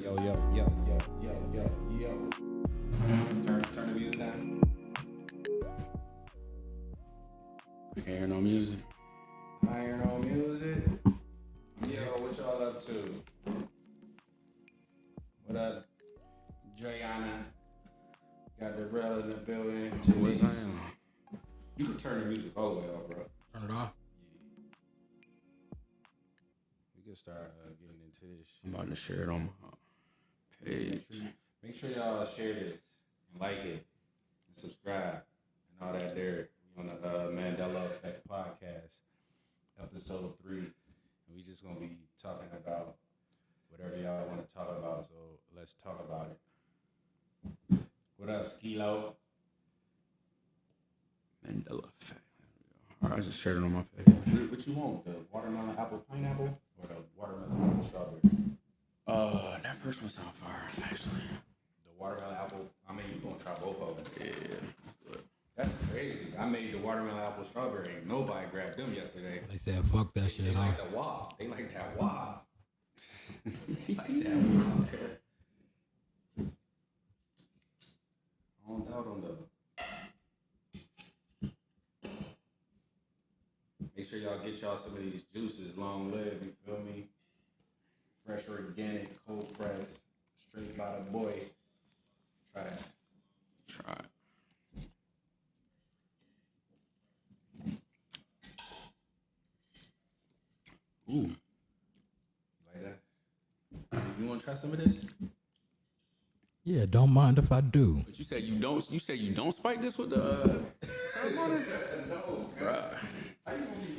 Yo. Turn the music down. Hearing no music. I hear no music. Yo, what y'all up to? What up, Jayana? Got the rail in the building. What's on? You can turn the music all the way off, bro. Turn it off. We can start getting into this shit. I'm about to share it on my page. Make sure y'all share this and like it and subscribe and all that there. We on the Mandela Effect podcast, episode 3. And we just gonna be talking about whatever y'all want to talk about. So let's talk about it. What up, Skilo? Mandela Effect. All right, I just shared it on my page. What you want? The watermelon, apple, pineapple, or the watermelon, apple, strawberry? That first one sound fire, actually. The watermelon, apple. I mean, you gonna try both of them? Yeah. That's crazy. I made the watermelon, apple, strawberry. Ain't nobody grabbed them yesterday. They said, fuck that shit. They Huh? like the wah. They like that wah. They like that wah. I don't doubt on the. Make sure y'all get y'all some of these juices. Long live, you feel me? Fresh, organic, cold pressed, straight by the boy. Try that. Try it. Ooh. Like that? You want to try some of this? Yeah, don't mind if I do. But you said you don't. You said you don't spike this with the. No. Bruh.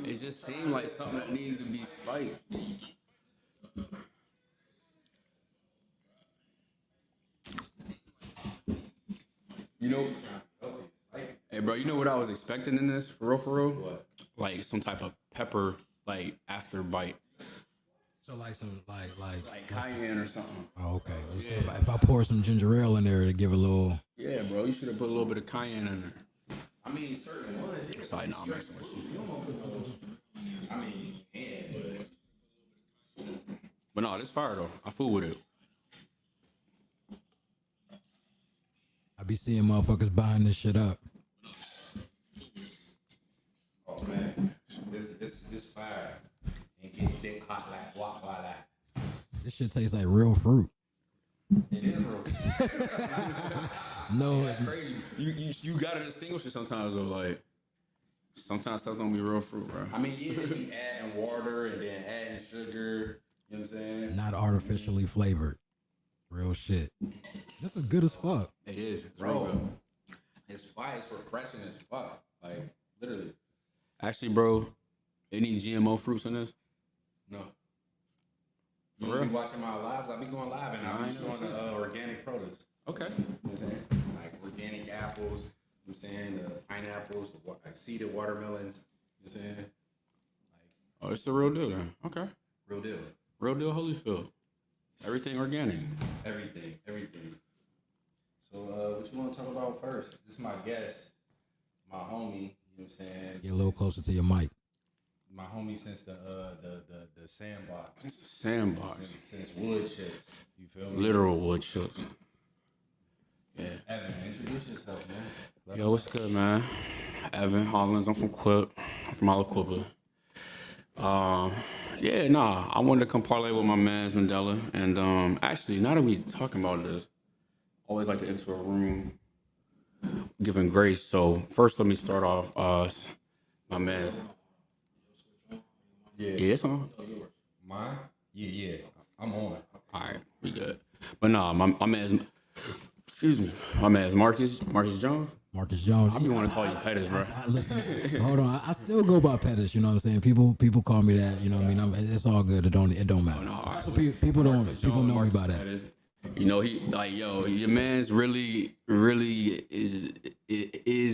It just seemed like something that needs to be spiked. You know, hey bro, you know what I was expecting in this for real? What? Like some type of pepper, like after bite, So like some like cayenne or something. Oh, okay. You said if I pour some ginger ale in there to give a little. Yeah, bro, you should have put a little bit of cayenne in there. I mean, certain ones. It's like, nah, I'm messing with you. I mean, you can, But no, this fire though. I fool with it. I be seeing motherfuckers buying this shit up. oh man, this fire and get dick hot like walk like that. This shit tastes like real fruit. It is real. No, That's crazy. You gotta distinguish it sometimes though. Like sometimes stuff don't be real fruit, bro. I mean, yeah, they be adding water and then adding sugar. You know what I'm saying? not artificially flavored. Real shit. This is good as fuck. It is, it's Bro, real good. it's fire. It's refreshing as fuck. Like literally. Actually, bro, any GMO fruits in this? No. For You real? be watching my lives. I be going live and I I be know showing shit. the organic produce. Okay. You know what I'm saying? Like organic apples, you know what I'm saying? The pineapples, the seeded watermelons, you know what I'm saying? Oh, it's the real deal then. Okay. Real deal. Real deal Holyfield. Everything organic. Everything. So what you want to talk about first? This is my guest, my homie, you know what I'm saying? Get a little closer to your mic. My homie since the sandbox. It's a sandbox. Since wood chips. You feel me? Literal wood chips. Yeah. Evan, introduce yourself, man. Yo, what's good, man? Evan Hollins. I'm from Quip. I'm from Alaquippa. Yeah, nah. I wanted to come parlay with my man's Mandela. And actually, now that we talking about this, I always like to enter a room giving grace. So first, let me start off. My man's. Yeah. Yeah, it's on. Mine? Yeah. I'm on. All right, we good. But nah, my man's. Excuse me. My man's Marcus Jones. Marcus Jones. I be want to call you Pettis, bro. Listen, hold on. I still go by Pettis. You know what I'm saying? People call me that. You know what I mean? It's all good. It don't matter. No, all right. People know me by that. Pettis. You know, he like, yo, your man's really is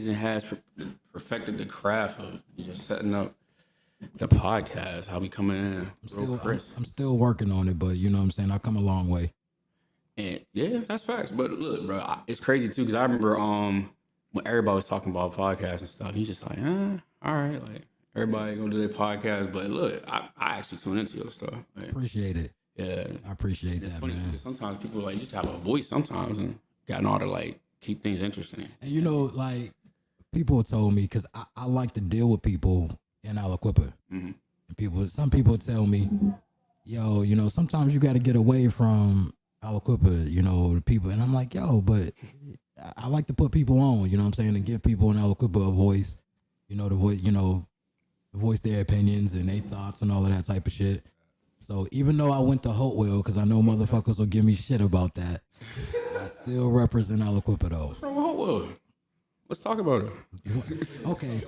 and has perfected the craft of just setting up the podcast. How we coming in real crisp. I'm still working on it, but you know what I'm saying? I've come a long way. And yeah, that's facts. But look, bro, it's crazy too because I remember when everybody was talking about podcasts and stuff, he's just like, all right, like everybody gonna do their podcast. But look, I actually tune into your stuff. Like, Appreciate it. Yeah. I appreciate It's that, funny man. because sometimes people like just have a voice sometimes and got in order to like keep things interesting. And you know, like people told me because I like to deal with people in Aliquippa. Mhm. And some people tell me, yo, you know, sometimes you got to get away from Aliquippa, you know, the people. And I'm like, yo, but I like to put people on, you know what I'm saying, and give people in Aliquippa a voice, you know, voice their opinions and their thoughts and all of that type of shit. So even though I went to Hopewell, because I know motherfuckers will give me shit about that, I still represent Aliquippa though. What's wrong with Hopewell? Let's talk about it. Okay,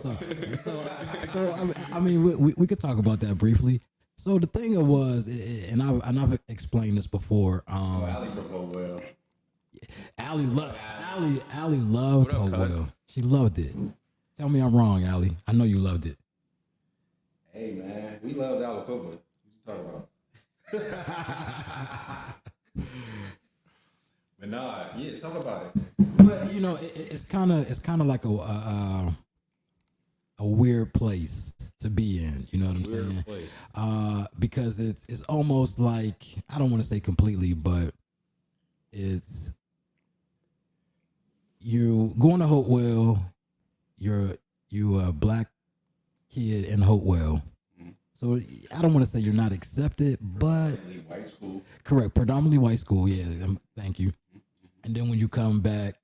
I mean, we could talk about that briefly. So the thing was, and I've explained this before. Allie from Hopewell. Allie loved What up, cuz? Hopewell. She loved it. Tell me I'm wrong, Allie. I know you loved it. Hey man, we love Aliquippa. What you talking about? But nah, yeah, talk about it. But you know, it's kind of like a weird place to be in. You know what I'm saying? Place. Because it's almost like, I don't want to say completely, but it's you going to Hopewell. You a black kid in Hopewell. So I don't want to say you're not accepted, but White school. correct, predominantly white school. Yeah, thank you. And then when you come back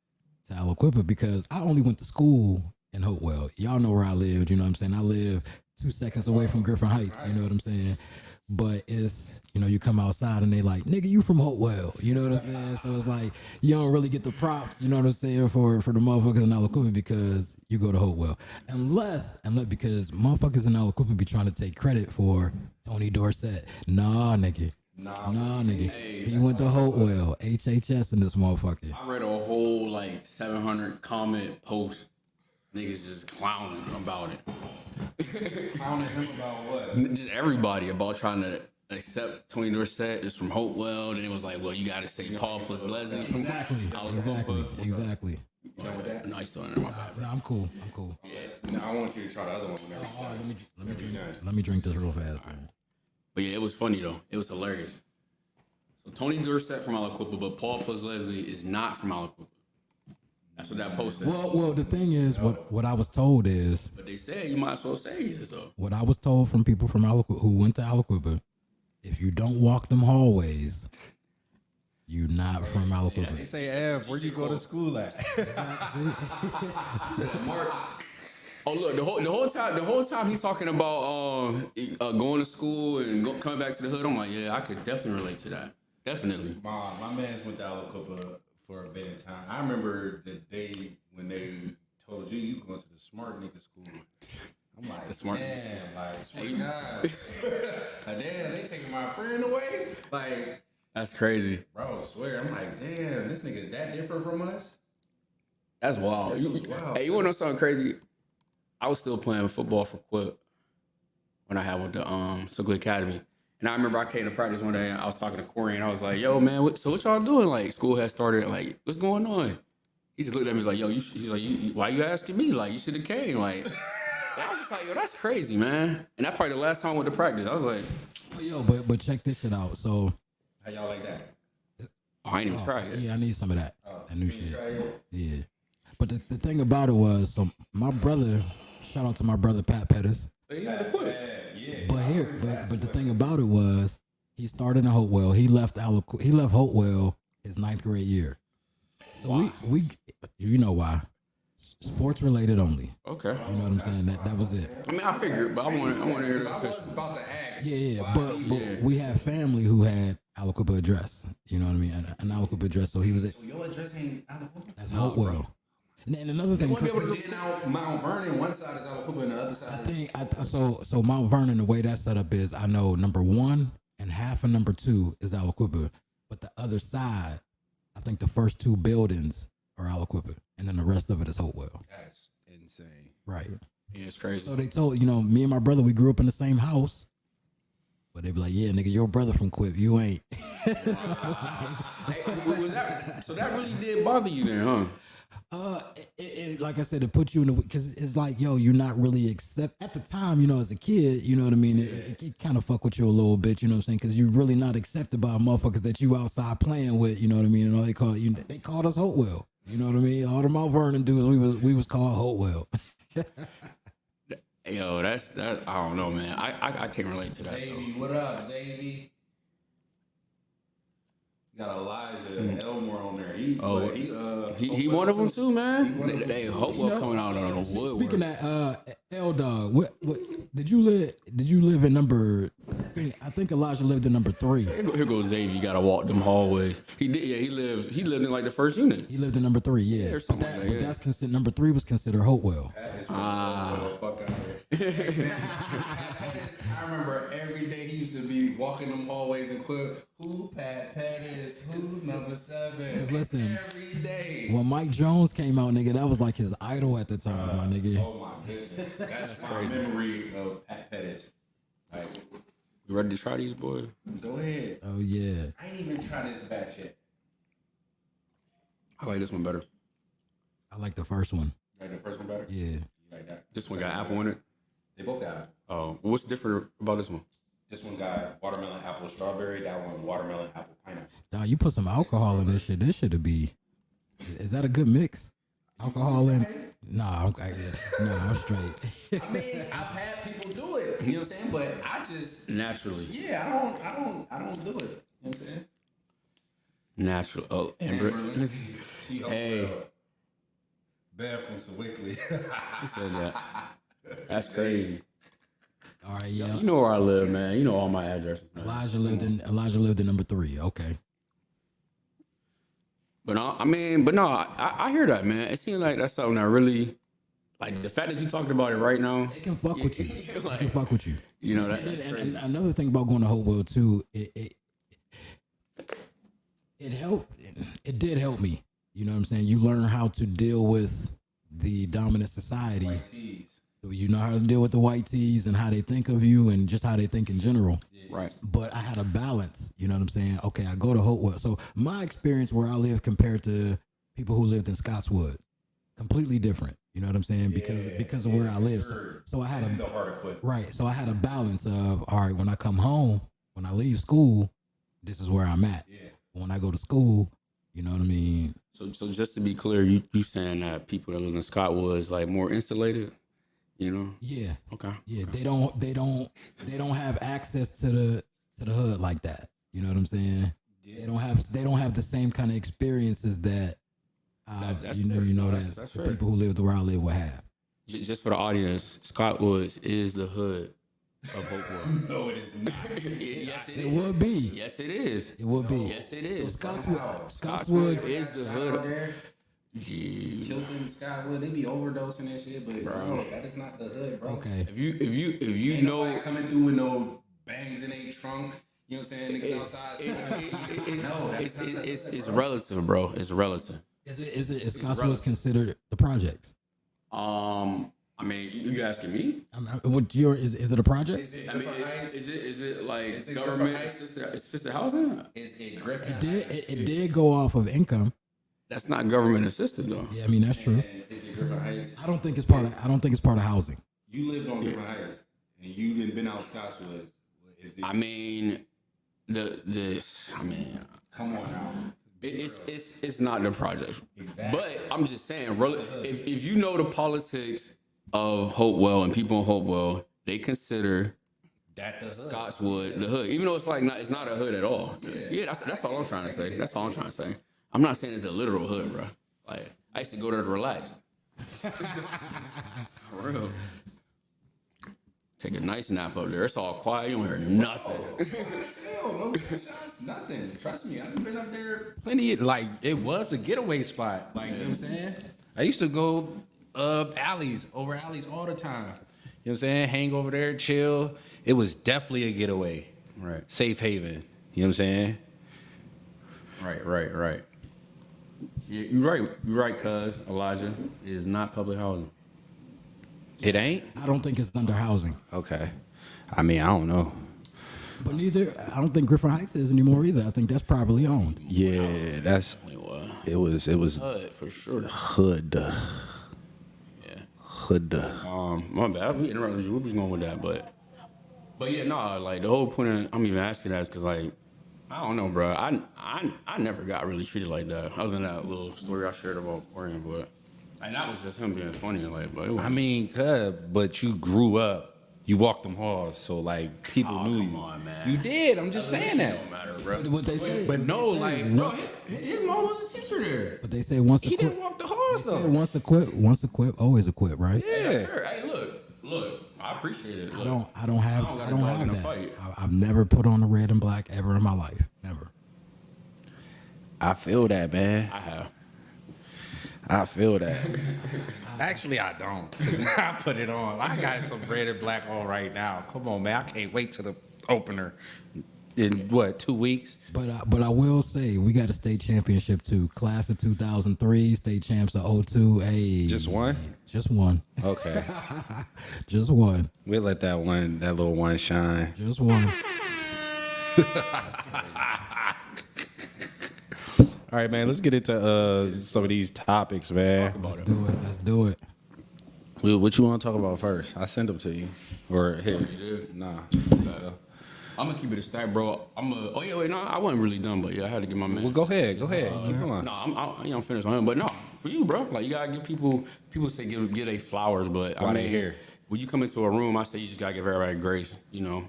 to Aliquippa, because I only went to school in Hopewell. Y'all know where I lived. You know what I'm saying? I live 2 seconds away from Griffin Heights. You know what I'm saying? But it's, you know, you come outside and they like, nigga, you from Hopewell. You know what I'm saying? So it's like, you don't really get the props, you know what I'm saying, for the motherfuckers in Aliquippa because you go to Hopewell. Unless because motherfuckers in Aliquippa be trying to take credit for Tony Dorsett. Nah, nigga. Hey, He went to Hopewell. HHS in this motherfucker. I read a whole like 700 comment post. Niggas just clowning about it. Clowning him about what? Just everybody about trying to accept Tony Dorsett is from Hopewell. Then it was like, well, you got to say Paul plus Leslie from Exactly. You done with that? No, I still in there. My bad. No, I'm cool. No, I want you to try the other one. Let me drink this real fast, man. But yeah, it was funny though. It was hilarious. So Tony Dorsett from Aliquippa, but Paul plus Leslie is not from Aliquippa. That's what that post said. Well, the thing is, what I was told is, But they said you might as well say it. So what I was told from people from Aliquippa who went to Aliquippa, if you don't walk them hallways, you're not from Aliquippa. They say, Ev, where you go to school at? Mark. Oh look, the whole time he's talking about going to school and coming back to the hood. I'm like, yeah, I could definitely relate to that. Definitely. My man's went to Aliquippa for a bit of time. I remember the day when they told you going to the smart nigga school. I'm like, The smart damn, like, swear to God. Like, damn, they taking my friend away? Like, That's crazy. bro, swear. I'm like, damn, this nigga that different from us? That's wild. Wow. Hey, you want to know something crazy? I was still playing football for Quip when I had with the Sugley Academy. And I remember I came to practice one day and I was talking to Corey and I was like, yo, man, so what y'all doing? Like, school has started. Like, what's going on? He just looked at me, he's like, yo, he's like, why you asking me? Like, you should have came. Like, I was just like, yo, that's crazy, man. And that's probably the last time I went to practice. I was like, Yo, but check this shit out. So, How y'all like that? oh, I ain't even tried it. yeah, I need some of that. That new You ain't shit. try it? Yeah. But the thing about it was, so my brother, shout out to my brother Pat Pettis. But he had to quit. Yeah. But the thing about it was, he started in Hopewell. He left Hopewell his 9th grade year. So we you know why? Sports related only. Okay. You know what I'm saying? That was it. I mean, I figured, but I want to hear the I was official. about to ask. Yeah. But we had family who had Aliquippa address. You know what I mean? An Aliquippa address. So he was at So your address ain't Aliquippa? that's Hopewell. And another thing. Then out Mount Vernon, one side is Aliquippa and the other side is... So Mount Vernon, the way that's set up is, I know number 1 and half of number 2 is Aliquippa, but the other side, I think the first 2 buildings are Aliquippa, and then the rest of it is Hopewell. That's insane. Right. Yeah, it's crazy. So they told, me and my brother, we grew up in the same house, but they be like, yeah, nigga, your brother from Quip, you ain't. So that really did bother you then, huh? Like I said, it puts you in the because it's like, yo, you're not really accept at the time, as a kid, you know what I mean. It kind of fuck with you a little bit, you know what I'm saying? Because you're really not accepted by motherfuckers that you outside playing with, you know what I mean. And all they called us Hopewell, you know what I mean. All the Mount Vernon dudes, we was called Hopewell. Yo, that's I don't know, man. I can't relate to that. Zavy, what up, Zavy? Got Elijah Elmore on there. He one of them too, man. They Hopewell coming out on the woodwork. Speaking of L Dog, what did you live in number? I think Elijah lived in number 3. Here goes Xavier. You gotta walk them hallways. He did. Yeah, he lived in like the first unit. He lived in number 3. Yeah, or something like that. But that's considered number 3 was considered Hopewell. Fuck out here. I remember every day he used to be walking them hallways and clip. Who Pat is? Who number 7? Listen, every day. When Mike Jones came out, nigga, that was like his idol at the time, my nigga. Oh my goodness, that's my memory of Pat Pettis. Like, you ready to try these, boys? Go ahead. Oh yeah. I ain't even tried this batch yet. I like this one better. I like the first one. You like the first one better? Yeah. You like that? This one got apple in it. They both got apple. Oh, what's different about this one? This one got watermelon, apple, strawberry. That one, watermelon, apple, pineapple. Nah, you put some alcohol in this shit. This should be. Is that a good mix? Alcohol in? Nah, I'm straight. I mean, I've had people do it. You know what I'm saying? But I just naturally. Yeah, I don't do it. You know what I'm saying? Natural. Oh, Amber. Hey. Bear from Sewickley. She said that. That's crazy. All right, yeah. You know where I live, man. You know all my addresses. Man. Elijah lived in number 3. Okay. But I hear that, man. It seems like that's something that really, like the fact that you talked about it right now. It can fuck with you. It can fuck with you. You know that. And another thing about going to Hopewell too, it helped. It did help me. You know what I'm saying? You learn how to deal with the dominant society. White tees. You know how to deal with the white tees and how they think of you and just how they think in general. Yeah. Right. But I had a balance. You know what I'm saying? Okay, I go to Hopewell. So my experience where I live compared to people who lived in Scottswood, completely different. You know what I'm saying? Because of where I live. So I had So I had a balance of, all right, when I come home, when I leave school, this is where I'm at. Yeah. When I go to school, you know what I mean? So just to be clear, you saying that people that live in Scottswood is like more insulated? You know? Yeah. Okay. Yeah. They don't have access to the hood like that. You know what I'm saying? Yeah. They don't have the same kind of experiences that that's the people who live where I live will have. Just for the audience, Scottswood is the hood of Hopewell. No, it is not. Yes, it would be. Yes, it is. It would be. Yes, it is. So Scottswood is the hood. Children, Skywood, they be overdosing and shit, but bro, that is not the hood, bro. Okay. If you ain't know coming through with no bangs in their trunk, you know what I'm saying? Niggas outside. It's relative, bro. It's relative. Is Scottswood considered the projects? I mean, you asking me? Is it a project? Is it is it like government assisted housing? Is it Griffin? It did go off of income. That's not government assisted though. Yeah, I mean that's true. Is it Griffin Heights? I don't think it's part of housing. You lived on Griffin Heights and you didn't been out Scottswood. Is it? I mean, Come on now. It's not the project. Exactly. But I'm just saying, if you know the politics of Hopewell and people in Hopewell, they consider that the hood. Scottswood the hood, even though it's not a hood at all. Yeah, that's all I'm trying to say. That's all I'm trying to say. I'm not saying it's a literal hood, bro. Like I used to go there to relax. For real. Take a nice nap up there. It's all quiet. You don't hear nothing. No shots, nothing. Trust me, I've been up there plenty. Like it was a getaway spot. Like you know what I'm saying. I used to go over alleys all the time. You know what I'm saying? Hang over there, chill. It was definitely a getaway. Right. Safe haven. You know what I'm saying? Right. You're right, cuz Elijah is not public housing. It ain't? I don't think it's under housing. Okay. I mean, I don't know. But neither, I don't think Griffin Heights is anymore either. I think that's privately owned. Yeah, that's it was Hood for sure. hood. Yeah. Hood. My bad. We interrupted you. We was going with that, but yeah, no, like the whole point of I'm even asking that is because like I don't know, bro. I never got really treated like that. I was in that little story I shared about Orion, but and that was just him being funny, like. But it was, I mean, but you grew up. You walked them halls, so like people knew come you. on, man. You did. I'm just saying that. Don't matter, bro. What they say, But no, like, Bro, his mom was a teacher there. but they say once he didn't equipped, walk the halls though. once equipped, always equipped, right? Yeah. Sure. Hey, look. I appreciate it. I Look, don't have got I a don't dog in have a that. fight. I've never put on the red and black ever in my life. Never. I feel that, man. I have. I feel that. Actually, I don't. 'Cause I put it on. I got some red and black on right now. Come on, man. I can't wait to the opener in what, 2 weeks? But I will say we got a state championship too. Class of 2003, state champs of '02. Hey, Just one? Just one. Okay. Just one. We'll let that little one shine. Just one. All right, man. Let's get into some of these topics, man. Let's do it. What you want to talk about first? I sent them to you. Or here. You did? Nah. I'm gonna keep it a stack, bro. Oh yeah, wait, no, I wasn't really done, but yeah, I had to get my man. Well, go ahead. Keep going. No, I'm finished on him, but no, for you, bro. Like you gotta give people say give they flowers, but Why they here? When you come into a room, I say you just gotta give everybody grace. You know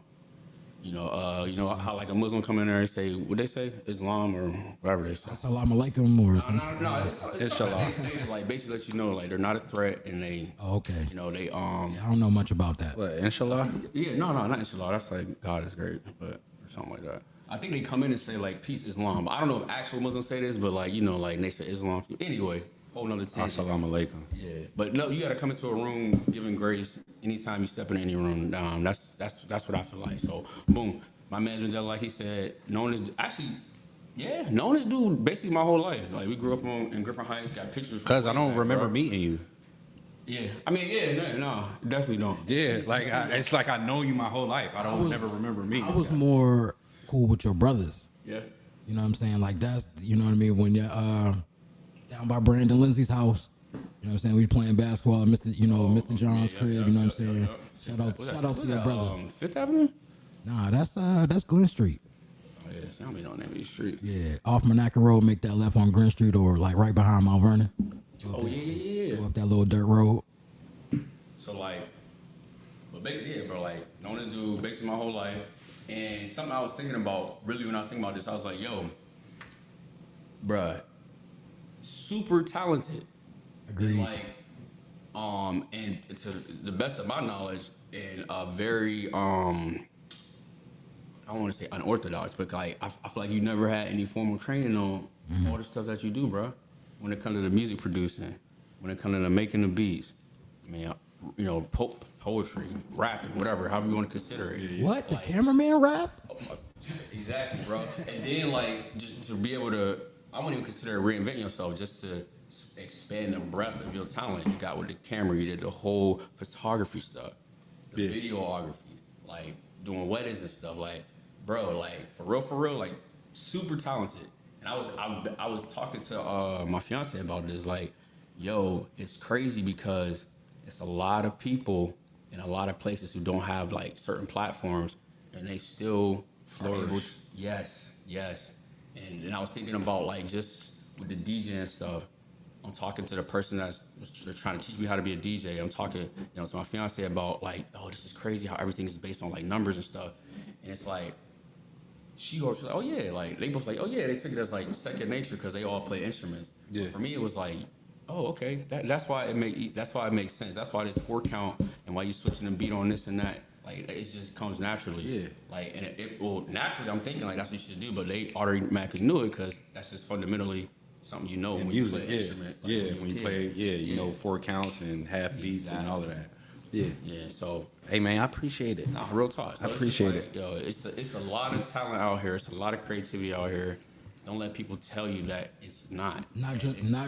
how like a Muslim come in there and say what they say, Islam or whatever they say. Assalamu alaikum or something. No, it's Inshallah. they say like basically let you know like they're not a threat and they, Oh, okay. they I don't know much about that. What, inshallah? Yeah, no, not inshallah. That's like God is great, but or something like that. I think they come in and say like peace Islam. I don't know if actual Muslims say this, but like like they say Islam. Anyway, whole nother tangent. Assalamu alaikum. Yeah, but no, you gotta come into a room giving grace anytime you step in any room. That's what I feel like. So boom, my man Mandela, like he said, known this dude basically my whole life. Like we grew up in Griffin Heights, got pictures. Because I don't back, remember bro. meeting you. Yeah, I mean, no, definitely don't. Yeah, like it's like I know you my whole life. I don't never remember meeting I this was guy. more cool with your brothers. Yeah. You know what I'm saying? Like that's, you know what I mean? When you're down by Brandon Lindsay's house, you know what I'm saying? We playing basketball at Mr. John's crib, you know what I'm saying? Shout out to your brothers. Fifth Avenue? Nah, that's Glen Street. Oh yeah, so I don't know the name of the street. Yeah, off Monaco Road, make that left on Glen Street or like right behind Mount Vernon. Oh yeah. Go up that little dirt road. So like, but basically, bro, like known this dude basically my whole life, and something I was thinking about really when I was thinking about this, I was like, yo, bruh, super talented. Agreed. Like, and to the best of my knowledge, and a very I don't want to say unorthodox, but like I feel like you never had any formal training on all the stuff that you do, bro. When it comes to the music producing, when it comes to the making the beats, I mean, poetry, rapping, whatever, however you want to consider it. What? The Like, cameraman rap? exactly, bro. And then like just to be able to, I wouldn't even consider reinventing yourself, just to expand the breadth of your talent. You got with the camera, you did the whole photography stuff, the videography, like doing weddings and stuff. Like, bro, like for real, like super talented. And I was talking to my fiance about this, like, yo, it's crazy because it's a lot of people in a lot of places who don't have like certain platforms, and they still flourish. Yes. And I was thinking about like just with the DJ and stuff. I'm talking to the person they're trying to teach me how to be a DJ. I'm talking, to my fiance about like, oh, this is crazy how everything is based on like numbers and stuff. And it's like, she's like, oh yeah, like they both like, oh yeah, they took it as like second nature because they all play instruments. Yeah. But for me, it was like, oh okay, that's why it makes sense. That's why this 4 count and why you switching the beat on this and that. Like it just comes naturally. Yeah. Like and naturally, I'm thinking like that's what you should do, but they automatically knew it because that's just fundamentally something when music, you play an instrument. Like, when you play, you know, 4 counts and half beats and all of that. Yeah. Yeah, so Hey man, I appreciate it. nah, real talk. So I appreciate it. Yo, it's a lot of talent out here. It's a lot of creativity out here. Don't let people tell you that it's not. Not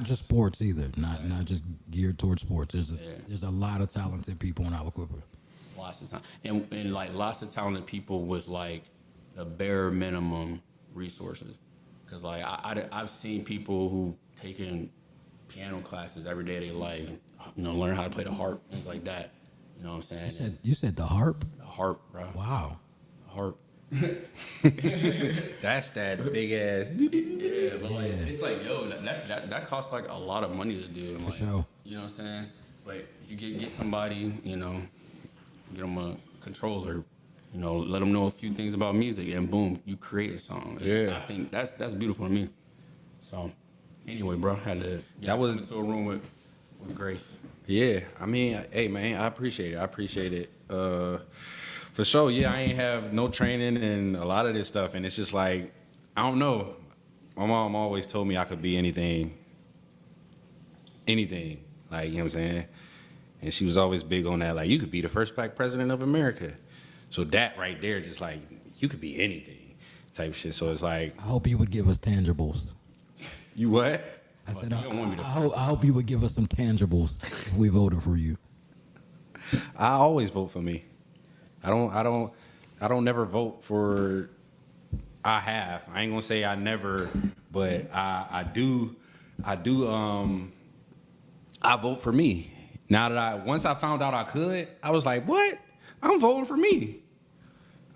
just sports either. Not just geared towards sports. There's a lot of talented people in Aliquippa. Lots of time, and like lots of talented people with like the bare minimum resources. Because like I've seen people who taken piano classes every day of their life, learn how to play the harp, things like that. You know what I'm saying? You said the harp? The harp, bro. Wow. The harp. That's that big ass. Yeah, but like it's like, yo, that costs like a lot of money to do. And, like, sure. You know what I'm saying? Like you get somebody, get them a controller, let them know a few things about music, and boom, you create a song. Yeah. I think that's beautiful to me. So anyway, bro, had to come into a room with Grace. Yeah, I mean, hey man, I appreciate it. For sure, yeah, I ain't have no training and a lot of this stuff, and it's just like, I don't know. My mom always told me I could be anything, like, you know what I'm saying? And she was always big on that, like, you could be the first black president of America. So that right there, just like, you could be anything type shit. So it's like, I hope you would give us tangibles. you what? I said, I hope you would give us some tangibles if we voted for you. I always vote for me. I don't never vote for. I ain't gonna say I never, but I do. I vote for me. Now that once I found out I could, I was like, what? I'm voting for me.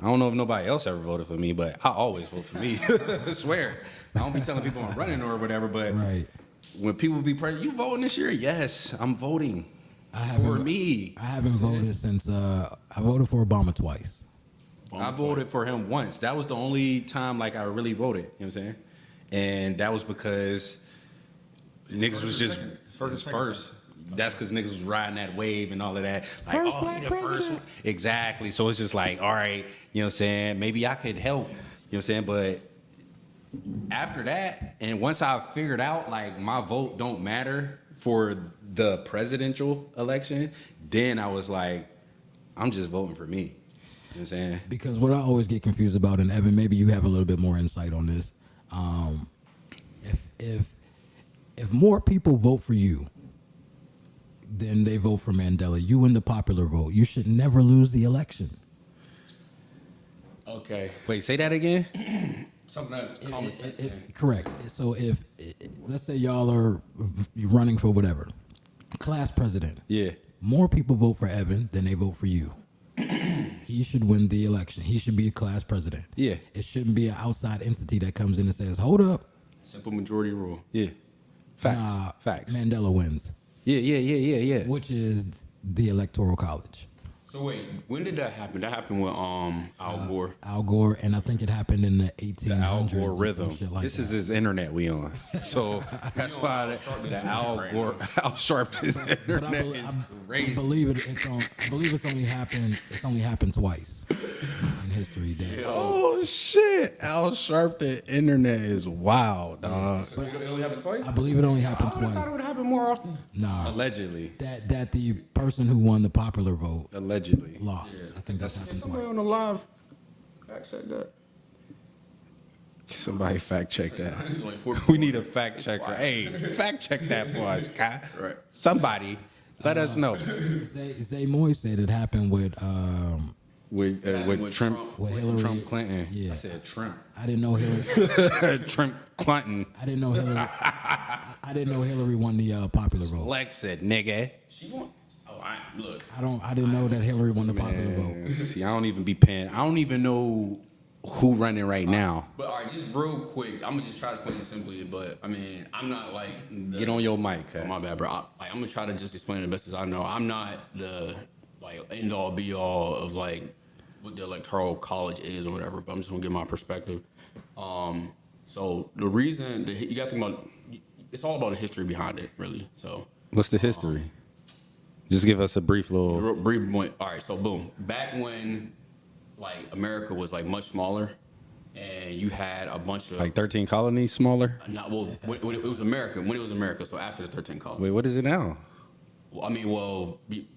I don't know if nobody else ever voted for me, but I always vote for me. I swear. I don't be telling people I'm running or whatever, but Right. when people be present, you voting this year? Yes, I'm voting for me. I haven't voted since I voted for Obama twice. I voted for him once. That was the only time like I really voted. You know what I'm saying? And that was because niggas was just first. That's because niggas was riding that wave and all of that. Like, First oh, black he the first president. one. Exactly. So it's just like, all right, you know what I'm saying? Maybe I could help. You know what I'm saying? But after that, and once I figured out like my vote don't matter for the presidential election, then I was like, I'm just voting for me. You know what I'm saying? Because what I always get confused about, and Evan, maybe you have a little bit more insight on this. If more people vote for you than they vote for Mandela, you win the popular vote, you should never lose the election. Okay. Wait, say that again? Something that's common sense. Correct. So if let's say y'all are running for whatever, class president. Yeah. More people vote for Evan than they vote for you. He should win the election. He should be class president. Yeah. It shouldn't be an outside entity that comes in and says, hold up. Simple majority rule. Yeah. Facts. Nah, Facts. Mandela wins, Yeah. which is the Electoral College. So wait, when did that happen? That happened with Al Gore. Al Gore, and I think it happened in the 1800s. The Al Gore or some rhythm. shit like This that. is his internet we on. So that's why the Al Gore, Al Sharpton's But internet is I crazy. believe it's only happened. It's only happened twice in history. That Oh shit! Al Sharpton internet is wild, dog. It only happened twice? I believe it only happened I thought it twice. would happen more often. Nah, Allegedly. that the person who won the popular vote Allegedly. lost. I think that's happened Somebody twice. on the live fact check that. Somebody fact check that. It's only 4 We need a fact checker. Hey, fact check that for us, Kai. Right. Somebody, let us know. Zay Moy said it happened with With with Trump, with Hillary. Trump Clinton. Yeah. I said Trump. I didn't know Hillary. Trump Clinton. I didn't know Hillary. I didn't know Hillary won the popular vote. Lex said, nigga. She won. Oh, look. I didn't know that Hillary won the popular vote. Man, see, I don't even be paying. I don't even know who running right now. But all right, just real quick, I'm gonna just try to explain it simply. But I mean, I'm not like Get on your mic, Oh, Kai. my bad, bro. I'm gonna try to just explain it the best as I know. I'm not the end all be all of like what the electoral college is or whatever. But I'm just gonna give my perspective. So the reason that you got to think about, it's all about the history behind it, really. So What's the history? Just give us a brief little. real brief point. All right, so boom. Back when like America was like much smaller, and you had a bunch of Like 13 colonies smaller? not well when it was America. When it was America, so after the 13 colonies. Wait, what is it now? Well, I mean,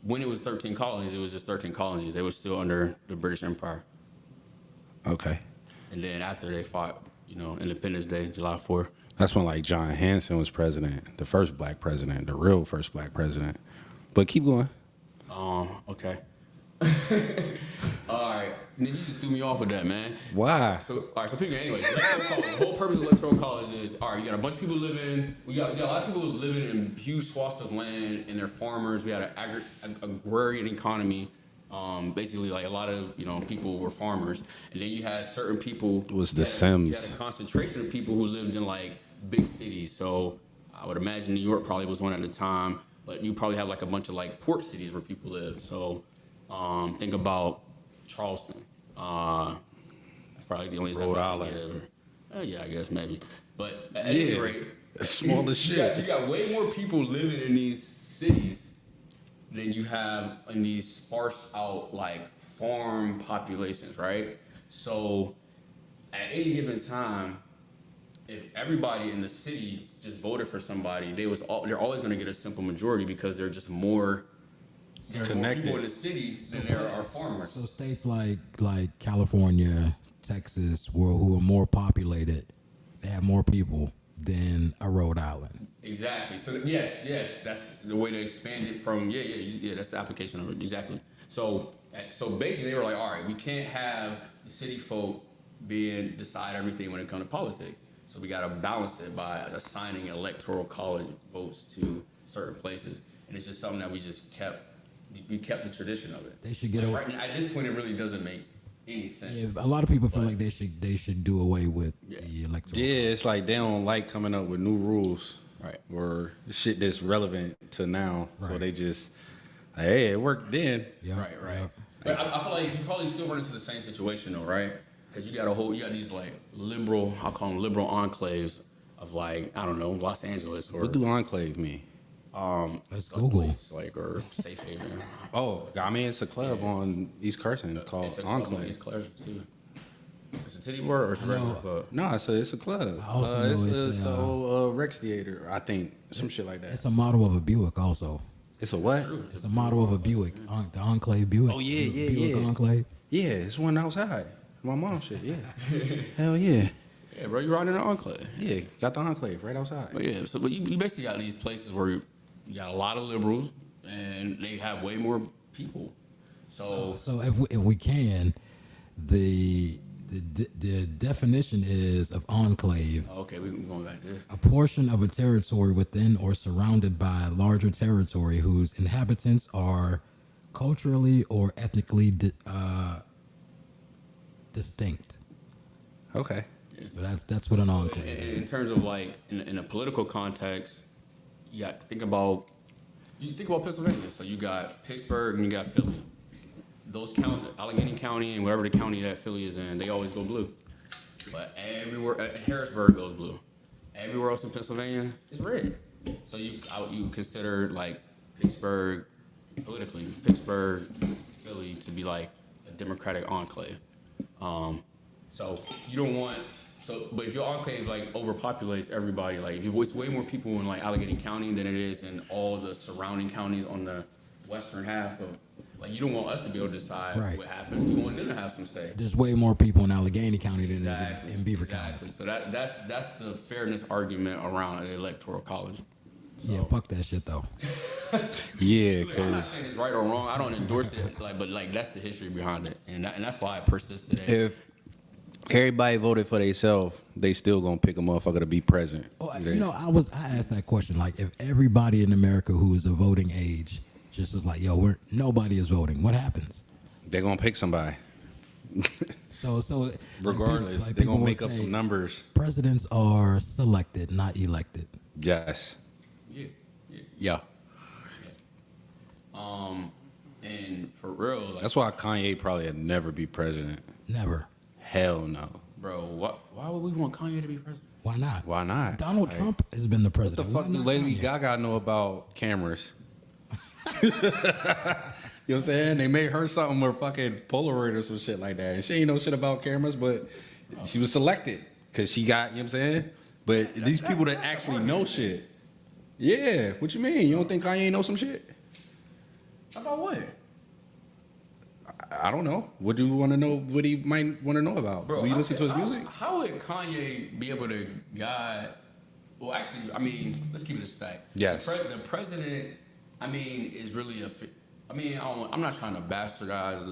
when it was 13 colonies, it was just 13 colonies. They were still under the British Empire. Okay. And then after they fought, Independence Day, July 4th. That's when like John Hanson was president, the first black president, the real first black president. But keep going. Okay. All right. Nigga, you just threw me off with that, man. Why? So, all right, so people, anyway, electoral college, the whole purpose of electoral college is, all right, you got a bunch of people living, we got a lot of people living in huge swaths of land, and they're farmers. We had an agrarian economy. Basically, like a lot of people were farmers, and then you had certain people. It was the You had Sims. a concentration of people who lived in like big cities. So I would imagine New York probably was one at the time, but you probably have like a bunch of like port cities where people lived. So think about Charleston. That's probably the only Rhode Island. Yeah, I guess maybe. But at any rate, It's small as you shit. got way more people living in these cities than you have in these sparse out like farm populations, right? So at any given time, if everybody in the city just voted for somebody, they're always going to get a simple majority because they're just more Connected. people in the city than there are farmers. So states like California, Texas, who are more populated, they have more people than a Rhode Island. Exactly. So yes, that's the way to expand it from. Yeah. That's the application of it. Exactly. So basically, they were like, all right, we can't have the city folk decide everything when it comes to politics. So we got to balance it by assigning electoral college votes to certain places, and it's just something that we kept the tradition of it. They should get right now, at this point, it really doesn't make any sense. Yeah, a lot of people feel like they should do away with the electoral. Yeah, it's like they don't like coming up with new rules. Right. Or shit that's relevant to now. So Right. they just, hey, it worked then. Yeah, Right. yeah. But I feel like you probably still run into the same situation though, right? Because you got these like liberal, I'll call them liberal enclaves of like, I don't know, Los Angeles or What do enclave mean? Let's Google. place, like or Safe Haven. Oh, I mean, it's a club on East Carson called It's a club in Enclave. East Clarendon, too. It's a titty bar or it's a regular club? No, it's a club. I also know It's it's the a, old Rex Theater, I think. Some shit like that. It's a model of a Buick also. It's a what? It's a model of a Buick, the Enclave Buick. Oh, yeah, Buick yeah. Enclave. Yeah, it's one outside. My mom shit, yeah. Hell yeah. Yeah, bro, you're riding in an enclave. Yeah, got the Enclave right outside. But yeah, but you basically got these places where you got a lot of liberals and they have way more people. So if we can, the definition is of enclave, okay, we're going back there. a portion of a territory within or surrounded by a larger territory whose inhabitants are culturally or ethnically distinct. Okay. So that's what an enclave In is. terms of like in a political context, you got to think about Pennsylvania. So you got Pittsburgh and you got Philly. Those Allegheny County and wherever the county that Philly is in, they always go blue. But everywhere, Harrisburg goes blue. Everywhere else in Pennsylvania is red. So you consider like Pittsburgh, politically, Philly to be like a Democratic enclave. So you don't want. But if your enclave like overpopulates everybody, like if you voice way more people in like Allegheny County than it is in all the surrounding counties on the western half of, like you don't want us to be able to decide Right. what happened. You want them to have some say. There's way more people in Allegheny County than there is in Beaver Exactly. County. So that's the fairness argument around an electoral college. Yeah, fuck that shit though. Yeah, I'm not because saying it's right or wrong. I don't endorse it, but that's the history behind it, and that's why it persists today. if everybody voted for themselves, they still gonna pick a motherfucker to be president. Oh, I asked that question, like if everybody in America who is of voting age just was like, yo, nobody is voting, what happens? They're gonna pick somebody. So like Regardless, like they're people gonna will make up say, some numbers. Presidents are selected, not elected. Yes. Yeah. Yeah. And for real, like, That's why Kanye probably had never be president. Never. Hell no. bro, why would we want Kanye to be president? Why not? Why not? Donald Trump has been the What the president. fuck Why do not Lady Kanye? Gaga know about cameras? You know what I'm saying? They made her something with fucking Polaroid or some shit like that. And she ain't know shit about cameras, but she was selected because she got, you know what I'm saying? But these people that actually know shit. Yeah, what you mean? You don't think Kanye know some shit? About what? I don't know. What do you want to know? What he might want to know about? Bro, Will you listen to his music? How would Kanye be able to guide? Well, actually, I mean, let's keep it a stack. Yes. The president, I mean, is really I mean, I'm not trying to bastardize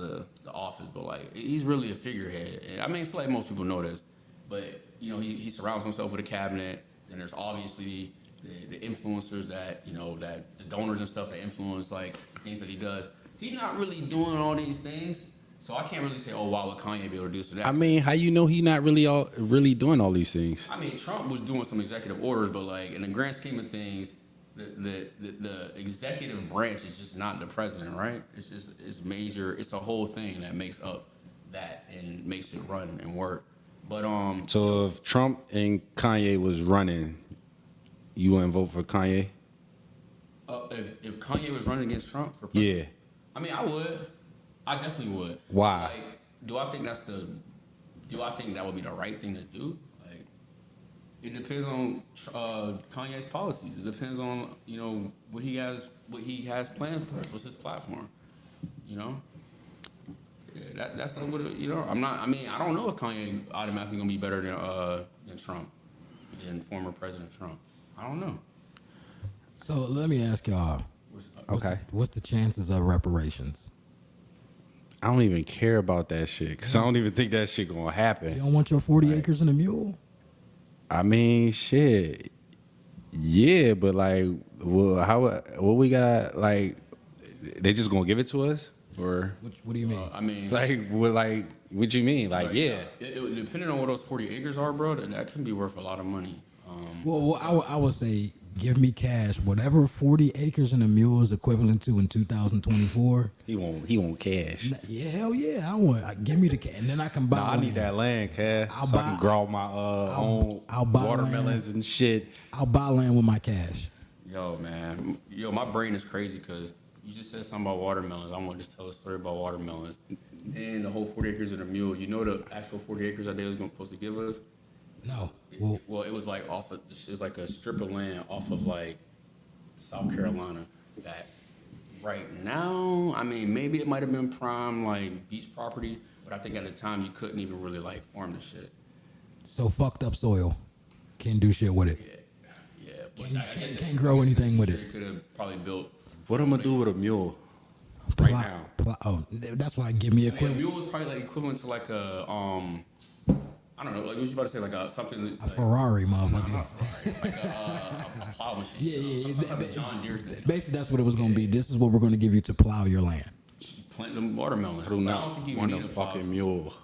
the office, but like he's really a figurehead. And I mean, I feel like most people know this, but you know, he surrounds himself with a cabinet. And there's obviously the influencers that that the donors and stuff that influence like things that he does. He's not really doing all these things, so I can't really say, oh, why would Kanye be able to do this or that? I mean, how you know he not really doing all these things? I mean, Trump was doing some executive orders, but like in the grand scheme of things, the executive branch is just not the president, right? It's major. It's a whole thing that makes up that and makes it run and work. But So if Trump and Kanye was running, you wouldn't vote for Kanye? If Kanye was running against Trump for Yeah. president, I mean, I would. I definitely would. Why? Like, do I think that would be the right thing to do? Like, it depends on Kanye's policies. It depends on what he has planned for us. What's his platform? You know. Yeah, that's not what I'm not. I mean, I don't know if Kanye automatically gonna be better than Trump, than former President Trump. I don't know. So let me ask y'all. What's the chances of reparations? I don't even care about that shit because I don't even think that shit gonna happen. You don't want your 40 acres and a mule? I mean, shit. Yeah, but like, well, what we got? Like, they just gonna give it to us, or What do you mean? I mean, what you mean? Like, yeah. Depending on what those 40 acres are, bro, that can be worth a lot of money. Well, I would say give me cash. Whatever 40 acres and a mule is equivalent to in 2024. He won't cash. Yeah, hell yeah. I want. Give me the cash, and then I can buy. I need that land, cash, so I can grow my own watermelons and shit. I'll buy land with my cash. Yo, man. My brain is crazy because you just said something about watermelons. I want to just tell a story about watermelons. And the whole 40 acres and a mule. You know the actual 40 acres that they was supposed to give us? No. Well, it was like it was like a strip of land off of like South Carolina that right now, I mean, maybe it might have been prime like beach property, but I think at the time you couldn't even really like farm the shit. So fucked up soil. Can't do shit with it. Yeah. But Can't grow anything with it. Could have probably built. What I'm gonna do with a mule right now? That's why give me A equipment. mule is probably like equivalent to like a I don't know, like what you about to say, like something A like, Ferrari, motherfucker. not a Ferrari, like a plow machine. Yeah. Some type of John Deere thing. Basically, that's what it was going to be. This is what we're going to give you to plow your land. Plant them watermelons. I do not want a fucking mule.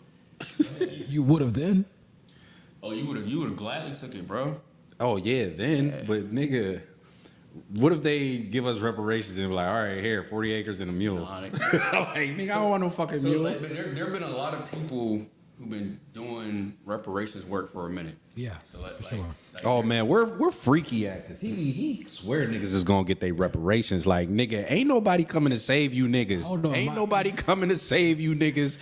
You would have then. Oh, you would have gladly took it, bro. Oh yeah, then. But nigga, what if they give us reparations and be like, all right, here, 40 acres and a mule? Like, nigga, I don't want no fucking mule. Like, but there have been a lot of people who've been doing reparations work for a minute. Yeah, So sure. Oh man, we're freaky at because he swear niggas is gonna get their reparations. Like nigga, ain't nobody coming to save you niggas. Hold on, ain't nobody coming to save you niggas.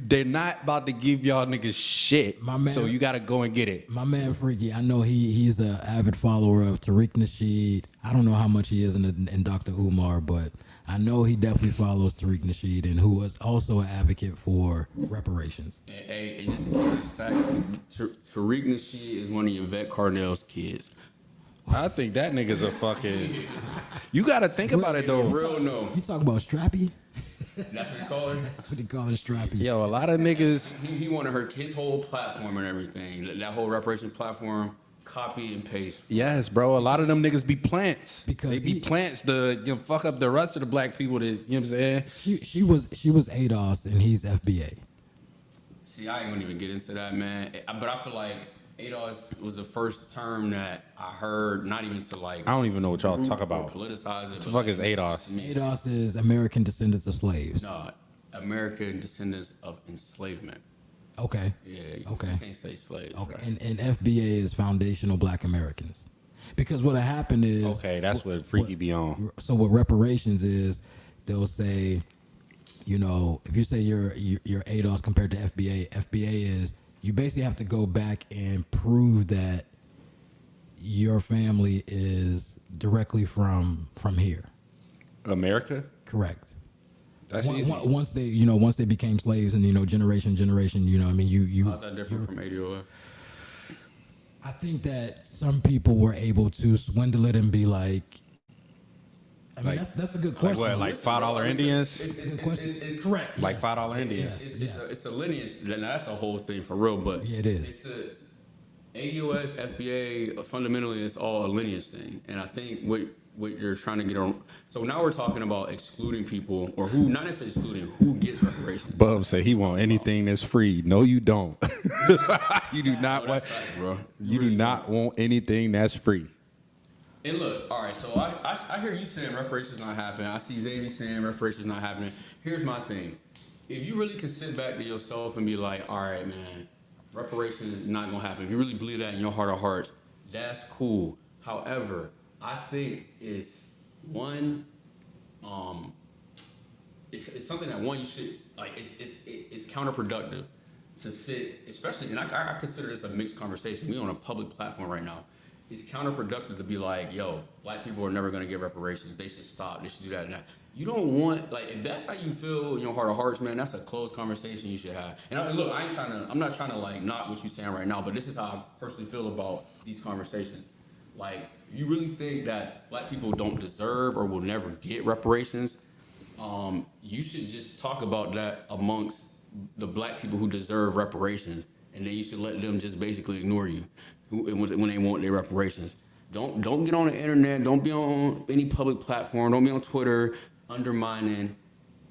They're not about to give y'all niggas shit. My man- So you gotta go and get it. My man Freaky, I know he's an avid follower of Tariq Nasheed. I don't know how much he is in Dr. Umar, but I know he definitely follows Tariq Nasheed, and who is also an advocate for reparations. Hey, just a fact, Tariq Nasheed is one of Yvette Carnell's kids. I think that nigga's a fucking. You gotta think about it though. Real no. You talk about Strappy? That's what he called her? That's what he call it, Strappy. Yo, a lot of niggas. He wanted his whole platform and everything. That whole reparation platform, copy and paste. Yes, bro. A lot of them niggas be plants. Because they be plants to fuck up the rest of the black people. That, you know what I'm saying? She was ADOS and he's FBA. See, I ain't gonna even get into that, man. But I feel like ADOS was the first term that I heard, not even to like. I don't even know what y'all talk about. Politicize it. What the fuck is ADOS? ADOS is American Descendants of Slaves. No, American Descendants of Enslavement. Okay. Yeah. Okay. You can't say slaves. Okay. Right? And FBA is Foundational Black Americans. Because what happened is. Okay, that's what Freaky be on. So what reparations is, they'll say, you know, if you say you're ADOS compared to FBA is you basically have to go back and prove that your family is directly from here. America? Correct. That's easy. Once they became slaves and generation, you know, I mean, you. How's that different from ADOS? I think that some people were able to swindle it and be like, I mean, that's a good question. Like what? Like $5 Indians? It's a good question. It's correct. Like $5 Indians? It's a lineage. That's a whole thing for real. But Yeah, it is. It's AUS, FBA. Fundamentally, it's all a lineage thing. And I think what you're trying to get on. So now we're talking about excluding people, or who, not necessarily excluding, who gets reparations. Bub say he want anything that's free. No, you don't. You do not want. Bro. You do not want anything that's free. And look, all right, so I hear you saying reparations not happening. I see Xavier saying reparations not happening. Here's my thing. If you really can sit back to yourself and be like, all right, man, reparations is not going to happen. If you really believe that in your heart of hearts, that's cool. However, I think it's one, it's something that one you should, like, it's counterproductive to sit, especially, and I consider this a mixed conversation. We're on a public platform right now. It's counterproductive to be like, yo, black people are never going to get reparations. They should stop. They should do that and that. You don't want, like, if that's how you feel in your heart of hearts, man, that's a closed conversation you should have. And look, I'm not trying to like knock what you're saying right now, but this is how I personally feel about these conversations. Like, you really think that black people don't deserve or will never get reparations? You should just talk about that amongst the black people who deserve reparations, and then you should let them just basically ignore you when they want their reparations. Don't get on the internet. Don't be on any public platform. Don't be on Twitter undermining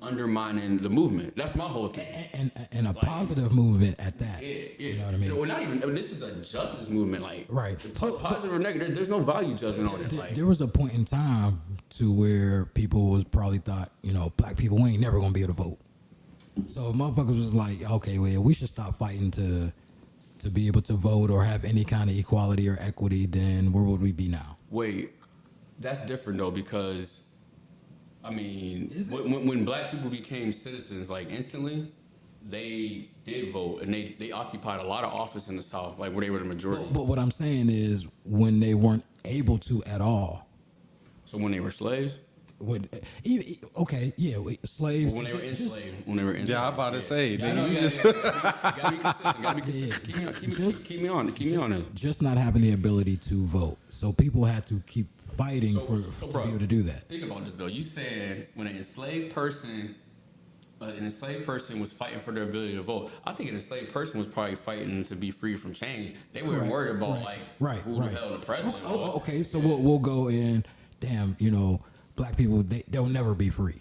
the movement. That's my whole thing. And a positive movement at that. Yeah. You know what I mean? Well, not even. I mean, this is a justice movement. Like, right. Positive or negative, there's no value judgment on it. Like, there was a point in time to where people was probably thought, black people, we ain't never gonna be able to vote. So motherfuckers was like, okay, well, we should stop fighting to be able to vote or have any kind of equality or equity. Then where would we be now? Wait, that's different though, because I mean, when black people became citizens, like instantly, they did vote and they occupied a lot of office in the South, like where they were the majority. But what I'm saying is when they weren't able to at all. So when they were slaves? Slaves. When they were enslaved. Yeah, I'm about to say. Gotta be consistent. Keep me on it. Just not having the ability to vote. So people had to keep fighting to be able to do that. Think about this though. You said when an enslaved person was fighting for their ability to vote. I think an enslaved person was probably fighting to be free from chains. They weren't worried about who the hell the president was. Okay, so we'll go in. Damn, black people, they'll never be free.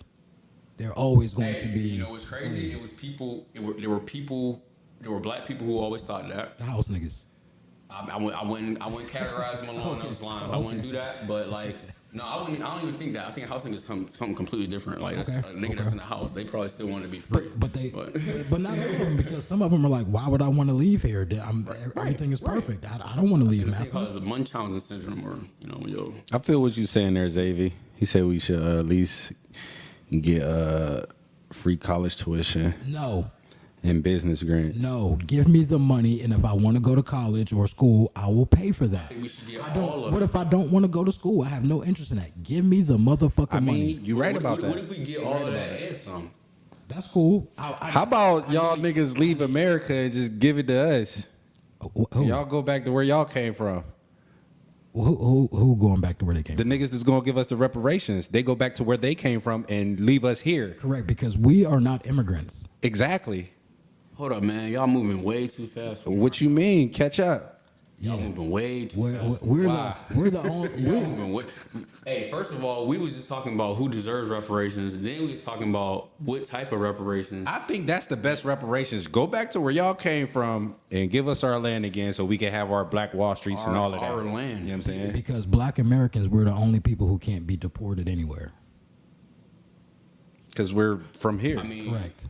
They're always going to be. You know what's crazy? Slaves. There were black people who always thought that. The house niggas. I wouldn't categorize them along those lines. I wouldn't do that, but like, no, I don't even think that. I think a house nigga is something completely different. Like, a nigga that's in the house, they probably still want to be free. But not all of them, because some of them are like, why would I want to leave here? Everything is perfect. I don't want to leave, man. Because of Munchausen syndrome, or yo. I feel what you're saying there, Xavier. He said we should at least get free college tuition. No. And business grants. No, give me the money, and if I want to go to college or school, I will pay for that. We should get what if I don't want to go to school? I have no interest in that. Give me the motherfucking money. You're right about that. What if we get all of that and some? That's cool. How about y'all niggas leave America and just give it to us? Y'all go back to where y'all came from. Who going back to where they came from? The niggas that's going to give us the reparations. They go back to where they came from and leave us here. Correct, because we are not immigrants. Exactly. Hold up, man. Y'all moving way too fast. What you mean? Catch up. Y'all moving way too fast. We're the only. Hey, first of all, we was just talking about who deserves reparations. Then we was talking about what type of reparations. I think that's the best reparations. Go back to where y'all came from and give us our land again, so we can have our Black Wall Streets and all of that. Our land. You know what I'm saying? Because Black Americans, we're the only people who can't be deported anywhere. Because we're from here. I mean, correct.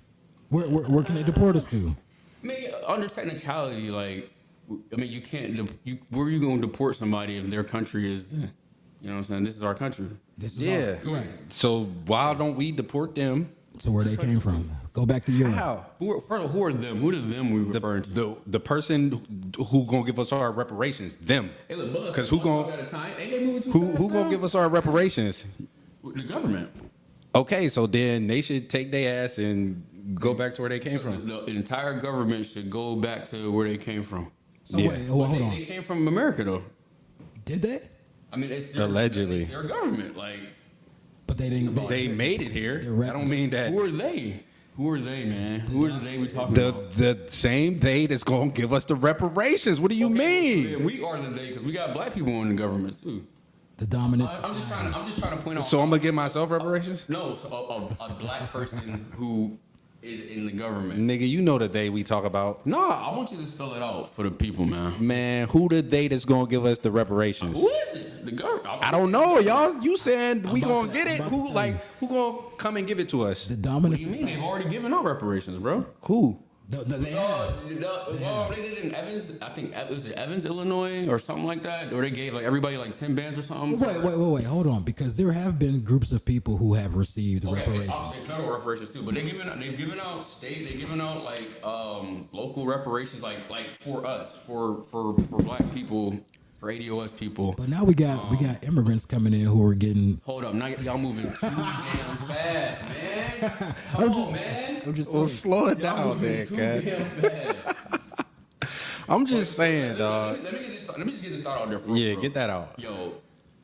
Where can they deport us to? I mean, under technicality, like, I mean, you can't. Where are you going to deport somebody if their country is? You know what I'm saying? This is our country. Correct. So why don't we deport them to where they came from? Go back to Europe. How? Who are them? Who are them we referring to? The person who gonna give us our reparations? Them. Hey, look, because who gonna give us our reparations? The government. Okay, so then they should take their ass and go back to where they came from. The entire government should go back to where they came from. So wait, hold on. They came from America, though. Did they? I mean, it's allegedly their government. Like, But they didn't. They made it here. I don't mean that. Who are they? Who are they, man? Who are they we talking about? The same they that's gonna give us the reparations. What do you mean? Yeah, we are the they because we got black people in the government too. The dominant. I'm just trying to point out. So I'm gonna give myself reparations? No, so a black person who is in the government. Nigga, you know the they we talk about. No, I want you to spell it out for the people, man. Man, who the they that's gonna give us the reparations? Who is it? The government. I don't know, y'all. You saying we gonna get it? I'm about to Who gonna come and give it to us? The What dominant. do you mean? They've already given out reparations, bro. Who? They have. They did it in Evans. I think it was Evans, Illinois, or something like that. Or they gave like everybody like 10 bands or something. Wait. Hold on, because there have been groups of people who have received reparations. Obviously federal reparations too, but they've given out state, they've given out like local reparations, like for us, for black people, for ADOS people. But now we got immigrants coming in who are getting. Hold up, now y'all moving too damn fast, man. Come on, man. I'm just Well, saying. slow it Y'all down, moving man, too cat. damn fast. I'm just saying, dog. Let me just get this start out there. Yeah, get that out. Yo,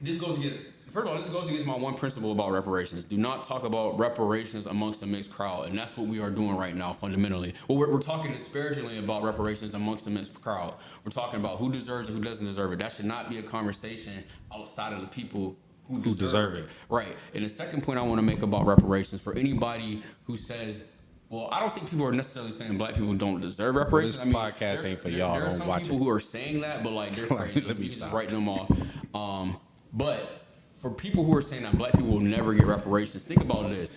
this goes against. First of all, this goes against my one principle about reparations. Do not talk about reparations amongst a mixed crowd, and that's what we are doing right now, fundamentally. Well, we're talking disparagingly about reparations amongst a mixed crowd. We're talking about who deserves it, who doesn't deserve it. That should not be a conversation outside of the people who deserve it. Right. And the second point I want to make about reparations for anybody who says, well, I don't think people are necessarily saying black people don't deserve reparations. This podcast ain't for y'all. There are Don't some watch people it. who are saying that, but like they're crazy. Let me You just stop. write them off. But for people who are saying that black people will never get reparations, think about this.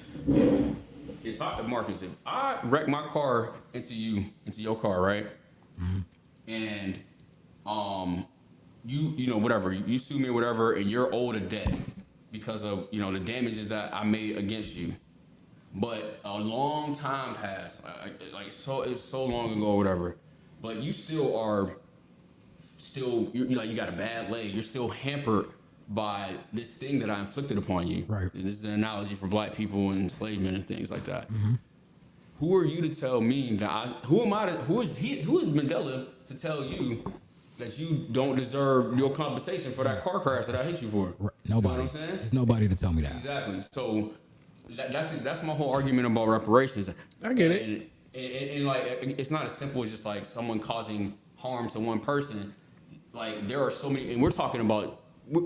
If I wreck my car into your car, right? And you know whatever, you sue me or whatever, and you're owed a debt because of the damages that I made against you. But a long time passed, it's so long ago or whatever. But you still are, you got a bad leg. You're still hampered by this thing that I inflicted upon you. Right. This is an analogy for black people and enslavement and things like that. Mm-hmm. Who are you to tell me that who is Mandela to tell you that you don't deserve your compensation for that car crash that I hit you for? Right. Nobody. You know what I'm saying? There's nobody to tell me that. Exactly. So that's my whole argument about reparations. I get it. And like, it's not as simple as just like someone causing harm to one person. Like, there are so many, and we're talking about,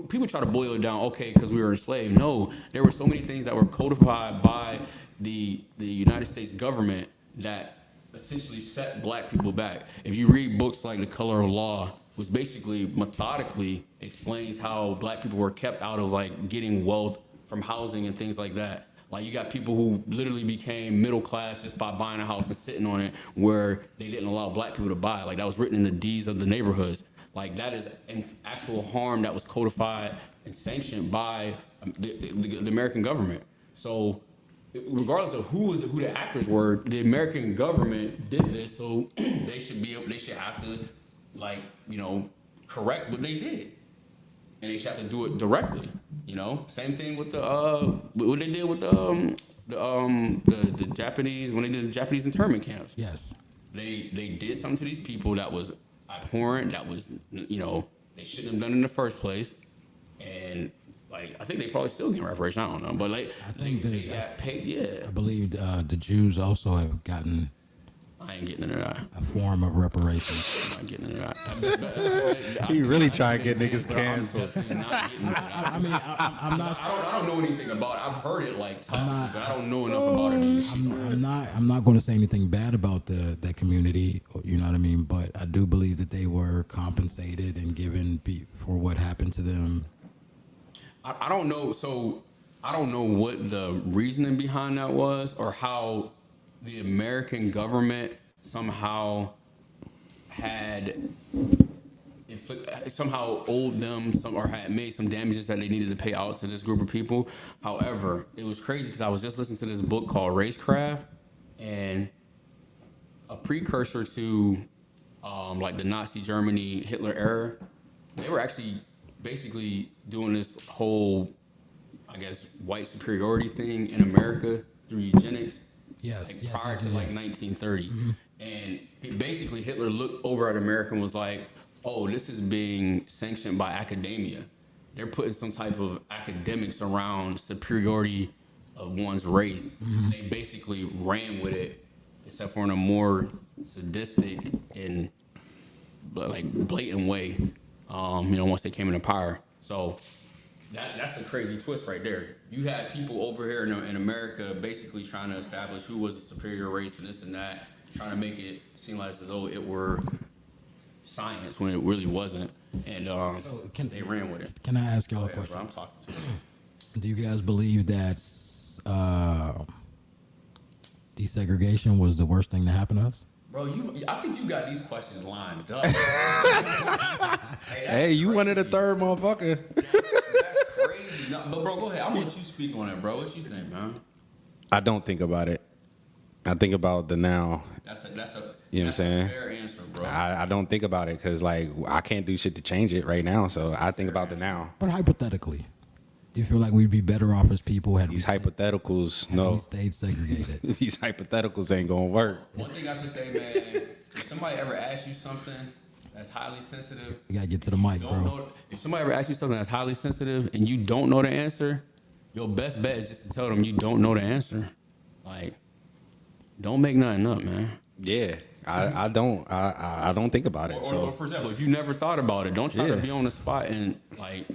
people try to boil it down, okay, because we were enslaved. No, there were so many things that were codified by the United States government that essentially set black people back. If you read books like The Color of Law, which basically methodically explains how black people were kept out of like getting wealth from housing and things like that. Like, you got people who literally became middle class just by buying a house and sitting on it, where they didn't allow black people to buy. Like, that was written in the deeds of the neighborhoods. Like, that is an actual harm that was codified and sanctioned by the American government. So regardless of who the actors were, the American government did this, so they should have to, like, correct what they did. And they should have to do it directly. Same thing with what they did with the Japanese, when they did the Japanese internment camps. Yes. They did something to these people that was abhorrent, that was, they shouldn't have done in the first place. And like, I think they probably still get reparations. I don't know, but like, I think they got paid. Yeah, I believe the Jews also have gotten I ain't getting into that. a form of reparations. I'm not getting into that. He really trying to get niggas But I'm canceled. definitely not getting into that. I mean, I'm not. I don't know anything about it. I've heard it like tough, but I don't know enough about it. I'm not going to say anything bad about that community. You know what I mean? But I do believe that they were compensated and given for what happened to them. I don't know. So I don't know what the reasoning behind that was, or how the American government somehow somehow owed them or had made some damages that they needed to pay out to this group of people. However, it was crazy because I was just listening to this book called Racecraft, and a precursor to like the Nazi Germany, Hitler era, they were actually basically doing this whole, I guess, white superiority thing in America through eugenics. Yes. Like prior to like 1930. Mm-hmm. And basically Hitler looked over at America and was like, oh, this is being sanctioned by academia. they're putting some type of academics around superiority of one's race. Mm-hmm. They basically ran with it, except for in a more sadistic and like blatant way. Once they came into power. So that's a crazy twist right there. You had people over here in America basically trying to establish who was a superior race and this and that, trying to make it seem like as though it were science when it really wasn't. And they ran with it. Can I ask y'all a question? Bro, I'm talking to you. Do you guys believe that desegregation was the worst thing to happen to us? Bro, I think you got these questions lined up. Hey, you wanted a third motherfucker. That's crazy. No, but bro, go ahead. I'm gonna let you speak on it, bro. What you think, man? I don't think about it. I think about the now. That's a you know what I'm saying? Fair answer, bro. I don't think about it because like I can't do shit to change it right now. So I think about the now. But hypothetically, do you feel like we'd be better off as people had These hypotheticals, no. we stayed segregated? These hypotheticals ain't gonna work. One thing I should say, man, if somebody ever asks you something that's highly sensitive, You gotta get to the mic, bro. If somebody ever asks you something that's highly sensitive and you don't know the answer, your best bet is just to tell them you don't know the answer. Like, don't make nothing up, man. Yeah, I don't think about it. Or for example, if you never thought about it, don't try to be on the spot and like,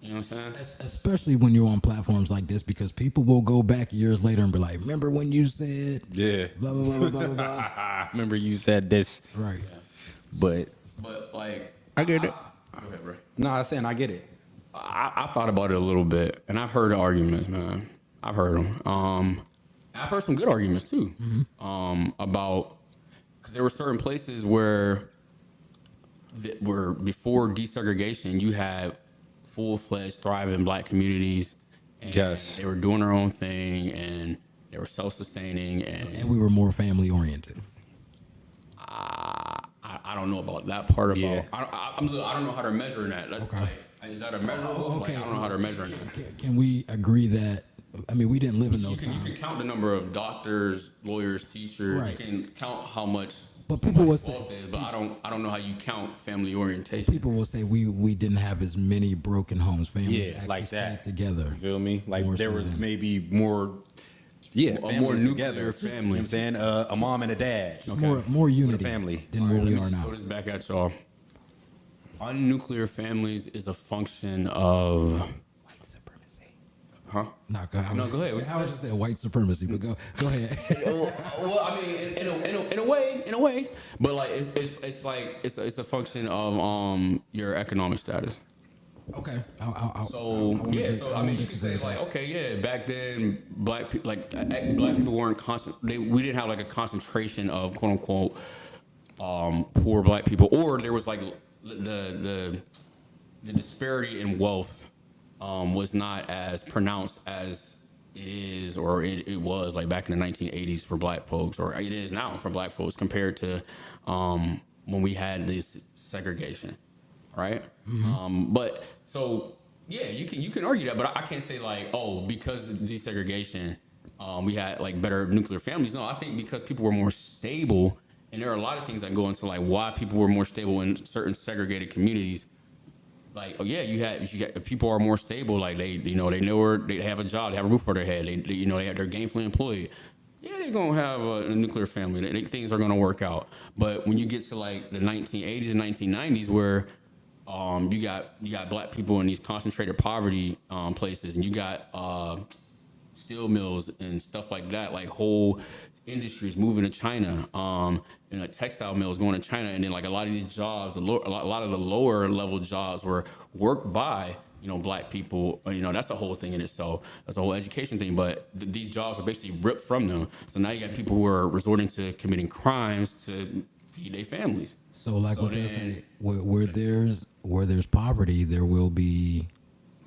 you know what I'm saying? Especially when you're on platforms like this, because people will go back years later and be like, "Remember when you said blah blah blah blah blah blah." Remember you said this, Right? but like, I get it. Go ahead, bro. No, I'm saying I get it. I thought about it a little bit, and I've heard the arguments, man. I've heard them. I've heard some good arguments too. About because there were certain places where before desegregation, you had full-fledged, thriving black communities. And Yes. they were doing their own thing, and they were self-sustaining, And we were more family oriented. I don't know about that part about. Yeah. I don't know how to measure that. Okay. Like, is that a measurable? Okay. Like, I don't know how to measure that. Can we agree that? I mean, we didn't live in those You times. can count the number of doctors, lawyers, teachers. Right. You can count how much. But people will say, wealth is, but I don't know how you count family orientation. people will say we didn't have as many broken homes. Families Yeah, actually like stayed that. together. You feel me? Like More there so was than- maybe more. Yeah, A more families nuclear together. family. You know what I'm saying? A mom and a dad. More unity family. than where we are Let me now. throw this back at y'all. Unnuclear families is a function of. White supremacy. Huh? No, go ahead. No, go ahead. I would just say white supremacy, but go ahead. Well, I mean, in a way, but like it's a function of your economic status. Okay. So I mean, you can say like, okay, yeah, back then black people weren't we didn't have like a concentration of quote unquote poor black people, or there was like the disparity in wealth was not as pronounced as it is or it was like back in the 1980s for black folks, or it is now for black folks compared to when we had this segregation, right? But so yeah, you can argue that, but I can't say like, oh, because of desegregation we had like better nuclear families. No, I think because people were more stable, and there are a lot of things that go into like why people were more stable in certain segregated communities. Like, oh yeah, if people are more stable, like they have a job, they have a roof over their head, they're gainfully employed. Yeah, they're gonna have a nuclear family. Things are gonna work out. But when you get to like the 1980s and 1990s, where you got black people in these concentrated poverty places, and you got steel mills and stuff like that, like whole industries moving to China, and like textile mills going to China, and then like a lot of these jobs, a lot of the lower level jobs were worked by black people. That's a whole thing in itself. That's a whole education thing. But these jobs are basically ripped from them. So now you got people who are resorting to committing crimes to feed their families. So like what they say, where there's poverty, there will be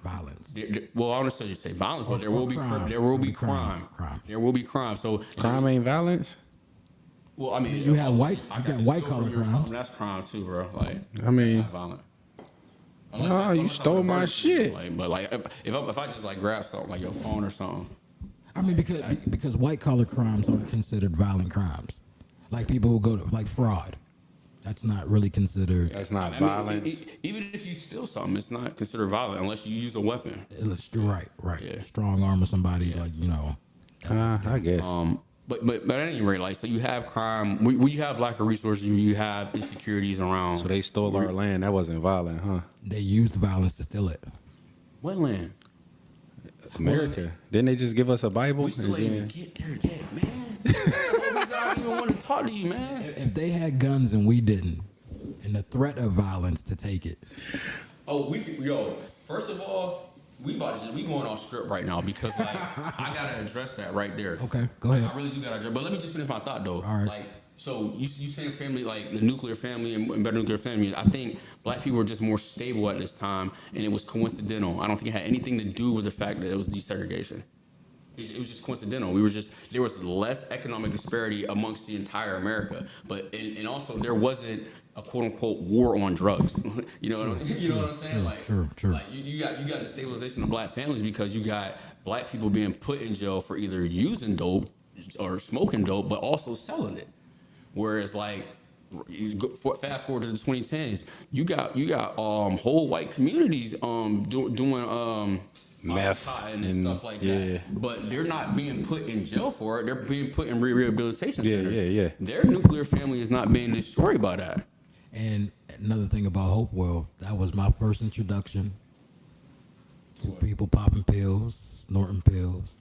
violence. Well, I don't necessarily say violence, but there will be crime. There will be crime. There will be crime. So Crime ain't violence. well, I mean, You have got white collar crimes. That's crime too, bro. Like, I mean, that's not violent. Nah, you stole my shit. Like, but like, if I just like grab something like your phone or something, I mean, because white collar crimes aren't considered violent crimes. Like people who go to like fraud. That's not really considered. That's not I mean, violence. even if you steal something, it's not considered violent unless you use a weapon. Right. Yeah. Strong arm or somebody, like, you know. I guess. But at any rate, like, so you have crime, when you have lack of resources, you have insecurities around. So they stole our land. That wasn't violent, huh? They used violence to steal it. What land? America. Didn't they just give us a Bible? We still ain't even get there yet, man. I don't even want to talk to you, man. If they had guns and we didn't, and the threat of violence to take it. Oh, first of all, we going off script right now because, like, I gotta address that right there. Okay, go ahead. I really do gotta address, but let me just finish my thought though. All right. Like, so you saying family, like the nuclear family and better nuclear family. I think black people were just more stable at this time, and it was coincidental. I don't think it had anything to do with the fact that it was desegregation. It was just coincidental. There was less economic disparity amongst the entire America, but and also there wasn't a quote unquote war on drugs. You know what I'm saying? Like, True. Like you got the stabilization of black families because you got black people being put in jail for either using dope or smoking dope, but also selling it. Whereas, like, fast forward to the 2010s, you got whole white communities doing Meth and stuff like that. But they're not being put in jail for it. They're being put in rehabilitation centers. Yeah. Their nuclear family is not being destroyed by that. And another thing about Hopewell, that was my first introduction to people popping pills, snorting pills.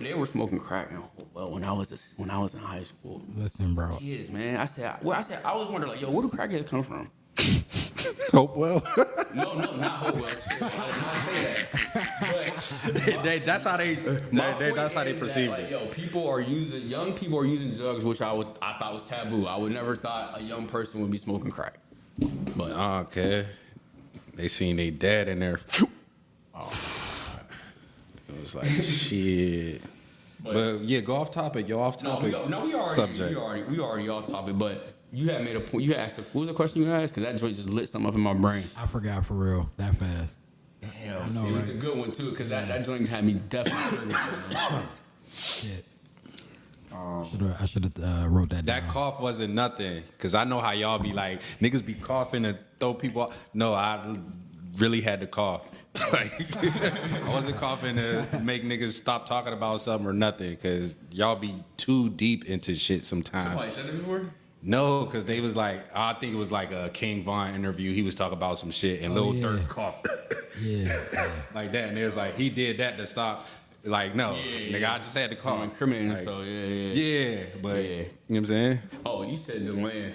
They were smoking crack in Hopewell when I was in high school. Listen, bro. Kids, man. I always wondered, like, yo, where do crackheads come from? Hopewell. No, not Hopewell. I did not say that. That's how they perceive like, it. yo, young people are using drugs, which I thought was taboo. I would never thought a young person would be smoking crack. But Okay. They seen they dad in there. It was like shit. But yeah, go off topic. Yo, off topic. We already off topic. But you had made a point. You asked, what was the question you asked? Because that joint just lit something up in my brain. I forgot for real that fast. Damn, I know, it was right? a good one too. Because that joint had me definitely. Shit. I should have wrote that down. That cough wasn't nothing. Cause I know how y'all be like, niggas be coughing and throw people out. No, I really had to cough. Like, I wasn't coughing to make niggas stop talking about something or nothing. Cause y'all be too deep into shit sometimes. Somebody said that before? No, cause they was like, I think it was like a King Von interview. He was talking about some shit and Lil Durk coughed. Yeah. Like that. And it was like, he did that to stop. Like, no, nigga, I just had to cough. Incriminating, like, so but you know what I'm saying? Oh, you said the land.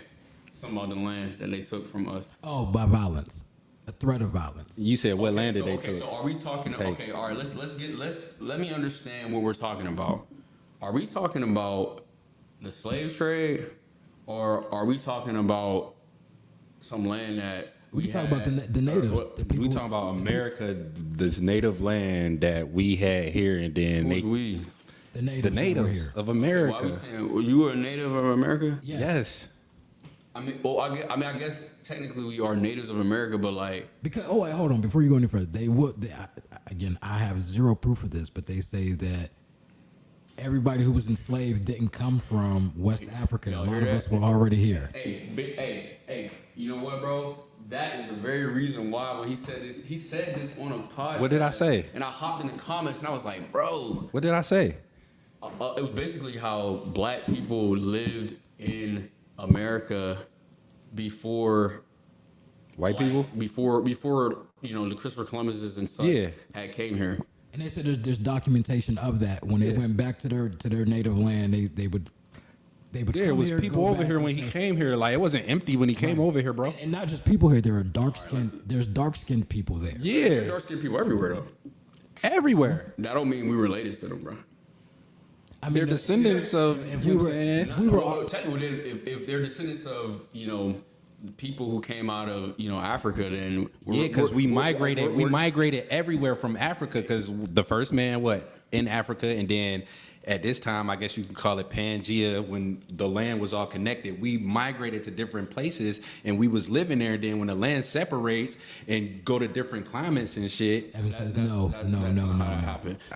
Something about the land that they took from us. Oh, by violence. A threat of violence. You said what land did they take? take? So are we talking? Okay, all right. Let me understand what we're talking about. Are we talking about the slave trade, or are we talking about some land that we talk about the natives? The people we talking about America, this native land that we had here, and then the natives the natives here. of America. Why are we saying, well, you were a native of America? Yes. I guess technically we are natives of America, but like because wait, hold on, before you go any further, I have zero proof of this, but they say that everybody who was enslaved didn't come from West Africa. A lot of us were already here. Hey, you know what, bro? That is the very reason why when he said this on a podcast. What did I say? And I hopped in the comments and I was like, bro. What did I say? It was basically how black people lived in America before white people. Before the Christopher Columbuses and such had came here. And they said there's documentation of that when they went back to their native land. They would. There was people over here when he came here. Like it wasn't empty when he came over here, bro. And not just people here. There are There's dark skinned people there. Yeah, dark skinned people everywhere though. Everywhere. That don't mean we related to them, bro. I mean, they're descendants of. Technically, if they're descendants of people who came out of Africa, then because we migrated everywhere from Africa. Because the first man in Africa, and then at this time, I guess you could call it Pangea, when the land was all connected. We migrated to different places, and we was living there. Then when the land separates and go to different climates and shit, Evan says no.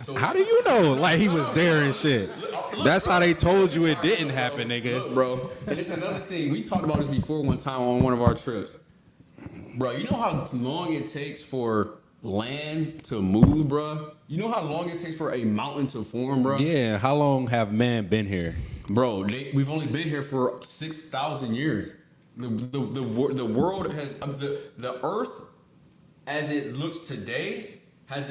So, how do you know? Like he was there and shit. That's how they told you it didn't happen, nigga. look, bro, and it's another thing. We talked about this before one time on one of our trips. Bro, you know how long it takes for land to move, bro? You know how long it takes for a mountain to form, bro? Yeah, how long have man been here? Bro, we've only been here for 6,000 years. The world has the Earth, as it looks today, has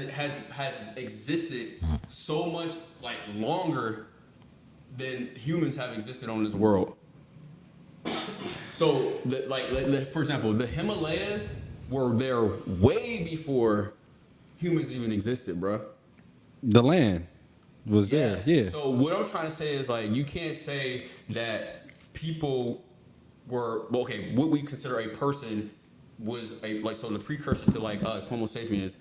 existed so much like longer than humans have existed on this world. So, for example, the Himalayas were there way before humans even existed, bro. The land was there, yeah. So what I'm trying to say is like you can't say that people were what we consider a person was so the precursor to like us, Homo sapiens,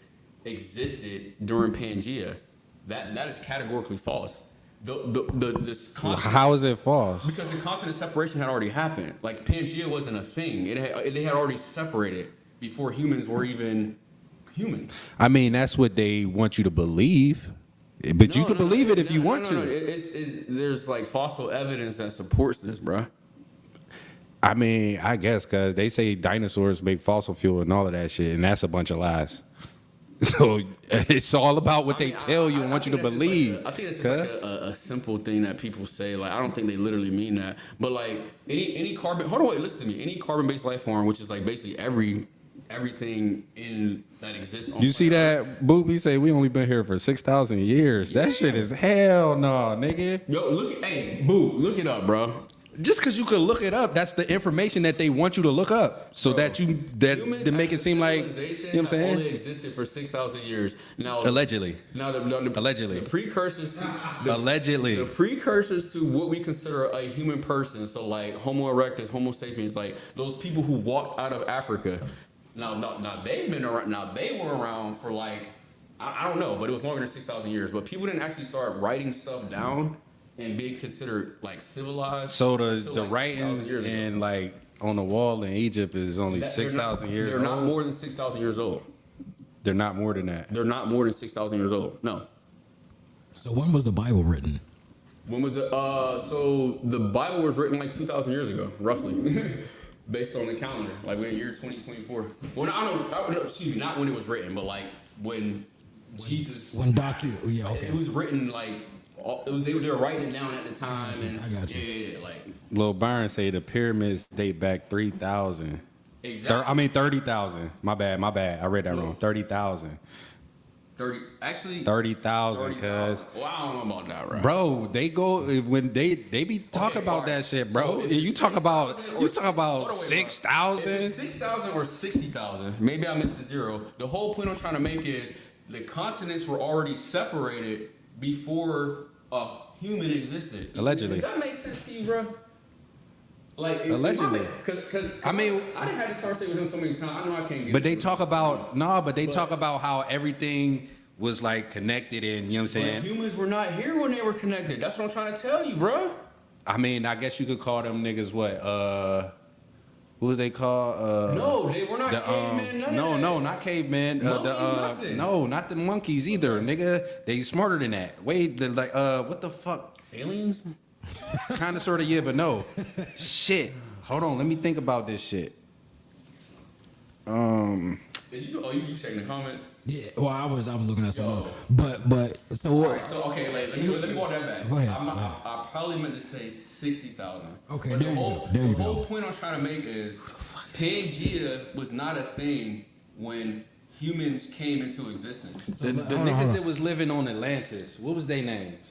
existed during Pangea. That is categorically false. This concept, How is it false? because the concept of separation had already happened. Like Pangea wasn't a thing. They had already separated before humans were even human. I mean, that's what they want you to believe, but you can believe it if you want to. There's like fossil evidence that supports this, bro. I mean, I guess because they say dinosaurs make fossil fuel and all of that shit, and that's a bunch of lies. So it's all about what they tell you and want you to believe. I think it's just like a simple thing that people say. Like, I don't think they literally mean that. But like any carbon, hold on, wait, listen to me. Any carbon-based life form, which is like basically everything in that exists. You see that, Booby say we only been here for 6,000 years. That shit is hell no, nigga. Yo, look it up, bro. Just because you could look it up, that's the information that they want you to look up, so that they make it seem like, you know what I'm saying? Only existed for 6,000 years. Now, Allegedly. Now, Allegedly. the precursors to Allegedly. the precursors to what we consider a human person. So like Homo erectus, Homo sapiens, like those people who walked out of Africa. Now they've been around. Now they were around for like I don't know, but it was longer than 6,000 years. But people didn't actually start writing stuff down and being considered like civilized. So until, the like, writings 6,000 years ago. and like on the wall in Egypt is only 6,000 years old. They're not more than 6,000 years old. They're not more than that. They're not more than 6,000 years old. No. So when was the Bible written? When was it? So the Bible was written like 2,000 years ago, roughly, based on the calendar. Like we're in year 2024. Well, I don't know. Excuse me, not when it was written, but like when Jesus. Okay. It was written like. They were writing it down at the time, and I got you. Yeah, like Lil Byron say the pyramids date back 3,000. exactly. 30,000. My bad. I read that wrong. 30,000. 30,000, cuz. Well, I don't know about that, right? Bro, they go when they be talking about that shit, bro. So you talk about 6,000. If it's 6,000 or 60,000, maybe I missed the zero. The whole point I'm trying to make is the continents were already separated before a human existed. Allegedly. Does that make sense to you, bro? Like Allegedly. Because I mean, I done had this conversation with him so many times. I know I can't get. But they talk about talk about how everything was like connected, and you know what I'm saying. But humans were not here when they were connected. That's what I'm trying to tell you, bro. I mean, I guess you could call them niggas what? What was they called? No, they were not cavemen. No, not cavemen. Nothing. No, not the monkeys either, nigga. They smarter than that. Wait, what the fuck? Aliens? Kind of, sort of, yeah, but no. Shit. Hold on, let me think about this shit. Did you checking the comments? Yeah. Well, I was looking at Yo. something, but so All what? right, so okay, let me walk that back. Go ahead. I probably meant to say 60,000. Okay, but there you go. There you the go. whole point I'm trying to make is Pangea was not a thing when humans came into existence. The niggas that was living on Atlantis, what was their names?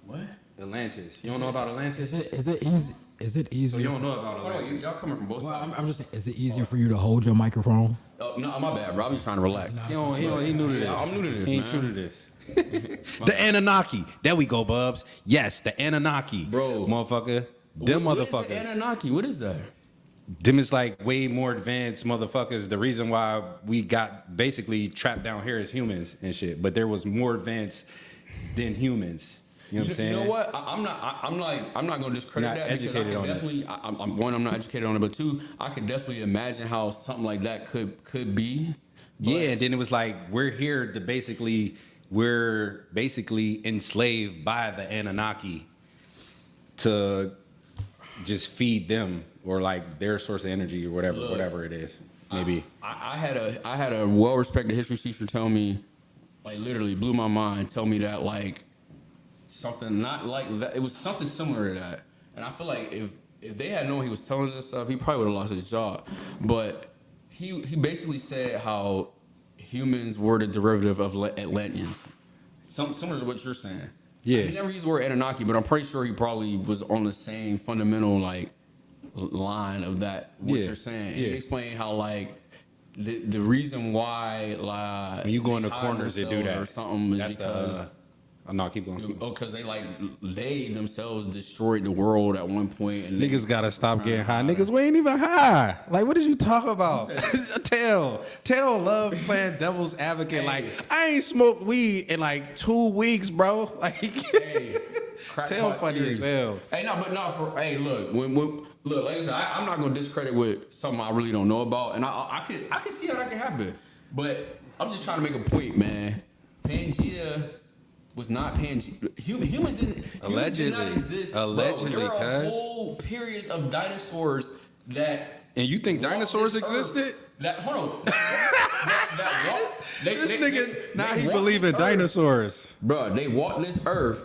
What? Atlantis. You don't know about Atlantis? Is it easy? Is it easier? So you don't know about Hold on, Atlantis? y'all coming from both Well, sides. I'm just saying, is it easier for you to hold your microphone? Oh, no, my bad, bro. I'm just trying to relax. He new to this. I'm new to this, He ain't man. true to this. The Anunnaki. There we go, Bubs. Yes, the Anunnaki. Bro. Motherfucker. Them What is motherfuckers. the Anunnaki? What is that? them is like way more advanced motherfuckers. The reason why we got basically trapped down here as humans and shit, but there was more advanced than humans. You know what I'm saying? You know what? I'm not gonna discredit Not that educated because I on can it. definitely. I'm not educated on it, but two, I could definitely imagine how something like that could be. Yeah, and then it was like we're basically enslaved by the Anunnaki to just feed them or like their source of energy or whatever it is. Maybe. I had a well-respected history teacher tell me, like literally blew my mind, tell me that like something not like that. It was something similar to that. And I feel like if they had known he was telling us this stuff, he probably would have lost his job. But he basically said how humans were the derivative of Atlanteans. Similar to what you're saying. Yeah. He never used the word Anunnaki, but I'm pretty sure he probably was on the same fundamental like line of that. What Yeah. you're saying. Yeah. He explained how like the reason why like When you go in the they hide corners, they do that. or something is That's because oh no, keep going. because they themselves destroyed the world at one point and Niggas gotta stop getting high. Niggas, we ain't even high. Like, what did you talk about? Tell love playing devil's advocate. Hey. Like, I ain't smoked weed in like 2 weeks, bro. Like, Hey, tell funny as hell. Hey, no, but no, look, when look, like I said, I'm not gonna discredit with something I really don't know about, and I can see how that can happen, but I'm just trying to make a point, man. Pangea was not Pangea. Humans did Allegedly. not exist. Allegedly, Bro, there are cuz. whole periods of dinosaurs that. And you think walked dinosaurs this earth. existed? Hold on. that walked, This nigga, now he walked believe in this earth. dinosaurs. Bro, they walked this earth.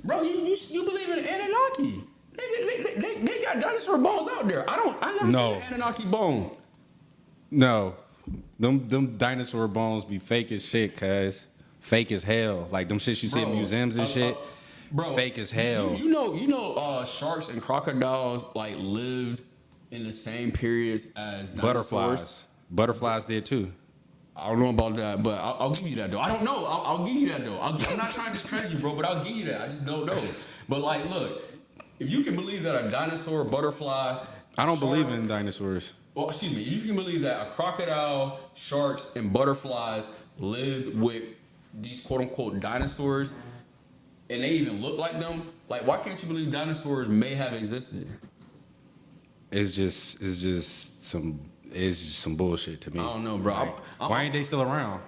Bro, you believe in Anunnaki? They got dinosaur bones out there. I never No. seen an Anunnaki bone. No. Them dinosaur bones be fake as shit, cuz. Fake as hell. Like them shits you see in Bro, museums and shit. Bro, Fake as hell. You know, sharks and crocodiles like lived in the same periods as dinosaurs. Butterflies did too. I don't know about that, but I'll give you that though. I don't know. I'll give you that though. I'm not trying to discredit you, bro, but I'll give you that. I just don't know. But like, look, if you can believe that a dinosaur, butterfly, I don't shark- believe in dinosaurs. Well, excuse me. You can believe that a crocodile, sharks, and butterflies lived with these quote unquote dinosaurs, and they even look like them. Like, why can't you believe dinosaurs may have existed? It's just some bullshit to me. I don't know, bro. Like, why ain't they still around?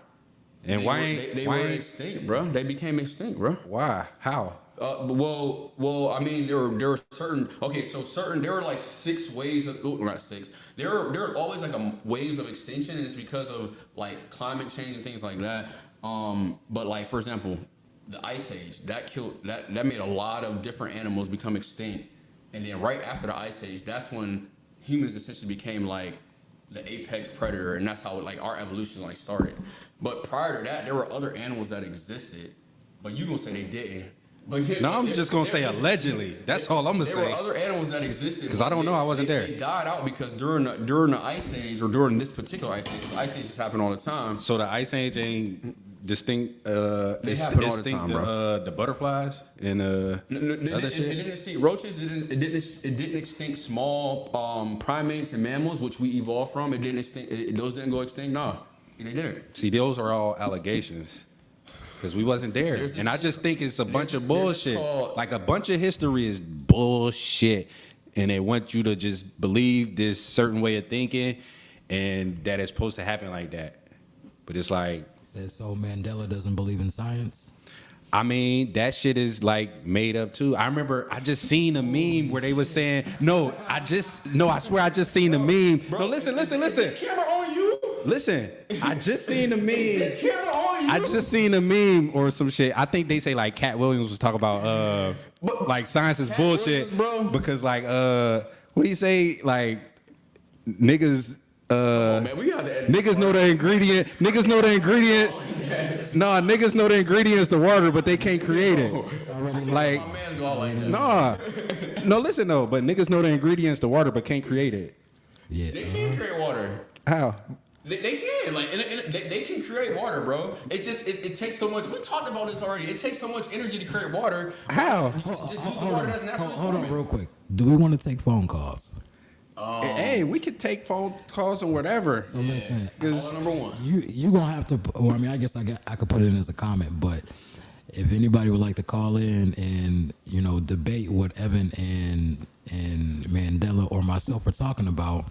And They why were- ain't they why were ain't extinct, bro? They became extinct, bro. why? How? Well, I mean, there were certain. Okay, so there were like 6 waves of, not 6. There are always like waves of extinction, and it's because of like climate change and things like that. But like for example, the Ice Age that made a lot of different animals become extinct, and then right after the Ice Age, that's when humans essentially became like the apex predator, and that's how like our evolution like started. But prior to that, there were other animals that existed, but you gonna say they didn't. But No, I'm just gonna say allegedly. That's all I'm gonna there were say. other animals that existed. 'Cause I don't know, I wasn't there. They died out because during the Ice Age, or during this particular Ice Age, 'cause Ice Ages happen all the time. So the Ice Age ain't distinct. They happen all the distinct time, bro. the butterflies and other It shit. didn't extinct roaches. It didn't extinct small primates and mammals, which we evolved from. It didn't extinct. Those didn't go extinct. No, they didn't. See, those are all allegations. Because we wasn't there. There's this And I just think it's a bunch of bullshit. called- Like a bunch of history is bullshit. And they want you to just believe this certain way of thinking and that it's supposed to happen like that. But it's like, Says so Mandela doesn't believe in science. I mean, that shit is like made up too. I remember I just seen a meme where they was saying, I swear I just seen a meme. No, listen. Camera on you. Listen, I just seen a meme. Camera on you. I just seen a meme or some shit. I think they say like Cat Williams was talking about like science is bullshit, Williams, bro. because like what do you say, like niggas Man, we got to edit. niggas know the ingredient. Niggas know the ingredients. Nah, niggas know the ingredients to water, but they can't create it. Like, My man go out like that. nah. No, listen though, but niggas know the ingredients to water, but can't create it. Yeah. They can create water. How? They can, like, they can create water, bro. It's just, it takes so much. We talked about this already. It takes so much energy to create water. How? Just use the water that's naturally Hold on forming. real quick. Do we want to take phone calls? Oh, hey, we could take phone calls and whatever. So listen, Caller number one. you gonna have to. Well, I mean, I guess I could put it in as a comment, but if anybody would like to call in and debate what Evan and Mandela or myself are talking about,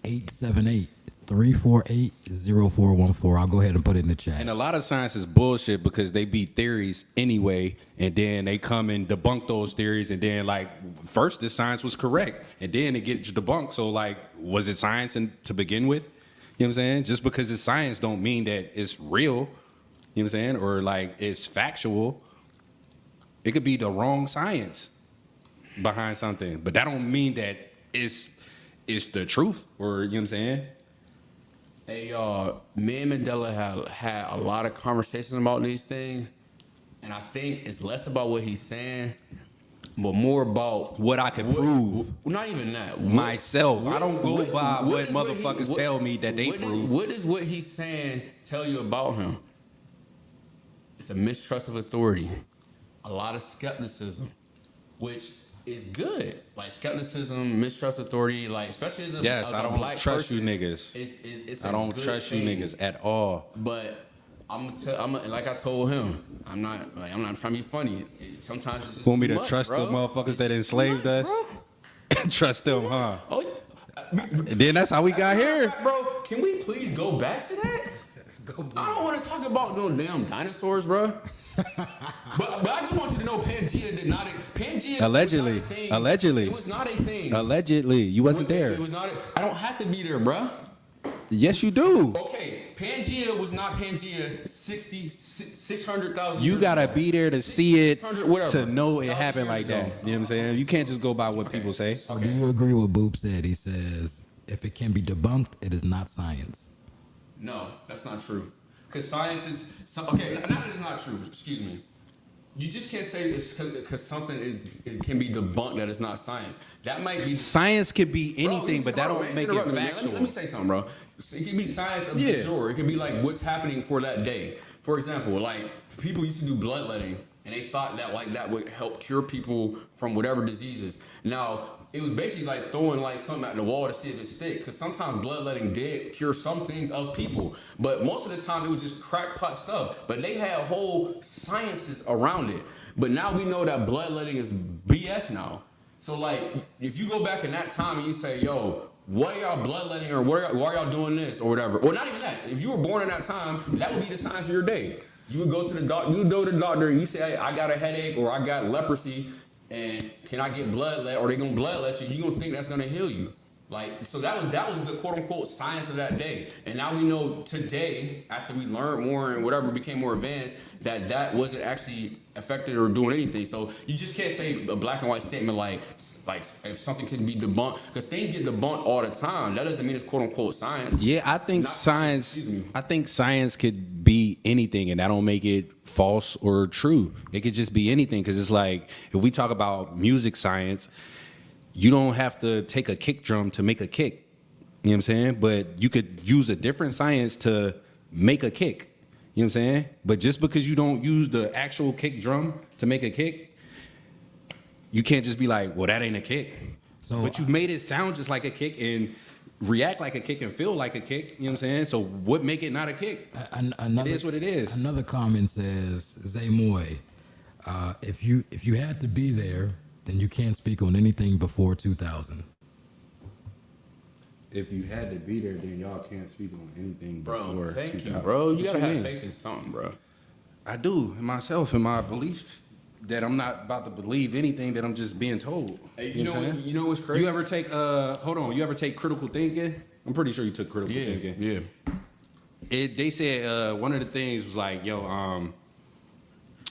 878-348-0414. I'll go ahead and put it in the chat. And a lot of science is bullshit because they be theories anyway, and then they come and debunk those theories, and then like first this science was correct, and then it gets debunked. So like, was it science to begin with? You know what I'm saying? Just because it's science don't mean that it's real. You know what I'm saying? Or like it's factual. It could be the wrong science behind something, but that don't mean that it's the truth. Or you know what I'm saying? Hey, me and Mandela have had a lot of conversations about these things, and I think it's less about what he's saying, but more about What I can prove not even that. myself. I don't go by what motherfuckers tell me that they prove. What does what he's saying tell you about him? It's a mistrust of authority, a lot of skepticism, which is good. Like skepticism, mistrust of authority, like especially as a I don't black trust person, you niggas. It's I don't trust you niggas at all. But like I told him, I'm not trying to be funny. Sometimes it's just Want me too to much, trust bro. the motherfuckers that enslaved us? Bro. Trust them, huh? Oh, And then that's how we got here. bro. Can we please go back to that? I don't want to talk about no damn dinosaurs, bro. but I just want you to know Pangea did not. Pangea Allegedly. was not a thing. Allegedly. It was not a thing. Allegedly, you wasn't there. It was not. I don't have to be there, bro. Yes, you do. Okay, Pangea was not Pangea 600,000 You years gotta ago. be there to see it, 600, whatever. to know it 1,000 happened years like that. ago. You know what I'm saying? You can't just go by what people say. So do you agree with Boop said? He says, if it can be debunked, it is not science. No, that's not true. Because science is okay. Not that it's not true. Excuse me. You just can't say it's because something can be debunked that it's not science. That might be Science could be anything, but that Bro, don't man, make it interrupt me, man. factual. Let me say something, bro. It can be science of Yeah. the jour. It can be like what's happening for that day. For example, like people used to do bloodletting, and they thought that like that would help cure people from whatever diseases. Now it was basically like throwing like something at the wall to see if it stick. Because sometimes bloodletting did cure some things of people, but most of the time it was just crackpot stuff. But they had whole sciences around it. But now we know that bloodletting is BS now. So like, if you go back in that time and you say, yo, why are y'all bloodletting or why are y'all doing this or whatever? Or not even that. If you were born in that time, that would be the science of your day. You would go to the doctor. You would go to the doctor and you say, hey, I got a headache or I got leprosy, and can I get bloodlet? Or they gonna bloodlet you? You gonna think that's gonna heal you? Like, so that was the quote unquote science of that day. And now we know today, after we learned more and whatever became more advanced, that wasn't actually affected or doing anything. So you just can't say a black and white statement like if something can be debunked, because things get debunked all the time. That doesn't mean it's quote unquote science. Yeah, I think Not- science. excuse me. I think science could be anything, and that don't make it false or true. It could just be anything, because it's like if we talk about music science, you don't have to take a kick drum to make a kick. You know what I'm saying? But you could use a different science to make a kick. You know what I'm saying? But just because you don't use the actual kick drum to make a kick, you can't just be like, well, that ain't a kick. So But you made it sound just like a kick and react like a kick and feel like a kick. You know what I'm saying? So what make it not a kick? Another, It is what it is. Another comment says, Zaymoy, if you had to be there, then you can't speak on anything before 2000. If you had to be there, then y'all can't speak on anything Bro, before thank 2000. you, bro. You What gotta have mean? faith in something, bro. I do, in myself, in my belief that I'm not about to believe anything that I'm just being told. Hey, you know what I'm saying? You know what's crazy? You ever take hold on, you ever take critical thinking? I'm pretty sure you took critical thinking. Yeah. They said one of the things was like, yo,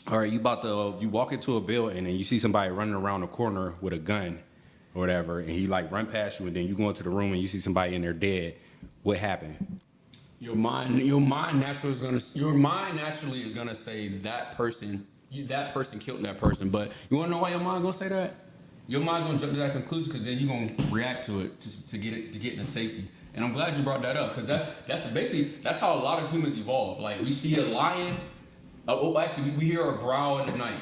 all right, you walk into a building and you see somebody running around the corner with a gun or whatever, and he like run past you, and then you go into the room and you see somebody in there dead. What happened? Your mind naturally is gonna say that person killed that person. But you wanna know why your mind gonna say that? Your mind gonna jump to that conclusion because then you gonna react to it to get into safety. And I'm glad you brought that up, because that's how a lot of humans evolve. Like we see a lion. Actually, we hear a growl in the night,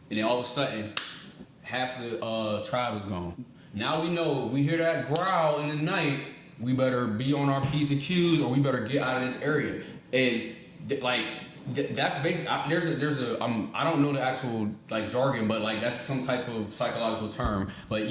and then all of a sudden, half the tribe is gone. Now we know if we hear that growl in the night, we better be on our P's and Q's, or we better get out of this area. And that's basically I don't know the actual like jargon, but like that's some type of psychological term. But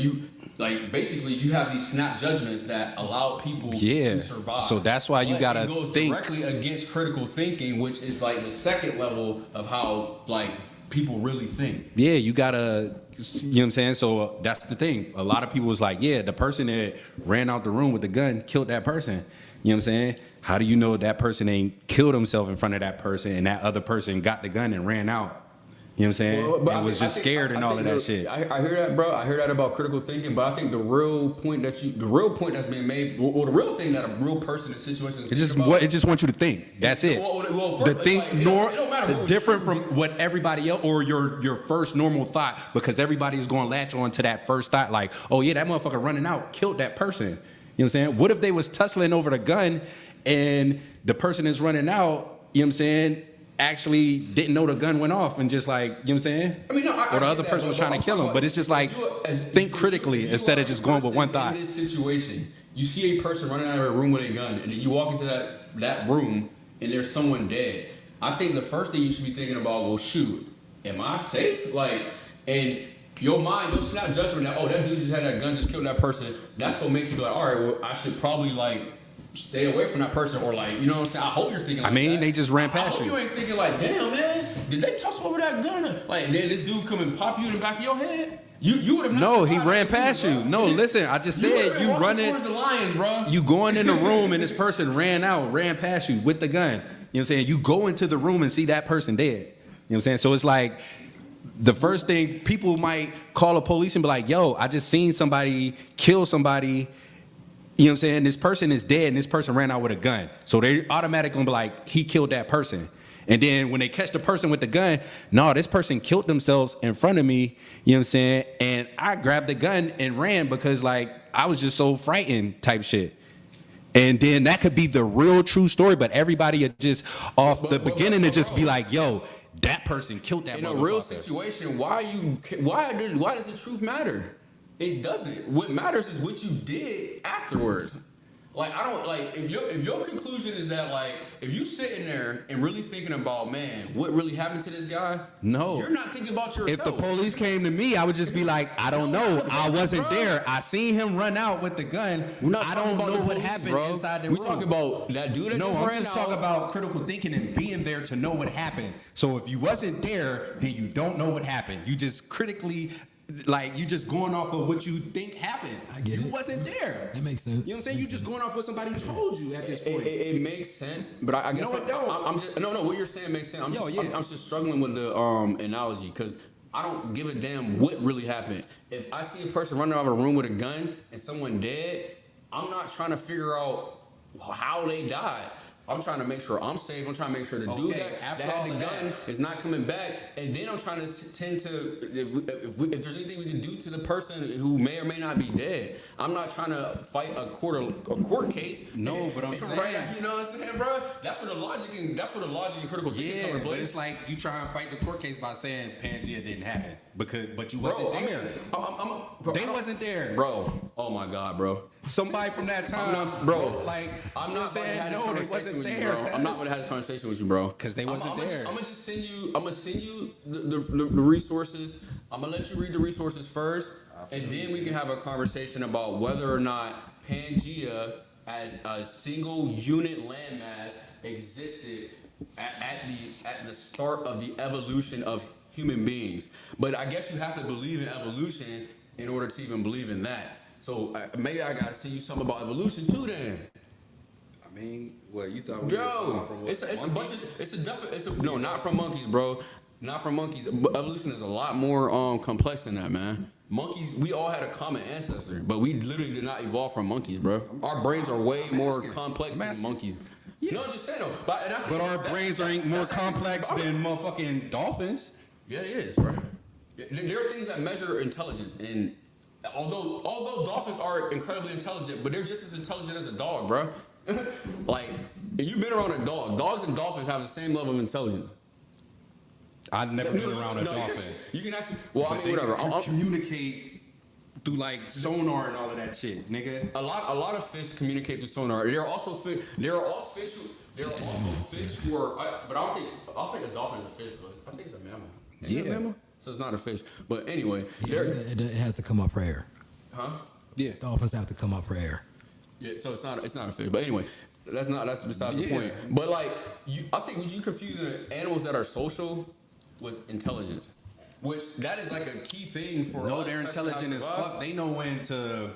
basically you have these snap judgments that allow people to survive. So that's why you gotta it goes think directly against critical thinking, which is like the second level of how like people really think. Yeah, you gotta, you know what I'm saying? So that's the thing. A lot of people was like, yeah, the person that ran out the room with the gun killed that person. You know what I'm saying? How do you know that person ain't killed himself in front of that person and that other person got the gun and ran out? You know what I'm saying? Well, and was just scared and all of that shit. I hear that, bro. I hear that about critical thinking, but I think the real point that's being made, or the real thing that a real person in situations It just wants you to think. That's it. Different from what everybody else or your first normal thought, because everybody is going to latch on to that first thought, like, oh yeah, that motherfucker running out killed that person. You know what I'm saying? What if they was tussling over the gun and the person is running out? You know what I'm saying? Actually didn't know the gun went off and just like, you know what I'm saying? I mean, no, or the other person was trying to kill him. But it's just like, think critically instead of just going with one thought. In this situation, you see a person running out of a room with a gun, and then you walk into that room and there's someone dead. I think the first thing you should be thinking about, well, shoot, am I safe? Like, and your mind, your snap judgment that, oh, that dude just had that gun, just killed that person, that's gonna make you like, all right, well, I should probably like stay away from that person, or like, you know what I'm saying? I hope you're thinking like that. They just ran past you. I hope you ain't thinking like, damn, man, did they tussle over that gun? Like, and then this dude come and pop you in the back of your head? You would have not. No, he ran past you. No, listen, I just said you running towards the lions, bro. You going in the room and this person ran past you with the gun. You know what I'm saying? You go into the room and see that person dead. You know what I'm saying? So it's like the first thing, people might call the police and be like, yo, I just seen somebody kill somebody. You know what I'm saying? This person is dead and this person ran out with a gun. So they automatically gonna be like, he killed that person. And then when they catch the person with the gun, no, this person killed themselves in front of me, you know what I'm saying? And I grabbed the gun and ran because like I was just so frightened type shit. And then that could be the real true story, but everybody are just off the beginning to just be like, yo, that person killed that motherfucker. In a real situation, why does the truth matter? It doesn't. What matters is what you did afterwards. Like, I don't, like, if your conclusion is that, like, if you sitting there and really thinking about, man, what really happened to this guy? No. You're not thinking about yourself. If the police came to me, I would just be like, I don't know. I wasn't there. I seen him run out with the gun. I don't know what happened inside the room. We talking about that dude that I'm just talking about critical thinking and being there to know what happened. So if you wasn't there, then you don't know what happened. You just critically... Like, you just going off of what you think happened. I get it. You wasn't there. That makes sense. You know what I'm saying? You just going off what somebody told you at this point. It makes sense, but I guess... No, it don't. No, what you're saying makes sense. I'm just struggling with the analogy, because I don't give a damn what really happened. If I see a person running out of a room with a gun and someone dead, I'm not trying to figure out how they died. I'm trying to make sure I'm safe. I'm trying to make sure the dude that had the gun is not coming back. And then I'm trying to tend to, if there's anything we can do to the person who may or may not be dead. I'm not trying to fight a court case. No, but I'm saying, right, you know what I'm saying, bro? That's where the logic and critical thinking come into play. But it's like you try and fight the court case by saying Pangea didn't happen but you wasn't there. They wasn't there, bro. Oh my God, bro. Somebody from that time, I'm not saying no, they wasn't there. I'm not gonna have this conversation with you, bro, because they wasn't there. I'm gonna send you the resources. I'm gonna let you read the resources first, and then we can have a conversation about whether or not Pangea as a single unit landmass existed at the start of the evolution of human beings. But I guess you have to believe in evolution in order to even believe in that. So maybe I gotta send you something about evolution too, then. I mean, what you thought? No, not from monkeys, bro. Not from monkeys. Evolution is a lot more complex than that, man. Monkeys, we all had a common ancestor, but we literally did not evolve from monkeys, bro. Our brains are way more complex than monkeys. Yeah. No, just saying though. But our brains ain't more complex than motherfucking dolphins. Yeah, it is, bro. There are things that measure intelligence, and although dolphins are incredibly intelligent, but they're just as intelligent as a dog, bro. Like, if you've been around a dog, dogs and dolphins have the same level of intelligence. I've never been around a dolphin. You can actually, well, I mean, whatever. Communicate through like sonar and all of that shit, nigga. A lot of fish communicate through sonar. There are also fish. There are also fish who are. But I don't think a dolphin is a fish. But I think it's a mammal. Is it a mammal? So it's not a fish. But anyway, it has to come up for air. Huh? Yeah. Dolphins have to come up for air. Yeah. So it's not a fish. But anyway, that's besides the point. But like, I think when you confuse animals that are social with intelligence, which that is like a key thing for. No, they're intelligent as fuck. They know when to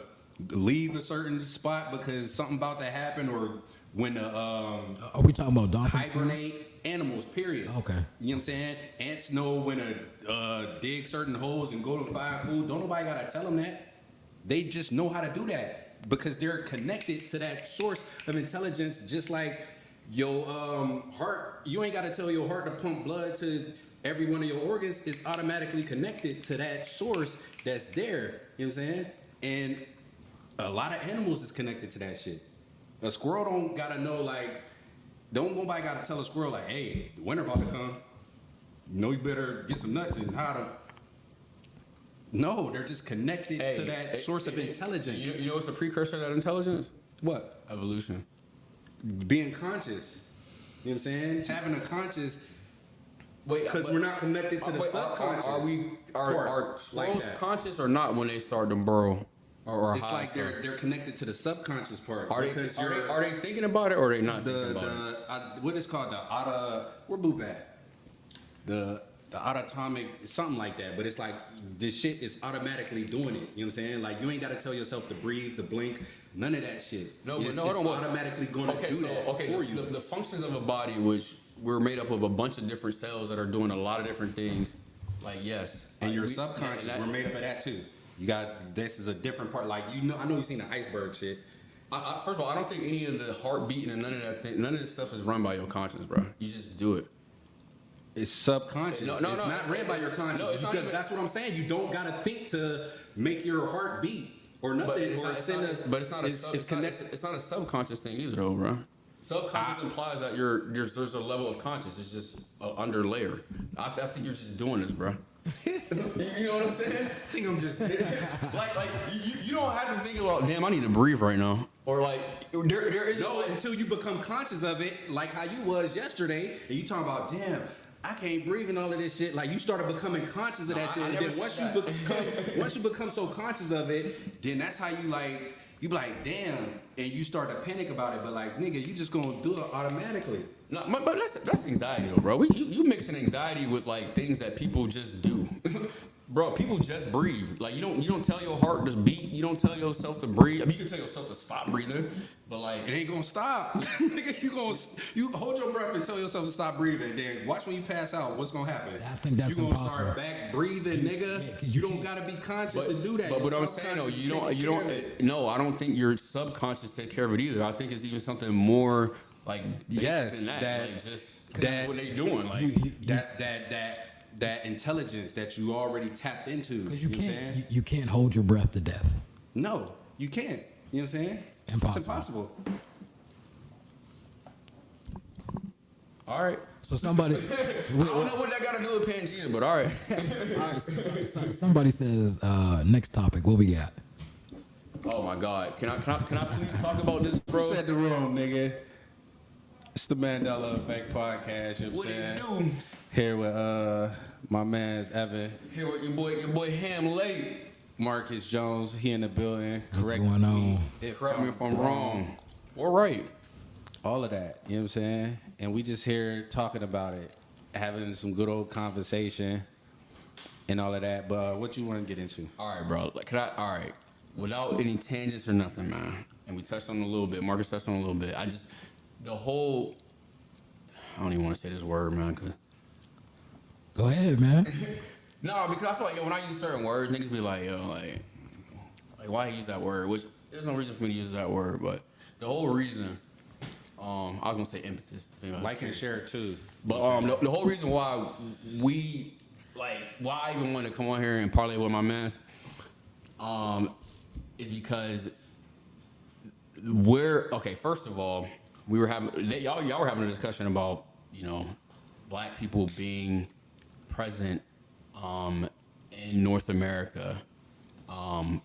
leave a certain spot because something about to happen, or when to Are we talking about dolphins? hibernate. Animals, period. Okay. You know what I'm saying? Ants know when to dig certain holes and go to find food. Don't nobody gotta tell them that. They just know how to do that because they're connected to that source of intelligence. Just like your heart, you ain't gotta tell your heart to pump blood to every one of your organs. It's automatically connected to that source that's there. You know what I'm saying? And a lot of animals is connected to that shit. A squirrel don't gotta know like. Don't nobody gotta tell a squirrel like, hey, the winter about to come. You know you better get some nuts and hide them. No, they're just connected to that source of intelligence. You know what's the precursor to that intelligence? What? Evolution. Being conscious. You know what I'm saying? Having a conscious. Wait, because we're not connected to the subconscious. Are squirrels conscious or not when they start to burrow? Or it's like they're connected to the subconscious part. Are they thinking about it or are they not thinking about it? What is called where Boop at? The autonomic, something like that. But it's like this shit is automatically doing it. You know what I'm saying? Like you ain't got to tell yourself to breathe, to blink, none of that shit. It's automatically going to do that for you. The functions of a body, which we're made up of a bunch of different cells that are doing a lot of different things. Like yes, and your subconscious, we're made up of that too. You got, this is a different part. Like, you know, I know you've seen the iceberg shit. First of all, I don't think any of the heart beating and none of that thing, none of this stuff is run by your conscience, bro. You just do it. It's subconscious. It's not ran by your conscience. That's what I'm saying. You don't gotta think to make your heart beat or nothing. But it's not a subconscious thing either, though, bro. Subconscious implies that there's a level of conscious. It's just an under layer. I think you're just doing this, bro. You know what I'm saying? I think I'm just like you don't have to think about, damn, I need to breathe right now, or like there is until you become conscious of it, like how you was yesterday, and you talking about, damn, I can't breathe and all of this shit. Like you started becoming conscious of that shit, and then once you become so conscious of it, then that's how you be like, damn, and you start to panic about it. But like, nigga, you just gonna do it automatically. No, but that's anxiety though, bro. You mixing anxiety with like things that people just do. Bro, people just breathe. Like you don't tell your heart to beat. You don't tell yourself to breathe. I mean, you can tell yourself to stop breathing, but like it ain't gonna stop. Nigga, you hold your breath and tell yourself to stop breathing. Then watch when you pass out. What's gonna happen? I think that's you gonna impossible. Start back breathing, nigga. You don't gotta be conscious to do that. But what I'm saying though, you don't. No, I don't think your subconscious take care of it either. I think it's even something more like yes, than that's what they doing. Like that intelligence that you already tapped into. Because you can't hold your breath to death. No, you can't. You know what I'm saying? Impossible. It's impossible. All right. So somebody, I don't know what that got to do with Pangea, but all right. Somebody says next topic. What we got? Oh my God! Can I please talk about this, bro? You said the wrong, nigga. It's the Mandela Effect podcast. You know what I'm saying? What do you do? Here with my man's Evan. Here with your boy Ham Late. Marcus Jones, he in the building. What's going on? Correct me if I'm wrong. All right. All of that, you know what I'm saying? And we just here talking about it, having some good old conversation and all of that. But what you want to get into? All right, bro. Like, all right. Without any tangents or nothing, man. And we touched on it a little bit. Marcus touched on it a little bit. I don't even want to say this word, man. Go ahead, man. No, because I feel like when I use certain words, niggas be like, yo, like why he use that word? Which there's no reason for me to use that word, but the whole reason, I was gonna say impetus. Like and share it too. But the whole reason why why I even wanted to come on here and parlay with my man, is because first of all, we were y'all were having a discussion about, you know, black people being present in North America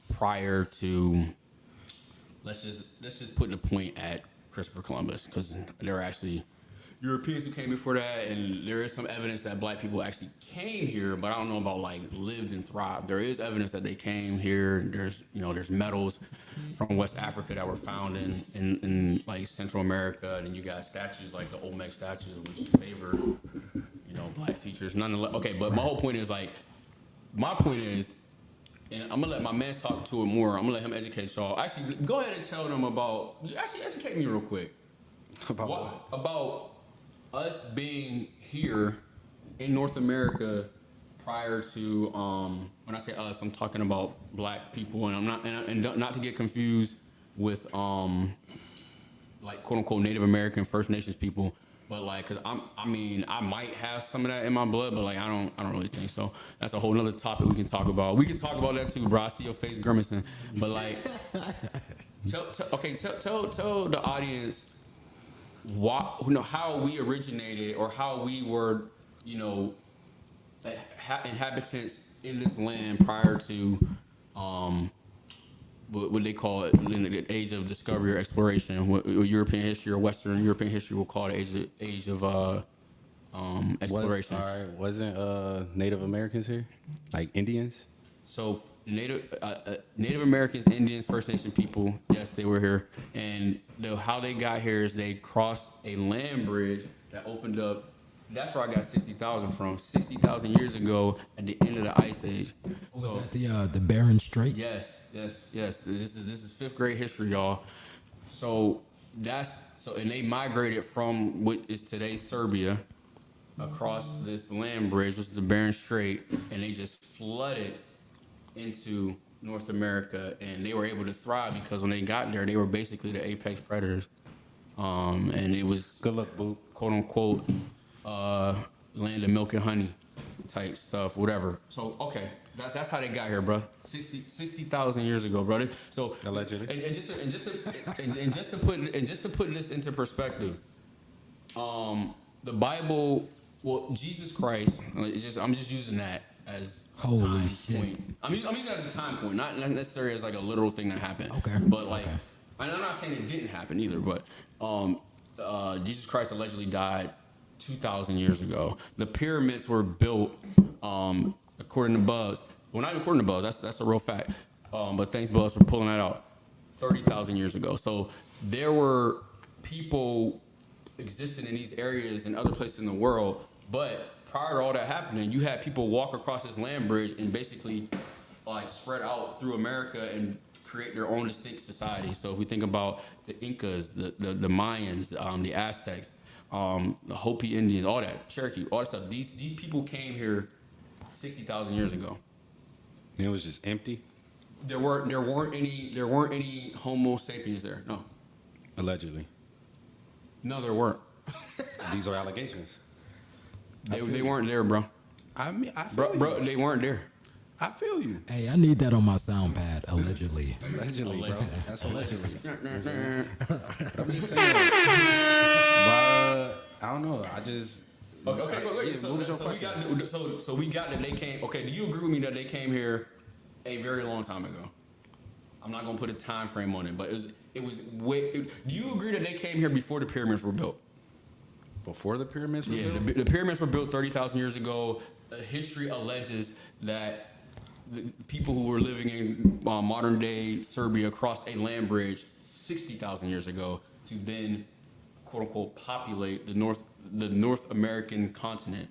prior to, let's just put the point at Christopher Columbus, because there are actually Europeans who came before that, and there is some evidence that black people actually came here, but I don't know about like lived and thrived. There is evidence that they came here. There's metals from West Africa that were found in like Central America, and then you got statues like the Olmec statues, which favor black features. Nonetheless, okay, but my whole point is and I'm gonna let my man talk to it more. I'm gonna let him educate y'all. Actually, go ahead and tell them about. Actually, educate me real quick. About what? About us being here in North America prior to when I say us, I'm talking about black people, and I'm not and not to get confused with like quote unquote Native American First Nations people. But like, cause I might have some of that in my blood, but like, I don't really think so. That's a whole nother topic we can talk about. We can talk about that too, bro. I see your face grimacing. But like, tell the audience how we originated, or how we were, inhabitants in this land prior to, what they call it in the age of discovery or exploration. What European history or Western European history will call it age of exploration. Wasn't Native Americans here, like Indians? So Native Americans, Indians, First Nation people, yes, they were here, and how they got here is they crossed a land bridge that opened up. That's where I got 60,000 from. 60,000 years ago, at the end of the Ice Age. Was that the Bering Strait? Yes. This is fifth grade history, y'all. So and they migrated from what is today Serbia across this land bridge, which is the Bering Strait, and they just flooded into North America, and they were able to thrive because when they got there, they were basically the apex predators. And it was Good luck, boo. Quote unquote land of milk and honey type stuff, whatever. So okay, that's how they got here, bro. 60,000 years ago, brother. So allegedly. And just to put this into perspective, the Bible, well, Jesus Christ. I'm just using that as holy time shit. point. I'm using that as a time point, not necessarily as like a literal thing that happened. Okay. But like, and I'm not saying it didn't happen either. But Jesus Christ allegedly died 2,000 years ago. The pyramids were built, according to Buzz. Well, not even according to Buzz. That's a real fact. But thanks, Buzz, for pulling that out. 30,000 years ago. So there were people existing in these areas and other places in the world. But prior to all that happening, you had people walk across this land bridge and basically like spread out through America and create their own distinct society. So if we think about the Incas, the Mayans, the Aztecs, the Hopi Indians, all that, Cherokee, all that stuff. These people came here 60,000 years ago. And it was just empty. There weren't any Homo sapiens there. No. Allegedly. No, there weren't. These are allegations. They weren't there, bro. I mean, I feel Bro, they weren't there. I feel you. Hey, I need that on my sound pad. Allegedly. Allegedly, bro. That's allegedly. I'm just saying. I don't know. I just. Okay. What was your question? So we got that they came. Okay, do you agree with me that they came here a very long time ago? I'm not gonna put a time frame on it, but it was way. Do you agree that they came here before the pyramids were built? Before the pyramids were built? Yeah, the pyramids were built 30,000 years ago. History alleges that the people who were living in modern day Serbia crossed a land bridge 60,000 years ago to then, quote unquote, populate the North American continent.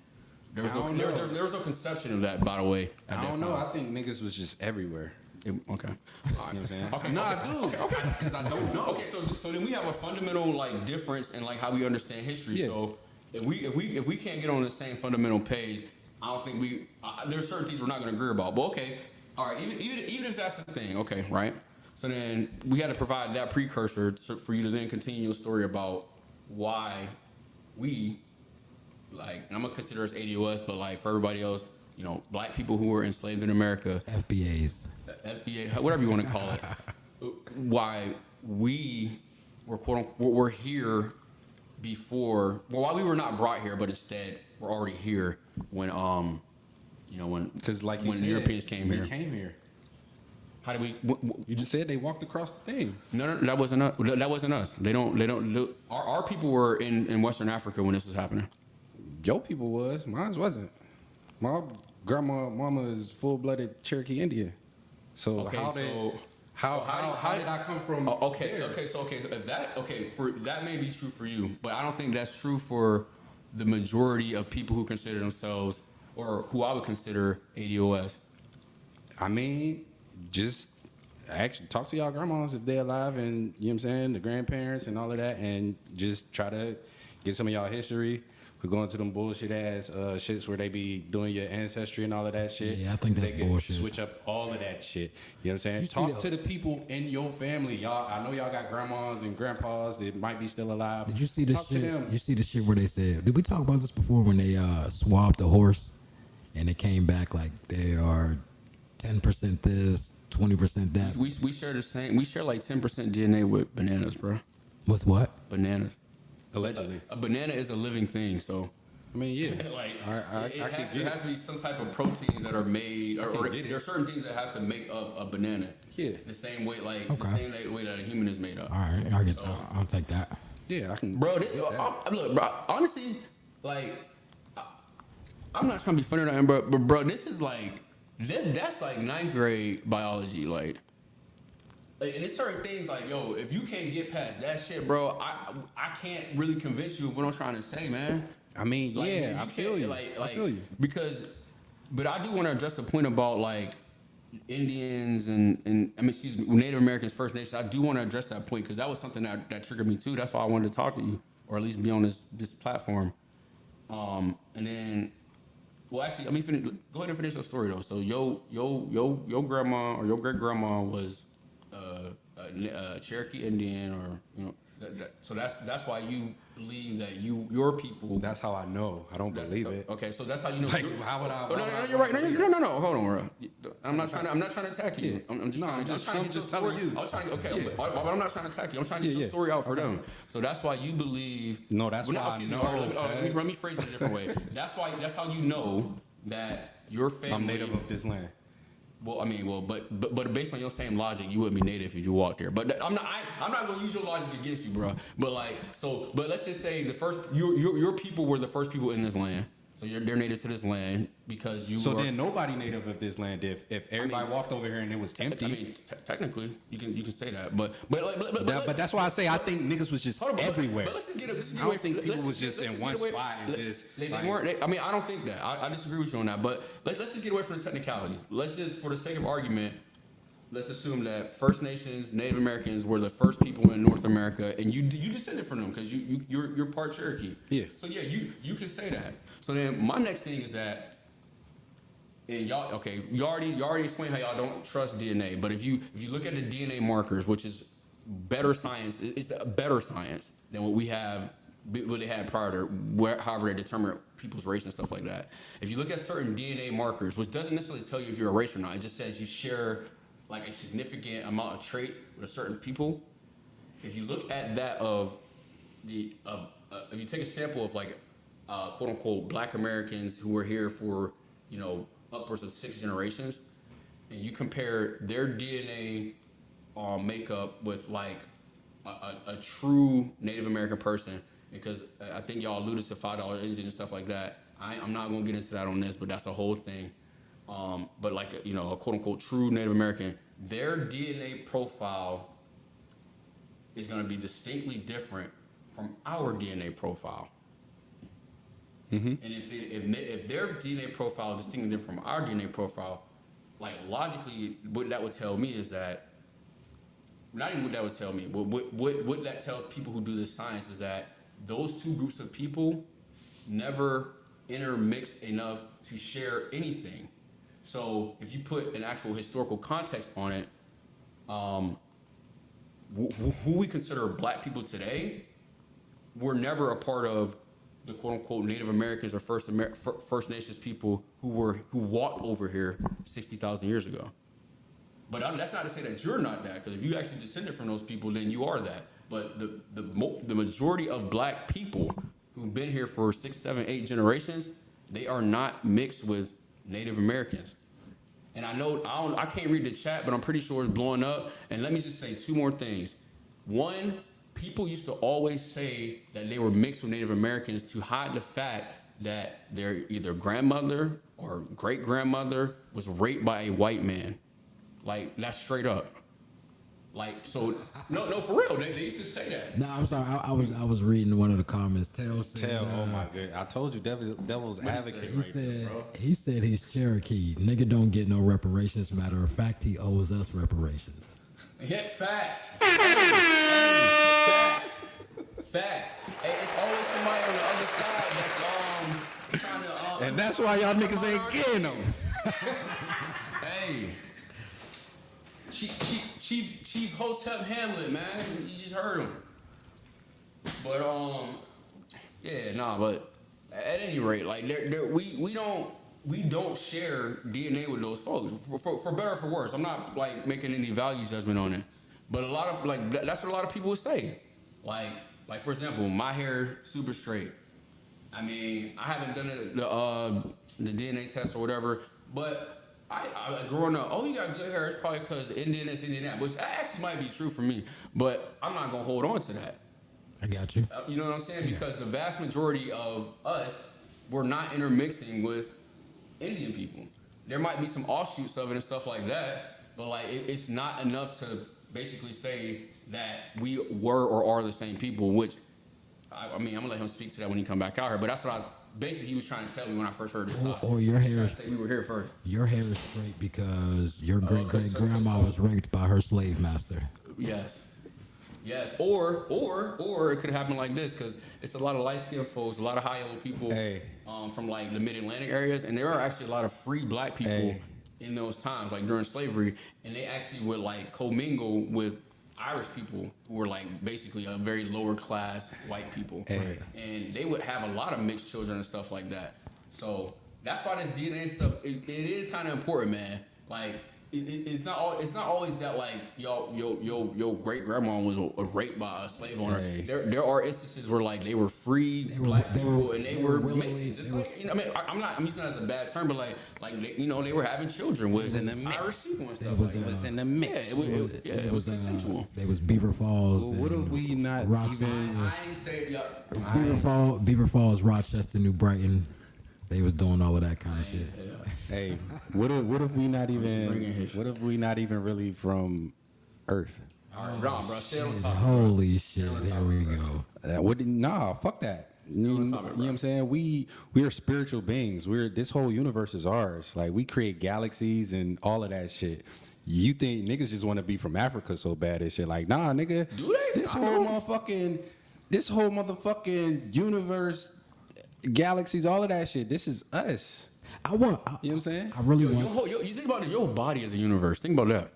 There was no conception of that, by the way. I don't know. I think niggas was just everywhere. Okay. You know what I'm saying? Okay. No, I do. Okay. Because I don't know. Okay, so then we have a fundamental like difference in like how we understand history. Yeah. So if we can't get on the same fundamental page, I don't think there's certain things we're not going to agree about. But okay, all right, even if that's the thing, okay, right? So then we had to provide that precursor for you to then continue your story about why we, like, and I'm gonna consider us ADOS, but like for everybody else, black people who were enslaved in America, FBAs, whatever you want to call it, why we were we're here before, why we were not brought here, but instead we're already here when Because like when you said, Europeans came here. We came here. How do we? You just said they walked across the thing. No, that wasn't us. That wasn't us. They don't. Our people were in Western Africa when this was happening. Your people was, mine wasn't. My mama is full-blooded Cherokee Indian. So Okay, how did I come from? So if that may be true for you, but I don't think that's true for the majority of people who consider themselves or who I would consider ADOS. I mean, just actually talk to y'all grandmas if they're alive, and you know what I'm saying, the grandparents and all of that, and just try to get some of y'all history. We're going to them bullshit ass shits where they be doing your ancestry and all of that shit. Yeah, I think that's they can bullshit. Switch up all of that shit. You know what I'm saying? Talk to the people in your family. Y'all, I know y'all got grandmas and grandpas that might be still alive. Did you see the Talk shit? to them. You see the shit where they said? Did we talk about this before when they swabbed the horse and it came back like they are 10% this, 20% that? We share the same. We share like 10% DNA with bananas, bro. With what? Bananas. Allegedly. A banana is a living thing, so. I mean, yeah. There has to be some type of proteins that are made, or there are certain things that have to make up a banana. Yeah. The same way, the Okay. same way that a human is made up. All right, I'll take that. Yeah, I can. Bro, look, bro. Honestly, I'm not trying to be funny or nothing, but bro, this is that's like 9th grade biology, like, and it's certain things like, yo, if you can't get past that shit, bro, I can't really convince you of what I'm trying to say, man. I mean, Like, yeah, man, I feel you. I feel you. But I do want to address the point about like Indians and Native Americans, First Nations. I do want to address that point because that was something that triggered me too. That's why I wanted to talk to you, or at least be on this platform. And then, well, actually, let me finish. Go ahead and finish your story though. So your grandma or your great grandma was a Cherokee Indian, or so that's why you believe that your people. That's how I know. I don't believe it. Okay, so that's how you know. Like, how would I? No, you're right. No. Hold on, bro. I'm not trying to attack you. Yeah. I'm just trying to get your telling story. you. But I'm not trying to attack you. I'm trying to get your story out for them. So that's why you believe. No, that's why I know. Let me phrase it a different way. That's how you know that your family. I'm native of this land. Well, but based on your same logic, you wouldn't be native if you walked here. But I'm not gonna use your logic against you, bro. But let's just say your people were the first people in this land. So they're native to this land because you. So then nobody native of this land. If everybody walked over here and it was empty. Technically, you can say that, but that's why I say I think niggas was just everywhere. But let's just get I don't think people was just in one spot and just. They weren't. I don't think that. I disagree with you on that. But let's just get away from the technicalities. Let's just, for the sake of argument, let's assume that First Nations, Native Americans were the first people in North America, and you descended from them because you're part Cherokee. Yeah. So yeah, you can say that. So then my next thing is that, and you already explained how y'all don't trust DNA, but if you look at the DNA markers, which is better science, it's a better science than what they had prior to however they determine people's race and stuff like that. If you look at certain DNA markers, which doesn't necessarily tell you if you're a race or not, it just says you share like a significant amount of traits with a certain people. If you look at that if you take a sample of like quote unquote Black Americans who were here for upwards of 6 generations, and you compare their DNA makeup with like a true Native American person, because I think y'all alluded to $5 engine and stuff like that. I'm not gonna get into that on this, but that's the whole thing. But like a quote unquote true Native American, their DNA profile is gonna be distinctly different from our DNA profile. Mm-hmm. And if their DNA profile is distinctly different from our DNA profile, like logically, what that would tell me is that, not even what that would tell me, but what that tells people who do this science is that those two groups of people never intermixed enough to share anything. So if you put an actual historical context on it, who we consider Black people today were never a part of the quote-unquote Native Americans or First Nations people who walked over here 60,000 years ago. But that's not to say that you're not that, because if you actually descended from those people, then you are that. But the majority of Black people who've been here for 6, 7, 8 generations, they are not mixed with Native Americans. And I can't read the chat, but I'm pretty sure it's blowing up. And let me just say 2 more things. One, people used to always say that they were mixed with Native Americans to hide the fact that their either grandmother or great grandmother was raped by a white man. Like, that's straight up. Like, so, no, for real. They used to say that. No, I'm sorry. I was reading one of the comments. Tell said, oh my god, I told you, devil's advocate. He said he's Cherokee. Nigga don't get no reparations. Matter of fact, he owes us reparations. Yeah, facts. Facts. Hey, it's always somebody on the other side that's trying to and that's why y'all niggas ain't getting them. Hey, Chief Hotep Hamlet, man, you just heard him. But but at any rate, like we don't share DNA with those folks for better or for worse. I'm not like making any value judgment on it, but a lot of that's what a lot of people would say. Like for example, my hair super straight. I mean, I haven't done the DNA test or whatever, but I growing up, you got good hair. It's probably because Indian this, Indian that, which actually might be true for me, but I'm not gonna hold on to that. I got you. You know what I'm saying? Because the vast majority of us, we're not intermixing with Indian people. There might be some offshoots of it and stuff like that, but like it's not enough to basically say that we were or are the same people, which, I mean, I'm gonna let him speak to that when he come back out here, but that's what basically he was trying to tell me when I first heard this topic. Or your hair is, we were here first. Your hair is straight because your great-great-grandma was raped by her slave master. Yes, or it could happen like this, because it's a lot of light-skinned folks, a lot of high-level people from like the mid-Atlantic areas, and there are actually a lot of free black people in those times, like during slavery, and they actually would like commingle with Irish people who were like basically a very lower class white people, and they would have a lot of mixed children and stuff like that. So that's why this DNA stuff it is kind of important, man. Like it's not always that like your great grandma was raped by a slave owner. There are instances where like they were free black people and they were mixed. Just like, you know, I mean, I'm using that as a bad term, but like they were having children with Irish people and stuff. It was in the mix. It was consensual. There was Beaver Falls. Well, what if we not even? I ain't say Beaver Falls, Rochester, New Brighton. They was doing all of that kind of shit. Hey, what if we not even? What if we not even really from Earth? Bro, stay on top. Holy shit! Here we go. Fuck that. You know what I'm saying? We are spiritual beings. This whole universe is ours. Like we create galaxies and all of that shit. You think niggas just want to be from Africa so bad and shit? Like, nah, nigga. Do they? This whole motherfucking universe. Galaxies, all of that shit. This is us. You know what I'm saying? I really want. You think about it, your body as a universe. Think about that.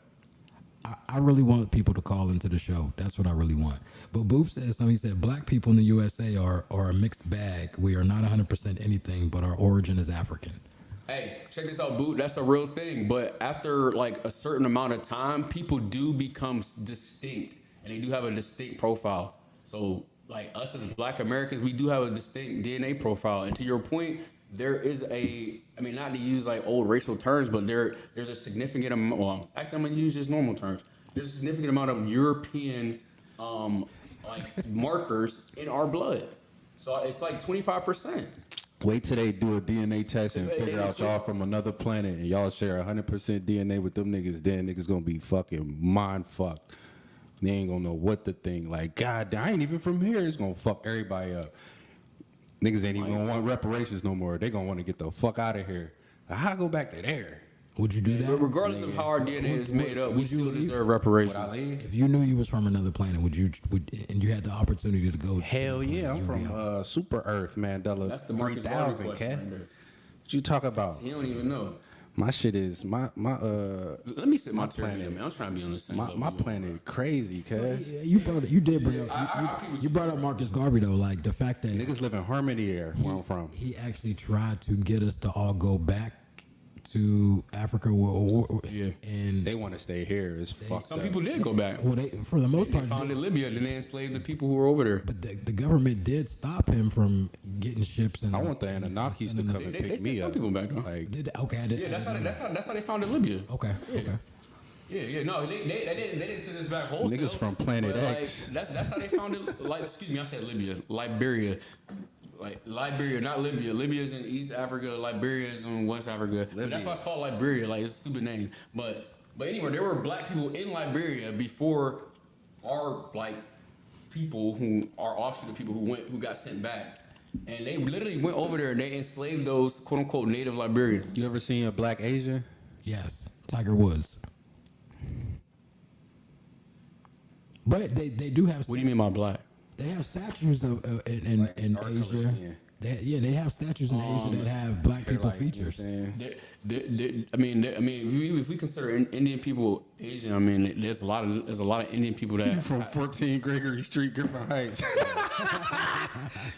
I really want people to call into the show. That's what I really want. But Boop said something. He said, black people in the USA are a mixed bag. We are not 100% anything, but our origin is African. Hey, check this out, Boot. That's a real thing. But after like a certain amount of time, people do become distinct, and they do have a distinct profile. So like us as black Americans, we do have a distinct DNA profile. And to your point, there is not to use like old racial terms, but there's a significant amount, well, actually I'm gonna use just normal terms. There's a significant amount of European markers in our blood. So it's like 25%. Wait till they do a DNA test and figure out y'all from another planet and y'all share 100% DNA with them niggas, then niggas gonna be fucking mind fucked. They ain't gonna know what to think. Like, God, I ain't even from here. It's gonna fuck everybody up. Niggas ain't even gonna want reparations no more. They gonna want to get the fuck out of here. How to go back to there? Would you do that? Regardless of how our DNA is made up, we still deserve reparations. Would I leave? If you knew you was from another planet, and you had the opportunity to go? Hell yeah, I'm from Super Earth, Mandela. That's the Marcus 3000, cat. What you talk about? He don't even know. My shit is Let me sit my planet, man. I'm trying to be on the same level. My planet crazy, cuz. Yeah, you brought up Marcus Garvey though, like the fact that niggas live in harmony here where I'm from. He actually tried to get us to all go back to Africa, and They want to stay here. It's fucked Some up. people did go back. well, they, for the most They part, founded Libya, then they enslaved the people who were over there. but the government did stop him from getting ships. And I want the Anunnakis to come and They pick me sent some up. people back though. Like, okay, I did. Yeah, that's how they founded Libya. Okay, okay. Yeah, no, they didn't send us back wholesale. Niggas from Planet but, X. That's how they founded. Like, excuse me, I said Libya, Liberia, like Liberia, not Libya. Libya is in East Africa. Liberia is in West Africa. But that's why it's called Liberia. Like, it's a stupid name. But anyway, there were black people in Liberia before our like people who are offshoot of people who got sent back. And they literally went over there and they enslaved those quote unquote native Liberians. you ever seen a black Asian? Yes, Tiger Woods. But they do have. What do you mean by black? They have statues of in dark color Asia. skin. They have statues in Asia that have black people features. If we consider Indian people Asian, I mean, there's a lot of Indian people that From 14 Gregory Street, Griffin Heights.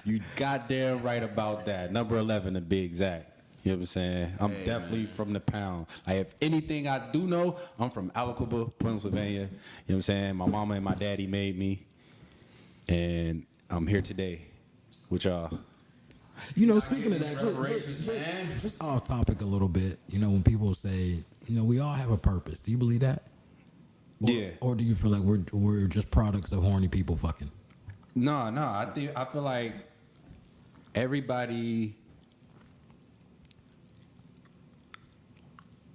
You goddamn right about that. Number 11 to be exact. You know what I'm saying? I'm definitely from the pound. Like, if anything I do know, I'm from Aliquippa, Pennsylvania. You know what I'm saying? My mama and my daddy made me. And I'm here today with y'all. You know, speaking of that, reparations, man. just off topic a little bit. You know, when people say, you know, we all have a purpose. Do you believe that? Yeah. Or do you feel like we're just products of horny people fucking? No. I feel like everybody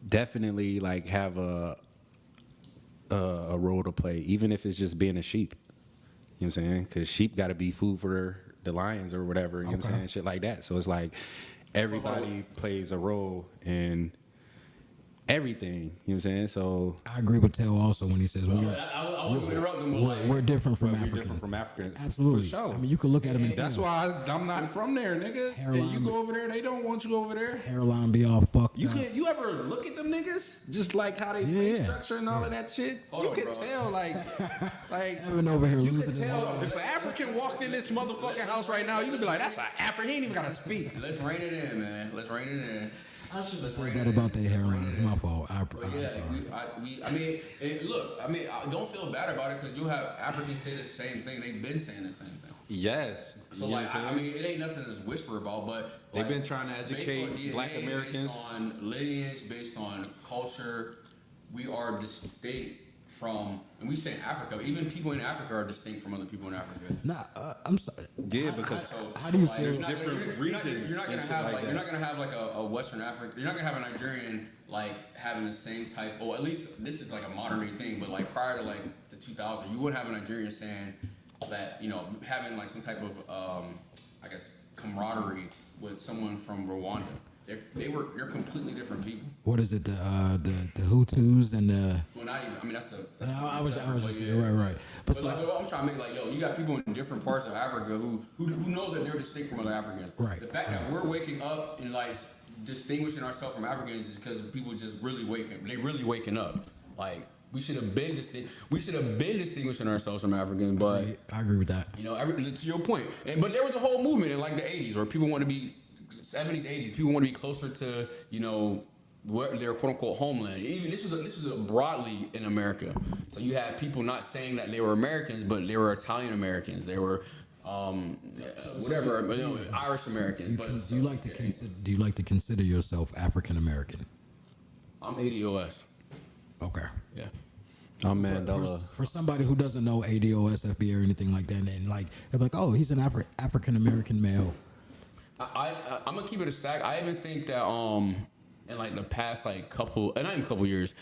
definitely like have a role to play, even if it's just being a sheep. You know what I'm saying? Because sheep got to be food for the lions or whatever. You know what I'm saying? Shit like that. So it's like everybody plays a role in everything. You know what I'm saying? So I agree with Tell also when he says I wouldn't interrupt them, but like, we're different from we're Africans. different from Africans. Absolutely. For sure. I mean, you could look at them and That's tell. why I'm not from there, nigga. Hairline- And you go over there, they don't want you over there. Hairline be all fucked You up. can you ever look at them niggas? Just like how they face Yeah. structure and all of that shit. Hold You on, can bro. tell like Evan over here you losing can his tell mind. if an African walked in this motherfucking house right now, you could be like, that's an African. He ain't even gotta speak. let's rein it in, man. Let's rein it in. I should have said that about their hairline. It's my fault. I'm Yeah, sorry. look, I don't feel bad about it because you have Africans say the same thing. They've been saying the same thing. Yes. So like, I mean, it ain't nothing to whisper about, but They've like, been trying to based educate on DNA, black Americans. based on lineage, based on culture. We are distinct from, and we say in Africa. Even people in Africa are distinct from other people in Africa. Nah, I'm sorry. Yeah, because How do you Like, feel? there's different regions You're not gonna and shit have like like that. you're not gonna have like a Western African. You're not gonna have a Nigerian like having the same type. Or at least this is like a modern day thing. But like prior to like the 2000s, you wouldn't have a Nigerian saying that having like some type of I guess camaraderie with someone from Rwanda. They're completely different people. What is it? The Hutus and the. Well, not even. I mean, that's I was just yeah. right. But like, what I'm trying to make like, yo, you got people in different parts of Africa who know that they're distinct from other Africans. Right. The fact that we're waking up and like distinguishing ourselves from Africans is because people just really waking up. Like we should have been distinguishing ourselves from Africans, but I agree with that. to your point. But there was a whole movement in like the 80s where people want to be 70s, 80s. People want to be closer to where their quote unquote homeland. Even this was broadly in America. So you had people not saying that they were Americans, but they were Italian Americans. They were Irish Americans. Do you like to consider yourself African American? I'm ADOS. Okay. Yeah. I'm Mandela. For somebody who doesn't know ADOS, FBA, or anything like that, and like they're like, oh, he's an African American male. I'm gonna keep it a stack. I even think that in like the past like not even couple years,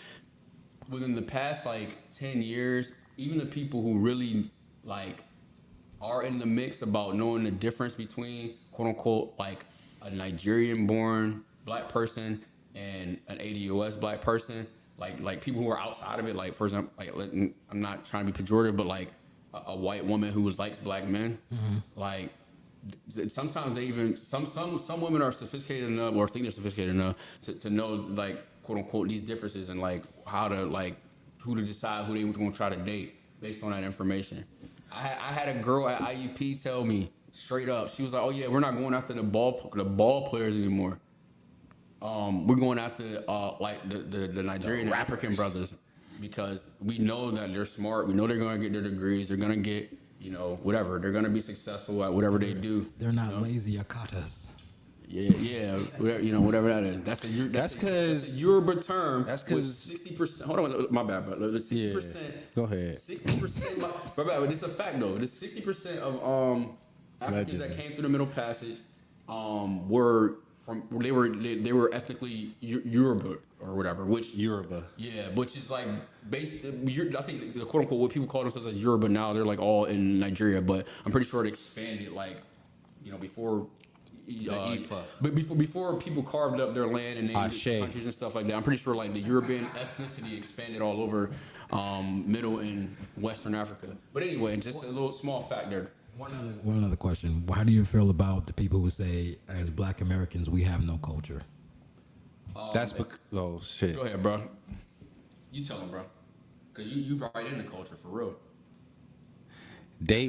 within the past like 10 years, even the people who really like are in the mix about knowing the difference between quote unquote like a Nigerian born black person and an ADOS black person, like people who are outside of it, like for example, like I'm not trying to be pejorative, but like a white woman who likes black men, like. Sometimes they even some women are sophisticated enough or think they're sophisticated enough to know like quote unquote these differences and like how to like who to decide who they were going to try to date based on that information. I had a girl at IUP tell me straight up, she was like, oh yeah, we're not going after the ball players anymore. we're going after like the Nigerian and African brothers because we know that they're smart. We know they're going to get their degrees. They're going to get, whatever. They're going to be successful at whatever they do. They're not lazy akatas. Yeah, whatever that is. That's because Yoruba term. That's because 60%. Hold on, my bad, but 60%. Go ahead. 60%. My bad, but it's a fact though. It's 60% of Africans that came through the Middle Passage were from they were ethnically Yoruba or whatever. Which is like basically I think the quote unquote what people call themselves as Yoruba now. They're like all in Nigeria, but I'm pretty sure it expanded like before. But before people carved up their land and named countries and stuff like that, I'm pretty sure like the European ethnicity expanded all over Middle and Western Africa. But anyway, just a little small fact there. One other question. How do you feel about the people who say, as Black Americans, we have no culture? That's oh shit. Go ahead, bro. You tell them, bro. Because you right in the culture for real.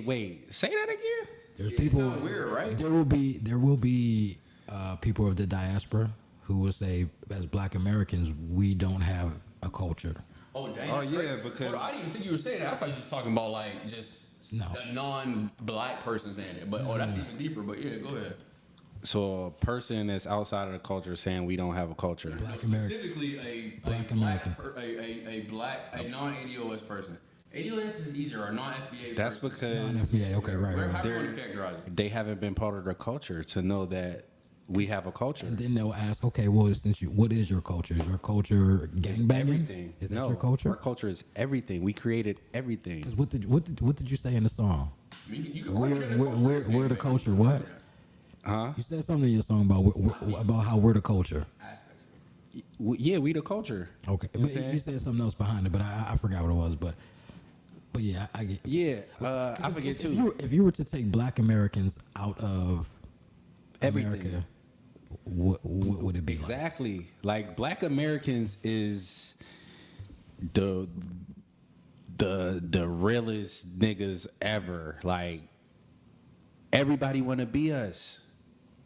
Wait, say that again? There's people. Weird, right? There will be people of the diaspora who will say, as Black Americans, we don't have a culture. Oh damn! Oh yeah, because I didn't even think you were saying that. I thought you were talking about like just a non-Black person saying it. But that's even deeper. But yeah, go ahead. So a person that's outside of the culture saying we don't have a culture. Black American. Specifically Black Americans. a non-ADOS person. ADOS is easier, or non-FBA. That's because non-FBA. Okay, right. How do you want to characterize it? They haven't been part of the culture to know that we have a culture. And then they'll ask, okay, well, what is your culture? Is your culture gangbanging? Everything. Is that your culture? Our culture is everything. We created everything. 'Cause what did you say in the song? We're the culture. What? Huh? You said something in your song about how we're the culture. Yeah, we the culture. Okay, but you said something else behind it, but I forgot what it was. But yeah, I get. Yeah, I forget too. If you were to take Black Americans out of Everything. America, what would it be? Exactly. Like Black Americans is the realest niggas ever. Like everybody want to be us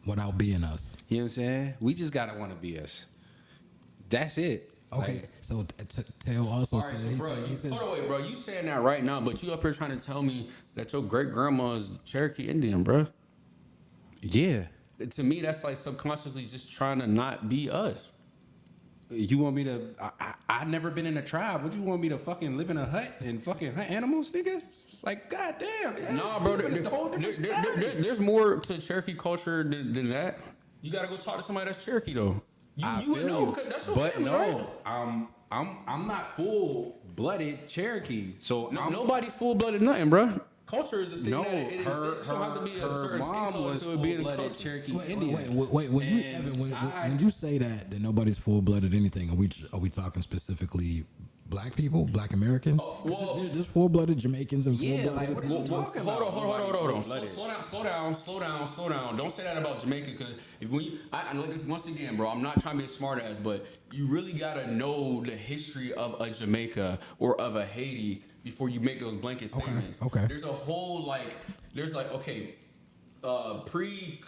without being us. You know what I'm saying? We just gotta want to be us. That's it. Okay, Like, so Tail also All right, said, so bro, he says, hold on, wait, bro. You saying that right now, but you up here trying to tell me that your great grandma is Cherokee Indian, bro? yeah. To me, that's like subconsciously just trying to not be us. You want me to? I never been in a tribe. Would you want me to fucking live in a hut and fucking hunt animals, nigga? Like, goddamn. Nah, bro. There's more to Cherokee culture than that. You gotta go talk to somebody that's Cherokee though. I You feel know, you. because that's your But family, no, right? I'm not full blooded Cherokee. So Nobody's full blooded nothing, bro. Culture is a thing. No, that it her exists. You don't have to be a her certain skin mom color was to it being a full-blooded culture. Cherokee wait, Indian. when you say that nobody's full blooded anything, are we talking specifically Black people, Black Americans? Well, There's full blooded Jamaicans and Yeah, full like, blooded. what you talking about? Hold on. Blooded. Slow down. Don't say that about Jamaica, because I like this once again, bro. I'm not trying to be a smart ass, but you really gotta know the history of a Jamaica or of a Haiti before you make those blanket statements. Okay. There's a whole pre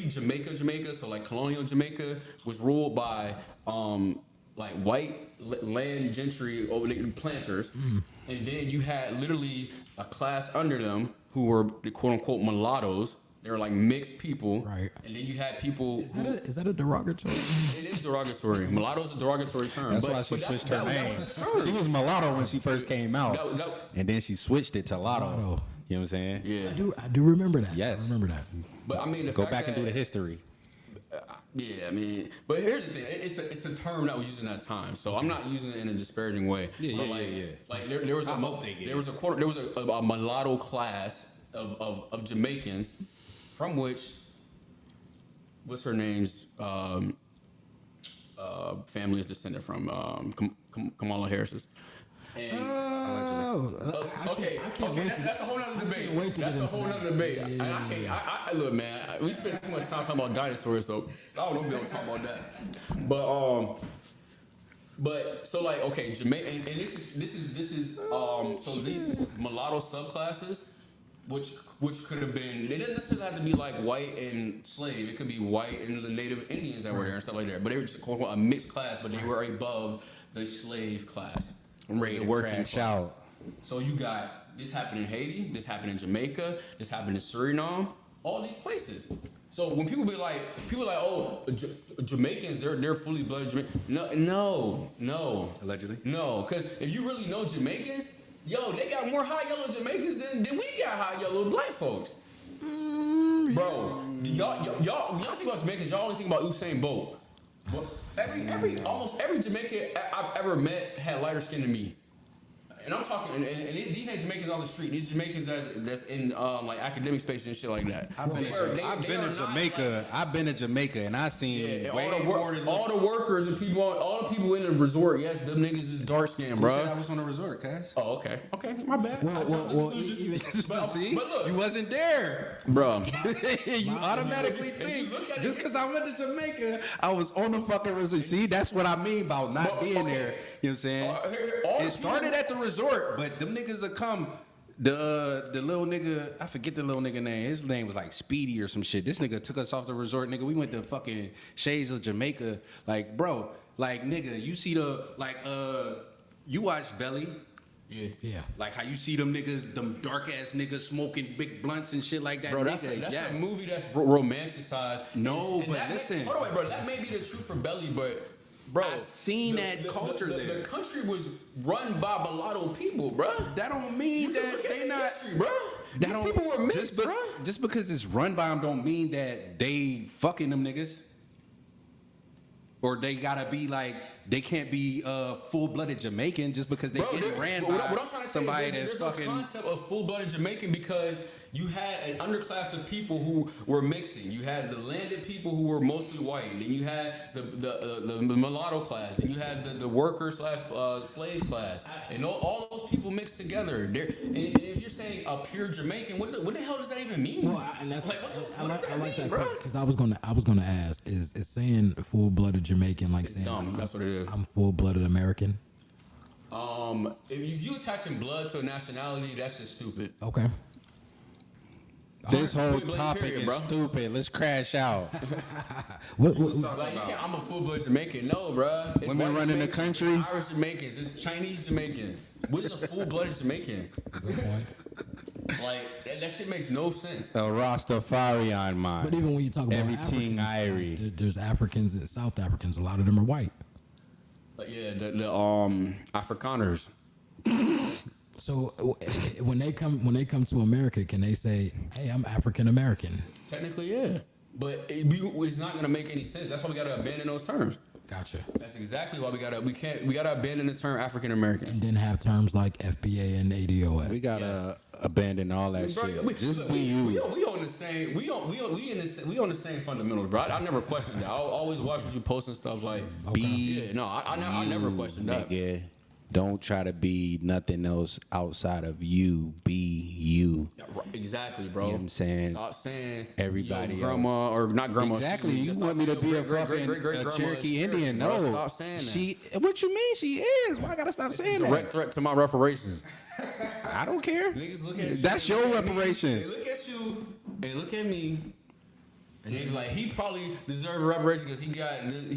Jamaica, so like colonial Jamaica was ruled by like white land gentry over the planters, and then you had literally a class under them who were the quote unquote mulattoes. They were like mixed people, Right. And then you had people. Is that a derogatory? It is derogatory. Mulatto is a derogatory term. That's why she switched her name. She was mulatto when she first came out, and then she switched it to Lotto. Lotto. You know what I'm saying? Yeah, I do remember that. Yes. I remember that. but I mean, Go back and do the history. Yeah, I mean, but here's the thing: it's a term that was used in that time, so I'm not using it in a disparaging way. But like there was a mulatto class of Jamaicans, from which what's her name's family is descended from Kamala Harris's. And, that's a whole nother debate. That's a whole nother debate. And I can't. I look, man. We spent too much time talking about dinosaurs, so I don't know if we're gonna talk about that. But so like, okay, Jamaica, and this is so these mulatto subclasses which could have been. They didn't necessarily have to be like white and slave. It could be white and the Native Indians that were there and stuff like that. But they were just quote unquote a mixed class, but they were above the slave class. I'm ready to crash out. So you got this happened in Haiti, this happened in Jamaica, this happened in Suriname, all these places. So when people are like, oh, Jamaicans, they're fully blooded Jamaicans. No. Allegedly. No, because if you really know Jamaicans, yo, they got more high yellow Jamaicans than we got high yellow black folks. Bro, y'all think about Jamaicans, y'all only think about Usain Bolt. Well, almost every Jamaican I've ever met had lighter skin than me. And I'm talking, and these ain't Jamaicans on the street. These Jamaicans that's in like academic space and shit like that. I've been to Jamaica, and I seen way more than all the workers and people, all the people in the resort. Yes, them niggas is dark skinned, bro. Who said I was on the resort, Cass? Oh, okay, my bad. But look, you wasn't there, bro. You automatically think just because I went to Jamaica, I was on the fucking resort. See, that's what I mean about not being there. You know what I'm saying? It started at the resort, but them niggas will come. The little nigga, I forget the little nigga name. His name was like Speedy or some shit. This nigga took us off the resort, nigga. We went to fucking Shades of Jamaica. Like, bro, like nigga, you see you watch Belly. Yeah. Like how you see them niggas, them dark ass niggas smoking big blunts and shit like that. Bro, that's a movie that's romanticized. No, but listen. Hold on, bro. That may be the truth for Belly, but bro, I seen that culture there. The country was run by mulatto people, bro. That don't mean that they not, history, bro. That don't, people were mixed, bro. Just because it's run by them don't mean that they fucking them niggas. Or they gotta be like, they can't be full-blooded Jamaican just because they get ran by somebody that's fucking. There's no concept of full-blooded Jamaican because you had an underclass of people who were mixing. You had the landed people who were mostly white. Then you had the mulatto class. Then you had the worker / slave class. And all those people mixed together. And if you're saying a pure Jamaican, what the hell does that even mean? Well, and that's like, I like that bro? because I was gonna ask is saying full-blooded Jamaican like saying Dumb. That's what it is. I'm full-blooded American. If you attaching blood to a nationality, that's just stupid. Okay. This whole Point-blank topic period, is bro. stupid. Let's crash out. What Like, I'm a full-blood Jamaican. No, bro. It's Women white running the Jamaicans, country. it's Irish Jamaicans. It's Chinese Jamaicans. What is a full-blooded Jamaican? Good point. Like, that shit makes no sense. A Rastafari on mine. But even when you talk about Everything Africans, Irie. there's Africans and South Africans. A lot of them are white. But yeah, the Afrikaners. So when they come to America, can they say, "Hey, I'm African American"? Technically, yeah. But it's not gonna make any sense. That's why we gotta abandon those terms. Gotcha. That's exactly why we gotta abandon the term African American. And then have terms like FBA and ADOS. We gotta abandon all that shit. Just be you. We on the same fundamentals, bro. I never questioned that. I always watch what you post and stuff like. Okay. I never questioned that. Nigga. Don't try to be nothing else outside of you. Be you. Yeah, right, exactly, bro. You know what I'm saying? Stop saying everybody grandma else. or not grandma. Exactly. You want me to be a fucking Cherokee Indian? No. Stop saying that. What you mean she is? Why I gotta stop saying that? Direct threat to my reparations. I don't care. Niggas look at you. That's your reparations. They look at you and look at me. And they be like, he probably deserved reparations because he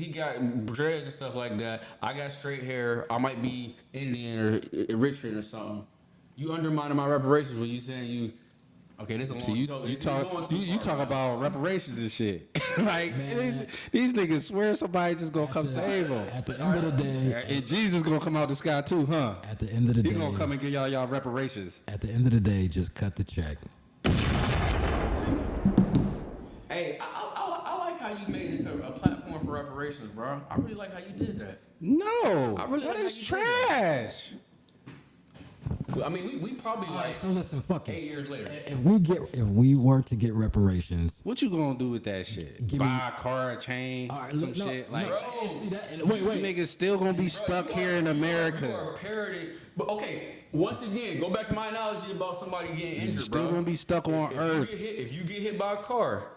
got dreads and stuff like that. I got straight hair. I might be Indian or Eritrean or something. You undermining my reparations when you saying you. Okay, this is a long show. You talk about reparations and shit. Like these niggas swear somebody just gonna come save them. At the end of the day, and Jesus gonna come out the sky too, huh? At the end of the day, he gonna come and give y'all reparations. At the end of the day, just cut the check. Hey, I like how you made this a platform for reparations, bro. I really like how you did that. No, I really that like is how you trash. I mean, we probably like So listen, fuck 8 it. years later. If we were to get reparations, What you gonna do with that shit? Buy a car, a chain, some shit like. wait. Niggas still gonna be stuck here in America. You are parroting. But okay, once again, go back to my analogy about somebody getting injured, Still bro. gonna be stuck on Earth. If you get hit by a car.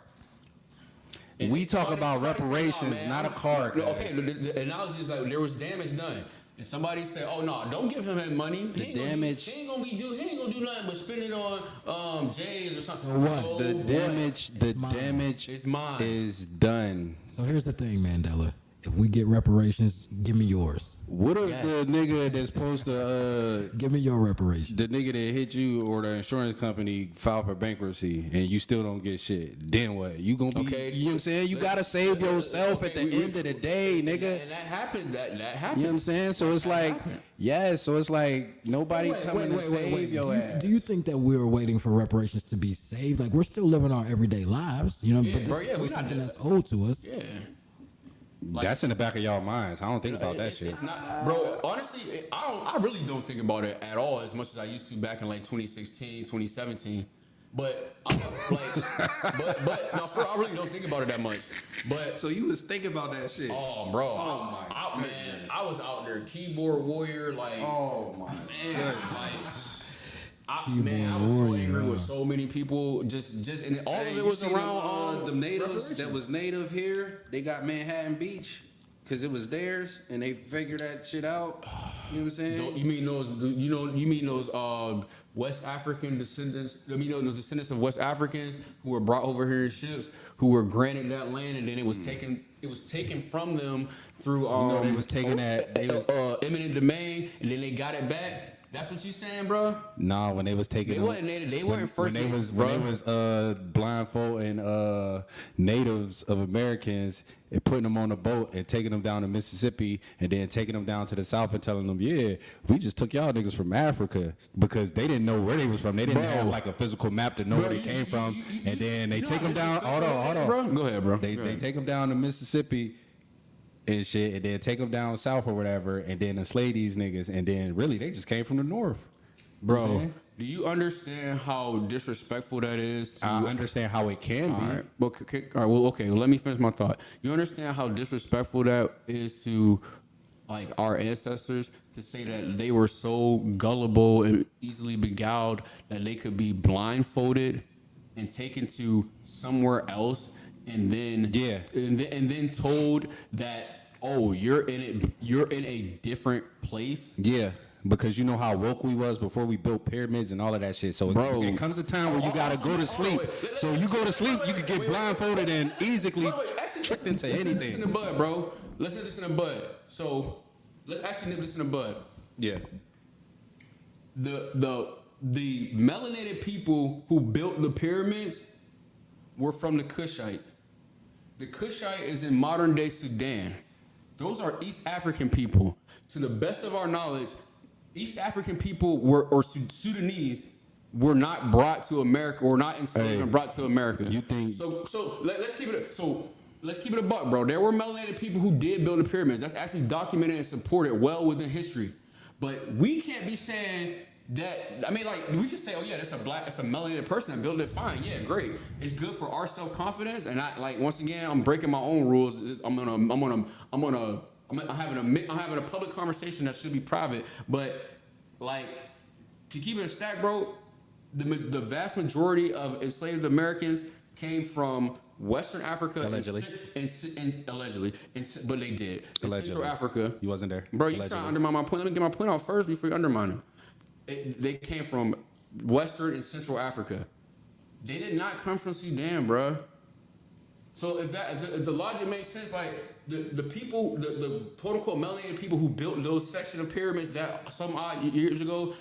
We talk about reparations, not a car. Okay, the analogy is like there was damage done. and somebody say, "Oh no, don't give him that money. The damage. He ain't gonna do nothing but spend it on J's or something." So what? So The what? damage It's mine. is done. So here's the thing, Mandela. If we get reparations, give me yours. What if Yes. the nigga that's supposed to Give me your reparations. the nigga that hit you or the insurance company file for bankruptcy and you still don't get shit? Then what? You gonna be? Okay. You know what I'm saying? You gotta save yourself at the end of the day, nigga. And that happens. That happens. You know what I'm saying? So it's like, yeah. So it's like nobody coming to save your ass. Do you think that we're waiting for reparations to be saved? Like we're still living our everyday lives, you know? Yeah, but this bro, yeah, is we not something dead. that's owed to us. Yeah. That's in the back of y'all minds. I don't think about that shit. It's not, bro. Honestly, I really don't think about it at all as much as I used to back in like 2016, 2017. But I'm like, but no, for real, I really don't think about it that much. But So you was thinking about that shit? oh, bro, Oh, my man, goodness. I was out there keyboard warrior, like, Oh my man, like. I was Keyboard so warrior, angry with huh? so many people. Just, and all Hey, of it you was see around the natives reparations. that was native here. They got Manhattan Beach because it was theirs, and they figured that shit out. You know what I'm saying? You mean those? You mean those West African descendants? I mean those descendants of West Africans who were brought over here in ships, who were granted that land, and then it was taken. It was taken from them through. they was taking that. They was eminent domain, and then they got it back. That's what you saying, bro? nah when they was taking. They them- wasn't native. They weren't first. when they nations, was blindfolding natives of Americans and putting them on a boat and taking them down to Mississippi and then taking them down to the south and telling them, yeah, we just took y'all niggas from Africa because they didn't know where they was from. They didn't have like a physical map to know where they came from. And then they take them down. Hold on. bro. Go ahead, bro. They Go they ahead. take them down to Mississippi and shit, and then take them down south or whatever, and then enslave these niggas, and then really they just came from the north. You know what I'm Bro, saying? do you understand how disrespectful that is? To I understand how it can All be. right. Well, okay. Well, let me finish my thought. You understand how disrespectful that is to, like, our ancestors to say that they were so gullible and easily beguiled that they could be blindfolded and taken to somewhere else, and then and then told that, oh, you're in a different place. Yeah, because you know how woke we was before we built pyramids and all of that shit. So Bro. it comes a time where you gotta go to sleep. So you go to sleep, you could get blindfolded and easily tricked into Let's nip this in anything. the bud, bro. Let's nip this in the bud. So let's actually nip this in the bud. Yeah. The melanated people who built the pyramids were from the Kushite. The Kushite is in modern day Sudan. Those are East African people. To the best of our knowledge, East African people or Sudanese were not brought to America, or not enslaved and brought to America. You think- Let's keep it a buck, bro. There were melanated people who did build the pyramids. That's actually documented and supported well within history. But we can't be saying that. I mean, like, we can say, oh yeah, that's a melanated person that built it. Fine, yeah, great. It's good for our self confidence. And I, like, once again, I'm breaking my own rules. I'm having a public conversation that should be private. But, like, to keep it a stack, bro, the vast majority of enslaved Americans came from Western Africa. Allegedly. But they did. In Allegedly. Central Africa. You wasn't there. Bro, you Allegedly. trying to undermine my point. Let me get my point out first before you undermine it. They came from Western and Central Africa. They did not come from Sudan, bro. So if the logic makes sense, like the people, the quote unquote melanated people who built those section of pyramids that some odd years ago,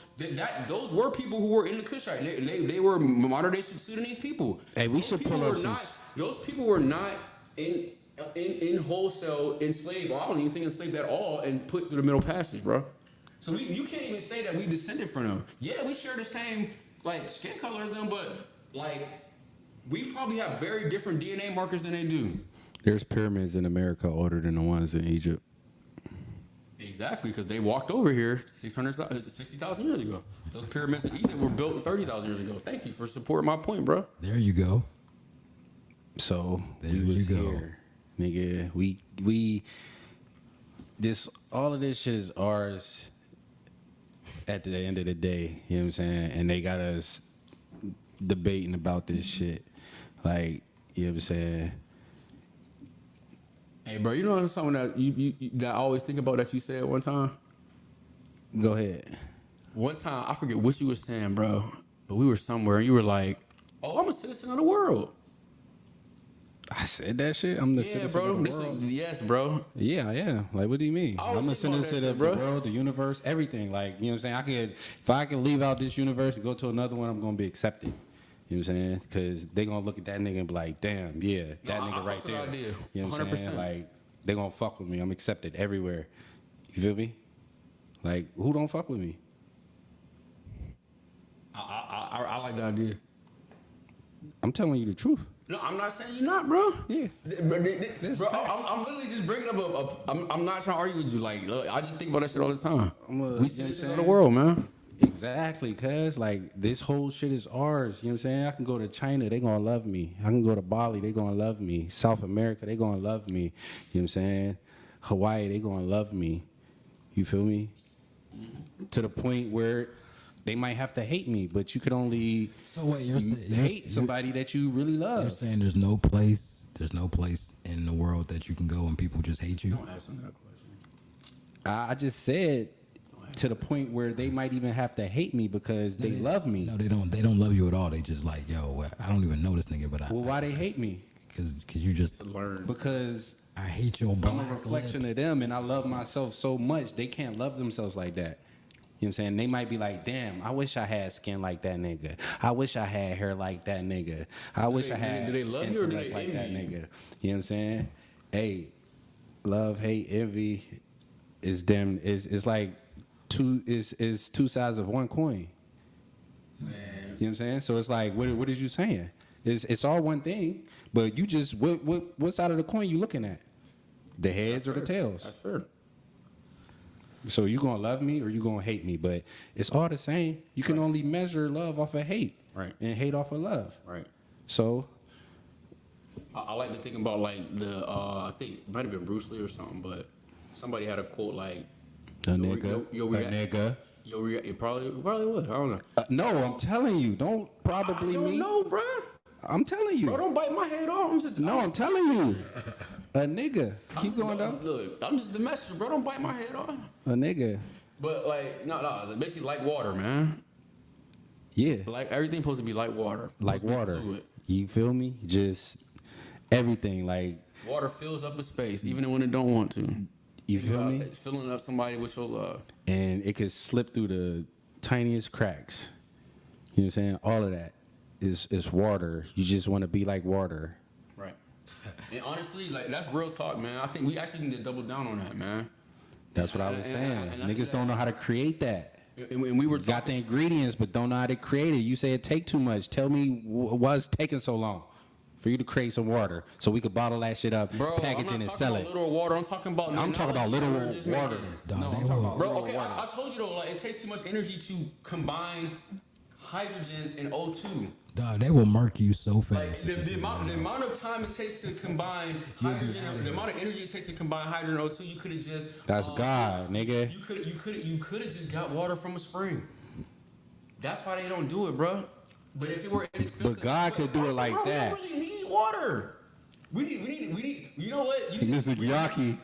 those were people who were in the Kushite. They were modern day Sudanese people. Hey, we should pull up some. Those people were not in wholesale enslaved, or I don't even think enslaved at all, and put through the Middle Passage, bro. So you can't even say that we descended from them. Yeah, we share the same like skin color as them, but like we probably have very different DNA markers than they do. There's pyramids in America older than the ones in Egypt. Exactly, because they walked over here 60,000 years ago. Those pyramids in Egypt were built 30,000 years ago. Thank you for supporting my point, bro. There you go. So There we was you go. here, nigga. We this all of this shit is ours. At the end of the day, you know what I'm saying? And they got us debating about this shit. Like, you know what I'm saying? Hey, bro, you know something that you that I always think about that you said one time? Go ahead. One time, I forget what you were saying, bro, but we were somewhere and you were like, "Oh, I'm a citizen of the world." I said that shit. I'm the citizen bro. of the world. Yes, bro. Yeah, yeah. Like, what do you mean? I was I'm a thinking about citizen that of shit, the bro. world, the universe, everything. Like, you know what I'm saying? If I could leave out this universe and go to another one, I'm gonna be accepted. You know what I'm saying? Because they gonna look at that nigga and be like, damn, yeah, that nigga right there. Idea. You know what I'm saying? 100%. Like, they gonna fuck with me. I'm accepted everywhere. You feel me? Like, who don't fuck with me? I like the idea. I'm telling you the truth. No, I'm not saying you're not, bro. Yeah. Bro, This I'm literally just bringing up I'm not trying to argue with you. Like, look, I just think about that shit all the time. We citizens of the world, man. Exactly, cuz like this whole shit is ours. You know what I'm saying? I can go to China, they gonna love me. I can go to Bali, they gonna love me. South America, they gonna love me. You know what I'm saying? Hawaii, they gonna love me. You feel me? To the point where they might have to hate me, but you could only So wait, you're hate somebody that you really You're love. saying there's no place in the world that you can go and people just hate you? Don't ask them that question. I just said to the point where they might even have to hate me because they love me. No, they don't. They don't love you at all. They just like, yo, I don't even know this nigga, but Well, why they hate me? because you just Learn. Because I hate your black I'm a reflection lips. of them, and I love myself so much. They can't love themselves like that. You know what I'm saying? They might be like, damn, I wish I had skin like that nigga. I wish I had hair like that nigga. I wish I had do they love you or do intellect they like that envy nigga. You know what I'm saying? Hey, love, hate, envy is them is like is two sides of one coin. Man. You know what I'm saying? So it's like, what is you saying? It's all one thing, but you just what side of the coin you looking at? The heads or the tails? That's fair. So you gonna love me or you gonna hate me? But it's all the same. You can only measure love off of hate, Right. And hate off of love. Right. So I like to think about like the I think it might have been Bruce Lee or something, but somebody had a quote like a nigga, it probably was. I don't know. no, I'm telling you, don't probably I don't me. know, bro. I'm telling you. Bro, don't bite my head off. I'm telling you, a nigga. Keep going though. Look, I'm just the messenger, bro. Don't bite my head off. A nigga. But like, no, basically like water, man. Yeah, Like everything's supposed to be like water. like Supposed to be water. fluid. You feel me? Just everything. Like Water fills up a space, even when it don't want to. you feel me? It's filling up somebody with your love. And it could slip through the tiniest cracks. You know what I'm saying? All of that is water. You just want to be like water. Right. And honestly, like that's real talk, man. I think we actually need to double down on that, man. That's what I was saying. and I Niggas think don't know how to create that. And we were Got the ingredients, but don't know how to create it. You say it take too much. Tell me why's taking so long for you to create some water so we could bottle that shit up, Bro, package it, and sell about it. Literal water. I'm talking about. I'm talking about literal just water. making- Dog, No, they I'm talking will- about Bro, literal okay, water. I told you though, like it takes too much energy to combine hydrogen and O2. Dog, they will murk you so fast. Like the amount of time it takes to combine hydrogen, the amount of energy it takes to combine hydrogen and O2, you could have just. That's God, nigga. You could have just got water from a spring. That's why they don't do it, bro. But if it were inexpensive, But God could do it like bro, that. We don't really need water. We need. You know what? Mr. Yaki.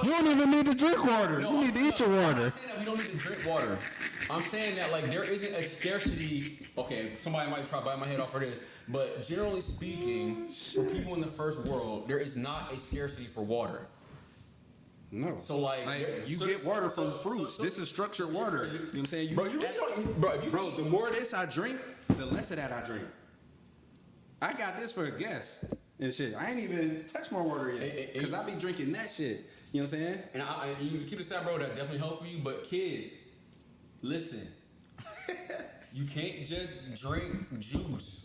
You don't even need to drink water. No, You need to eat your I'm water. not saying that we don't need to drink water. I'm saying that like there isn't a scarcity. Okay, somebody might try to bite my head off for this, but generally speaking, for people in the first world, there is not a scarcity for water. No. So like, you get water from fruits. This is structured water. You know what I'm saying? Bro, you really don't, bro. If you, Bro, the more of this I drink, the less of that I drink. I got this for a guest and shit. I ain't even touched my water yet because I be drinking that shit. You know what I'm saying? and you keep it down, bro. That definitely help for you. But kids, listen, you can't just drink juice.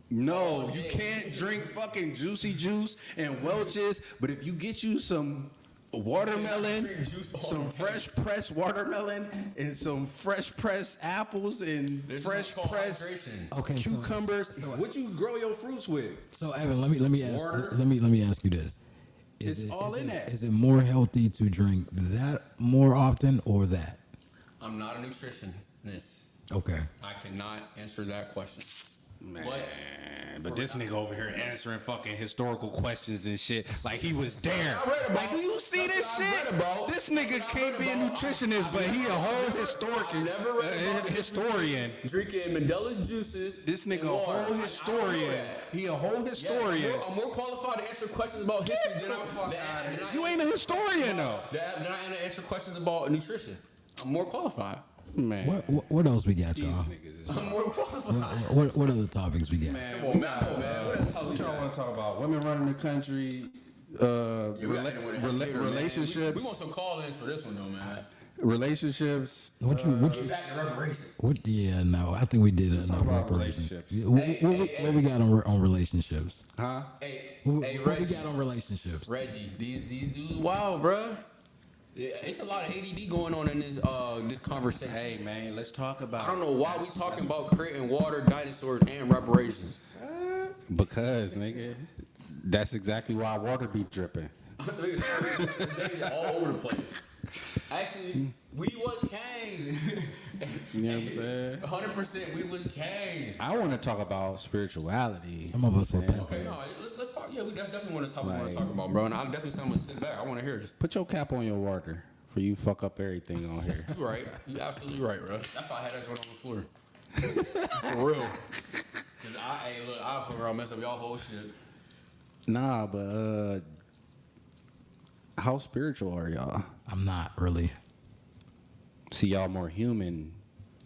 No, you can't drink fucking juicy juice and Welch's, but if you get you some watermelon, drink juice all some day. fresh pressed watermelon, and some fresh pressed apples and This is fresh called pressed hydration. Okay, so- cucumbers, what you grow your fruits with? So Evan, let me ask Water. let me ask you this: It's all in that. Is it more healthy to drink that more often or that? I'm not a nutritionist. Okay. I cannot answer that question. Man. But But this nigga over here answering fucking historical questions and shit like he was there. Like, do you see this shit? This nigga can't be a nutritionist, but he a whole historian. Drinking Mandela's juices. This nigga a whole historian. He a whole historian. I'm more qualified to answer questions about history than I. You ain't a historian though. Than I am to answer questions about nutrition. I'm more qualified. Man, What else we got, y'all? I'm more qualified. What other topics we got? man, Come on, man. what y'all want to talk about? Women running the country, relationships. We want some call-ins for this one, though, man. Relationships. What you Back to reparations. Yeah, no, I think we did enough about reparations. relationships. What we got on relationships? Huh? Hey, What we Reggie. got on relationships? Reggie, these dudes wild, bruh. Yeah, it's a lot of ADD going on in this conversation. Hey man, let's talk about. I don't know why we talking about creating water, dinosaurs, and reparations. Because nigga, that's exactly why water be dripping. All over the place. Actually, we was kings. You know what I'm saying? 100%, we was kings. I want to talk about spirituality. Some of us were peasants. Okay, no, let's talk. Yeah, that's definitely one of the topics we want to Like- talk about, bro. And I definitely said I'm gonna sit back. I want to hear this. Put your cap on your water for you fuck up everything on here. You right. You absolutely right, bro. That's why I had that joint on the floor. For real. Cause I fuck around, mess up y'all whole shit. Nah, but how spiritual are y'all? I'm not really. See, y'all more human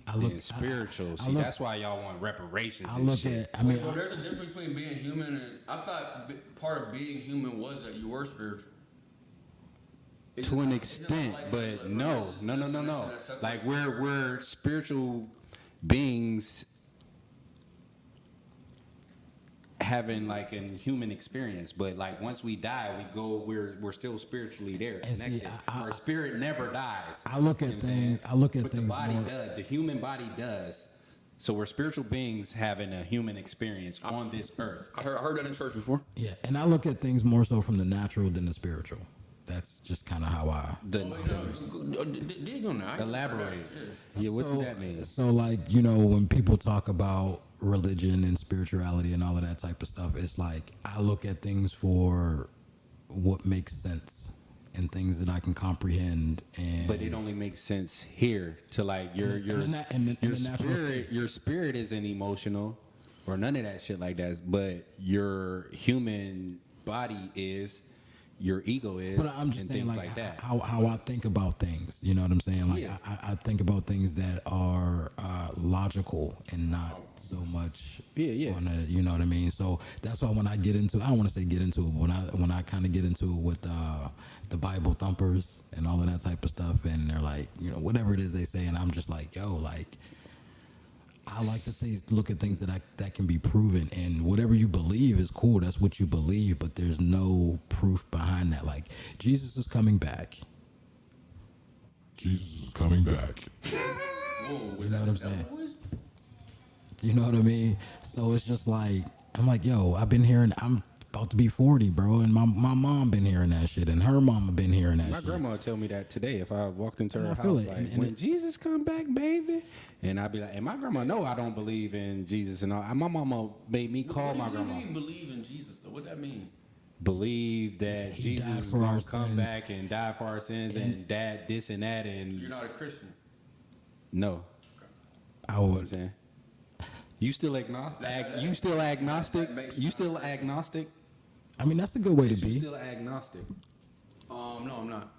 I look than spiritual. I See, look- that's why y'all want reparations I and look shit. at. I mean, Well, there's a difference between being human and I thought part of being human was that you were spiritual. It's To not- an it's not extent, like- but like, no. religious definition that separates Like we're spiritual beings having like a human experience, but like once we die, we're still spiritually there, And see, connected. Our spirit never dies. I look You at know what I'm saying? things. I look at But things the body more. does. The human body does. So we're spiritual beings having a human experience on this earth. I heard that in church before. Yeah, and I look at things more so from the natural than the spiritual. That's just kind of how I. Dig on that. Elaborate. Yeah, what So, does that mean? so like when people talk about religion and spirituality and all of that type of stuff, it's like I look at things for what makes sense and things that I can comprehend. And But it only makes sense here to like your in the natural spirit. Your spirit isn't emotional or none of that shit like that. But your human body is. Your ego is, But I'm just and saying, things like, like that. how I think about things. You know what I'm saying? Like, Yeah. I think about things that are logical and not so much. Yeah. On a, you know what I mean? So that's why when I get into, I don't want to say get into it, but when I kind of get into it with the Bible thumpers and all of that type of stuff, and they're like, whatever it is they say, and I'm just like, yo, like. I like to look at things that can be proven, and whatever you believe is cool. That's what you believe, but there's no proof behind that. Like Jesus is coming back. Jesus is coming back. Whoa, You know what I'm saying? You know what I mean? So it's just like I'm like, yo, I've been hearing. I'm about to be 40, bro, and my mom been hearing that shit, and her mama been hearing that My shit. grandma would tell me that today if I walked into And her I feel house, it, like, and when it- Jesus come back, baby. And I'd be like, and my grandma know I don't believe in Jesus and all. My mama made me call my What do grandma. you mean believe in Jesus, though? What that mean? Believe that He Jesus died is for our gonna come sins. back and die for our sins and that, this and that, You're and not a Christian. no. I You know what I'm would. saying? You still agnostic? You still agnostic? You still agnostic? I mean, that's a good way to You be. still agnostic? No, I'm not.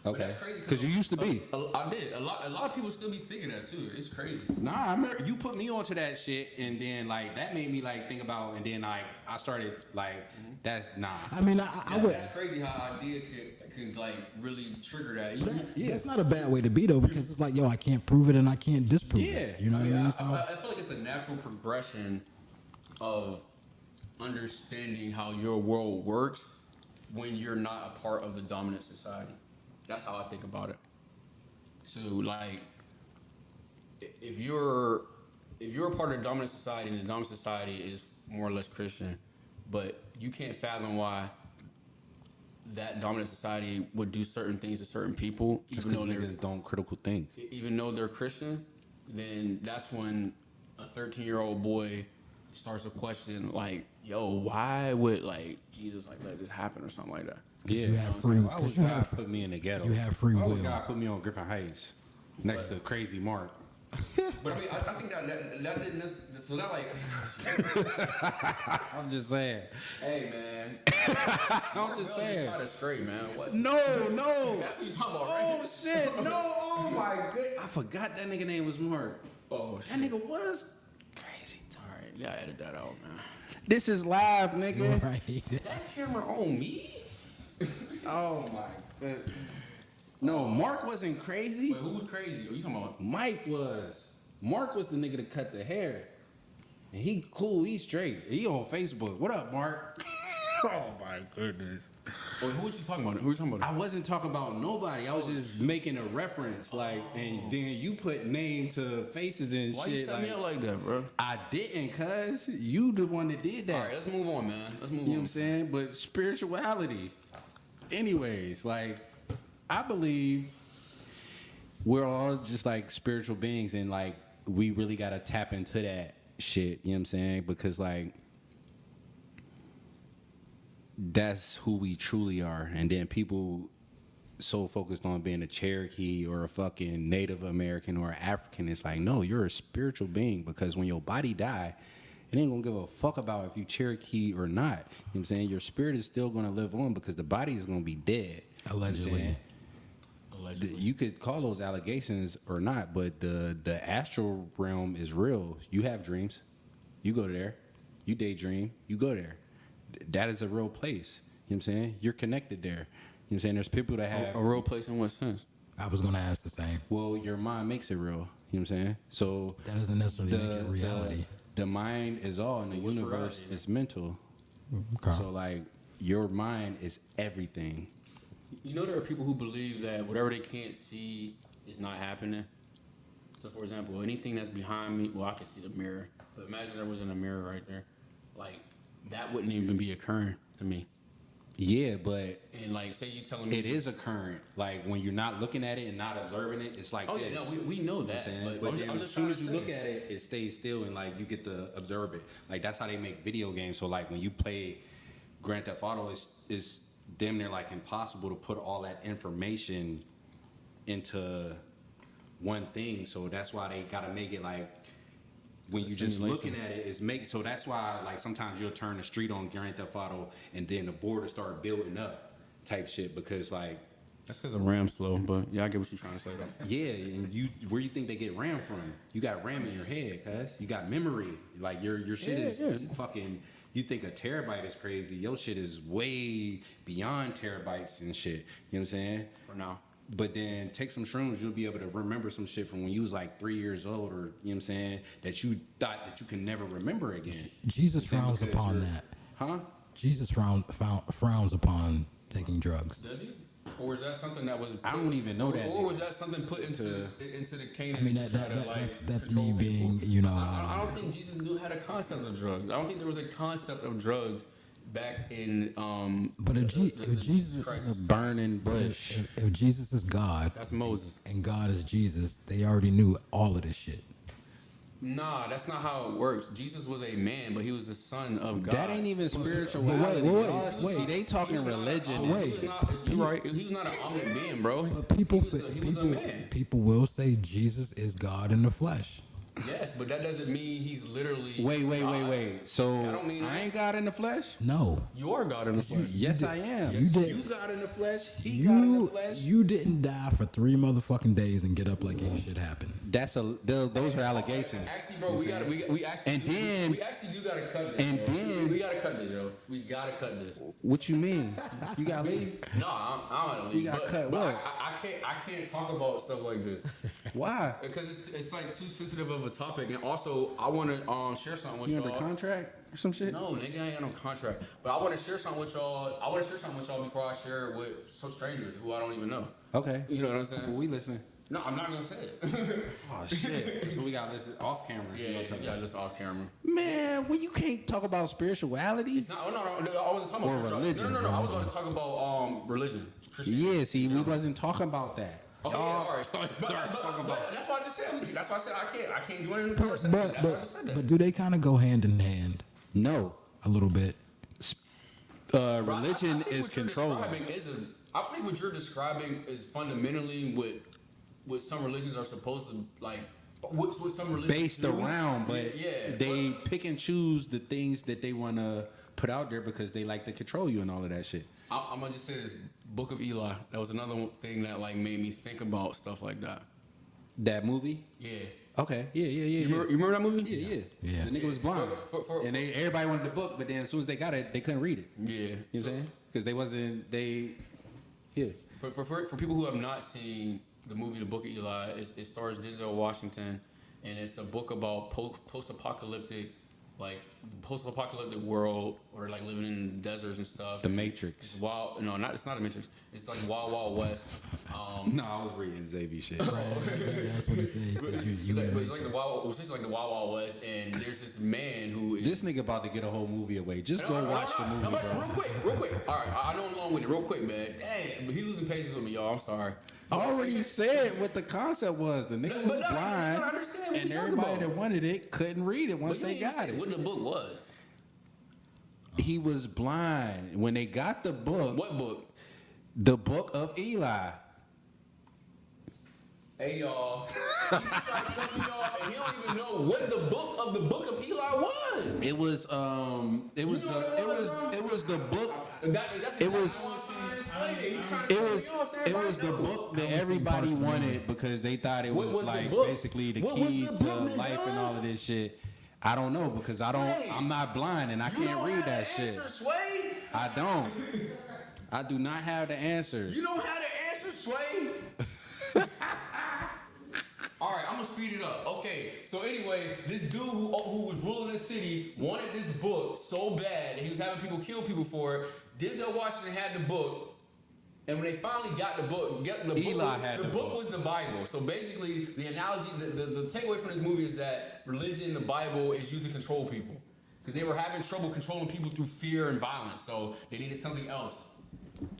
But Okay. that's crazy Because you used to be. I did. A lot of people still be thinking that too. It's crazy. Nah, I remember you put me onto that shit, and then like that made me like think about, and then like I started like that's nah. I mean, I would. That's crazy how idea can like really trigger that. That's not a bad way to be though, because it's like, yo, I can't prove it and I can't disprove it. Yeah. You know what I mean? I So, feel like it's a natural progression of understanding how your world works when you're not a part of the dominant society. That's how I think about it. So like, if you're a part of the dominant society, and the dominant society is more or less Christian, but you can't fathom why that dominant society would do certain things to certain people, even Because though they're niggas don't critical think. even though they're Christian, then that's when a 13-year-old boy starts to question like, yo, why would like Jesus like let this happen or something like that? Yeah, You have free. why would You God have. put me in the ghetto? You have free Why will. would God put me on Griffin Heights next to Crazy Mark? But I mean, I think that didn't. So that like, I'm just saying. hey man, I'm just saying. Got it straight, man. What? No. That's what you talking about, right? Oh shit! No! Oh my god! I forgot that nigga name was Mark. Oh That shit. nigga was crazy. All right, yeah, edit that out, man. This is live, nigga. Right. That camera on me? Oh my god. No, Mark wasn't crazy. Wait, who was crazy? Are you talking about? Mike was. Mark was the nigga that cut the hair. And he cool, he straight. He on Facebook. What up, Mark? Oh my goodness. Wait, who was you talking about? Who were you talking about? I wasn't talking about nobody. I was just making a reference, like, and then you put name to faces and Why shit. you set me up like that, bro? I didn't, cuz you the one that did that. All right, let's move on, man. Let's move You know what on. I'm saying? But spirituality. Anyways, like, I believe we're all just like spiritual beings, and like we really gotta tap into that shit, you know what I'm saying? Because like that's who we truly are. And then people so focused on being a Cherokee or a fucking Native American or African, it's like, no, you're a spiritual being, because when your body die, it ain't gonna give a fuck about if you Cherokee or not. You know what I'm saying? Your spirit is still gonna live on because the body is gonna be dead. You know what I'm Allegedly. saying? Allegedly. You could call those allegations or not, but the astral realm is real. You have dreams. You go there. You daydream. You go there. That is a real place. You know what I'm saying? You're connected there. You know what I'm saying? There's people that have... A real place in what sense? I was gonna ask the same. Well, your mind makes it real. You know what I'm saying? So... That doesn't necessarily make it reality. The mind is all, and the What's universe reality? is mental. Okay. So, like, your mind is everything. You know, there are people who believe that whatever they can't see is not happening. So, for example, anything that's behind me, well, I can see the mirror, but imagine there wasn't a mirror right there. Like, that wouldn't even be occurring to me. Yeah, but And, like, say you telling me. it is a current. Like, when you're not looking at it and not observing it, it's like Oh, this. yeah, no, we know that. But I'm then just as soon trying as to you say- look at it, it stays still, and like you get to observe it. Like that's how they make video games. So like when you play Grand Theft Auto, it's damn near like impossible to put all that information into one thing. So that's why they gotta make it like when you just simulation. looking at it, it's make. So that's why like sometimes you'll turn the street on Grand Theft Auto, and then the border start building up, type shit, because like. That's because the RAM's slow, but yeah, I get what you're trying to say, though. Yeah, and you think they get RAM from? You got RAM in your head, cuz. You got memory. Like your shit is fucking. You think a terabyte is crazy? Your shit is way beyond terabytes and shit. You know what I'm saying? For now. But then take some shrooms, you'll be able to remember some shit from when you was like 3 years old, or you know what I'm saying, that you thought that you can never remember again. Jesus You know what I'm frowns saying? upon Because that. Huh? Jesus frowns upon taking drugs. Does he? Or is that something that was? I don't even know that Or was nigga. that something put into the cane? I mean, that's me being, you know. I don't think Jesus had a concept of drugs. I don't think there was a concept of drugs back in. But if Jesus, Christ. Burning bush. if Jesus is God That's Moses. and God is Jesus, they already knew all of this shit. Nah, that's not how it works. Jesus was a man, but he was the son of God. That ain't even spirituality. wait. See, they talking religion. You're right. He was not an omniscient being, bro. But people, he was a man. people will say Jesus is God in the flesh. Yes, but that doesn't mean he's literally. Wait. So I don't mean I that. ain't God in the flesh? No, You are God in the flesh. Yes, I am. You did. You God in the flesh. He God in the you flesh. you didn't die for 3 motherfucking days and get up like ain't shit happened. Those are allegations. Actually, bro, we actually. And then- we actually do gotta cut this. and bro. then- we gotta cut this, yo. We gotta cut this. What you mean? You got leave? No, I don't leave. You gotta but, cut but what? I can't talk about stuff like this Why? because it's like too sensitive of a topic, and also I want to share something with You y'all. under contract or some shit? No, nigga, I ain't got no contract. But I want to share something with y'all. I want to share something with y'all before I share it with some strangers who I don't even know. Okay. You know what I'm saying? Well, we listening. No, I'm not gonna say it. Oh shit. So we got to listen off camera. You know what I'm yeah, talking just off camera. about? Man, well you can't talk about spirituality. It's not. Oh, no, I wasn't talking Or about religion. No, I was going to talk about religion. Christianity. Yeah, see, we wasn't talking about that. Okay, all right. But that's why I just said. That's why I said I can't do anything in person. That's why I just said that. But do they kind of go hand in hand No. a little bit? Religion is controlling. I think what you're describing is fundamentally what some religions are supposed to like. What some religions Based do. around, but yeah, they pick and choose the things that they want to put out there because they like to control you and all of that shit. I'm gonna just say this: Book of Eli. That was another thing that like made me think about stuff like that. That movie? Yeah. Okay. Yeah. You remember that movie? Yeah. The nigga was blind, and everybody wanted the book, but then as soon as they got it, they couldn't read it. Yeah. You know what I'm saying? Because they wasn't they. Yeah. For people who have not seen the movie The Book of Eli, it stars Denzel Washington, and it's a book about post-apocalyptic world, or like living in deserts and stuff. The Matrix. It's wild. No, it's not a Matrix. It's like Wild Wild West. No, I was reading Xavier shit. That's what he said. He said It's like the Wild Wild West, and there's this man who is. This nigga about to get a whole movie away. Just go watch the movie, bro. Real quick. All right, I know I'm long with it. Real quick, man. Dang, but he losing patience with me, y'all. I'm sorry. I already said what the concept was. The nigga was blind, and everybody that wanted it couldn't read it once they got it. What the book was? He was blind when they got the book. What book? The Book of Eli. Hey y'all, he's trying to tell me y'all, and he don't even know what the book of Eli was. It was the book. It was the book that everybody wanted because they thought it was like basically the key to life and all of this shit. I don't know because I'm not blind and I can't read that shit. I don't. I do not have the answers. You don't have the answer, Sway. All right, I'm gonna speed it up. Okay, so anyway, this dude who was ruling the city wanted this book so bad, and he was having people kill people for it. Denzel Washington had the book, and when they finally got the book, the book was the Bible. So basically, the analogy, the takeaway from this movie is that religion, the Bible, is used to control people, because they were having trouble controlling people through fear and violence. So they needed something else.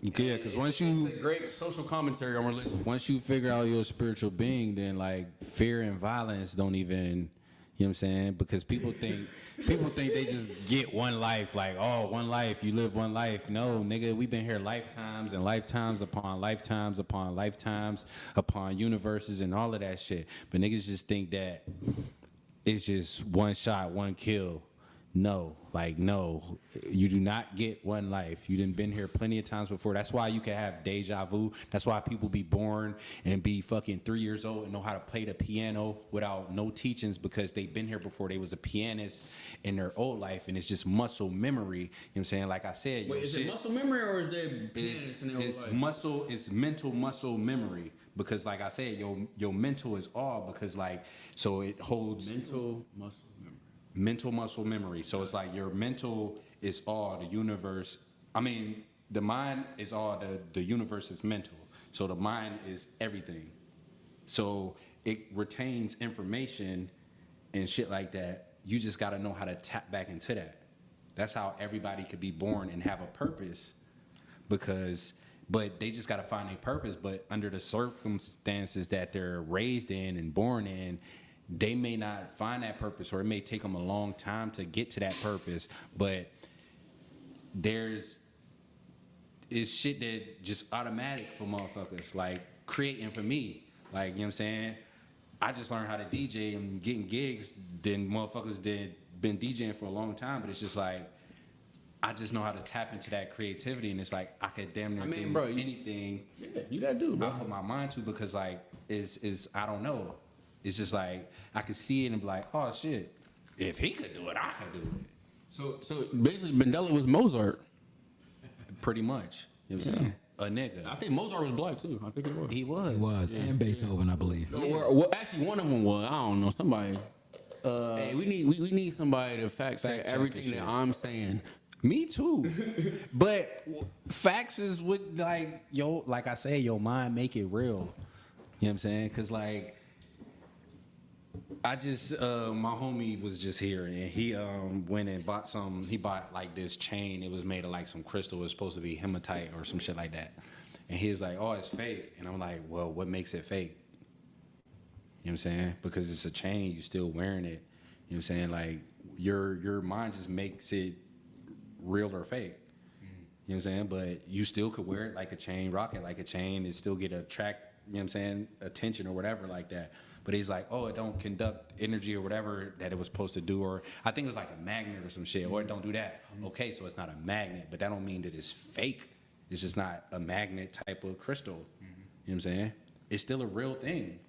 Yeah, because it's a great social commentary on religion. Once you figure out you're a spiritual being, then like fear and violence don't even, you know what I'm saying? Because people think they just get one life, like, oh, one life, you live one life. No, nigga, we've been here lifetimes and lifetimes upon lifetimes upon lifetimes upon universes and all of that shit. But niggas just think that it's just one shot, one kill. No, you do not get one life. You done been here plenty of times before. That's why you can have deja vu. That's why people be born and be fucking 3 years old and know how to play the piano without no teachings because they've been here before. They was a pianist in their old life, and it's just muscle memory. You know what I'm saying? Like I said, wait, is it muscle memory or is it pianist in their old life? Muscle. It's mental muscle memory because, like I said, your mental is all because so it holds mental muscle memory. So it's like your mental is all, the universe. I mean, the mind is all, the universe is mental. So the mind is everything. So it retains information and shit like that. You just got to know how to tap back into that. That's how everybody could be born and have a purpose but they just got to find a purpose. But under the circumstances that they're raised in and born in, they may not find that purpose, or it may take them a long time to get to that purpose. But it's shit that just automatic for motherfuckers, like creating for me. Like, you know what I'm saying? I just learned how to DJ and getting gigs. Then motherfuckers been DJing for a long time, but it's just like, I just know how to tap into that creativity, and it's like I could damn near do anything. Yeah, you gotta do, bro. I put my mind to, because like is I don't know. It's just like I could see it and be like, oh shit, if he could do it, I could do it. So basically, Mandela was Mozart. Pretty much. You know what I'm saying? A nigga. I think Mozart was black too. I think he was. He was. He was, yeah. And Beethoven, I believe. Well, actually, one of them was. I don't know. Somebody. Hey, we need somebody to fact check everything that I'm saying. Me too. But facts is what, like I say, your mind make it real. You know what I'm saying? Because like, I just, my homie was just here, and he went and he bought like this chain. It was made of like some crystal. It was supposed to be hematite or some shit like that. And he's like, oh, it's fake. And I'm like, well, what makes it fake? You know what I'm saying? Because it's a chain, you still wearing it. You know what I'm saying? Like your mind just makes it real or fake. You know what I'm saying? But you still could wear it like a chain, rock it like a chain, and still get attract, you know what I'm saying, attention or whatever like that. But he's like, oh, it don't conduct energy or whatever that it was supposed to do, or I think it was like a magnet or some shit, or it don't do that. Okay, so it's not a magnet, but that don't mean that it's fake. It's just not a magnet type of crystal. You know what I'm saying? It's still a real thing.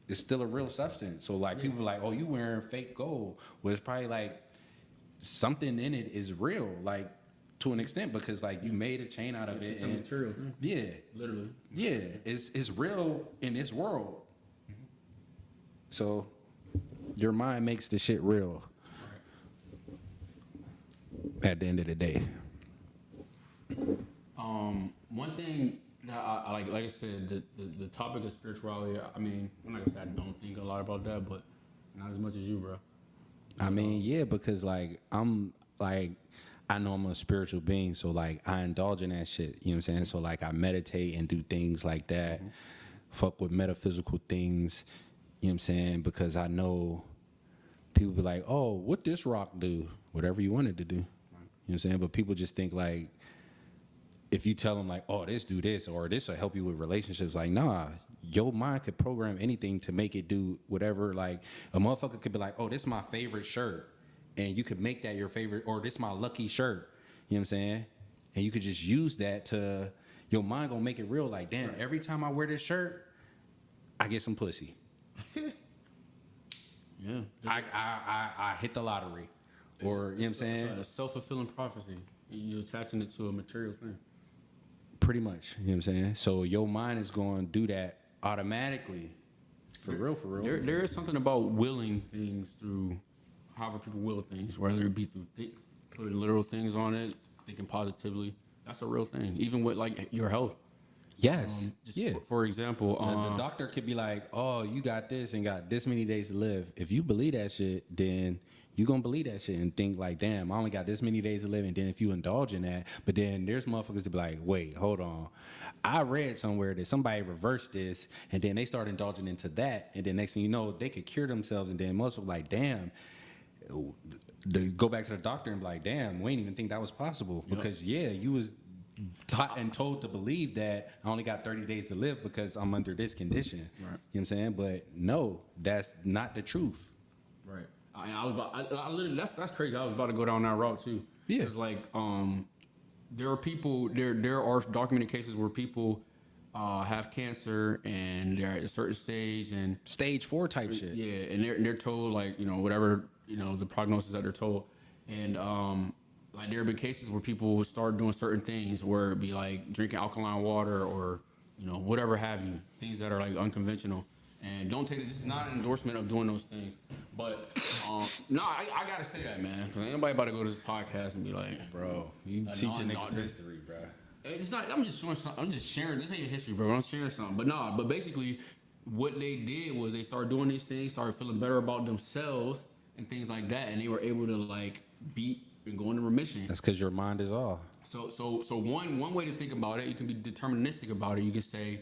It's still a real substance. So like people are like, oh, you wearing fake gold. Well, it's probably like something in it is real, like to an extent, because like you made a chain out of it. It's and material. Yeah. Literally. Yeah. It's real in this world. So your mind makes the shit real. At the end of the day. One thing that I like I said, the topic of spirituality, I mean, like I said, I don't think a lot about that, but not as much as you, bro. I mean, yeah, because like I'm like I know I'm a spiritual being, so like I indulge in that shit. You know what I'm saying? So like I meditate and do things like that. Fuck with metaphysical things. You know what I'm saying? Because I know people be like, oh, what this rock do? Whatever you want it to do. You know what I'm saying? But people just think like, if you tell them like, oh, this do this, or this will help you with relationships, like, nah, your mind could program anything to make it do whatever. Like a motherfucker could be like, oh, this is my favorite shirt. And you could make that your favorite, or this is my lucky shirt. You know what I'm saying? And you could just use that to, your mind gonna make it real. Like, damn, every time I wear this shirt, I get some pussy. Yeah. I hit the lottery. Or, you know what I'm saying? It's like a self-fulfilling prophecy. You're attaching it to a material thing. Pretty much, you know what I'm saying? So your mind is going to do that automatically. For real. There is something about willing things through however people will things, whether it be through putting literal things on it, thinking positively. That's a real thing. Even with like your health. Yes. Yeah. For example, the doctor could be like, oh, you got this and got this many days to live. If you believe that shit, then you're going to believe that shit and think like, damn, I only got this many days to live. And then if you indulge in that, but then there's motherfuckers to be like, wait, hold on. I read somewhere that somebody reversed this and then they start indulging into that. And then next thing you know, they could cure themselves. And then most of them like, damn, they go back to the doctor and be like, damn, we ain't even think that was possible. Because, yeah, you was taught and told to believe that I only got 30 days to live because I'm under this condition. Right. You know what I'm saying? But no, that's not the truth. Right. I was about, I literally, that's crazy. I was about to go down that route too. Yeah. It's like, there are people, there are documented cases where people have cancer and they're at a certain stage and stage 4 type shit. Yeah. And they're told like, whatever, the prognosis that they're told. And, like there have been cases where people start doing certain things, where it be like drinking alkaline water or, whatever have you, things that are like unconventional. And don't take it. This is not an endorsement of doing those things, but no, I gotta say that, man. Cause anybody about to go to this podcast and be like, bro, you teaching niggas history, bro. It's not. I'm just showing something. I'm just sharing. This ain't history, bro. I'm sharing something. But basically, what they did was they started doing these things, started feeling better about themselves and things like that, and they were able to like beat and go into remission. That's because your mind is off. So one way to think about it, you can be deterministic about it. You can say,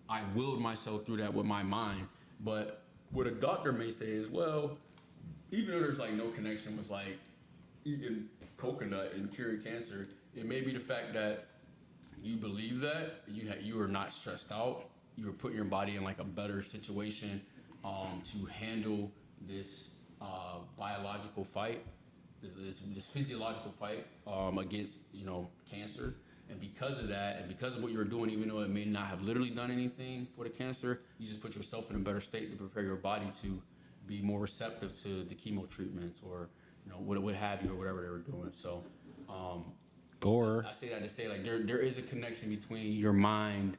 I willed myself through that with my mind. But what a doctor may say is, well, even though there's like no connection with like eating coconut and curing cancer, it may be the fact that you believe that you are not stressed out. You are putting your body in like a better situation to handle this biological fight, this physiological fight against cancer. And because of that, and because of what you were doing, even though it may not have literally done anything for the cancer, you just put yourself in a better state to prepare your body to be more receptive to the chemo treatments or what have you, or whatever they were doing. So, or I say that to say like there is a connection between your mind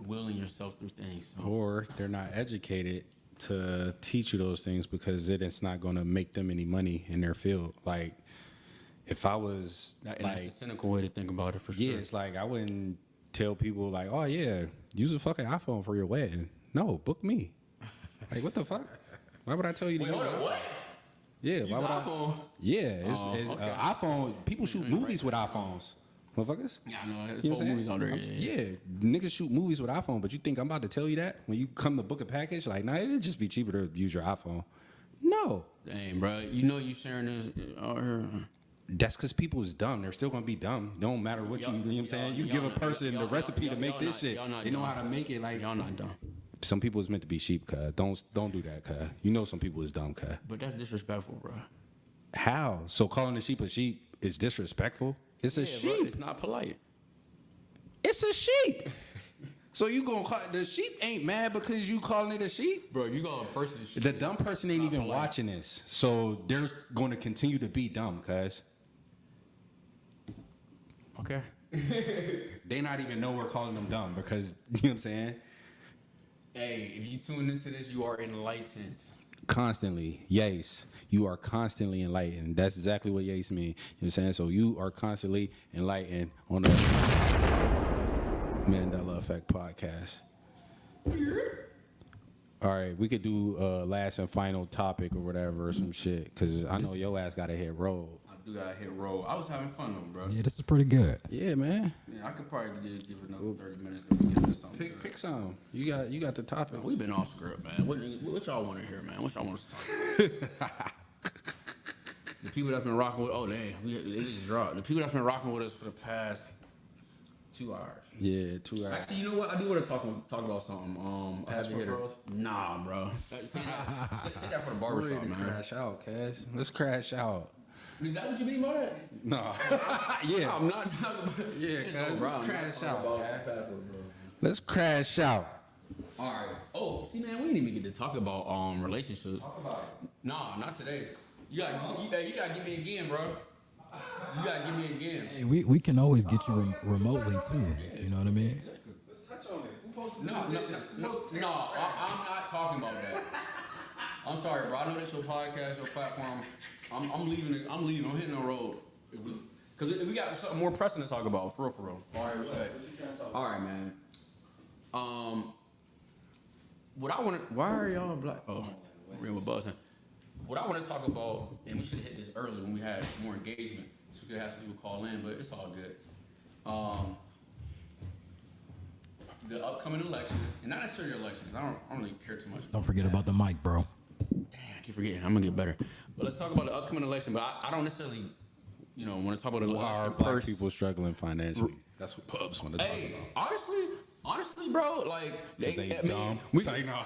willing yourself through things. So. Or they're not educated to teach you those things because it's not going to make them any money in their field. Like, if I was that's a cynical way to think about it, for sure. Yeah, it's like I wouldn't tell people like, oh yeah, use a fucking iPhone for your wedding. No, book me. Like, what the fuck? Why would I tell you to use an iPhone? What? Yeah, use why would iPhone? Yeah, it's okay. iPhone. People shoot movies with iPhones. motherfuckers. Yeah, I know. It's You know whole what I'm movies saying? out there. Yeah. Niggas shoot movies with iPhone, but you think I'm about to tell you that when you come to book a package? Like, nah, it'd just be cheaper to use your iPhone. No. Dang, bro. You know you sharing this out here. That's because people is dumb. They're still gonna be dumb. Don't matter what you know what I'm saying? You give a person the recipe to make this shit. They know how to make it. Like, Y'all not dumb. some people is meant to be sheep, cuz. Don't do that, cuz. You know some people is dumb, cuz. But that's disrespectful, bro. How? So calling a sheep is disrespectful? It's a Bro, sheep. it's not polite. It's a sheep. So you gonna call the sheep ain't mad because you calling it a sheep? Bro, you got a person. The dumb person ain't even watching this. So they're gonna continue to be dumb, cuz. Okay. They not even know we're calling them dumb because you know what I'm saying? Hey, if you tune into this, you are enlightened. Constantly, yes. You are constantly enlightened. That's exactly what yes mean. You know what I'm saying? So you are constantly enlightened on the Mandela Effect podcast. All right, we could do last and final topic or whatever or some shit. Cause I know your ass gotta hit roll. I do gotta hit roll. I was having fun though, bro. Yeah, this is pretty good. Yeah, man. Yeah, I could probably give it another 30 minutes and we get into something. good. Pick some. You got the topic. We've been off script, man. What y'all want to hear, man? What y'all want us to talk about? The people that's been rocking with, they just dropped. The people that's been rocking with us for the past 2 hours. Yeah, 2 hours. Actually, you know what? I do want to talk about something. I have to Passport hit her. bros? Nah, bro. Say that for the barbershop, Ready to man. crash out, Cass. Let's crash out. Is that what you mean by that? No. Yeah. I'm not talking about. Yeah, No, cuz, bro, let's I'm not crash talking out, about man. passport, bro. Let's crash out. All right. Oh, see, man, we didn't even get to talk about relationships. Talk about it. Nah, not today. You gotta give me again, bro. You gotta give me again. Hey, we can always get you remotely too. You know what I mean? Let's touch on it. Who posted No, I'm not talking about that. I'm sorry, bro. I know that's your podcast, your platform. I'm leaving. I'm hitting the road. Because we got something more pressing to talk about, for real. All right, respect. All right, man. What I want to. Why are y'all black? Oh, we're buzzing. What I want to talk about, and we should have hit this earlier when we had more engagement, so we could have some people call in, but it's all good. The upcoming election, and not necessarily elections. I don't really care too much. Don't forget about the mic, bro. Damn, I keep forgetting. I'm gonna get better. But let's talk about the upcoming election. But I don't necessarily, want to talk about the Why are election black first. people struggling financially? That's what pubs want to talk Hey, about. honestly, bro, like They dumb. Say no.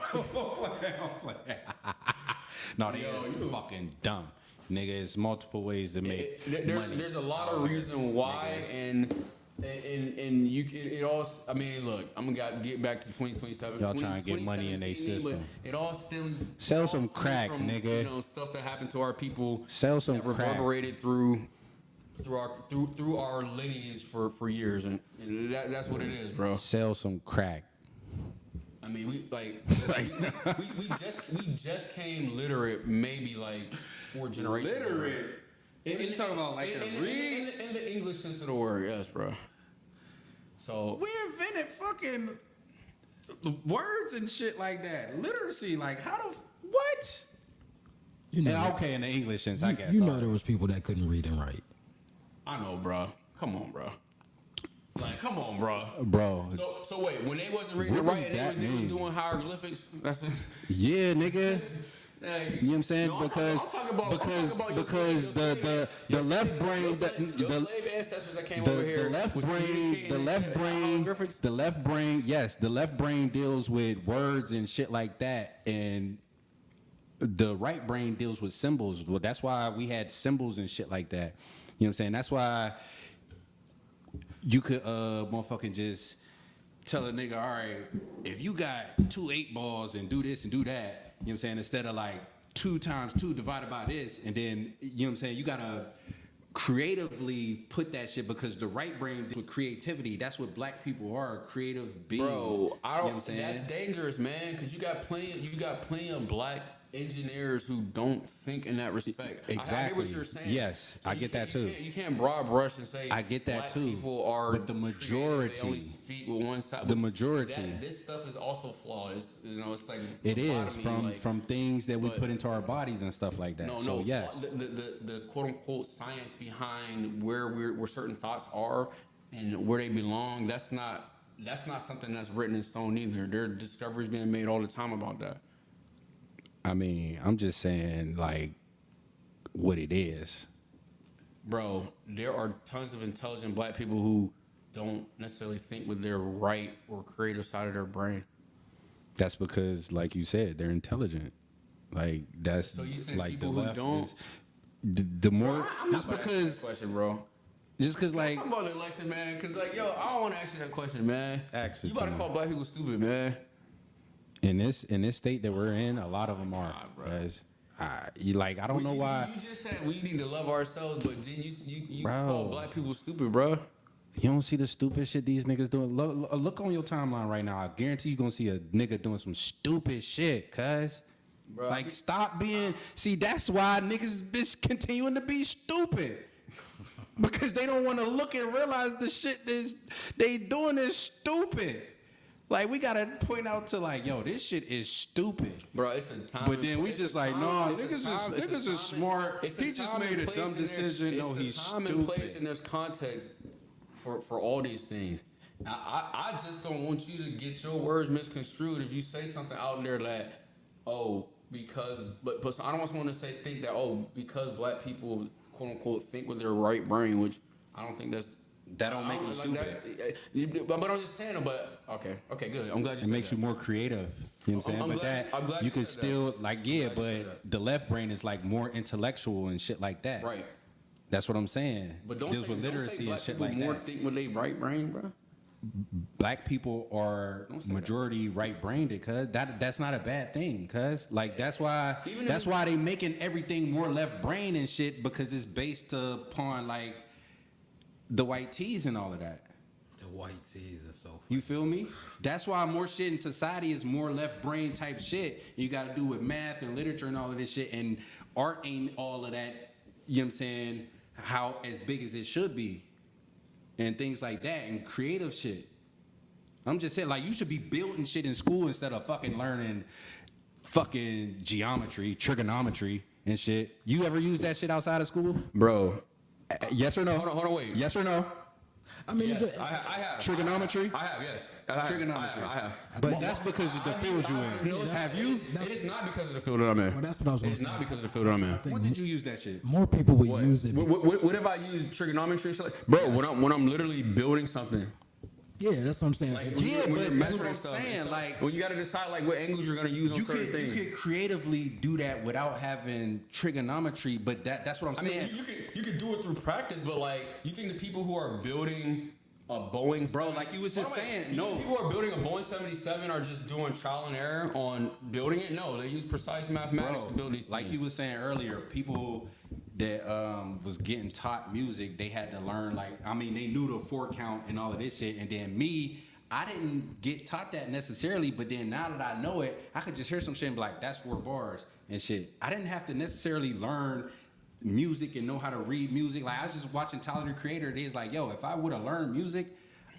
No, they is fucking dumb. Nigga, it's multiple ways to make money. There's a lot of reason why, and you can, it all. I mean, look, I'm gonna get back to 2027. Y'all trying to get money in their 2017, system. but it all stems. Sell it all some stems crack, from, nigga. Stuff that happened to our people. Sell some that crack. reverberated through our lineage for years, and that's what it is, bro. Sell some crack. I mean, we just came literate maybe like 4 generations. Literate? What are you talking about, like a read? In the English sense of the word, yes, bro. So We invented fucking words and shit like that. Literacy, like how the what? You know, Yeah, okay, in the English sense, I guess. you know all there right. was people that couldn't read and write. I know, bro. Come on, bro. Like, come on, bro. Bro. So wait, when they wasn't reading What and does writing, that they was mean? doing hieroglyphics. That's it. Yeah, nigga. Like, You know what I'm saying? no, I'm because talking about because the left brain your the slave ancestors that came over here. the left was brain communicating the left in brain hieroglyphics. the left brain yes the left brain deals with words and shit like that, and the right brain deals with symbols. Well, that's why we had symbols and shit like that. You know what I'm saying? That's why you could motherfucking just tell a nigga, all right, if you got 2 8 balls and do this and do that, you know what I'm saying, instead of like 2 times 2 divided by this, and then, you know what I'm saying, you gotta creatively put that shit, because the right brain deals with creativity. That's what black people are, creative beings. Bro, you know what I'm saying? That's dangerous, man. Because you got plenty of black engineers who don't think in that respect. I hear Exactly. what you're saying. Yes, I get that too. You can't broad brush and say I get that black too. people are But the creative, majority- they only speak with one side. the Which- majority. this stuff is also flawed. It's like It is lobotomy, from things that we but- put into our bodies and stuff like that. So yes, the quote unquote science behind where certain thoughts are and where they belong, that's not something that's written in stone either. There are discoveries being made all the time about that. I mean, I'm just saying like what it is. Bro, there are tons of intelligent black people who don't necessarily think with their right or creative side of their brain. That's because, like you said, they're intelligent. Like that's So you saying like people the who left don't? is- the more I'm just not gonna ask you because that question, bro. just because like Talk about the election, man. Cause like, yo, I don't want to ask you that question, man. Ask it You about to to me. call black people stupid, man. in this state that we're in, a lot of them are. bro. Guys. You like I don't know why. You just said we need to love ourselves, but then you Bro. call black people stupid, bro. You don't see the stupid shit these niggas doing. Look on your timeline right now. I guarantee you gonna see a nigga doing some stupid shit, cuz. Bro. Like, stop being. See, that's why niggas is continuing to be stupid. Because they don't want to look and realize the shit they doing is stupid. Like, we gotta point out to like, yo, this shit is stupid. Bro, it's a time. But then we just like, no, it's niggas is smart. He just made a dumb decision. No, he's time and place, and stupid. there's context for all these things. I just don't want you to get your words misconstrued if you say something out there that, but I don't want someone to think that, because black people quote unquote think with their right brain, which I don't think That don't make them stupid. But I'm just saying, but okay, good. I'm glad you It said makes that. you more creative. You know what I'm saying? I'm But glad- I'm glad you you could said that. still like, yeah, I'm glad you said but the left brain is like more intellectual and shit like that. Right. That's what I'm saying. But don't deals say, with don't say literacy black and shit people like more that. think with their right brain, bro. Black people are Don't say that. majority right-brained, cuz that's not a bad thing, cuz like that's why Even if- they making everything more left-brain and shit because it's based upon like the white tees and all of that. The white tees are so. You feel me? That's why more shit in society is more left brain type shit. You got to do with math and literature and all of this shit. And art ain't all of that, you know what I'm saying, how as big as it should be. And things like that and creative shit. I'm just saying, like, you should be building shit in school instead of fucking learning fucking geometry, trigonometry and shit. You ever use that shit outside of school? Bro, Yes or no? hold on, wait. Yes or no? I mean, Yes, I have. Trigonometry? I have, yes. I have. Trigonometry. I have. But that's because of the field you in. Have you? It is not because of the field that I'm in. well, that's what I was going It's to say. not because of the field that I'm in. When did you use that shit? More people would use it. What if I use trigonometry and shit like, bro, when I'm literally building something. Yeah, that's what I'm saying. Yeah, when but you're that's measuring what I'm stuff and saying. stuff. Like, When you gotta decide like what angles you're gonna use on you certain could things. creatively do that without having trigonometry, but that's what I'm I mean, saying. you could do it through practice, but like, you think the people who are building a Boeing, Bro, like you was just By the way, saying, you no. think people who are building a Boeing 77 are just doing trial and error on building it. No, they use precise mathematics to build these like things. you was saying earlier, people that was getting taught music, they had to learn they knew the 4 count and all of this shit. And then me, I didn't get taught that necessarily, but then now that I know it, I could just hear some shit and be like, that's 4 bars and shit. I didn't have to necessarily learn music and know how to read music. Like, I was just watching Tyler the Creator. It's like, yo, if I would have learned music,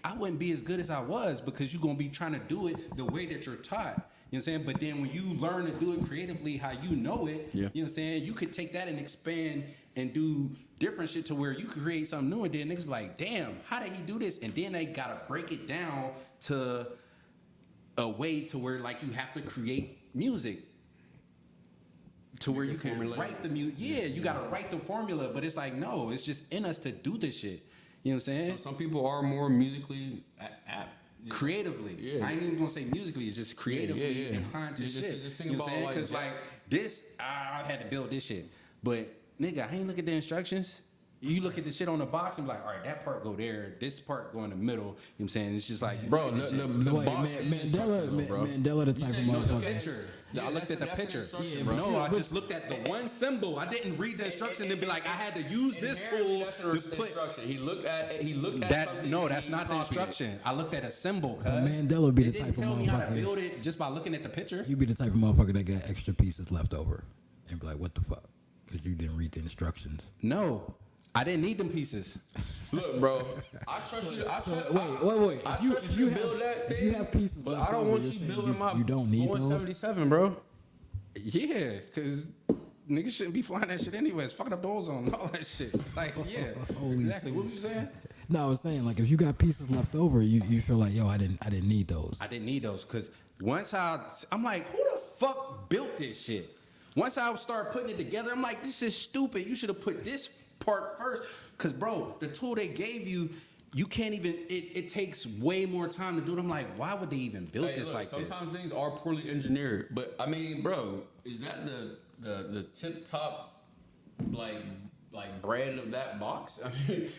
I wouldn't be as good as I was because you're gonna be trying to do it the way that you're taught. You know what I'm saying? But then when you learn to do it creatively how you know it, Yeah. you know what I'm saying? You could take that and expand and do different shit to where you could create something new, and then niggas be like, damn, how did he do this? And then they gotta break it down to a way to where like you have to create music to where you can formulate write the music. Yeah, you gotta write the formula, but it's like, no, it's just in us to do this shit. You know what I'm saying? Some people are more musically apt. Creatively. Yeah. I ain't even gonna say musically, it's just creatively yeah. inclined to Just shit. think You know what I'm saying? about, Because like, like this, I had to build this shit. But nigga, I ain't look at the instructions. You look at the shit on the box and be like, all right, that part go there, this part go in the middle. You know what I'm saying? It's just like, Bro, you look at the shit. Wait, box is Mandela, instructional, bro. Mandela, the type of said you look at the motherfucker. picture. Yeah, I looked at the that's an picture. instruction, Yeah, bro. but No, I but- just looked at the one symbol. I didn't read the instruction and be like, I had to use this Inherently, tool that's an to put instruction. He looked at that. something No, and that's he not the copied it. instruction. I looked at a symbol. Cuz. Mandela be the It didn't type of tell me how to motherfucker. build it just by looking at the picture. You be the type of motherfucker that got extra pieces left over and be like, what the fuck? Because you didn't read the instructions. No, I didn't need them pieces. Look, bro, I trust you. Wait. I If you trust if you you to build have that if thing, you have pieces but left I don't over, want you're you saying building my you don't need those. 177, bro. Yeah, because niggas shouldn't be flying that shit anyways. Fucking up the ozone and all that shit. Like, yeah. Holy exactly. What was you saying? No, I was saying like if you got pieces left over, you feel like yo, I didn't need those. I didn't need those because once I'm like, who the fuck built this shit? Once I start putting it together, I'm like, this is stupid. You should have put this part first. Cause bro, the tool they gave you, you can't even. It takes way more time to do it. I'm like, why would they even build this look, like this? sometimes things are poorly engineered, but I mean, bro, is that the tip top like brand of that box? I mean,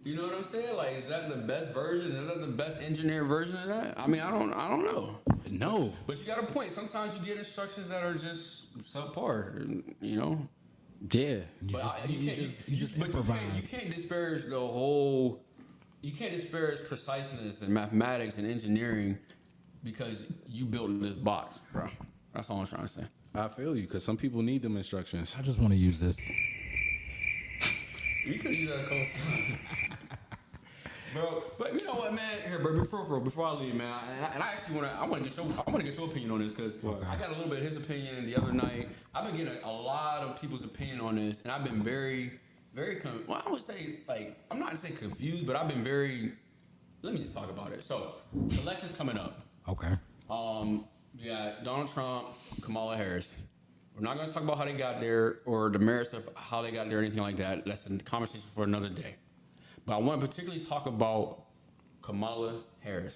you know what I'm saying? Like, is that the best version? Is that the best engineered version of that? I mean, I don't know. No, But you got a point. Sometimes you get instructions that are just subpar, you know. yeah. You just improvise. You can't disparage the whole. You can't disparage preciseness in mathematics and engineering because you built this box, bro. That's all I'm trying to say. I feel you because some people need them instructions. I just want to use this. You could use that a couple times. Bro, but you know what, man? Here, bro, before I leave, man, and I actually want to get your opinion on this because I got a little bit of his opinion the other night. I've been getting a lot of people's opinion on this, and I've been very, well, I would say like I'm not saying confused, but I've been very. Let me just talk about it. So, elections coming up. Okay. Yeah, Donald Trump, Kamala Harris. We're not going to talk about how they got there or the merits of how they got there or anything like that. That's a conversation for another day. But I want to particularly talk about Kamala Harris.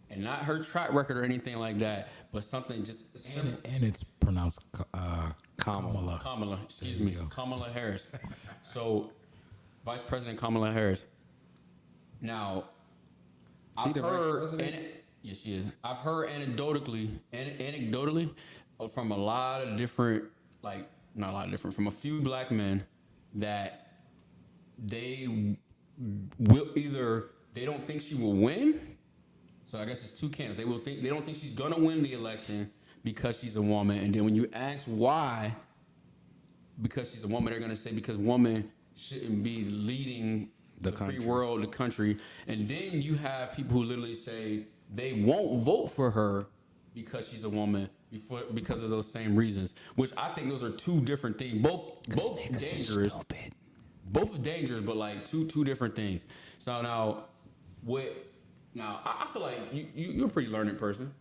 And not her track record or anything like that, but something just... And it's pronounced Kamala. Kamala, excuse me. Kamala Harris. So, Vice President Kamala Harris. Now, I've heard... Yes, she is. I've heard anecdotally from a lot of different, like, not a lot of different, from a few black men that they will either, they don't think she will win. So I guess it's two camps. They don't think she's gonna win the election because she's a woman. And then when you ask why, because she's a woman, they're gonna say because women shouldn't be leading the free world, the country. And then you have people who literally say they won't vote for her because she's a woman because of those same reasons. Which I think those are two different things. Both dangerous. Both dangerous, but like two different things. So now I feel like you're a pretty learned person.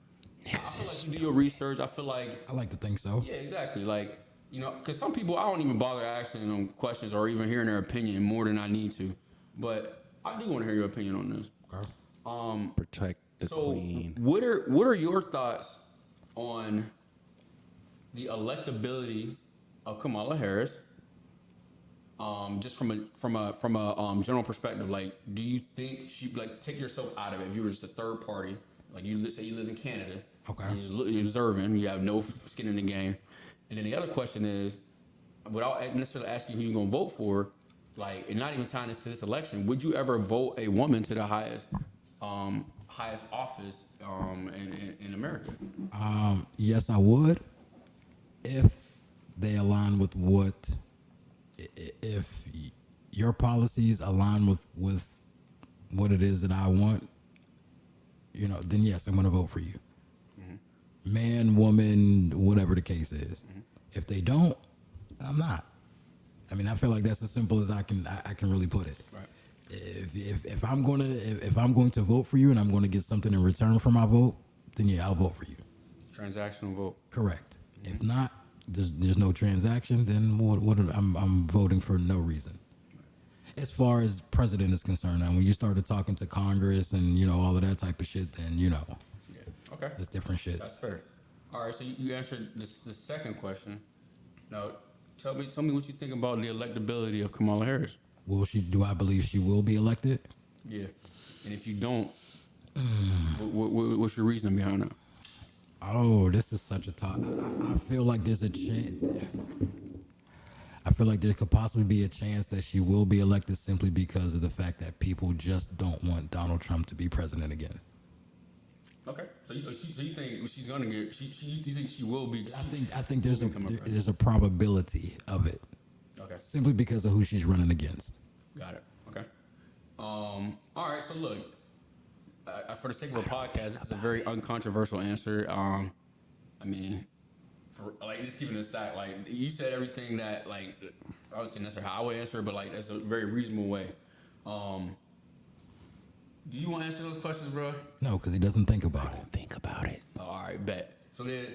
I feel like you do your research. I feel like I like to think so. Yeah, exactly. Like, you know, because some people I don't even bother asking them questions or even hearing their opinion more than I need to. But I do want to hear your opinion on this. Okay. Protect the queen. What are your thoughts on the electability of Kamala Harris? Just from a general perspective, like, do you think she, like, take yourself out of it? If you were just a third party, like you say you live in Canada, okay, you're observing, you have no skin in the game, and then the other question is, without necessarily asking who you're gonna vote for, like, and not even tying this to this election, would you ever vote a woman to the highest office in America? Yes, I would, if they align with if your policies align with what it is that I want, you know, then yes, I'm going to vote for you. Mm-hmm. Man, woman, whatever the case is. Mm-hmm. If they don't, I'm not. I mean, I feel like that's as simple as I can really put it. Right. If I'm going to vote for you and I'm going to get something in return for my vote, then yeah, I'll vote for you. Transactional vote. Correct. Mm-hmm. If not, there's no transaction, then I'm voting for no reason. As far as president is concerned, now when you started talking to Congress and, you know, all of that type of shit, then, you know, yeah, okay, it's different shit. That's fair. All right, so you answered the second question. Now, tell me what you think about the electability of Kamala Harris. Do I believe she will be elected? Yeah, and if you don't, what's your reasoning behind that? Oh, this is such a talk. I feel like there's a chance. I feel like there could possibly be a chance that she will be elected simply because of the fact that people just don't want Donald Trump to be president again. Okay, so you think she's gonna get? You think she will be? I think there's a probability of it. Okay. Simply because of who she's running against. Got it. Okay. All right. So look, for the sake of our podcast, this is a very uncontroversial answer. I mean, for like just keeping it stack, like you said everything that like I would say necessarily how I would answer it, but like that's a very reasonable way. Do you want to answer those questions, bro? No, because he doesn't think about it. Think about it. Oh, all right, bet. So then,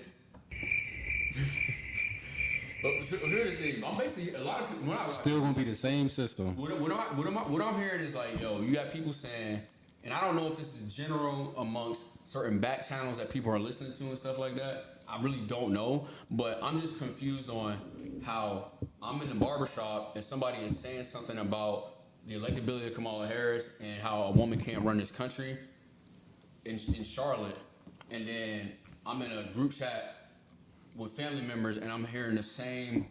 but here's the thing. I'm basically a lot of people. Still gonna be the same system. What I'm hearing is like, yo, you got people saying, and I don't know if this is general amongst certain back channels that people are listening to and stuff like that. I really don't know, but I'm just confused on how I'm in the barbershop and somebody is saying something about the electability of Kamala Harris and how a woman can't run this country in Charlotte, and then I'm in a group chat with family members and I'm hearing the same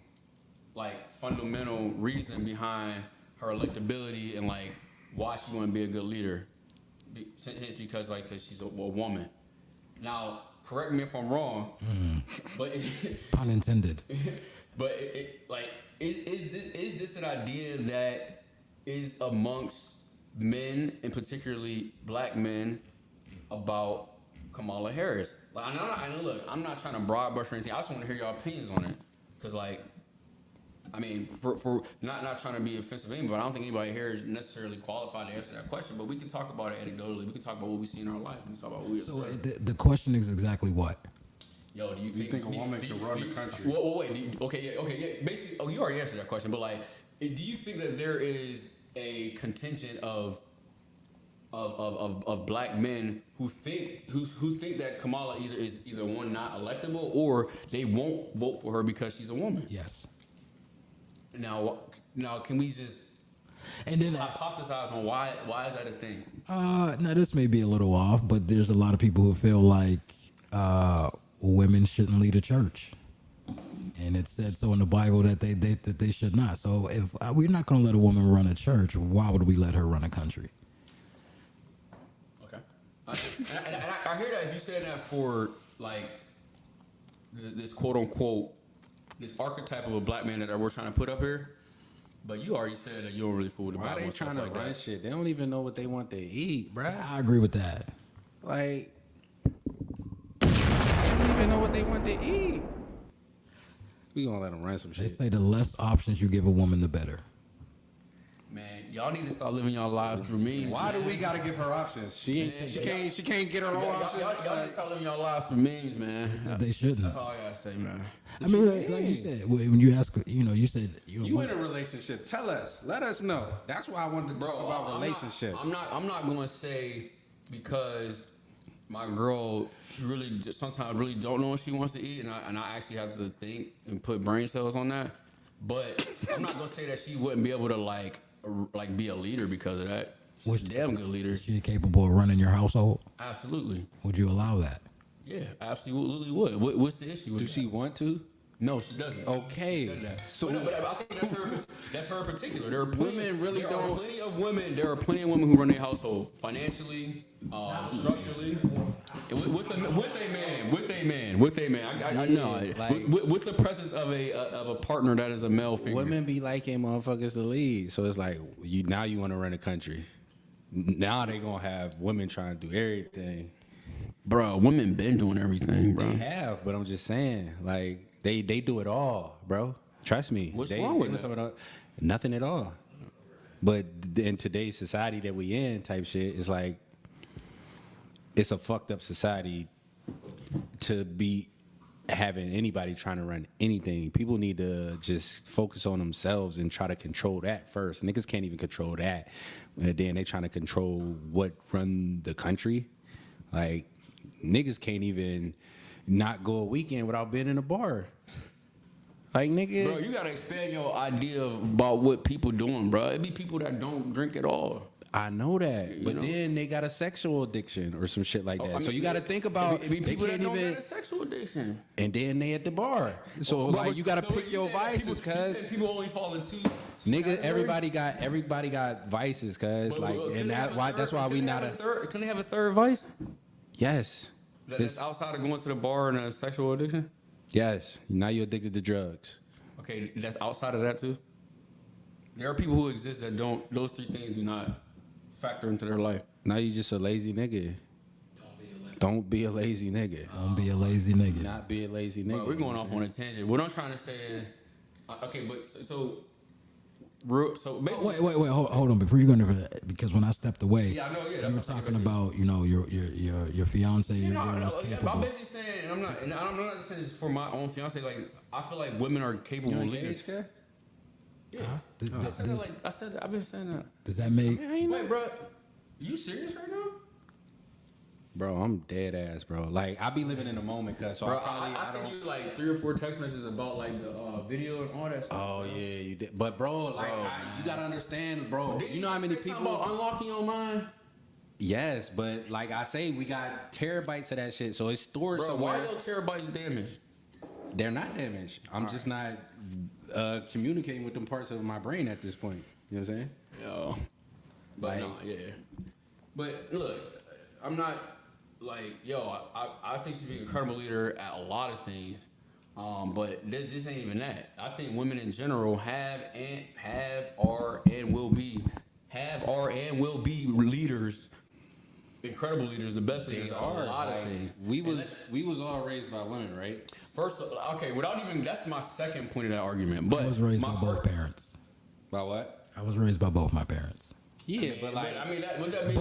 like fundamental reason behind her electability and like why she wouldn't be a good leader. Hence because she's a woman. Now, correct me if I'm wrong, but Pun intended. but is this an idea that is amongst men and particularly black men about Kamala Harris? Like, I know, look, I'm not trying to broad brush or anything. I just want to hear your opinions on it, because like, I mean, for not trying to be offensive to anybody, but I don't think anybody here is necessarily qualified to answer that question. But we can talk about it anecdotally. We can talk about what we see in our life. We can talk about what we. So the question is exactly what? Yo, do you think a woman can run the country? Well, wait. Okay, yeah. Basically, you already answered that question. But like, do you think that there is a contingent of black men who think that Kamala is either one, not electable, or they won't vote for her because she's a woman? Yes. Now, can we just And then hypothesize on why is that a thing? now this may be a little off, but there's a lot of people who feel like women shouldn't lead a church, and it said so in the Bible that they should not. So if we're not going to let a woman run a church, why would we let her run a country? Okay, and I hear that if you say that for like this quote unquote this archetype of a black man that we're trying to put up here. But you already said that you don't really fool with the Bible. Why are they trying to run shit? They don't even know what they want to eat, bruh. I agree with that. Like, they don't even know what they want to eat. We gonna let them run some They shit. say the less options you give a woman, the better. Man, y'all need to start living y'all lives through memes. Why do we gotta give her options? She can't get her own options. Y'all need to start living y'all lives through memes, man. They shouldn't. That's all I gotta say, man. I mean, like you said, when you ask, you said You in a relationship? Tell us. Let us know. That's why I wanted to talk about relationships. I'm not going to say because my girl sometimes really don't know what she wants to eat, and I actually have to think and put brain cells on that. But I'm not going to say that she wouldn't be able to like be a leader because of that. She's a damn good leader. Is she capable of running your household? Absolutely. Would you allow that? Yeah, absolutely would. What's the issue with Do that? she want to? No, she doesn't. Okay. She said that. So, but I think that's her in particular. There are plenty, Women really there don't- Are plenty of women. There are plenty of women who run their household financially, structurally, and with a man. I know. like- with the presence of a partner that is a male figure. women be liking motherfuckers to lead. So it's like now you want to run a country. Now they gonna have women trying to do everything. Bro, women been doing everything, bro. They have, but I'm just saying, like they do it all, bro. Trust me. What's wrong with that? Nothing at all. But in today's society that we in, type shit, it's like it's a fucked up society to be having anybody trying to run anything. People need to just focus on themselves and try to control that first. Niggas can't even control that. And then they trying to control what run the country. Like niggas can't even not go a weekend without being in a bar. Like nigga, Bro, you gotta expand your idea about what people doing, bro. It be people that don't drink at all. I know that, but know? then they got a sexual addiction or some shit like that. I mean, so you got to think about it be they people can't that don't even, got a sexual addiction. and then they at the bar. So Bro, like you got to so pick you your said vices, people- cuz. people only fall in two Nigga, categories? everybody got vices, cuz. But Like, can and they have a that's third- why can we they not have a third. Can they have a third vice? yes, That's It's- outside of going to the bar and a sexual addiction. yes. Now you're addicted to drugs. Okay, that's outside of that too. There are people who exist that don't. Those three things do not factor into their life. Now you just a lazy nigga. Don't be a lazy nigga. Don't be a lazy nigga. Not be a lazy nigga. Bro, we're going off on a tangent. What I'm trying to say is, okay, but so So basically, Wait, hold on. Before you go into that, because when I stepped away, yeah, I know. Yeah, you were talking about, your fiance, your girl is I'm capable. basically saying, and I'm not just saying this for my own fiance. Like, I feel like women are capable leaders. Yeah. I said that. I've been saying that. Does that make? Wait, bro, you serious right now? Bro, I'm dead ass, bro. Like, I be living in the moment, cuz. So Bro, I sent you like 3 or 4 text messages about like the video and all that stuff. Oh yeah, you did. But bro, like, you gotta understand, bro. You know how many people about unlocking your mind? Yes, but like I say, we got terabytes of that shit, so it's stored Bro, somewhere. why are your terabytes damaged? They're not damaged. I'm just not communicating with them parts of my brain at this point. You know what I'm saying? Yo. But Like- no, yeah. But look, I'm not like, I think she's an incredible leader at a lot of things. But this ain't even that. I think women in general are and will be leaders, incredible leaders, the best leaders at a lot of things. We was all raised by women, right? First, okay, that's my second point of that argument. But I was raised my by both parents. By what? I was raised by both my parents. Yeah, but like, would that mean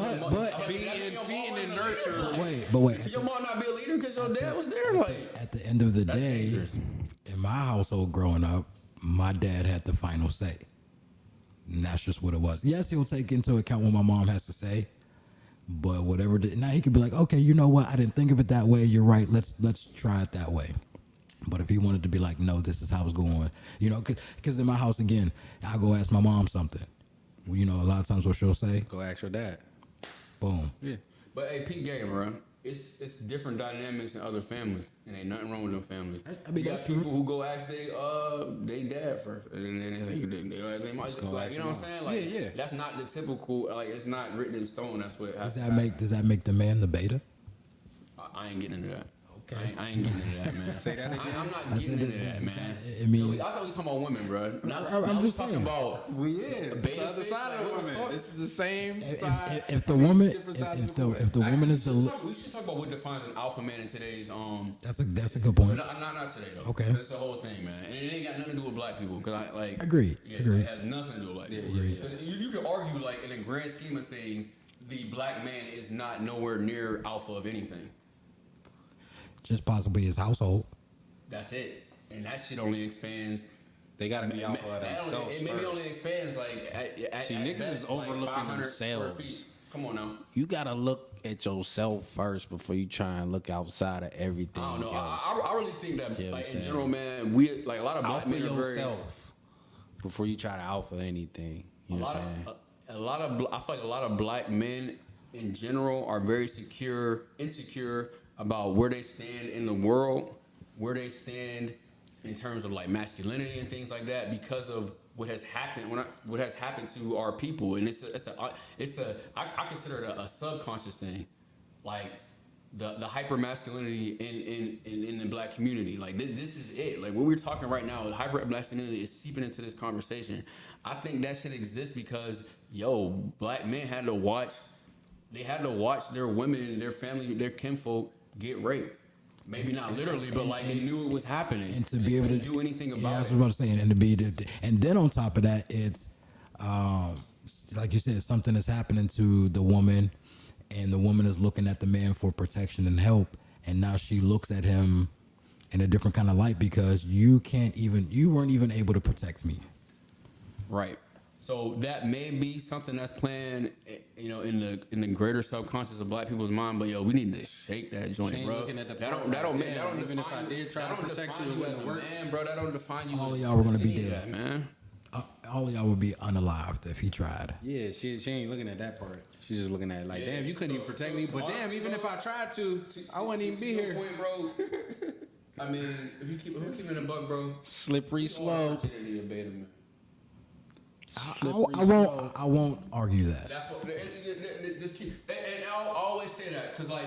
feeding and nurture. But wait. Your mom not be a leader because your dad was there. Like, At the end of the That's day, dangerous. in my household growing up, my dad had the final say. And that's just what it was. Yes, he'll take into account what my mom has to say, but whatever. Now he could be like, okay, you know what? I didn't think of it that way. You're right. Let's try it that way. But if he wanted to be like, no, this is how it's going, because in my house again, I'll go ask my mom something. A lot of times what she'll say, Go ask your dad. boom. Yeah. but hey, Pete Game, bro, it's different dynamics in other families, and ain't nothing wrong with them families. I mean, you that's got true. people who go ask they dad first, and then they might just go like, ask you know your what I'm saying? Like, Yeah. that's not the typical. Like, it's not written in stone. That's what Does that make the man the beta? I ain't getting into that. Okay. I ain't getting into that, man. Say that again. I'm not getting into that, man. I mean, I thought we was talking about women, bro. I'm just talking saying. about. We is. It's Beta the other face, side like, of the what the women. fuck? This is the same side. If the woman, different sides if of the the woman is the, we should talk about what defines an alpha man in today's that's a good point. not today though. Okay. It's the whole thing, man, and it ain't got nothing to do with black people. Cause I like Agreed. Yeah, Agreed. it has nothing to do with black people. Agreed. 'Cause you could argue like in the grand scheme of things, the black man is not nowhere near alpha of anything. Just possibly his household. That's it, and that shit only expands. They gotta be alpha of themselves It maybe only first. expands like See, niggas best, is overlooking 500 square themselves. feet. Come on now. You gotta look at yourself first before you try and look outside of everything I don't know. else. I really think that, Yeah, like I'm in saying. general, man, we like a lot of black Alpha men are very. yourself before you try to alpha anything. You know what I'm saying? I feel like a lot of black men in general are very insecure about where they stand in the world, where they stand in terms of like masculinity and things like that because of what has happened to our people, and I consider it a subconscious thing, like the hyper masculinity in the black community. Like this is it. Like what we're talking right now, hyper masculinity is seeping into this conversation. I think that should exist because black men had to watch their women, their family, their kinfolk get raped. Maybe not literally, but like they knew it was happening, And to be able to do anything yeah, about that's it. what I was saying. And then on top of that, it's like you said, something is happening to the woman, and the woman is looking at the man for protection and help, and now she looks at him in a different kind of light because you weren't even able to protect me. Right. So that may be something that's playing, in the greater subconscious of black people's mind. But we need to shake that joint, She ain't bro. looking at the That part don't like, damn, even if define I did try that to don't protect define you, it as wouldn't a work. man, bro. That don't define you. All as of y'all were gonna any be of dead. that, man. All of y'all would be unalived if he tried. Yeah, she ain't looking at that part. She's just looking at it like, damn, you couldn't even protect me. But damn, even if I tried to, I wouldn't even be To your here. point, bro. I mean, if you keep it in a buck, bro. Slippery slope. Virginity of beta, man. I won't argue that. That's what. Just keep, and I'll always say that because, like,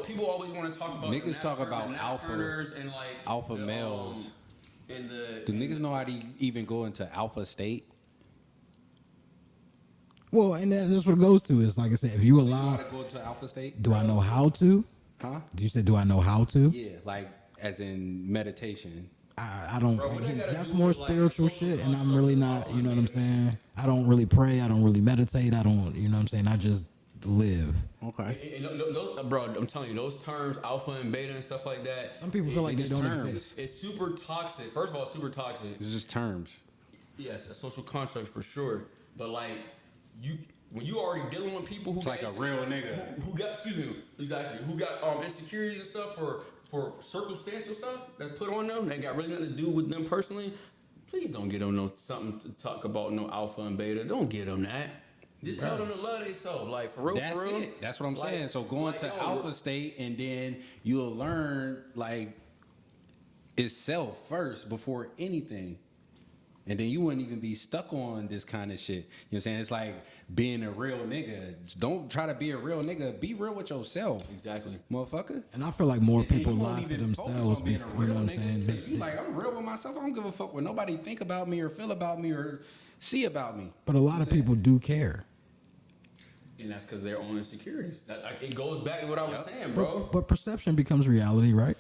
people always want to talk about Niggas talk about alpha- and like alpha males. And Do niggas know how to even go into alpha state? Well, and that's what it goes to. Is like I said, if you Know allow, how to go into alpha state? do I know how to? Huh? You said, do I know how to? Yeah, like as in meditation. I don't. Bro, what Again, that gotta that's do more with, like, spiritual social shit, and I'm construct really of not. You know what I'm alpha and saying? I don't really pray. I don't really meditate. I don't. You know what I'm saying? I just live. Okay. Bro, I'm telling you, those terms, alpha and beta and stuff like that. Some people feel like they just don't terms. exist. It's super toxic. First of all, super toxic. It's just terms. Yes, a social construct for sure. But like, when you already dealing with people who like a real nigga. who got who got insecurities and stuff for circumstantial stuff that's put on them that got really nothing to do with them personally. Please don't get them something to talk about no alpha and beta. Don't get them that. Just tell them to love themselves. Like for real, That's for real. it. That's what I'm Like- saying. So going like, to yo, alpha state, and then you'll learn like it's self first before anything. And then you wouldn't even be stuck on this kind of shit. You know what I'm saying? It's like being a real nigga. Just don't try to be a real nigga. Be real with yourself. Exactly. Motherfucker. And I feel like more And you people won't lie to even focus themselves. on being a You know real what I'm nigga, saying? 'cause you like, I'm real with myself. I don't give a fuck what nobody think about me or feel about me or see about me. But a lot of people do care. And that's because their own insecurities. Like, it goes back to what I was saying, bro. But perception becomes reality, right?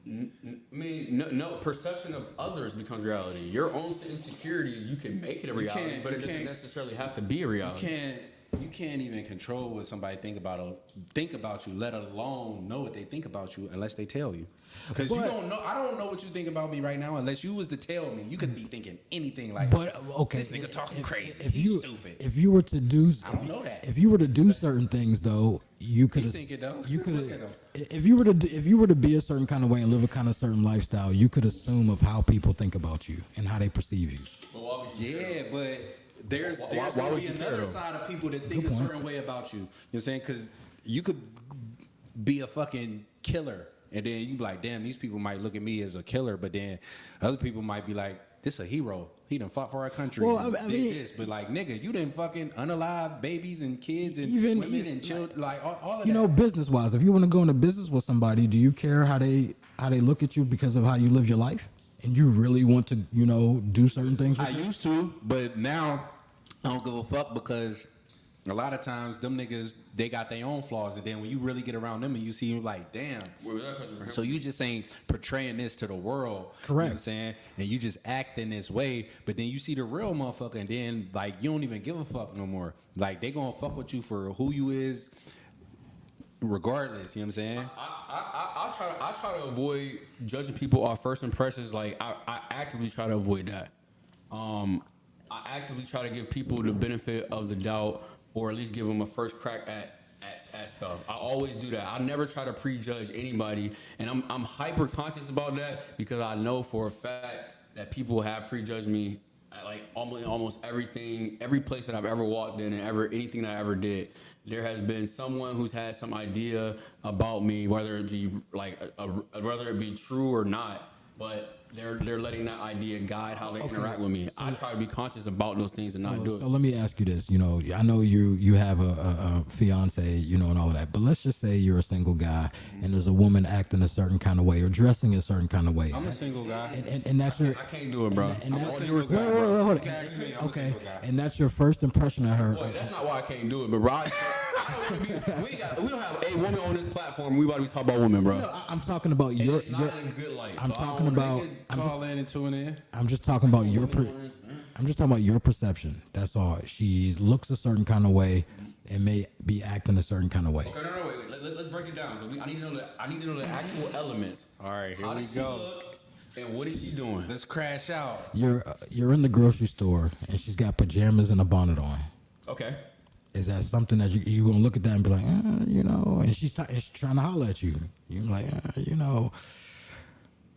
I mean, no perception of others becomes reality. Your own insecurities, you can make it a reality, can't- but it you doesn't can't- necessarily have to be a reality. You can't even control what somebody think about you, let alone know what they think about you unless they tell you. Because you But- don't know. I don't know what you think about me right now unless you was to tell me. You could be thinking anything like, But okay, this nigga talking crazy. If He's you stupid. if you were to do, I don't know that. If you were to do certain things, though, you could. think it though. You could. Look at him. If you were to be a certain kind of way and live a kind of certain lifestyle, you could assume of how people think about you and how they perceive you. But why would you care? Yeah, but there's Why going would to be you care, another though? side of people that think a point. certain way about you. You know what I'm saying? Because you could be a fucking killer, and then you be like, damn, these people might look at me as a killer, but then other people might be like, this a hero. He done fought for our country. Well, and I did mean- this. But like, nigga, you done fucking unalive babies and kids and Even- women and children, like all of You that. know, business wise, if you want to go into business with somebody, do you care how they look at you because of how you live your life? And you really want to, do certain things with I used to, but now I don't give a fuck because a lot of times them niggas, they got their own flaws, and then when you really get around them and you see them like, damn. Where was that question from? So you just ain't portraying this to the world. Correct. You know what I'm saying? And you just act in this way, but then you see the real motherfucker, and then like you don't even give a fuck no more. Like they gonna fuck with you for who you is regardless, you know what I'm saying? I try to avoid judging people off first impressions. Like I actively try to avoid that. I actively try to give people the benefit of the doubt, or at least give them a first crack at stuff. I always do that. I never try to prejudge anybody, and I'm hyper conscious about that because I know for a fact that people have prejudged me at like almost everything, every place that I've ever walked in, and anything that I ever did. There has been someone who's had some idea about me, whether it be like whether it be true or not, but they're letting that idea guide how they interact with me. I try to be conscious about those things and not do it. So let me ask you this. I know you have a fiance, and all of that. But let's just say you're a single guy and there's a woman acting a certain kind of way or dressing a certain kind of way. I'm a single guy. And that's your. I can't do it, bro. And I'm a that's single wait, guy, wait, bro. wait, hold You can on. ask me, I'm a Okay, single guy. and that's your first impression of her. Boy, that's not why I can't do it, but bro, we don't have a woman on this platform. We about to be talking about women, bro. I'm talking about And your. it's not in a good light. I'm so I talking don't wanna about. make it- Call in and tune in. I'm just talking about your. I'm just talking about your perception. That's all. She looks a certain kind of way, and may be acting a certain kind of way. Okay, no, wait. Let's break it down. I need to know the actual elements. All right, here How we does she go. look, and what is she doing? Let's crash out. You're in the grocery store, and she's got pajamas and a bonnet on. Okay. Is that something that you're gonna look at that and be like, and she's trying to holler at you? You're like,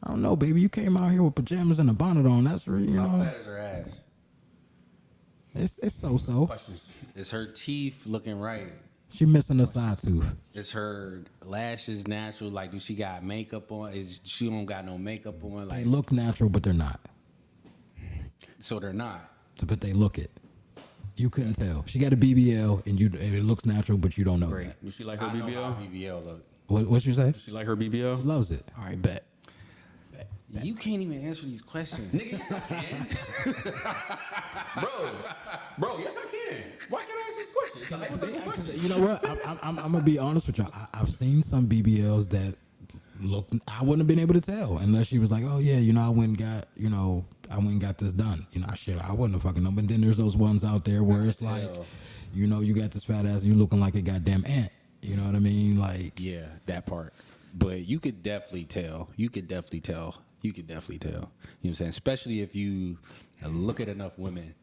I don't know, baby. You came out here with pajamas and a bonnet on. That's really, How fat is her ass? it's so. Questions. Is her teeth looking right? She missing a side tooth. Is her lashes natural? Like, do she got makeup on? Is she don't got no makeup on? They Like, look natural, but they're not. so they're not. But they look it. You couldn't tell. She got a BBL, and it looks natural, but you don't know that. Does she like her I know how BBL? BBL look. What you say? Does she like her BBL? Loves it. All right, bet. You can't even answer these questions. Nigga, yes I can. bro, yes I can. Why can't I answer these questions? It's a hypothetical question. You know what? I'm gonna be honest with you. I've seen some BBLs that look, I wouldn't have been able to tell unless she was like, oh yeah, I went and got this done. I wouldn't have fucking known. But then there's those ones out there where it's like, you got this fat ass, you looking like a goddamn ant. You know what I mean? Like, Yeah, that part. But you could definitely tell. You could definitely tell. You know what I'm saying? Especially if you look at enough women.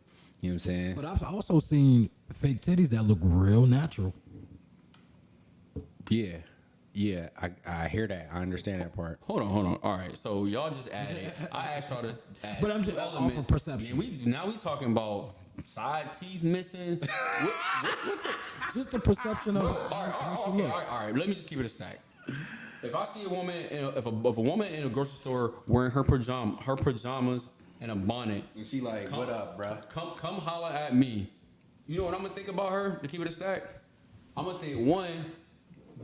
You know what I'm saying? but I've also seen fake titties that look real natural. Yeah. Yeah, I hear that. I understand that part. Hold on. All right, so y'all just added. I asked y'all to add But I'm just two off of elements. perception. Now we talking about side teeth missing. Just the perception of how she looks. All right. Let me just keep it a stack. If I see a woman, if a woman in a grocery store wearing her pajamas and a bonnet, and she like, What up, bro? Come holler at me. You know what I'm gonna think about her to keep it a stack? I'm gonna think, one,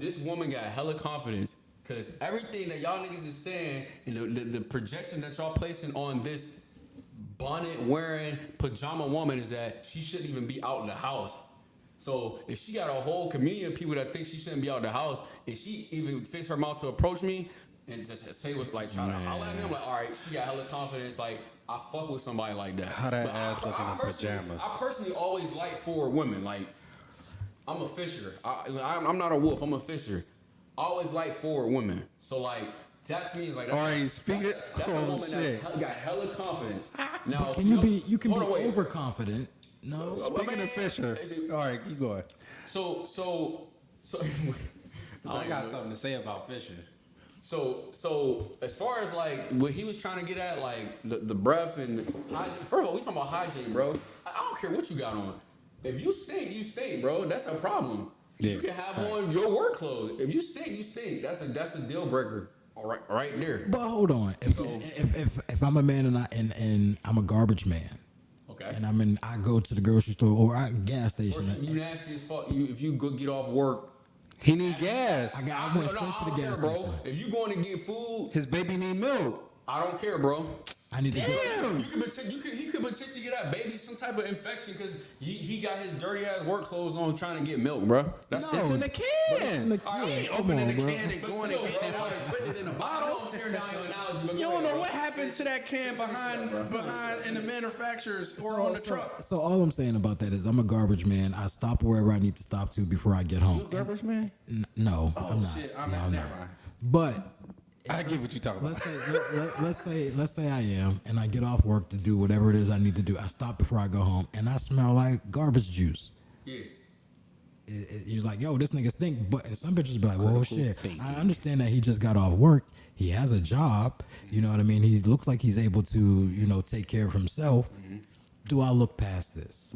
this woman got hella confidence, cause everything that y'all niggas is saying and the projection that y'all placing on this bonnet wearing pajama woman is that she shouldn't even be out in the house. So if she got a whole community of people that think she shouldn't be out the house, and she even fixed her mouth to approach me and just say what's like trying to holler at me, I'm like, all right, she got hella confidence. Like, I fuck with somebody like that. How that But ass looking in personally- pajamas? I personally always like forward women. Like, I'm a fisher. I'm not a wolf. I'm a fisher. I always like forward women. So like that to me is like. All right, speaking. That's a Oh woman shit. that got hella confidence. Now, Can you can be hold on, wait. overconfident? No. Speaking of Fisher. All right, keep going. So. I got something to say about fishing. So as far as like what he was trying to get at, like the breath and hygiene. First of all, we talking about hygiene, bro. I don't care what you got on. If you stink, you stink, bro. That's a problem. Yeah. You can have on your work clothes. If you stink, you stink. That's a deal breaker. All right there. But hold on. If I'm a man and I'm a garbage man, Okay. and I go to the grocery store or a gas station. You nasty as fuck. If you go get off work. He need gas. I went straight to the I don't gas care, bro. station. If you going to get food, His baby need milk. I don't care, bro. I need to get. He could potentially get that baby some type of infection because he got his dirty ass work clothes on trying to get milk, bro. That's It's in the can. All right, Opening the bro. can and going and getting it out and putting it in a bottle. You don't know what happened to that can behind in the manufacturers or on the truck. So all I'm saying about that is I'm a garbage man. I stop wherever I need to stop to before I get home. Garbage man. No, I'm not. Shit, No, never not. mind. But I get what you talking about. let's say I am, and I get off work to do whatever it is I need to do. I stop before I go home, and I smell like garbage juice. Yeah. He's like, yo, this nigga stink. But some bitches be like, well, shit. I understand that he just got off work. He has a job. You know what I mean? He looks like he's able to, take care of himself. Mm-hmm. Do I look past this?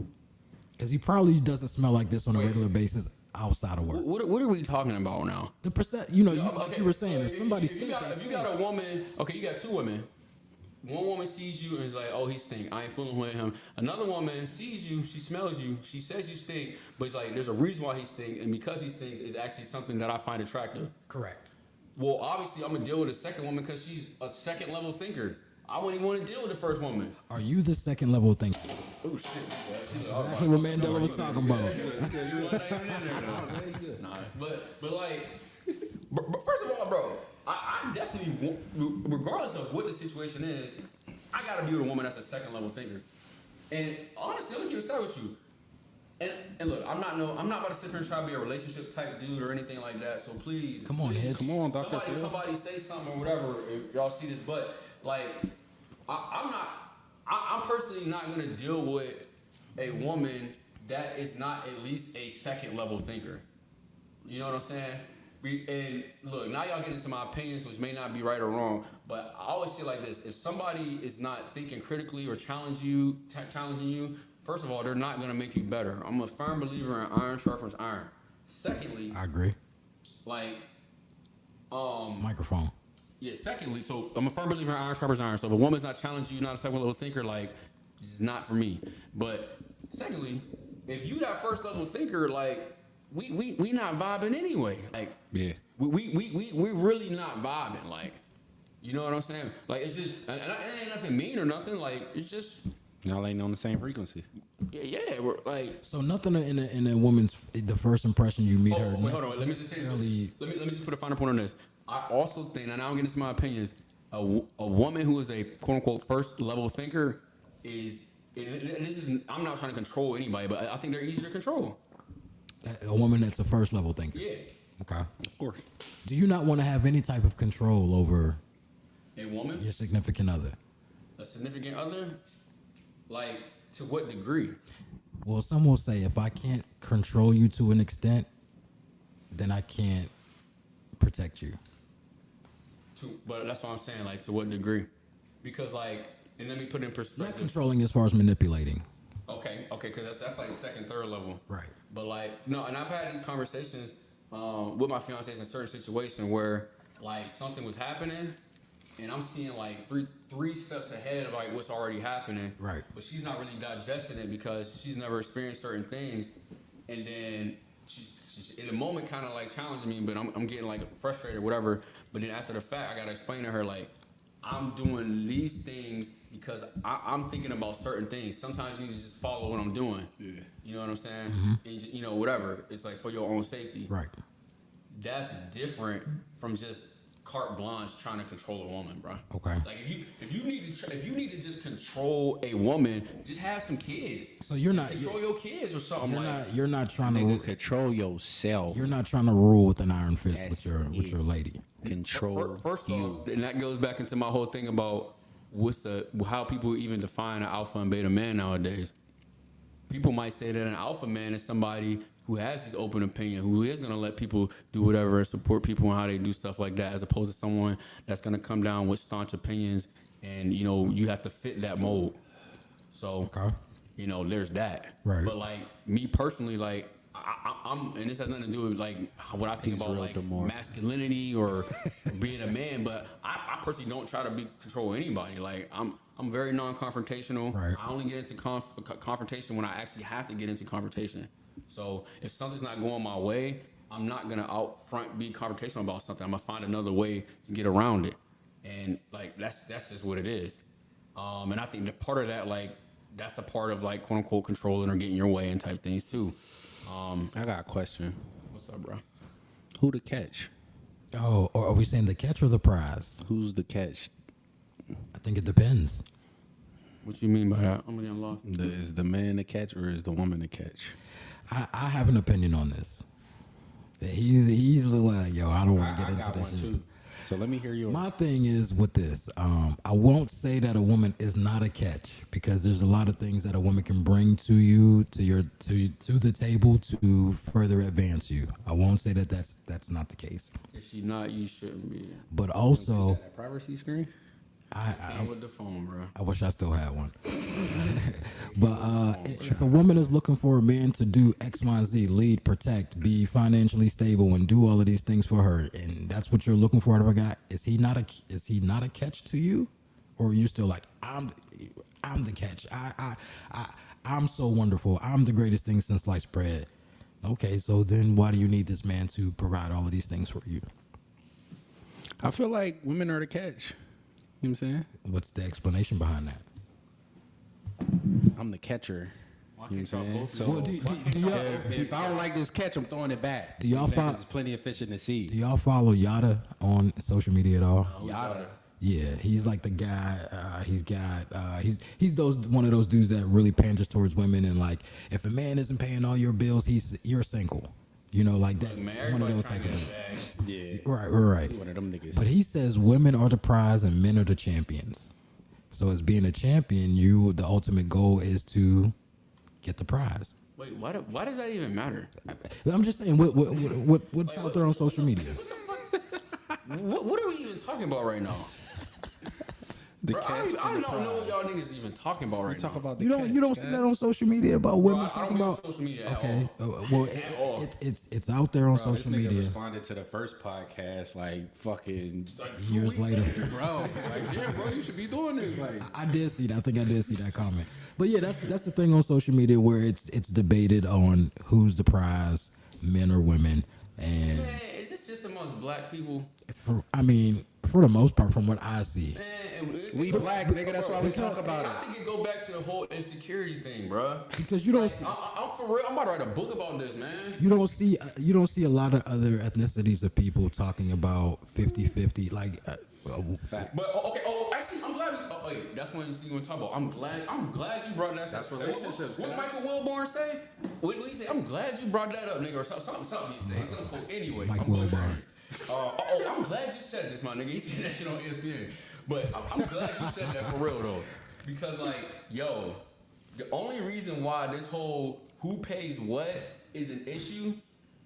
Because he probably doesn't smell like this on a regular basis outside of work. What are we talking about now? The percent, like you were saying, if somebody stinks, if you got a woman, okay, you got two women. One woman sees you and is like, oh, he stink. I ain't fooling with him. Another woman sees you, she smells you, she says you stink, but it's like there's a reason why he stinks, and because he stinks is actually something that I find attractive. correct. Well, obviously, I'm gonna deal with the second woman because she's a second level thinker. I wouldn't even want to deal with the first woman. Are you the second level thing? Oh shit! Exactly what Mandela was talking about. Nah, but like, but first of all, bro, I definitely want, regardless of what the situation is, I gotta be with a woman that's a second level thinker. And honestly, let me keep it straight with you. And look, I'm not about to sit here and try to be a relationship type dude or anything like that. So please, Come on, Hedge. Come on, Dr. Phil. somebody say something or whatever. If y'all see this, but like, I'm personally not gonna deal with a woman that is not at least a second level thinker. You know what I'm saying? And look, now y'all get into my opinions, which may not be right or wrong, but I always say it like this: if somebody is not thinking critically or challenging you, first of all, they're not gonna make you better. I'm a firm believer in iron sharpens iron. Secondly, I agree. like, Microphone. yeah. Secondly, so I'm a firm believer in iron sharpens iron. So if a woman's not challenging you, not a second level thinker, like, it's not for me. But secondly, if you that first level thinker, like, we not vibing anyway. Like, Yeah. we really not vibing. Like, you know what I'm saying? Like, it's just, and it ain't nothing mean or nothing. Like, it's just, Y'all ain't on the same frequency. yeah, we're like. So nothing in a woman's the first impression you meet her. Wait, hold on. Let me just say, necessarily- let me just put a finer point on this. I also think, and I don't get into my opinions, a woman who is a quote unquote first level thinker is, and this is, I'm not trying to control anybody, but I think they're easier to control. A woman that's a first level thinker. Yeah. Okay. Of course. Do you not want to have any type of control over A woman? your significant other? A significant other? Like, to what degree? Well, some will say if I can't control you to an extent, then I can't protect you. But that's what I'm saying, like, to what degree? Because, like, and let me put it in Not perspective. controlling as far as manipulating. Okay, because that's like second, third level. Right. But like, no, and I've had these conversations with my fiance in certain situations where like something was happening, and I'm seeing like three steps ahead of like what's already happening. Right. But she's not really digesting it because she's never experienced certain things, and then she in the moment kind of like challenging me, but I'm getting like frustrated or whatever. But then after the fact, I gotta explain to her like, I'm doing these things because I'm thinking about certain things. Sometimes you need to just follow what I'm doing. Yeah. You know what I'm saying? Mm-hmm. And, you know, whatever. It's like for your own safety. Right. That's different from just carte blanche trying to control a woman, bro. Okay. Like if you need to just control a woman, just have some kids. So you're not Control your kids or something. you're not trying Nigga, to control yourself. you're not trying to rule with an iron fist That's with your lady. Control First you. off, and that goes back into my whole thing about how people even define an alpha and beta man nowadays. People might say that an alpha man is somebody who has this open opinion, who is going to let people do whatever and support people and how they do stuff like that, as opposed to someone that's going to come down with staunch opinions and, you know, you have to fit that mold. So, Okay. you know, there's that. Right. But, like, me personally, like, I'm, and this has nothing to do with, like, what I think He's about, real like, demure. masculinity or being a man, but I personally don't try to control anybody. Like, I'm very non-confrontational. Right. I only get into confrontation when I actually have to get into confrontation. So if something's not going my way, I'm not gonna out front be confrontational about something. I'm gonna find another way to get around it, and like that's just what it is. And I think that part of that, like, that's a part of like quote unquote controlling or getting your way and type things too. I got a question. What's up, bro? Who the catch? Oh, or are we saying the catch or the prize? Who's the catch? I think it depends. What you mean by that? I'm gonna unlock. Is the man the catch or is the woman the catch? I have an opinion on this. That he's a little like, yo, I don't want to get I into got this one shit. too. So let me hear yours. My thing is with this, I won't say that a woman is not a catch because there's a lot of things that a woman can bring to you, to the table to further advance you. I won't say that that's not the case. If she's not, you shouldn't be. But also, that privacy screen? I'm with the phone, bro. I wish I still had one. But if a woman is looking for a man to do X, Y, and Z, lead, protect, be financially stable, and do all of these things for her, and that's what you're looking for out of a guy, is he not a catch to you, or are you still like I'm the catch? I'm so wonderful. I'm the greatest thing since sliced bread. Okay, so then why do you need this man to provide all of these things for you? I feel like women are the catch. You know what I'm saying? What's the explanation behind that? I'm the catcher. Why You know what can't I'm y'all saying? both So do y'all if I don't like this catch, I'm throwing it back. Do y'all You know what I'm saying? find- 'Cause there's plenty of fish in the sea. do y'all follow Yada on social media at all? Yada. Yeah, he's like the guy. He's one of those dudes that really panders towards women, and like if a man isn't paying all your bills, you're single. You know, like that. Man, One of everybody those trying type to of. get a bag. Yeah. Right. One of them niggas. But he says women are the prize and men are the champions. So as being a champion, the ultimate goal is to get the prize. Wait, why does that even matter? I'm just saying what's out there on social media. What are we even talking about right now? the Bro, catch. I and don't the know what prize. y'all niggas even talking about right Talk now. about the You don't catch, see guys. that on social media about Bro, women I talking don't about. use social media at Okay, all. well, all. it's out there on Bro, social this nigga media. responded to the first podcast like fucking Years later. bro. Like, yeah, bro, you should be doing this. Like, I did see that. I think I did see that comment. But yeah, that's the thing on social media where it's debated on who's the prize, men or women, and Man, is this just amongst black people? for the most part, from what I see, Man, we black, nigga. That's why we talk about I it. think it go back to the whole insecurity thing, bro. because you don't. I'm for real. I'm about to write a book about this, man. You don't see a lot of other ethnicities of people talking about 50-50. Like, Fact. But okay, actually, I'm glad. That's what you want to talk about. I'm glad you brought that. That's shit. relationships, What guys. Michael Wilborn say? What did he say? I'm glad you brought that up, nigga, or something he said. Something cool. Anyway, Mike I'm gonna- Wilborn. I'm glad you said this, my nigga. He said that shit on ESPN. But I'm glad you said that for real though, because like, yo, the only reason why this whole who pays what is an issue,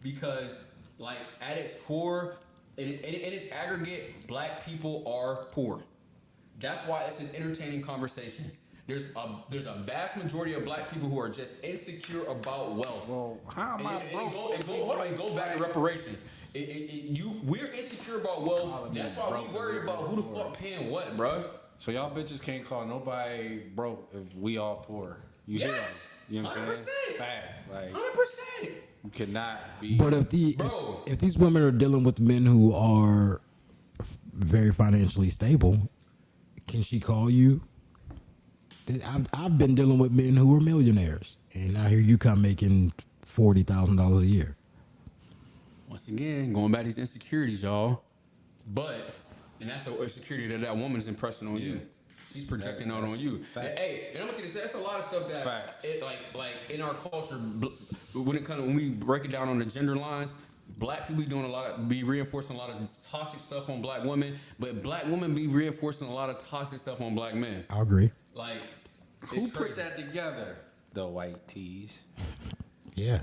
because like at its core, in its aggregate, black people are poor. That's why it's an entertaining conversation. There's a vast majority of black people who are just insecure about wealth. Well, how am I broke? And go back to reparations. We're insecure about wealth. That's why we worry about who the fuck paying what, bro. So y'all bitches can't call nobody broke if we all poor. You hear them? Yes, You know what I'm saying? 100%. Facts. Like 100%. you cannot be. But if these women are dealing with men who are very financially stable, can she call you? I've been dealing with men who are millionaires, and now here you come making $40,000 a year. Once again, going back to these insecurities, y'all. And that's the insecurity that woman is impressing on you. She's projecting out on you. Facts. Hey, and I'm gonna say that's a lot of stuff that Facts. like in our culture, when we break it down on the gender lines, black people be reinforcing a lot of toxic stuff on black women, but black women be reinforcing a lot of toxic stuff on black men. I agree. Like, Who it's put crazy. that together? The white tees. Yeah.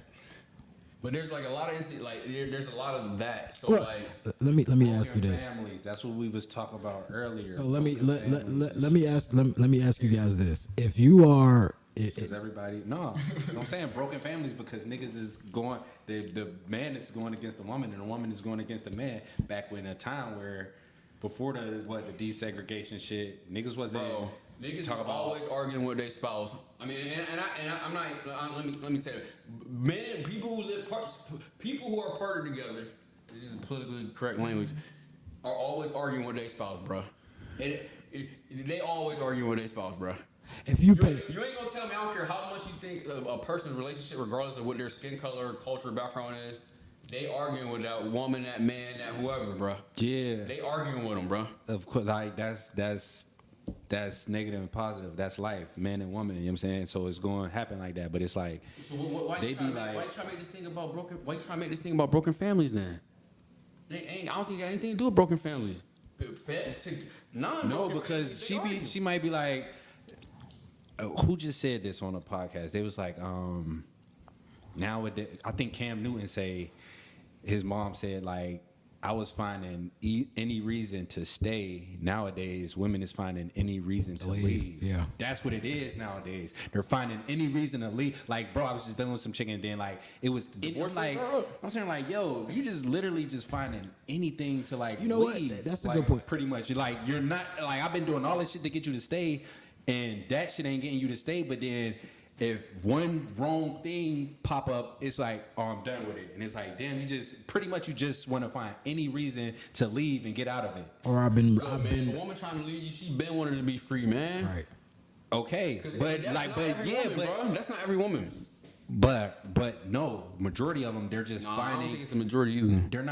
But there's like a lot of there's a lot of that. So Well, like, let me ask you Broken this. families. That's what we was talking about earlier. So let me ask you guys this. If you are Because everybody, no, you know what I'm saying, broken families because niggas is going, the man is going against the woman and the woman is going against the man. Back when a time where, before the desegregation shit, niggas wasn't niggas talk is about always arguing with their spouse. I mean, I'm not. Let me tell you, men, people who are partnered together. This is politically correct language. Are always arguing with their spouse, bro. They always arguing with their spouse, bro. if you pay You ain't gonna tell me. I don't care how much you think of a person's relationship, regardless of what their skin color, culture, background is. They arguing with that woman, that man, that whoever, bro. Yeah, They arguing with them, bro. of course, like that's negative and positive. That's life, man and woman. You know what I'm saying? So it's going to happen like that. But it's like So why They you trying be to like- why you trying to make this thing about broken? Why you trying to make this thing about broken families then? I don't think it got anything to do with broken families. no, because she might be like, who just said this on a podcast? They was like, nowadays, I think Cam Newton say, his mom said like, I was finding any reason to stay. Nowadays, women is finding any reason to leave. Yeah. That's what it is nowadays. They're finding any reason to leave. Like, bro, I was just dealing with some chicken and then like, it was, Divorce like, rates are up. I'm saying like, yo, you just literally just finding anything to like, You know what? leave. That's a Like, good point. Pretty much. You're not, like, I've been doing all this shit to get you to stay and that shit ain't getting you to stay. But then if one wrong thing pop up, it's like, oh, I'm done with it. And it's like, damn, you just want to find any reason to leave and get out of it. or I've been If a woman trying to leave you, she been wanting to be free, man. right. Okay, but That's like, not but every yeah, woman, bro. That's not every woman. but no, majority of them, they're just No, I don't finding. think it's the majority either. They're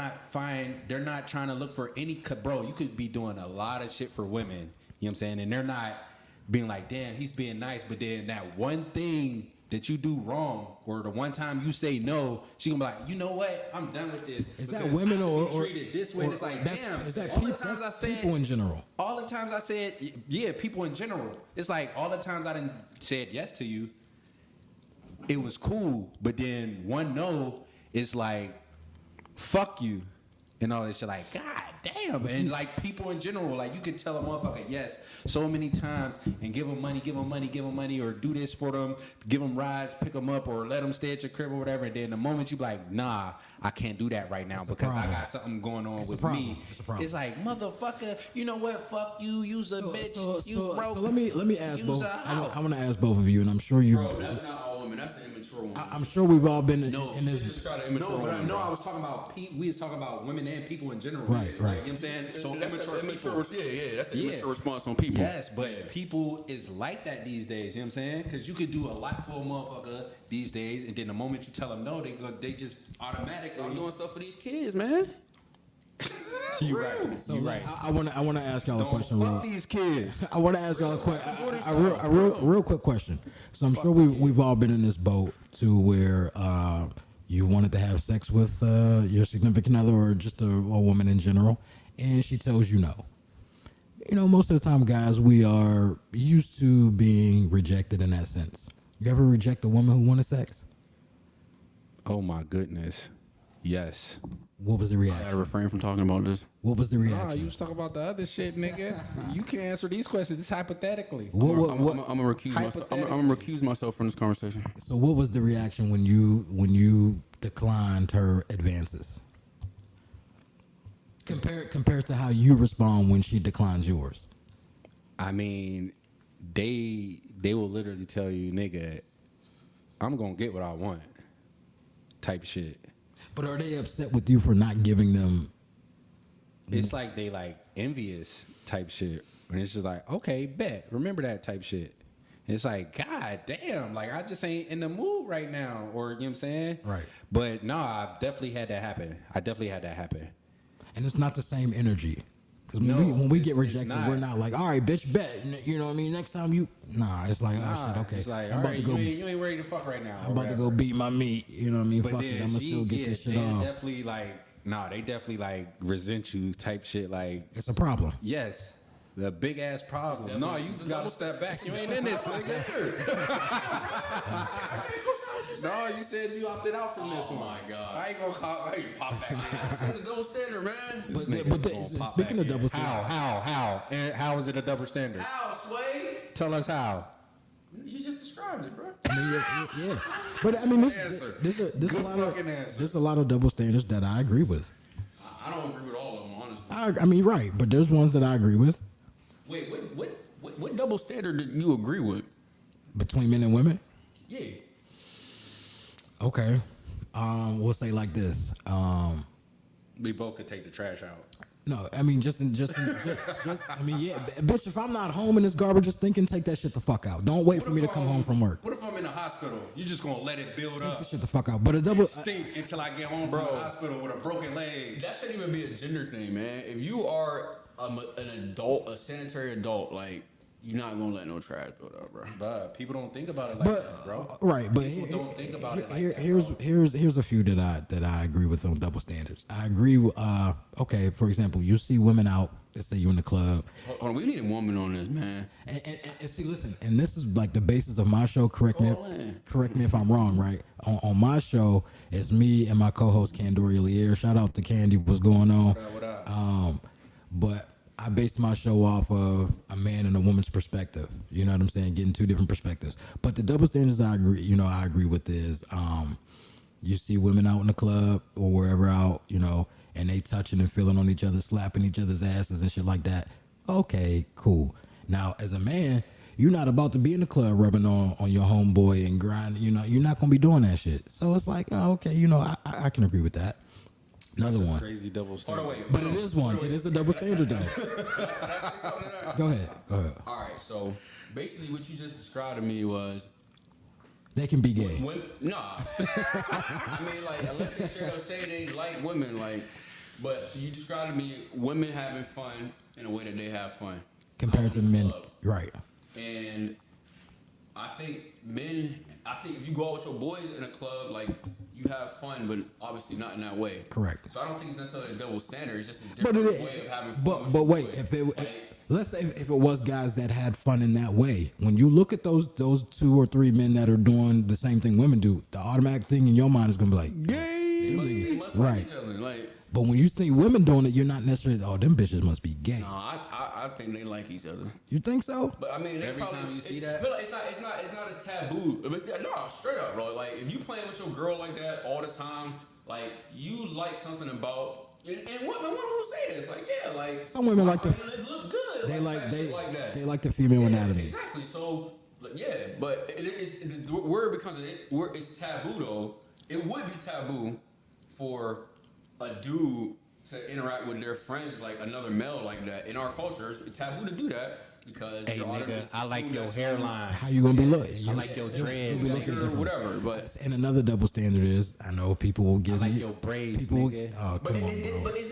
not trying to look for any bro, you could be doing a lot of shit for women, you know what I'm saying, and they're not being like, damn, he's being nice, but then that one thing that you do wrong or the one time you say no, she gonna be like, you know what, I'm done with this. Is that because women I should or be treated this way? And it's like, damn, is that all the people, times I said, people in general? all the times I said, yeah, people in general. It's like all the times I done said yes to you, it was cool, but then one no, it's like, fuck you, and all this shit. Like, god damn, and like people in general, like you can tell a motherfucker yes so many times and give them money, or do this for them, give them rides, pick them up, or let them stay at your crib or whatever. And then the moment you be like, nah, I can't do that right now because I got something going on with me. It's a problem. It's like, motherfucker, you know what? Fuck you, you's a bitch, you broke. So let me ask Use both. a I hoe. want to ask both of you, and I'm sure you. Bro, that's not all women. That's the immature immature woman. I'm sure we've all been in this. Just try to immature woman, no, bro. I was talking about we was talking about women and people in general. Right, Like, right. you know what I'm saying? So That's immature people. That's an immature response on people. Yes, but people is like that these days. You know what I'm saying? Because you could do a lot for a motherfucker these days, and then the moment you tell them no, they just automatically. I'm doing stuff for these kids, man. You right. So You right. I want to ask y'all a question. Fuck these kids. I want to ask y'all a question. A real quick question. So I'm sure we've all been in this boat to where you wanted to have sex with your significant other or just a woman in general, and she tells you no. You know, most of the time, guys, we are used to being rejected in that sense. You ever reject a woman who wanted sex? Oh my goodness. Yes. What was the I reaction? gotta refrain from talking about this. What was the Nah, reaction? you was talking about the other shit, nigga. You can't answer these questions. It's hypothetically. I'm gonna recuse myself. I'm gonna recuse myself from this conversation. So what was the reaction when you declined her advances? Compared to how you respond when she declines yours. I mean, they will literally tell you, nigga, I'm gonna get what I want. Type shit. But are they upset with you for not giving them? It's like they like envious type shit. And it's just like, okay, bet. Remember that type shit. And it's like, God damn, like I just ain't in the mood right now. Or you know what I'm saying? Right. But no, I've definitely had that happen. And it's not the same energy. Because No, when we it's get rejected, not. we're not like, all right, bitch, bet. You know what I mean? Next time you, nah, it's like, oh shit, okay. It's like, I'm all about right, to go. you ain't ready to fuck right now. I'm about to go beat my meat. You know what I mean? But Fuck it, then I'm gonna still get this shit they off. definitely like, they definitely like resent you type shit. Like, It's a problem. yes, the big ass problem. No, you gotta step back. You ain't in this, nigga. No, you said you opted out from this one. Oh my God. I ain't gonna pop back in. That's a double standard, man. Speaking of double standard, How? And how is it a double standard? How, Sway? Tell us how. You just described it, bro. I mean, yeah. But I mean, there's a lot of double standards that I agree with. I don't agree with all of them, honestly. I mean, right, but there's ones that I agree with Wait, what double standard did you agree with? between men and women. Yeah. Okay, we'll say like this. We both could take the trash out. No, I mean just I mean, yeah, bitch. If I'm not home and this garbage is stinking, take that shit the fuck out. Don't wait for me to come home from work. What if I'm in the hospital? You just gonna let it build Take up? the shit the fuck out. But a double. Stink until I get home from the hospital with a broken leg. That shouldn't even be a gender thing, man. If you are an adult, a sanitary adult, like, you're not gonna let no trash build up, bro. But people don't think about it like that, bro. Right, but People don't think about it like that, here's a few that I agree with on double standards. I agree with okay, for example, you see women out, let's say you're in the club. Hold on, we need a woman on this, man. And see, listen, and this is like the basis of my show. Correct me if I'm wrong, right? On my show, it's me and my co-host Candoria Lear. Shout out to Candy, what's going on? What up? But I based my show off of a man and a woman's perspective. You know what I'm saying? Getting two different perspectives. But the double standards I agree with is you see women out in the club or wherever out, and they touching and feeling on each other, slapping each other's asses and shit like that. Okay, cool. Now, as a man, you're not about to be in the club rubbing on your homeboy and grinding. You're not going to be doing that shit. So it's like, oh, okay, I can agree with that. Another one. Crazy double standard. Hold on, wait. But it is one. It is a double standard, though. Go ahead. All right, so basically what you just described to me was They can be gay. Nah. I mean, like, unless they straight up say they like women, like, but you described to me women having fun in a way that they have fun. Compared to men. Right. And I think if you go out with your boys in a club, like, you have fun, but obviously not in that way. Correct. So I don't think it's necessarily a double standard. It's just a But different way of having fun. But wait, let's say if it was guys that had fun in that way, when you look at those 2 or 3 men that are doing the same thing women do, the automatic thing in your mind is gonna be like, They must like right. each other. Like, But when you think women doing it, you're not necessarily, oh, them bitches must be gay. I think they like each other. You think so? But I mean, Every time you see that? it's not as taboo. No, straight up, bro. Like, if you playing with your girl like that all the time, like, you like something about, and women will say this, like, yeah, like, Some women like to, it look good. they like like that. the female anatomy. Exactly. So Yeah, but where it becomes where it's taboo though. It would be taboo for a dude to interact with their friends like another male like that. In our culture, it's taboo to do that because Hey nigga, I like your hairline. How you gonna be looking? I like your dreads, You'll be looking nigga. different. Whatever, but And another double standard is, I know people will I give like me. your braids, People, nigga. oh come on, bro. but is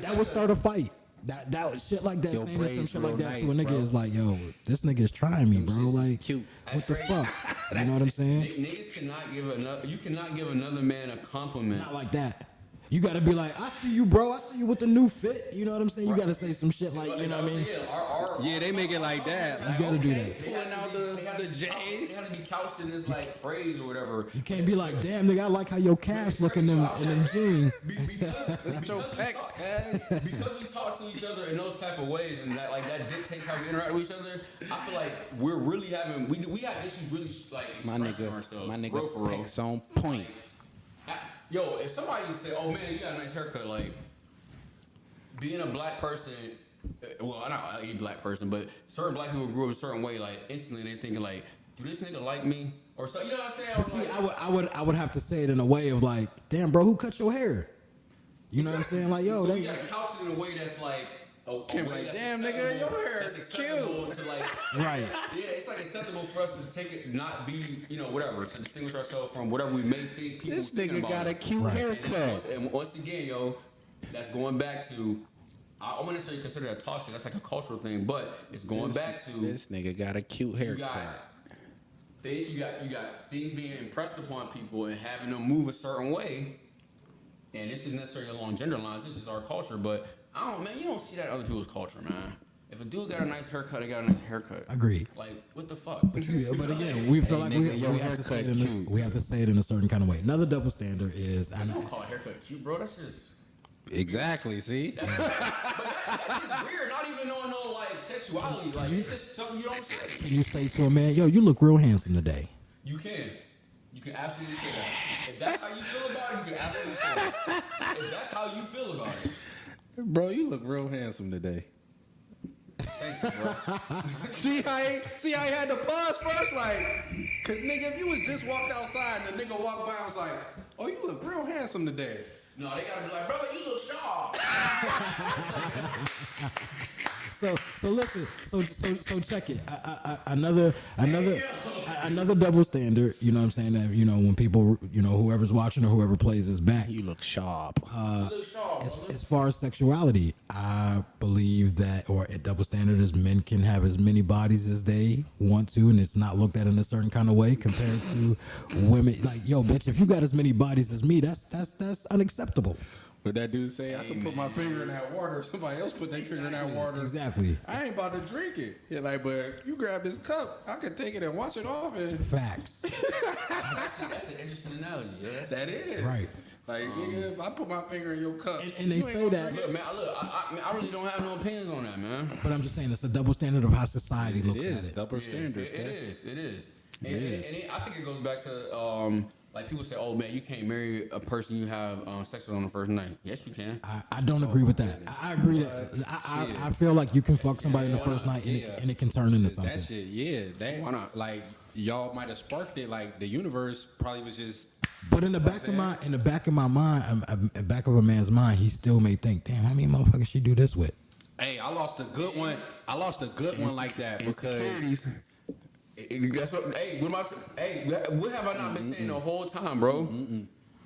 That would start a fight. That was shit like that. Your Saying some braids shit like real that to a nice, nigga bro. is like, yo, this nigga is trying me, bro. shits is Like, cute. what the fuck? You know what I'm saying? Niggas cannot give another. You cannot give another man a compliment. Not like that. You gotta be like, I see you, bro. I see you with the new fit. You know what I'm saying? You gotta say some shit like, you know what I mean? Yeah, they make it like that. You gotta do that. Pulling out the J's. They have to be couched in this like phrase or whatever. You can't be like, damn, nigga, I like how your calves look in them jeans. Because Your pecs, cuz. because we talk to each other in those type of ways and that dictates how we interact with each other. I feel like we're really having we have issues really like My expressing nigga, ourselves. my Real nigga for real. pecs on point. Yo, if somebody say, "Oh man, you got a nice haircut," like being a black person, well, not a black person, but certain black people grew up a certain way. Like instantly, they thinking like, "Do this nigga like me?" Or so, you know what I'm saying? But see, I would have to say it in a way of like, damn, bro, who cut your hair? You know what I'm saying? Like, yo, so they you gotta couch it in a way that's like, Can't be like, "Damn, nigga, your hair that's is acceptable to like, right. yeah, it's like acceptable for us to take it, not be, you know, whatever, to distinguish ourselves from whatever we may think people. This thinking nigga about got a us. cute Right. haircut. And once again, yo, that's going back to. I wouldn't necessarily consider that toxic. That's like a cultural thing, but it's going back to This nigga got a cute you haircut. got you got things being impressed upon people and having them move a certain way. And this isn't necessarily along gender lines. This is our culture, but I don't, man. You don't see that in other people's culture, man. If a dude got a nice haircut, he got a nice haircut. Agreed. Like, what the fuck? But again, we feel like nigga, your we have to say it haircut in cute. we have to say it in a certain kind of way. Another double standard is, I don't call a haircut cute, bro. That's just. Exactly, see? But that's just weird. Not even knowing no like sexuality. Like, it's just something you don't say. can you say to a man, yo, you look real handsome today? You can. You can absolutely say that. If that's how you feel about it, you can absolutely say that. If that's how you feel about it. Bro, you look real handsome today. Thank you, bro. See how I had to pause first, like, cause nigga, if you was just walked outside and the nigga walked by, I was like, oh, you look real handsome today. No, they gotta be like, brother, you look sharp. So listen, so check it. Another double standard. You know what I'm saying? That when people, whoever's watching or whoever plays this back. You look sharp. You look sharp, brother. As far as sexuality, I believe that, or a double standard is men can have as many bodies as they want to, and it's not looked at in a certain kind of way compared to women. Like, yo, bitch, if you got as many bodies as me, that's unacceptable. What that dude say? I can put my finger in that water. Somebody else put their finger in that water. Exactly. I ain't about to drink it. You're like, but you grab this cup, I can take it and wash it off. And Facts. That's an interesting analogy, yeah. that is Right. Like, nigga, if I put my finger in your cup, And they you ain't say gonna that. drink Look, man, I really don't have no opinions on that, man. But I'm just saying, it's a double standard of how society it looks at is it. double standards. It man. is. It is. It And is. I think it goes back to like people say, oh man, you can't marry a person you have sex with on the first night. Yes, you can. I don't agree with that. I agree that I feel like you can fuck somebody in the first night and it can turn into something. That shit, yeah. That Why not? Like y'all might have sparked it. Like the universe probably was just. But in the back of my mind, in the back of a man's mind, he still may think, damn, how many motherfuckers she do this with? Hey, I lost a good one. I lost a good one like that because. That's what. Hey, what have I not been saying the whole time, bro?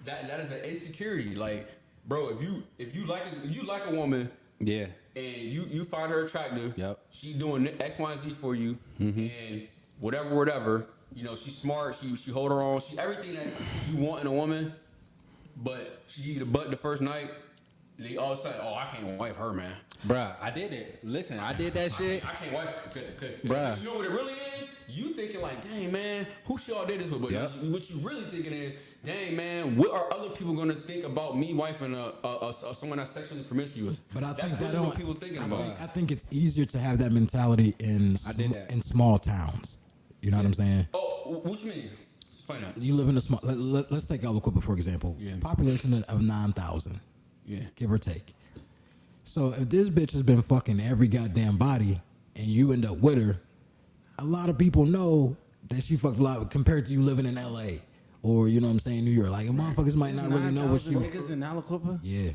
That is an insecurity. Like, bro, if you like a woman, Yeah. and you find her attractive, Yep. she doing X, Y, and Z for you, and whatever, she's smart, she hold her own, she everything that you want in a woman, but she give you the butt the first night, and they all say, oh, I can't wife her, man. Bruh, I did it. Listen, I did that shit. I can't wife her. Bruh. You know what it really is? You thinking like, dang, man, who should I did this with? But Yep. what you really thinking is, dang, man, what are other people going to think about me wifing someone that's sexually promiscuous? But I think That's that really don't. what people thinking about. I think it's easier to have that mentality in small towns. You know what I'm saying? Oh, what you mean? Explain that. You live in a small. Let's take Aliquippa for example. Yeah. Population of 9,000, Yeah. give or take. So if this bitch has been fucking every goddamn body, and you end up with her, a lot of people know that she fucked a lot compared to you living in LA or you know what I'm saying, New York. Like motherfuckers might not really know what she. Niggas in Aliquippa? Yeah.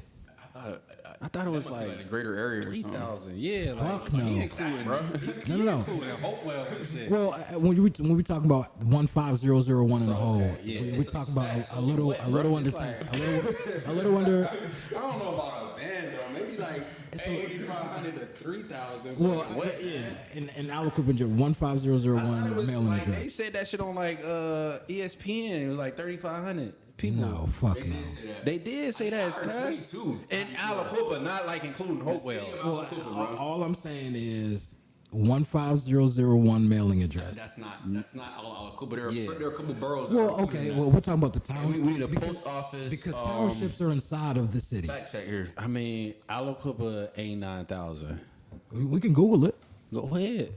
I thought it was Like like a greater area or something. 3,000. Yeah, like Fuck no. he including, bro. No. Including Hopewell and shit. Well, when we talk about 15001 in the hole, yeah. we talk about a little under 10, a little under. I don't know about a band though. Maybe like 8,500 to 3,000. Well, yeah, in Aliquippa, 15001 mailing Like, address. they said that shit on like ESPN. It was like 3,500 people. No, fuck no. They did say that, cuz. In Aliquippa, not like including Hopewell. Well, all I'm saying is 15001 mailing address. That's not all Aliquippa. There are a couple boroughs. Well, okay. Well, we're talking about the town. We need a post office. Because townships are inside of the city. Fact check here. I mean, Aliquippa ain't 9,000. We can Google it. Go ahead.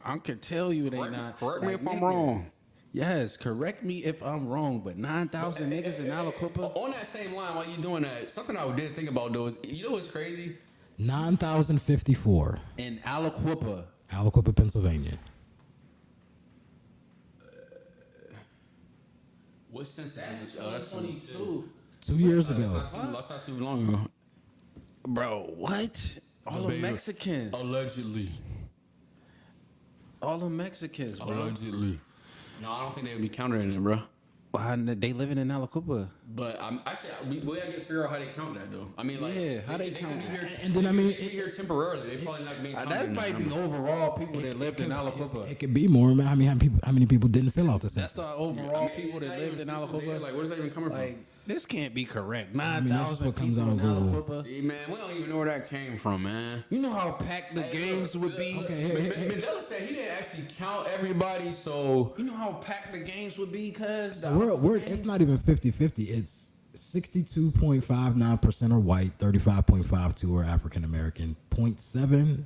I can tell you it ain't 9. Correct me like, if I'm nigga. wrong. Yes, correct me if I'm wrong, but 9,000 niggas in Aliquippa. On that same line, while you doing that, something I did think about though is, you know what's crazy? 9,054. In Aliquippa. Aliquippa, Pennsylvania. What census? That's 22. 2 years ago. That's not too long ago. Bro, what? All the Mexicans. Allegedly. All the Mexicans, bro. Allegedly. No, I don't think they would be counted in it, bro. They living in Aliquippa. But I'm actually, we gotta figure out how they count that though. I mean, like, Yeah, how they count could be that? here- And then, I mean, they could be here temporarily. They probably not being counted. That in might be number. overall people that lived in Aliquippa. It could be more. I mean, how many people didn't fill out the census? That's the overall I mean, people it's that not lived even in census data. Aliquippa. Like, where's that even coming Like, this can't be correct. mean, that's just 9,000 what comes people out in on Google. Aliquippa. See, man, we don't even know where that came from, man. You know how packed the games would be? Okay, hey. Mandela said he didn't actually count everybody, so You know how packed the games would be, cuz? It's not even 50-50. It's 62.59% are white, 35.52 are African American, 0.07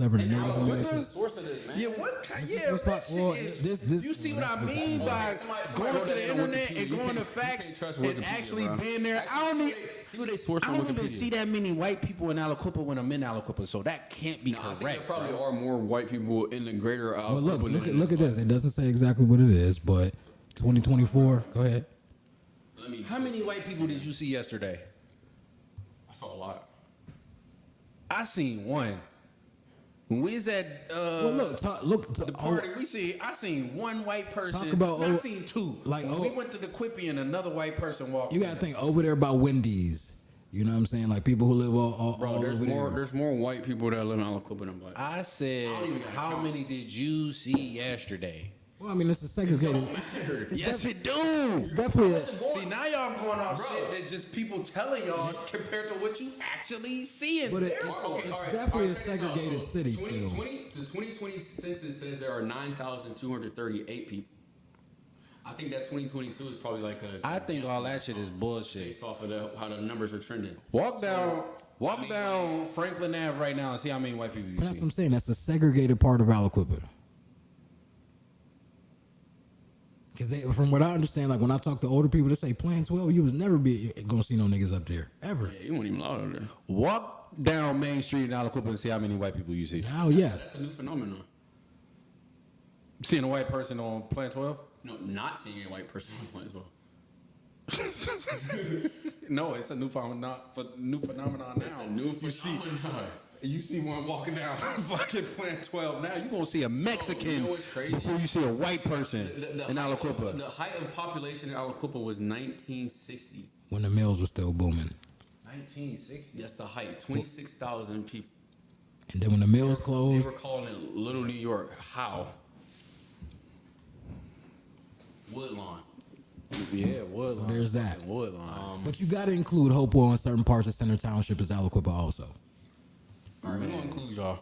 are Native American. the source of this, man. Yeah, what kind? Yeah, What's that well, shit is. this- You see what I mean by Somebody going wrote to that the on internet Wikipedia. and You going to can't- facts you can't trust and Wikipedia, actually bro. being there? I don't need. See what they source I from don't Wikipedia. even see that many white people in Aliquippa when I'm in Aliquippa, so that can't be I think correct. there probably bro. are more white people in the greater. Well, look at this. It doesn't say exactly what it is, but 2024. Go ahead. How many white people did you see yesterday? I saw a lot. I seen one. When we was at Well, look. the party, I seen one white person. Talk about I seen two. like, When we went to the Quippy and another white person walked. You gotta think over there by Wendy's. You know what I'm saying? Like people who live all over there. There's more white people that live in Aliquippa than black. I said, don't even gotta how count. many did you see yesterday? Well, I mean, it's a segregated. Yes, it do. It's definitely. See, now y'all going off shit that just people telling y'all compared to what you actually seeing. But it's definitely a check this out. segregated So, city still. 2020, the 2020 census says there are 9,238 people. I think that 2022 is probably like a. I think all that shit is bullshit. based off of how the numbers are trending. Walk down Franklin Ave right now and see how many white people you But that's what see. I'm saying. That's a segregated part of Aliquippa. Because from what I understand, like when I talk to older people, they say Plan 12, you was never gonna see no niggas up there ever. Yeah, you weren't even allowed over there. Walk down Main Street in Aliquippa and see how many white people you see. Now, yes. That's a new phenomenon. Seeing a white person on Plan 12? No, not seeing a white person as well. No, it's a new phenomenon. Now you see one walking down fucking Plan 12. Now you gonna see a Mexican You know what's crazy? before you see a white person in The Aliquippa. height of population in Aliquippa was 1960. When the mills were still booming. 1960. That's the height. 26,000 people. And then when the mills They closed, were calling it Little New York. How? Woodlawn. Yeah, Woodlawn. So there's that. Woodlawn. but you got to include Hopewell in certain parts of Center Township as Aliquippa also. All right, we're gonna include y'all.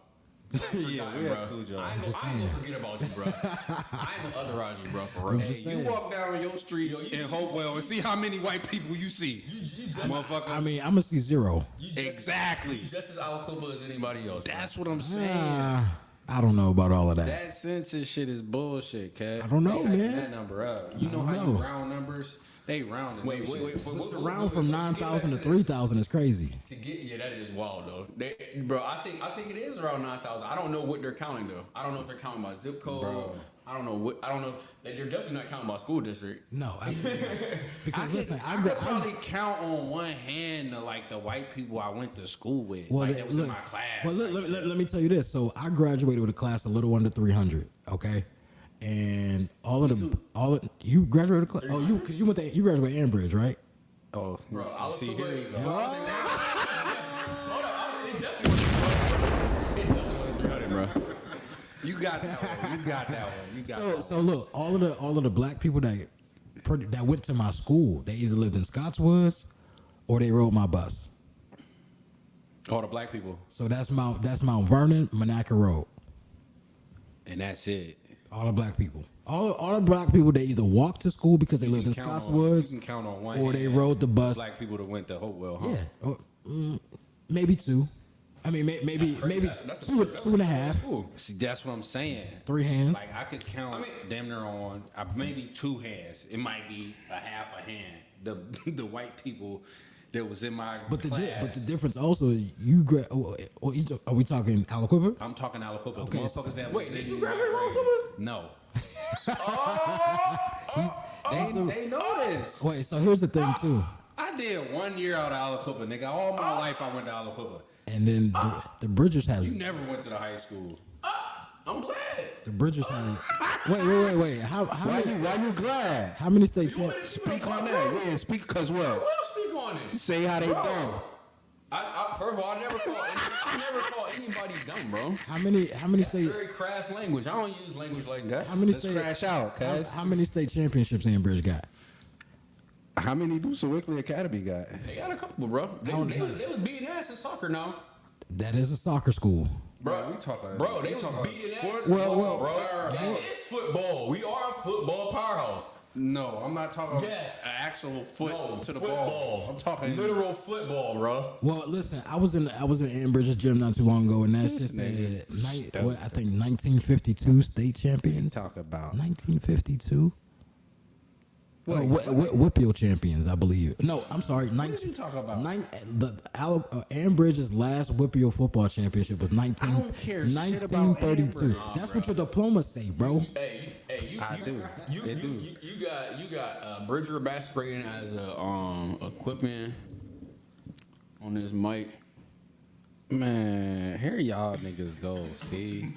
Yeah, we include y'all. I ain't gonna forget about you, bro. I ain't gonna otherize you, bro. For real. Hey, you walk down your street in Hopewell and see how many white people you see. Motherfucker. I mean, I'm gonna see zero. Exactly. Just as Aliquippa as anybody else. That's what I'm saying. Ah, I don't know about all of that. That census shit is bullshit, Cat. I don't know, They hyping man. That number up. You know how you round numbers? They round. Wait. It's around from 9,000 to 3,000 is crazy. That is wild though. Bro, I think it is around 9,000. I don't know what they're counting though. I don't know if they're counting by zip code. Bro. I don't know. They're definitely not counting by school district. No, because listen, I could probably count on one hand the white people I went to school with. Well, that was in my class. Well, let me tell you this. So I graduated with a class a little under 300. Okay, and you graduated. Because you graduated Ambridge, right? Oh, Bro, see here you go. It definitely wasn't 300, bro. You got that one. So look, all of the black people that went to my school, they either lived in Scottswoods or they rode my bus. All the black people. So that's Mount Vernon, Monaca Road. And that's it. All the black people. All the black people, they either walked to school because they lived in You Scottswoods, can count on one or hand they rode the bus. Black people that went to Hopewell, huh? Yeah, maybe two. I mean, maybe That's two and a half, See, that's what I'm saying. 3 hands. Like I could count damn near on maybe 2 hands. It might be a half a hand. The white people that was in my class. But the difference also is are we talking Aliquippa? I'm talking Aliquippa. Okay. The motherfuckers that Wait, was did in you my graduate grade. No. They know this. Wait, so here's the thing too. I did 1 year out of Aliquippa, nigga. All my life I went to Aliquippa. And then the Bridgers had. You never went to the high school. I'm glad. The Bridgers had. Wait. Why you glad? How many state champions? Speak on that. Yeah, speak cause what? What else speak on it? Say how they dumb. First of all, I never call anybody dumb, bro. How many That's state? very crass language. I don't use language like that. How many Let's state? crash out, cuz. How many state championships Ambridge got? How many do Sewickley Academy got? They got a couple, bro. They was beating ass in soccer now. That is a soccer school. Bro, we talking. Bro, they was beating ass. Well, Bro, that is football. We are a football powerhouse. No, I'm not talking Yes. an actual foot No, to the football. ball. I'm talking literal football, bro. Well, listen, I was in Ambridge's gym not too long ago, and that's just nigga I think 1952 state champions. talk about. 1952. Whippeal champions, I believe. No, I'm sorry. What did you talk about? Ambridge's last Whippeal football championship was I don't care shit about 1932. Ambridge. That's what your diplomas say, bro. I do. You got Bridger masquerading as a equipment on this mic. Man, here y'all niggas go. See,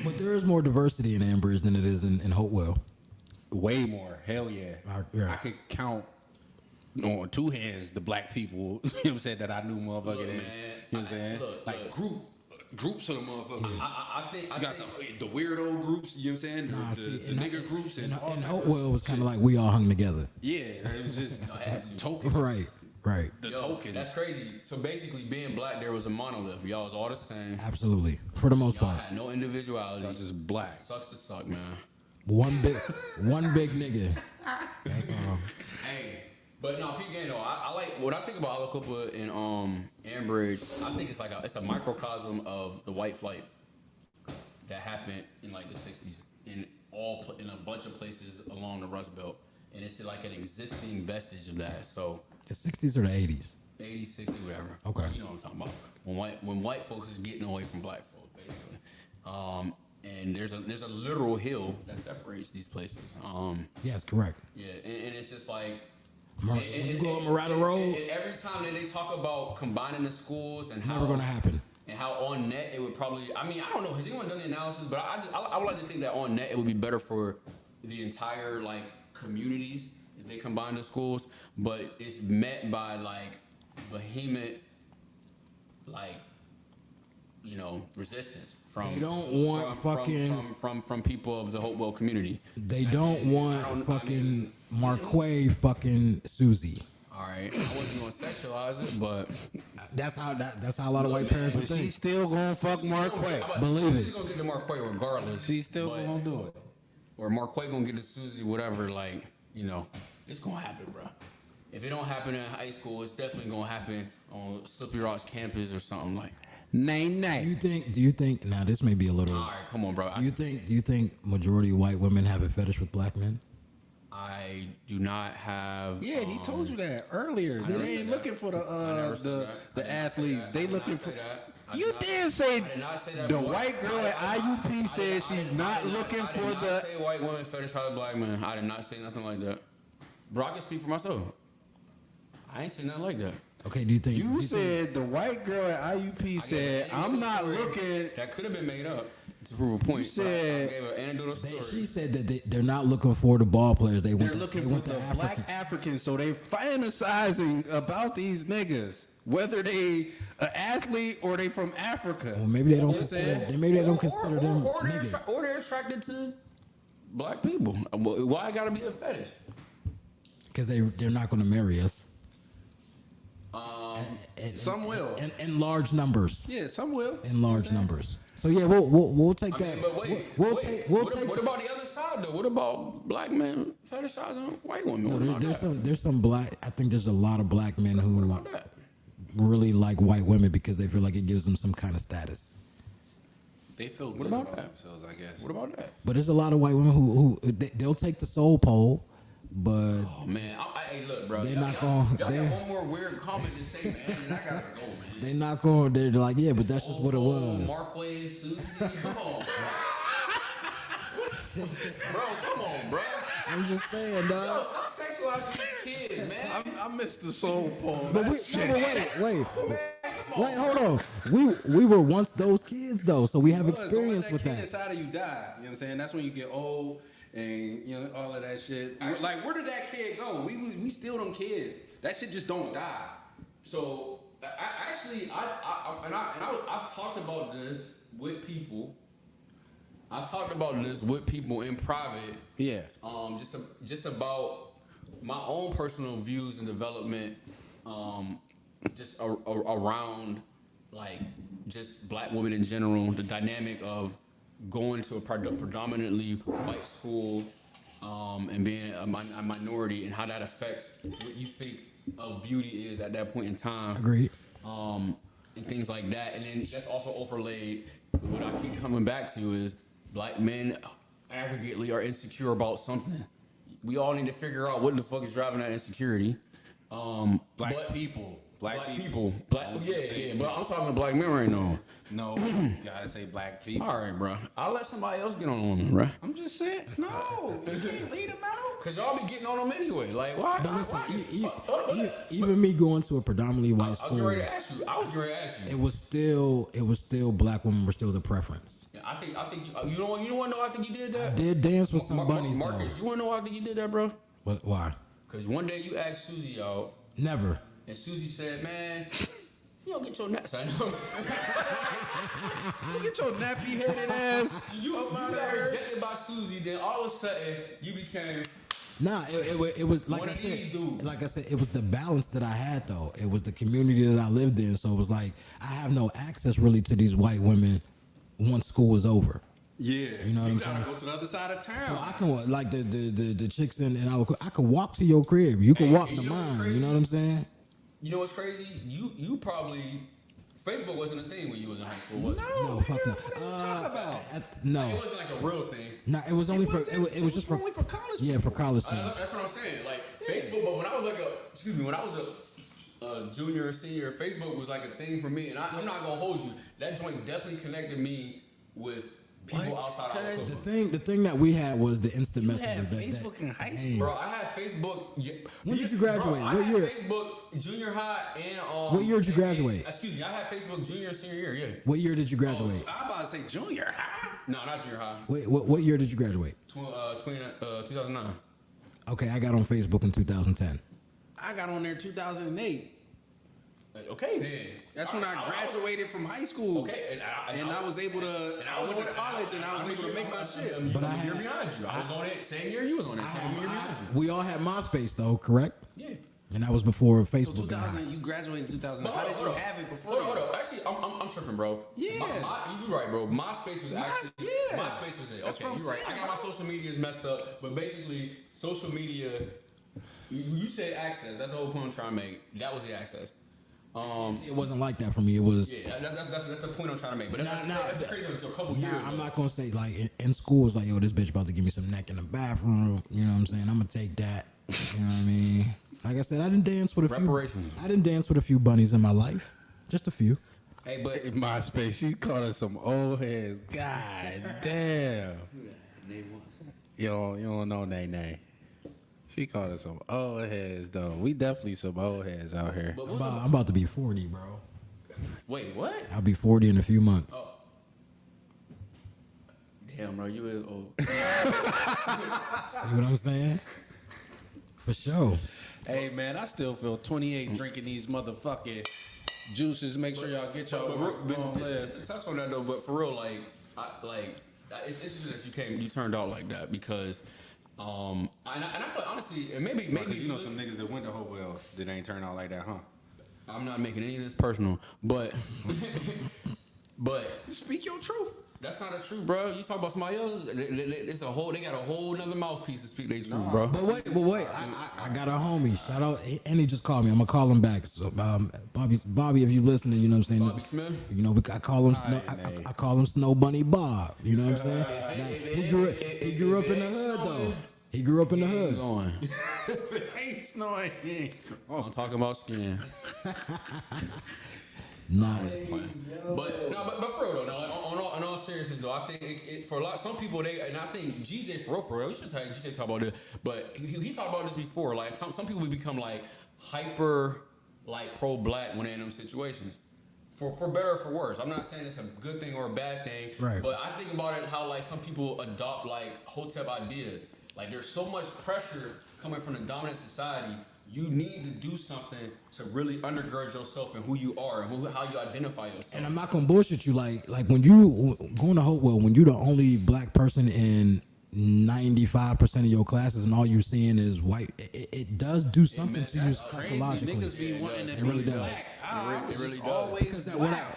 But there is more diversity in Ambridge than it is in Hopewell. way more. Hell yeah. Yeah. I could count on 2 hands the black people. You know what I'm saying that I knew, motherfucker. Look, You man, know what I'm saying? look. Groups of the motherfuckers. I think You got the weirdo groups, you know what I'm saying? The nigger groups and all And type Hopewell was kind of like we all hung together. Yeah, it was just token. Right. The Yo, tokens. That's crazy. So basically, being black, there was a monolith. Y'all was all the same. Absolutely. For the most Y'all part. had no individuality. Y'all just black. Sucks to suck, man. One big nigga. That's all. Hey, but no, peep game though. I like what I think about Aliquippa and Ambridge. I think it's a microcosm of the white flight that happened in like the '60s in a bunch of places along the Rust Belt, and it's like an existing vestige of that. So The 60s or the 80s? 80, 60, whatever. Okay. You know what I'm talking about. When white folks is getting away from black folks, basically. And there's a literal hill that separates these places. Yes, correct. Yeah, and it's just like When you go up Murata Road, and every time that they talk about combining the schools and how never gonna happen. and how on net it would probably. I mean, I don't know. Has anyone done the analysis? But I would like to think that on net it would be better for the entire like communities if they combine the schools. But it's met by like vehement, like resistance from. They don't want from people of the Hopewell community. They don't want fucking Marquay fucking Susie. All right, I wasn't gonna sexualize it, but That's how a lot of white parents would think. She's still gonna fuck Marquay. Believe it. She's gonna get to Marquay regardless. She's still but- gonna do it. Or Marquay gonna get to Susie, whatever. Like it's gonna happen, bro. If it don't happen in high school, it's definitely gonna happen on Slippery Rock's campus or something like. Nay. Do you think now this may be a little All right, come on, bro. do you think majority of white women have a fetish with black men? I do not have. Yeah, he told you that earlier. They ain't looking for the athletes. They looking for. You did say the white girl at IUP said she's not looking for I did the. not say white women fetishize black men. I did not say nothing like that. Bro, I can speak for myself. I ain't saying nothing like that. Okay, do you think You said the white girl at IUP said, "I'm not looking." That could have been made up to prove a point. You said- I gave an anecdotal story. she said that they're not looking for the ball players. They're looking for the black African. Africans, so they fantasizing about these niggas, whether they an athlete or they from Africa. Well, maybe they don't You know what I'm consider. saying? Maybe they don't consider them or niggas. or they're attracted to black people. Why gotta be a fetish? Because they're not going to marry us. Some will. In large numbers. Yeah, some will. In large numbers. So yeah, we'll take that. But wait, we'll wait. take. What about the other side though? What about black men fetishizing white women? No, What about that? there's some black. I think there's a lot of black men What who about that? really like white women because they feel like it gives them some kind of status. They feel What good about about that? themselves, I guess. What about that? But there's a lot of white women who they'll take the soul pole, but Oh man, hey, look, bro. They're y'all- not gonna- Y'all they're- got one more weird comment to say, man, and I gotta go, man. they're not going. They're like, yeah, but that's just what it was. Marquez, Susie, come on, bro, come on, bro. I'm just saying, Yo, dog. stop sexualizing these kids, man. I missed the soul pole. But wait, hold on. We were once those kids though, so we have experience with That kid that. inside of you die. You know what I'm saying? That's when you get old and you know all of that shit. Like, where did that kid go? We still them kids. That shit just don't die. So I've talked about this with people. I've talked about this with people in private. Yeah. Just about my own personal views and development, just around like just black women in general, the dynamic of going to a predominantly white school, and being a minority, and how that affects what you think of beauty is at that point in time. Agreed. And things like that. And then that's also overlaid. What I keep coming back to is black men aggregately are insecure about something. We all need to figure out what the fuck is driving that insecurity. Black people. Yeah. But I'm talking to black men right now. No, you gotta say black people. All right, bro. I'll let somebody else get on them, bro. I'm just saying, no, you can't lead them out. Cause y'all be getting on them anyway. Like, why? But listen, why? even me going to a predominantly white I was school, getting ready to ask you. it was still black women were still the preference. Yeah, I think you don't want to know. I think you did that. I did dance with some bunnies Marcus, though. you want to know why I think you did that, bro? Why? Cause one day you asked Susie out, Never. and Susie said, "Man, you don't get your nuts." I know. Get your nappy headed ass. You got rejected by Susie, then all of a sudden you became. Nah, it was like One I of these said. dudes. Like I said, it was the balance that I had though. It was the community that I lived in. So it was like I have no access really to these white women once school was over. Yeah, You know what I'm gotta saying? go to the other side of town. So I can like the chicks in I could walk to your crib. You can walk and to you know what's mine. crazy? You know what I'm saying? You know what's crazy? You probably Facebook wasn't a thing when you was in high school, was it? No, fuck no. What are you talking about? It No, wasn't like a real thing. no. It was only for it was just for only for college yeah for college students. That's what I'm saying. Like Facebook, but when I was a junior or senior, Facebook was like a thing for me, and I'm not gonna hold you. That joint definitely connected me with people outside of our The thing that we had was the instant You messenger. had that- Facebook in high Hey, school? Bro, I had Facebook. When did you graduate? Bro, I What had year? Facebook junior high and What year did you graduate? Excuse me, I had Facebook junior and senior year. Yeah. What year did you graduate? I'm about to say junior high. No, not junior high. Wait, what year did you graduate? 2009. Okay, I got on Facebook in 2010. I got on there 2008. Okay then. That's when I graduated from high school. Okay, And I was able to. I went to college and I was able to make my shit. But I I was a year had- behind you. I was on it same year you was on it. Same year behind you. We all had MySpace though, correct? Yeah. And that was before So Facebook got hot. 2000, you graduated in 2000. How did you have it before? Hold on. Actually, I'm tripping, bro. Yeah. You're right, bro. MySpace was actually. yeah. MySpace was it. That's Okay, what I'm you're right. I saying, got my social medias messed up, but basically, social media. You said access. That's the whole point I'm trying to make. That was the access. It wasn't like that for me. It was. Yeah, that's the point I'm trying to make. But that's crazy until a couple years. I'm not gonna say like in school it's like, yo, this bitch about to give me some neck in the bathroom. You know what I'm saying? I'm gonna take that. You know what I mean? Like I said, I didn't dance with a few. I didn't dance with a few bunnies in my life, just a few. Hey, but in MySpace, she called us some old heads. God damn. You don't know Nay. She called us some old heads, though. We definitely some old heads out here. I'm about to be 40, bro. Wait, what? I'll be 40 in a few months. Oh. Damn, bro, you is old. You know what I'm saying? For sure. Hey, man, I still feel 28 drinking these motherfucking juices. Make sure y'all get y'all But touch on that though, but for real, it's interesting that you turned out like that because, and I feel like, honestly, and maybe you know some niggas that went to Hopewell that ain't turned out like that, huh? I'm not making any of this personal, but Speak your truth. that's not the truth, bro. You talk about somebody else, they got a whole nother mouthpiece to speak their truth, bro. But wait, I got a homie. Shout out, and he just called me. I'm gonna call him back. So, Bobby, if you listening, you know what I'm saying. Bobby Smith? You know, I call him I call him Snow Bunny Bob. You know what I'm saying? Now, he grew up in the hood though. He grew up in the hood. Going. Ain't snowing. I'm talking about skin. Nah. But for real though, now, like, on all seriousness though, I think for some people and I think GJ for real, we should GJ talk about this, but he talked about this before. Like some people become like hyper like pro-black when they're in them situations. For better or for worse. I'm not saying it's a good thing or a bad thing, right. But I think about it how like some people adopt like hotep ideas. Like there's so much pressure coming from the dominant society. You need to do something to really undergird yourself and who you are and how you identify yourself. And I'm not gonna bullshit you. Like when you going to Hopewell, when you the only black person in 95% of your classes and all you seeing is white, it does do something to you psychologically. Niggas be wanting to it really be does. black. It really always Because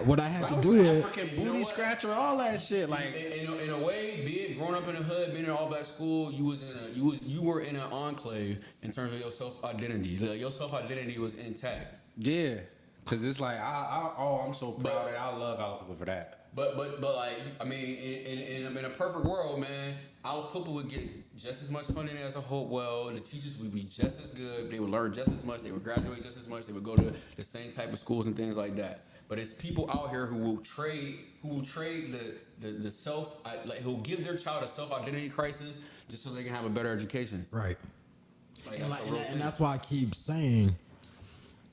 what I had to do is African booty scratcher, all that shit. Like in a way, be it growing up in the hood, being in an all black school, you were in an enclave in terms of your self identity. Like, your self identity was intact. yeah, because it's like I'm so proud that I love Alabama for that. But like I mean, in a perfect world, man, our couple would get just as much funding as a Hopewell. The teachers would be just as good. They would learn just as much. They would graduate just as much. They would go to the same type of schools and things like that. But it's people out here who will trade the self, like who will give their child a self identity crisis just so they can have a better education. right. Like, And that's why I keep saying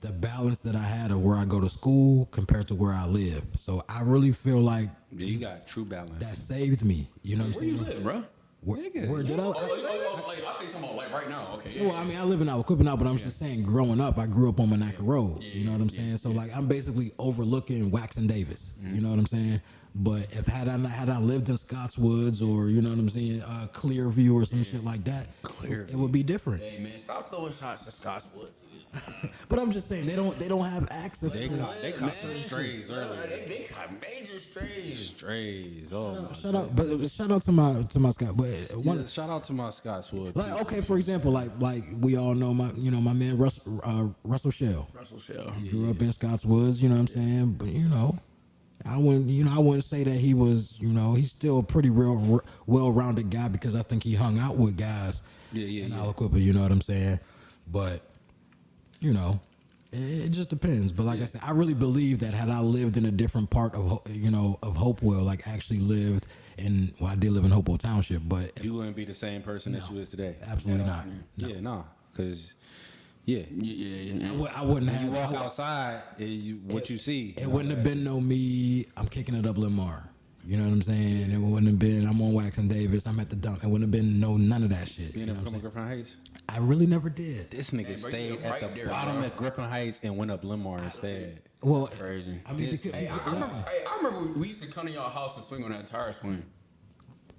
the balance that I had of where I go to school compared to where I live. So I really feel like Yeah, you got true balance. that saved me. You know what I'm where you saying? live, bro? Where did I? Like, I think talking about like right now. Okay. Yeah, Well, I mean, I live in Aliquippa now, but I'm just saying, growing up, I grew up on Monaca Road. You know what I'm saying? So, like, I'm basically overlooking Waxon Davis. You know what I'm saying? But if had I lived in Scottswoods or you know what I'm saying, Clearview or some shit like that, it would be different. Hey man, stop throwing shots at Scottswood. But I'm just saying they don't have access. They to caught some strays earlier. They caught major strays. Strays. Oh, Shout out to my Scott. But one, shout out to my Scottswood. like, okay, for example, like we all know my man Russell Shell. Russell Shell. He grew up in Scottswoods. You know what I'm saying? But I wouldn't say that he was. He's still a pretty well-rounded guy because I think he hung out with guys in Aliquippa. You know what I'm saying? But it just depends. But like I said, I really believe that had I lived in a different part of Hopewell, like actually lived in, I did live in Hopewell Township, but You wouldn't be the same person that you is today. absolutely not. No. Yeah, no, because yeah. I wouldn't have. You walk outside, what you see. It wouldn't have been no me. I'm kicking it up Lamar. You know what I'm saying? It wouldn't have been. I'm on Waxon Davis. I'm at the dump. It wouldn't have been none of that shit. You never come to Griffin Heights? I really never did. This nigga bro, stayed you at the right there, bottom bro. of Griffin Heights and went up Limar instead. Well, Crazy. I mean, I remember we used to come to y'all house and swing on that tire swing.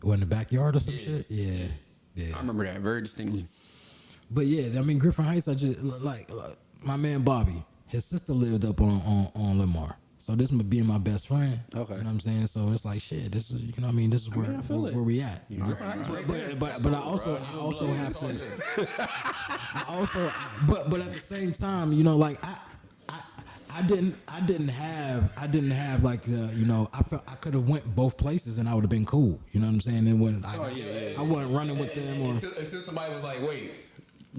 in the backyard or some Yeah. shit. Yeah. I remember that very distinctly. But yeah, I mean, Griffin Heights. I just like my man Bobby. His sister lived up on Limar. So this would be my best friend. Okay. You know what I'm saying? So it's like shit. This is this is where we at. You know? But I also have to. But at the same time, like I I didn't have like you know, I felt I could have went both places and I would have been cool. You know what I'm saying? And when I wasn't running with them or until somebody was like, wait.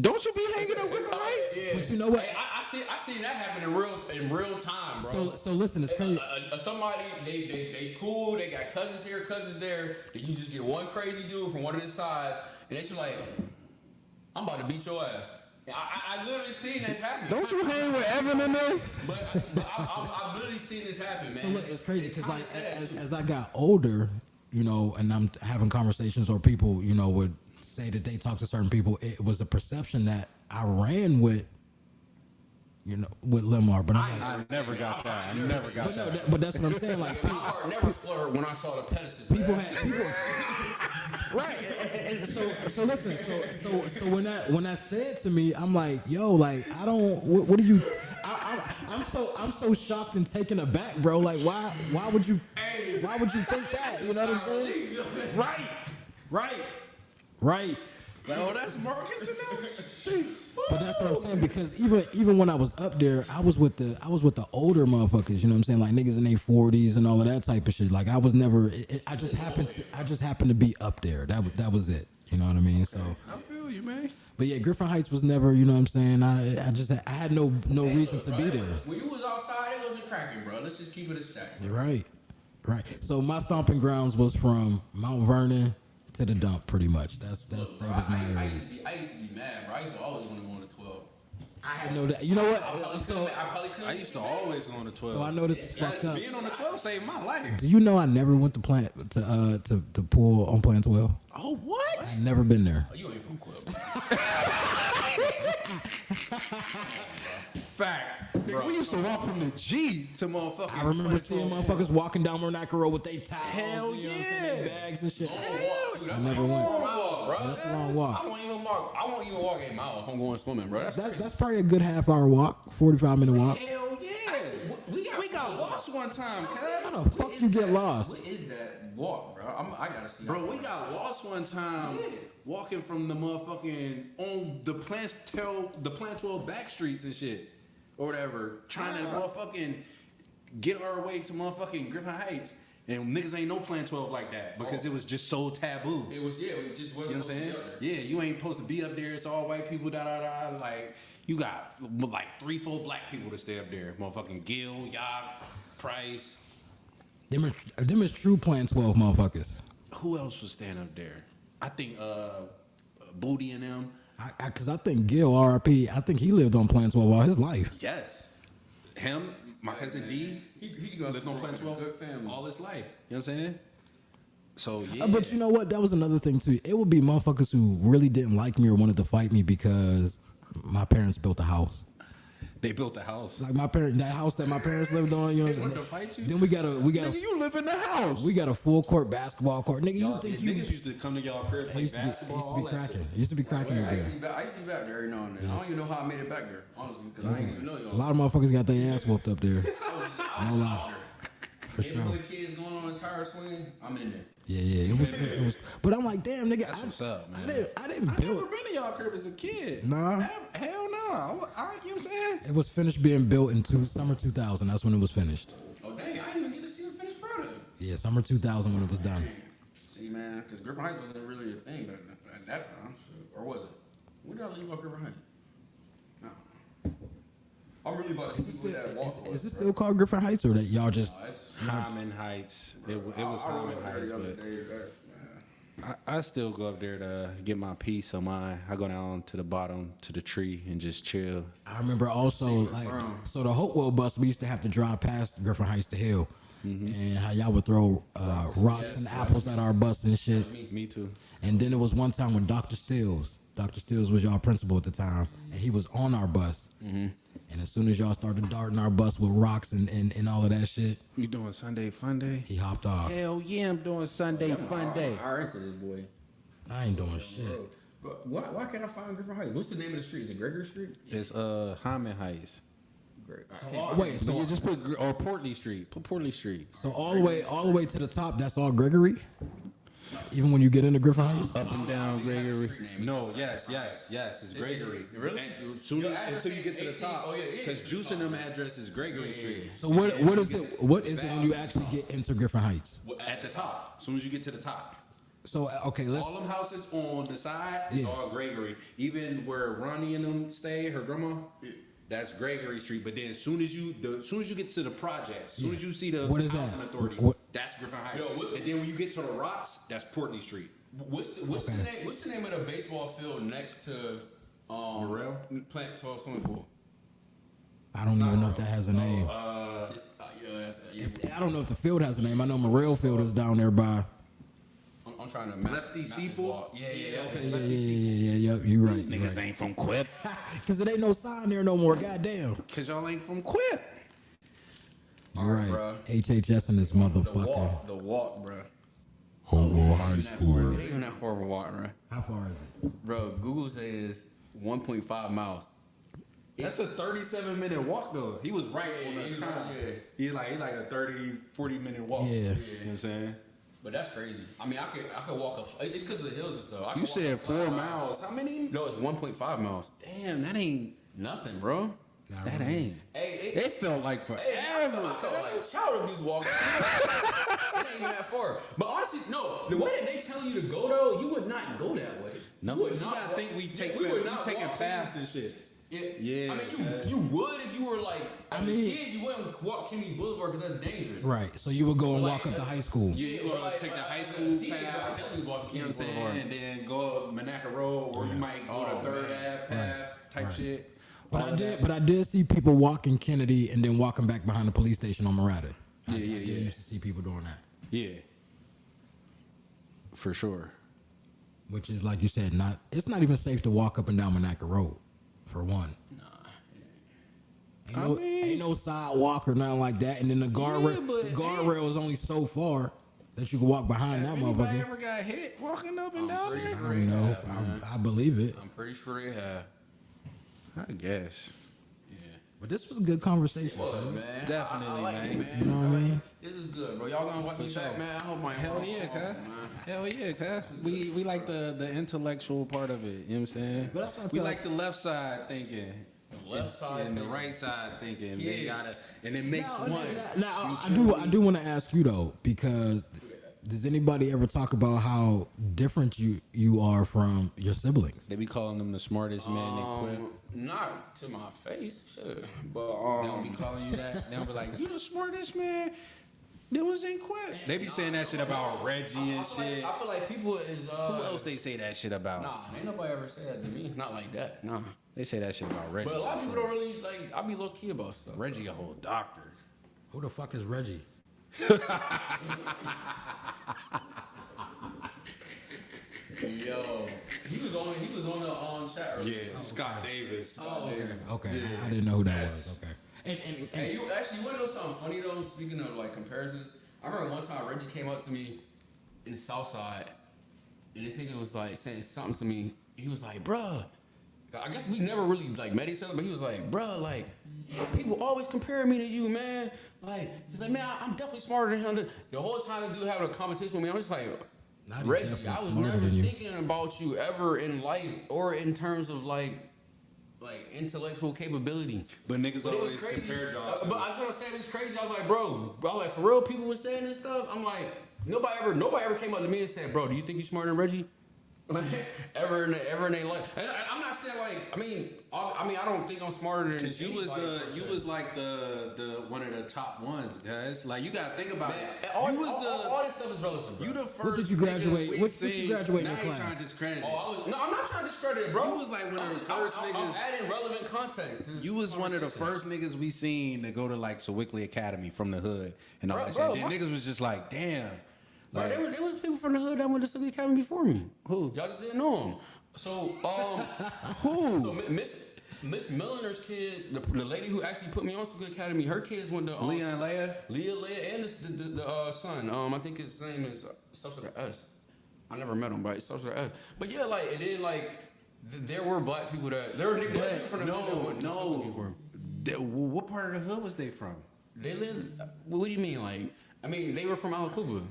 Don't you be hanging up with Heights? Yeah. But you know what? Hey, I see that happen in real time, bro. So listen, it's crazy. Somebody they cool, they got cousins here, cousins there. Then you just get one crazy dude from one of the sides, and they just like, I'm about to beat your ass. I literally seen this happen. Don't you hang with Evan and them? But I've literally seen this happen, man. So look, it's crazy because like as I got older, you know, and I'm having conversations or people, you know, would say that they talk to certain people. It was a perception that I ran with, you know, with Lemar, but I never got that. I never got but no, that. but that's what I'm saying. Like My heart never fluttered when I saw the penises. people man. had people. Right, and so listen, so when that said to me, I'm like, yo, like I don't. What do you? I'm so shocked and taken aback, bro. Like why would you think that? You know what I'm saying? Right. Like, oh, that's Marcus and them. Sheesh. But that's what I'm saying because even when I was up there, I was with the older motherfuckers. You know what I'm saying? Like niggas in their 40s and all of that type of shit. Like I was never. I just happened to be up there. That was it. You know what I mean? So I feel you, man. But yeah, Griffin Heights was never. You know what I'm saying? I had no reason to be there. When you was outside, it wasn't cracking, bro. Let's just keep it a stack. Right. So my stomping grounds was from Mount Vernon to the dump, pretty much. That was my area. I used to be mad, bro. I used to always want to go on the 12. I had no. You know what? So I used to always go on the 12. so I know this is fucked up. Being on the 12 saved my life. Do you know I never went to plant to pool on Plant 12? Oh, what? I've never been there. Oh, you ain't from club. Facts. Nigga, we used to walk from the G to motherfucking. I remember seeing motherfuckers walking down Monaco Road with their towels, Hell you know what I'm yeah. saying, their bags and shit. I never went. Bro. That's a long walk. I won't even walk 8 miles if I'm going swimming, bro. That's probably a good half-hour walk, 45-minute walk. Hell yeah. We got lost one time, cuz. How the fuck you get lost? What is that walk, bro? I gotta see. Bro, we got lost one time walking from the motherfucking on the Plant 12 back streets and shit. Or whatever, trying to motherfucking get our way to motherfucking Griffin Heights. And niggas ain't no Plan 12 like that because it was just so taboo. It was, it just wasn't. You know what I'm saying? Yeah, you ain't supposed to be up there. It's all white people, Like, you got like 3-4 black people to stay up there. Motherfucking Gil, Yak, Price. Them is true Plan 12 motherfuckers. Who else was staying up there? I think Booty and them. Because I think Gil, RIP, I think he lived on Plan 12 all his life. Yes. Him, my cousin D, he lived on Plan 12 good family all his life. You know what I'm saying? So, yeah. But you know what? That was another thing, too. It would be motherfuckers who really didn't like me or wanted to fight me because my parents built a house. They built a house. Like that house that my parents lived on, you know. They wanted to fight you? Then we got Nigga, you live in the house. we got a full court basketball court. Nigga, you think you niggas used to come to y'all crib play basketball. used to be cracking. It used to be cracking over there. I used to be back there every now and then. I don't even know how I made it back there, honestly, because I didn't even know y'all. A lot of motherfuckers got their ass whooped up there. No lie. For sure. Every kids going on a tire swing, I'm in there. Yeah. It was. But I'm like, damn, nigga. That's what's up, man. I didn't I build. never been to y'all crib as a kid. Nah. Hell no. You know what I'm saying? It was finished being built in summer 2000. That's when it was finished. Oh, dang, I didn't even get to see the finished product. Yeah, summer 2000 when it was done. See, man, because Griffin Heights wasn't really a thing back then, at that time. So, or was it? When did I leave out Griffin Heights? I don't know. I'm really about to see what that walk was. Is it still called Griffin Heights or that y'all just? Hyman Heights. It was Hyman Heights, but I still go up there to get my peace of mind. I go down to the bottom to the tree and just chill. I remember also like so the Hopewell bus we used to have to drive past Griffin Heights to Hill, and how y'all would throw rocks and apples at our bus and shit. Me too. And then it was one time with Dr. Stills. Dr. Stills was y'all principal at the time, and he was on our bus. And as soon as y'all started darting our bus with rocks and all of that shit, You doing Sunday Fun Day? he hopped off. Hell yeah, I'm doing Sunday Fun Day. I into this boy. I ain't doing shit. But why can't I find Griffin Heights? What's the name of the street? Is it Gregory Street? It's Hyman Heights. Great. Wait, So so you just put or Portly Street. Put Portly Street. all the way to the top. That's all Gregory. Even when you get into Griffin Heights? Up and down Gregory. name. No, yes. It's Gregory. Really? And until you get to the top, because Juice and them address is Gregory Street. So what is it? What is it when you actually get into Griffin Heights? At the top, as soon as you get to the top. So okay, let's. All them houses on the side is all Gregory. Even where Ronnie and them stay, her grandma, that's Gregory Street. But then as soon as you get to the projects, as soon as you see the What is housing that? authority, What- that's Griffin Heights. And then when you get to the rocks, that's Portney Street. What's the name of the baseball field next to Morrell? Plant Tall Swimming Pool? I don't even know if that has a name. I don't know if the field has a name. I know Morrell Field is down there by. I'm trying to map. Lefty this Seapool? walk. Yeah. Yeah. You're right. Niggas ain't from Quip. Because it ain't no sign there no more. Goddamn. Cause y'all ain't from Quip. You're right. Bruh. HHS and this motherfucker. The walk, bro. Hopewell High School. It ain't even that far of a walk, bro. How far is it? Bro, Google says 1.5 miles. That's a 37-minute walk though. He was right on the time. Yeah. He's like a 30, 40-minute walk. Yeah. You know what I'm saying? But that's crazy. I mean, I could walk it's because of the hills and stuff. You said 4 miles. How many? No, it's 1.5 miles. Damn, that ain't. Nothing, bro. That ain't. Hey, It felt like forever. I felt like child abuse walking. It ain't even that far. But honestly, no. The way that they tell you to go though, you would not go that way. No, you would you not gotta walk- think we not taking walk paths in. and shit. Yeah. I mean, you would if you were like as a kid, you wouldn't walk Kennedy Boulevard because that's dangerous. Right. So you would go and walk up to high school. Yeah, you gonna take the high school I path. definitely was walking You know what I'm Kennedy saying? Boulevard. And then go up Monaco Road, or you might go to Third Ave path type shit. But I did see people walking Kennedy and then walking back behind the police station on Murata. I used to see people doing that. Yeah. For sure. Which is like you said, it's not even safe to walk up and down Monaco Road, for one. Ain't no sidewalk or nothing like that. And then the guardrail is only so far that you can walk behind that Anybody motherfucker. ever got hit walking up and down there? I don't know. I believe it. I'm pretty sure they have. I guess. Yeah. But this was a good conversation. Well, fellas. man. Definitely, I like it, man. You know what I mean? This is good, bro. Y'all gonna watch me back, man? I hope my Hell yeah, cuz. Hell yeah, cuz. We like the intellectual part of it. You know what I'm saying? But that's what I We tell- like the left side thinking. Left side and the thinking. right side thinking. Yes. They gotta, and it makes one. Now, I do want to ask you though, because does anybody ever talk about how different you are from your siblings? They be calling them the smartest man in Quip. Not to my face, shit. But They don't be calling you that. They don't be like, you the smartest man that was in Quip. They be saying that shit about Reggie and shit. I feel like people is Who else they say that shit about? Nah, ain't nobody ever said that to me. Not like that. Nah. They say that shit about Reggie. But a lot of people don't really like. I be low key about stuff. Reggie a whole doctor. Who the fuck is Reggie? Yo, he was on the chat earlier. Yeah, Scott Davis. Oh, okay. I didn't know who that was. Okay. And Hey, you wanna know something funny though? Speaking of like comparisons, I remember one time Reggie came up to me in the South Side, and this nigga was like saying something to me. He was like, "Bruh," I guess we never really like met each other, but he was like, "Bruh, like people always compare me to you, man. Like, he's like, man, I'm definitely smarter than him." The whole time the dude having a competition with me, I'm just like, Not he's Reggie, definitely I was smarter never than you. thinking about you ever in life or in terms of like intellectual capability. But niggas But it was always crazy. compare y'all to. But I just want to say it was crazy. I was like, bro, like for real, people were saying this stuff. I'm like, nobody ever came up to me and said, bro, do you think you're smarter than Reggie? Like, ever in their life. And I'm not saying like, I mean, I don't think I'm smarter than. Cause you was anybody. you was like the one of the top ones, guys. Like you gotta think about Man, it. all, You was all this stuff is relative. Bro. you the first. did you graduate- nigga we what did you seen- graduate in now your you class? trying to discredit it. No, I'm not trying to discredit it, bro. You was like one of the first I'm niggas. adding relevant context. to this You was one of the conversation. first niggas we seen to go to like Sewickley Academy from the hood and all Bro, that bro, shit. Then my- niggas was just like, damn. Bro, Like, there was people from the hood that went to City Academy before me. Who? Y'all just didn't know them. So, who? So Miss Milliner's kids, the lady who actually put me on City Academy, her kids went to Leah and Leia? Leah, and the son. I think his name is starts with an S. I never met him, but it starts with an S. But yeah, like and then like there were black people that there were niggas from the hood that went to City before. What part of the hood was they from? They live. What do you mean? Like, I mean, they were from Alacuba.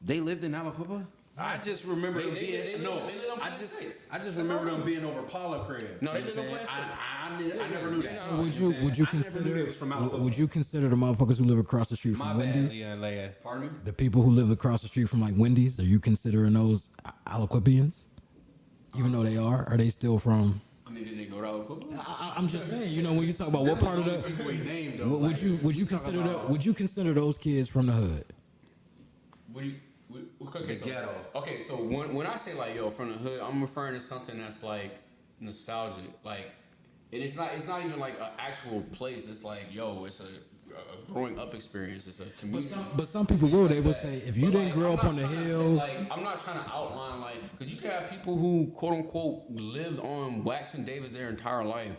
They lived in Aliquippa? I just remember them being they lived on I Planet Six. just remember them being over Paula crib. No, they You know lived what on I'm Planet saying? I never knew that. Would you I never knew they consider was from Aliquippa. would you consider the motherfuckers who live across the street My from bad, Wendy's? Leah and Leia. Pardon me? The people who live across the street from like Wendy's, are you considering those Aliquipians? Even though they are they still from? I mean, did they go to Aliquippa? I'm just saying, you know, when you talk about what part of the Name, though. would you consider those kids from the hood? Okay, The ghetto. Okay, so when I say like yo from the hood, I'm referring to something that's like nostalgic, like, and it's not even like an actual place. It's like yo, it's a growing up experience. It's a community. But some people will. They will say if you But, didn't like, grow I'm up not on the trying to say, hill. like I'm not trying to outline like because you can have people who quote unquote lived on Wax and Davis their entire life,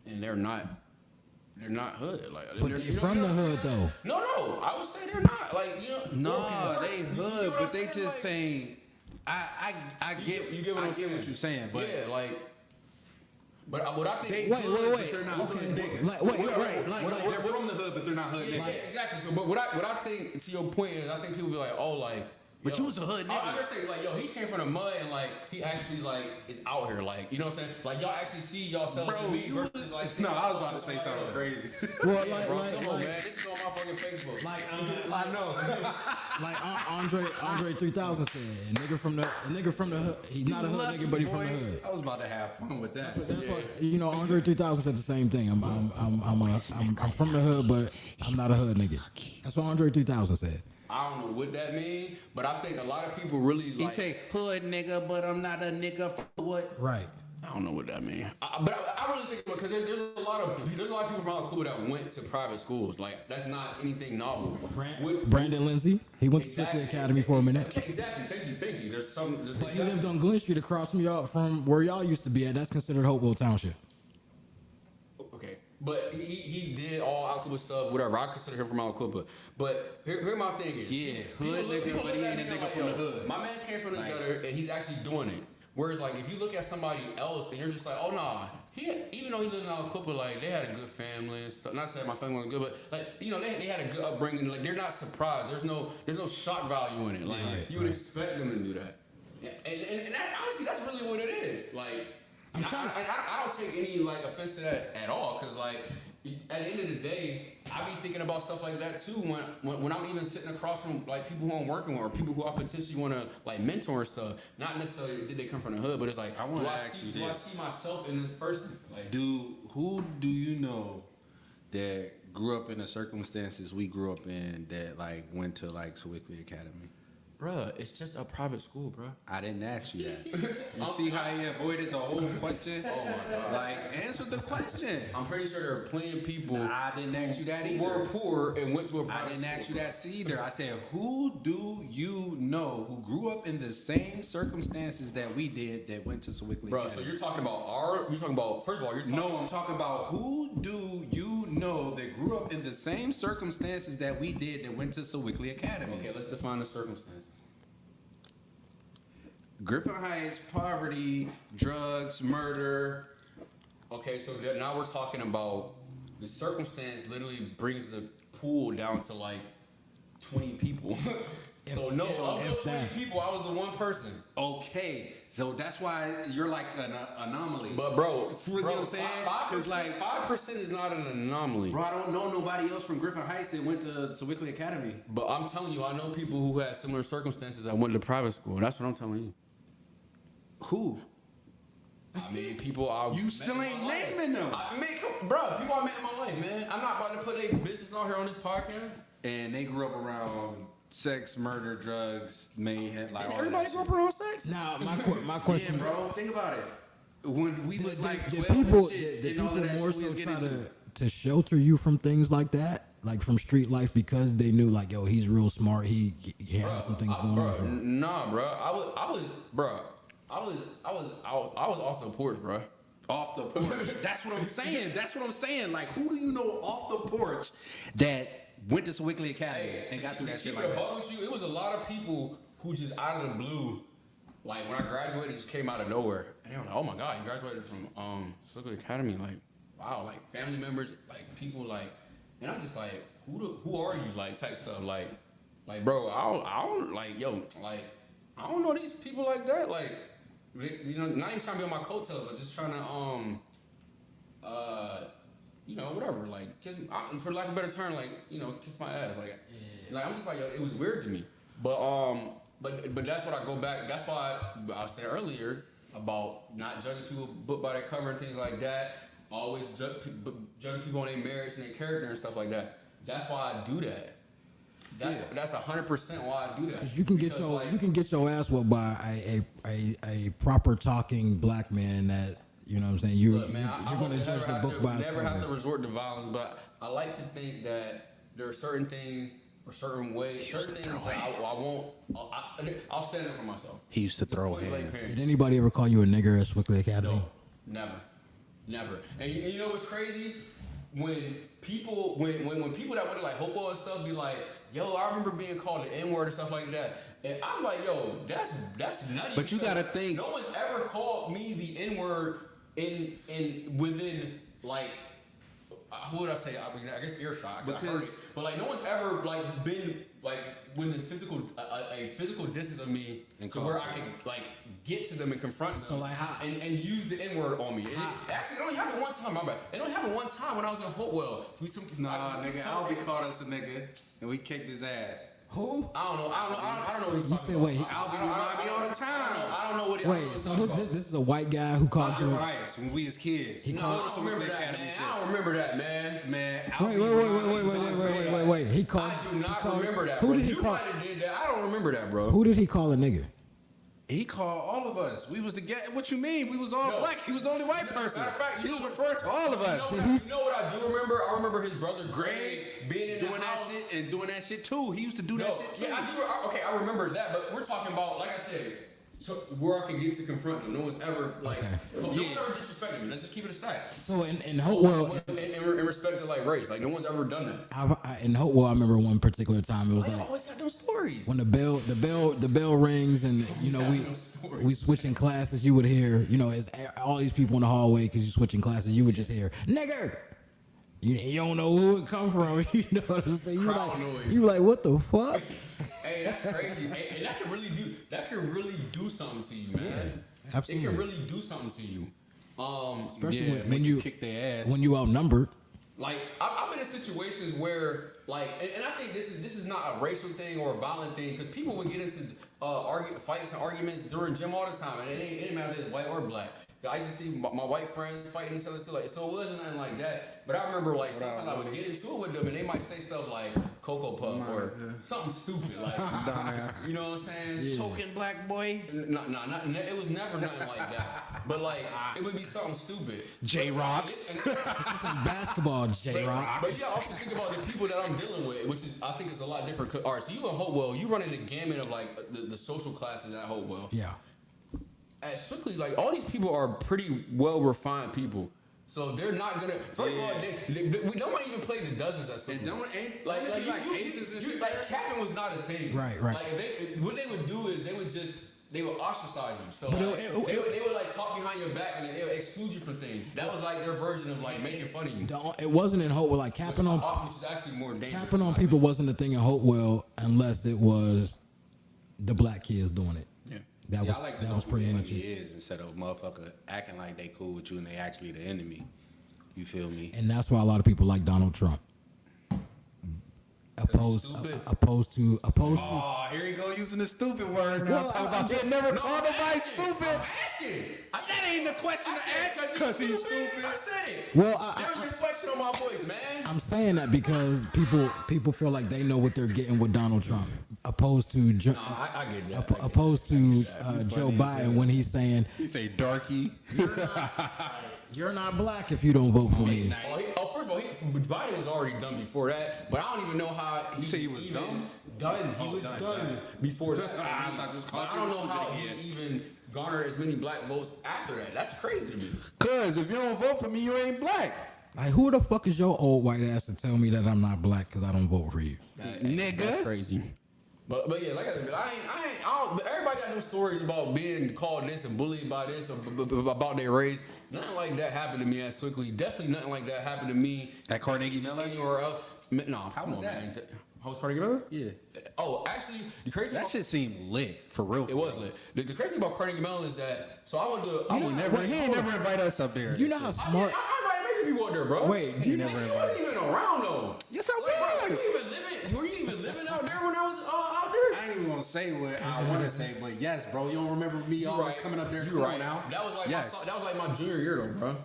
and they're not hood. Like, But they're from the hood though. No, I would say they're not. Like No, they You know hood, what but I'm they saying? just Like, saying. I get you get what I I'm get saying. what you're saying, but yeah, like. But what I think. they Wait, hood, wait. but they're not Okay, hood niggas. like, wait, right, like, They're from the hood, but they're not hood Yeah, niggas. exactly. So, but what I think to your point is, I think people be like, oh, like. But you was a hood nigga. I understand, like, yo, he came from the mud and like he actually like is out here, like, you know what I'm saying? Like y'all actually see yourselves Bro, in me you versus like. no, I was about to say something crazy. Well, Come on, man. This is on my fucking Facebook. I know. Like Andre 3000 said, a nigga from the hood. He's not a hood nigga, but he's from the hood. I was about to have fun with that. That's why, you know, Andre 3000 said the same thing. I'm from the hood, but I'm not a hood nigga. That's what Andre 3000 said. I don't know what that means, but I think a lot of people really He like. say hood nigga, but I'm not a nigga for what? Right. I don't know what that means. But I really think because there's a lot of people from Aliquippa that went to private schools. Like that's not anything novel. Brandon Lindsay, he went to Strictly Academy for a minute. Okay, exactly. Thank you. There's some. But he lived on Glen Street across from y'all, from where y'all used to be at. That's considered Hopewell Township. Okay, but he did all Aliquippa stuff, whatever. I consider him from Aliquippa. But here my thing is. Yeah, hood nigga, but he ain't a nigga from the hood. My man came from the gutter, and he's actually doing it. Whereas, like, if you look at somebody else, and you're just like, oh, nah, even though he lived in Aliquippa, like, they had a good family and stuff. Not saying my family wasn't good, but, like, you know, they had a good upbringing. Like, they're not surprised. There's no shock value in it. Like, you would expect them to do that. And that, honestly, that's really what it is. Like, I don't take any, like, offense to that at all, because, like, at the end of the day, I be thinking about stuff like that too when I'm even sitting across from like people who I'm working with or people who I potentially want to like mentor and stuff. Not necessarily did they come from the hood, but it's like I want to ask you do I this: see myself in this person? Like, who do you know that grew up in the circumstances we grew up in that like went to like Sewickley Academy? bruh, it's just a private school, bruh. I didn't ask you that. You see how he avoided the whole question? Oh my god! Like, answer the question. I'm pretty sure there are plenty of people I didn't ask you that who either. were poor and went to a private I didn't ask you school. that either. I said, who do you know who grew up in the same circumstances that we did that went to Sewickley Bro, so Academy? you're talking about first of all, you're talking No, I'm talking about who do you know that grew up in the same circumstances that we did that went to Sewickley Academy? Okay, let's define the circumstances. Griffin Heights, poverty, drugs, murder. Okay, so now we're talking about the circumstance literally brings the pool down to like 20 people. So of those 20 people, I was the one person. Okay, so that's why you're like an anomaly. But bro, you know what I'm saying? Because like 5% is not an anomaly. bro, I don't know nobody else from Griffin Heights that went to Sewickley Academy. But I'm telling you, I know people who had similar circumstances that went to private school. That's what I'm telling you. Who? I mean, people I You still ain't naming them. I mean, bro, people I met in my life, man. I'm not about to put any business out here on this podcast. And they grew up around sex, murder, drugs, mayhem, like all Everybody that grew shit. up around sex. Now, my question, Yeah, bro, think about it. When we was like 12 people, and shit, did and all people of that more shit, we so was try getting into. to shelter you from things like that, like from street life, because they knew like, yo, he's real smart. He has some things going on for him. Nah, bro. I was off the porch, bro. Off the porch. That's what I'm saying. That's what I'm saying. Like, who do you know off the porch that went to Sewickley Academy and got through that shit like that? With you, it was a lot of people who just out of the blue, like when I graduated, just came out of nowhere, and they were like, "Oh my god, you graduated from Sewickley Academy!" Like, wow, like family members, like people, like, and I'm just like, who are you, like type stuff, like. Like, bro, I don't like, yo, like, I don't know these people like that. Like, you know, not even trying to be on my coattails, but just trying to, you know, whatever. Like, kiss, for lack of a better term, like, you know, kiss my ass. Like I'm just like, yo, it was weird to me. But that's what I go back. That's why I said earlier about not judging people book by their cover and things like that. Always judging people on their merits and their character and stuff like that. That's why I do that. That's 100% why I do that. Because you can get your ass whooped by a proper talking black man that, you know what I'm saying, you're going to judge the book by its cover. Never have to resort to violence, but I like to think that there are certain things or certain ways, certain things I'll stand up for myself. He used to throw hands. Did anybody ever call you a nigger at Swickley Academy? No, never. And you know what's crazy? When people that went to like Hopewell and stuff be like, yo, I remember being called the N-word and stuff like that. And I'm like, yo, that's nutty. But you gotta think. No one's ever called me the N-word within like, who would I say? I mean, I guess earshot. But like, no one's ever like been like within a physical distance of me to where I can like get to them and confront them. So like how and use the N-word on me. Actually, it only happened one time. My bad. It only happened one time when I was in Hopewell. Nigga, Albie called us a nigga and we kicked his ass. who? I don't know what he's You talking said about. wait. Albie remind me all the time. I don't know what. Wait, so this is a white guy who called you. Riots when we was kids. I don't remember that, man. I don't remember that, man. Wait. He called. I do not remember that. Who Bro. did he You call? might have did that. I don't remember that, bro. Who did he call a nigga? He called all of us. We was the What you mean? We was all No. black. He was the only white person. Matter of fact, He was referring to all of us. You know what I do remember? I remember his brother Greg being in doing the that house. shit and doing that shit too. He used to do that shit too. Yeah, I do. Okay, I remember that, but we're talking about, like I said, so where I can get to confront them. No one's ever like, no one's ever disrespected me. Let's just keep it a stack. So in Hopewell, In respect to like race, like no one's ever done that. in Hopewell, I remember one particular time. It was I like always got those stories. when the bell rings, and you know we switching classes. You would hear, you know, as all these people in the hallway, because you switching classes, you would just hear nigger. You don't know who it come from. You know what I'm saying? You like what the fuck? Hey, that's crazy. Hey, and that can really do something to you, man. Yeah, absolutely. It can really do something to you. Especially when you kick their ass. when you outnumbered. Like I've been in situations where like, and I think this is not a racial thing or a violent thing, because people would get into fights and arguments during gym all the time, and it ain't matter if it's white or black. I used to see my white friends fighting each other too, like, so it wasn't nothing like that. But I remember like sometimes I would get into it with them, and they might say stuff like Cocoa Puff or something stupid, like you know what I'm saying? Yeah. Token black boy. No, it was never nothing like that. But like, it would be something stupid. J-Rock. Basketball, J-Rock. But yeah, I also think about the people that I'm dealing with, which is, I think is a lot different. All right, so you in Hopewell, you running the gamut of like the social classes at Hopewell. Yeah. At Strictly, like all these people are pretty well refined people. So they're not gonna. First of all, nobody even played the dozens at Strictly. Like aces and shit. Like capping was not a thing. Right. Like what they would do is they would ostracise you. So But like, they would like talk behind your back, and they would exclude you from things. That was like their version of like making fun of you. It wasn't in Hopewell, like capping on Which is actually more dangerous. capping on people wasn't a thing in Hopewell unless it was the black kids doing it. Yeah. That was pretty much it. Is instead of motherfucker acting like they cool with you and they actually the enemy. You feel me? And that's why a lot of people like Donald Trump. Opposed to. Oh, here you go using the stupid word now. Well, Talk about he never called nobody stupid. I'm asking. That ain't the question to ask because he's stupid. I said it. Well, There's reflection on my voice, man. I'm saying that because people feel like they know what they're getting with Donald Trump, opposed to I get that. opposed to Joe Biden when he's saying He say darky. you're not black if you don't vote for me. First of all, Biden was already done before that, but I don't even know how he say he was even dumb? He was done before that. I don't know how he even garnered as many black votes after that. That's crazy to me. Cause if you don't vote for me, you ain't black. Like, who the fuck is your old white ass to tell me that I'm not black because I don't vote for you? Nigga. That's crazy. But yeah, like I said, I don't. Everybody got those stories about being called this and bullied by this or about their race. Nothing like that happened to me at Swickley. Definitely nothing like that happened to me At Carnegie Mellon? anywhere else. No, How was that? Man. Host Carnegie Mellon? Yeah. Oh, actually, the crazy That about, shit seemed lit for real. it was lit. The crazy thing about Carnegie Mellon is that so I went to He ain't never invite us up there. Do you know how smart? I invited major people up there, bro. Wait, do you you wasn't even around though. Yes, I Like, bro, was. were you even living out there when I was out there? I ain't even gonna say what I want to say, but yes, bro. You don't remember me always coming up there? You Come on right now. That was like yes. that was like my junior year though, bro.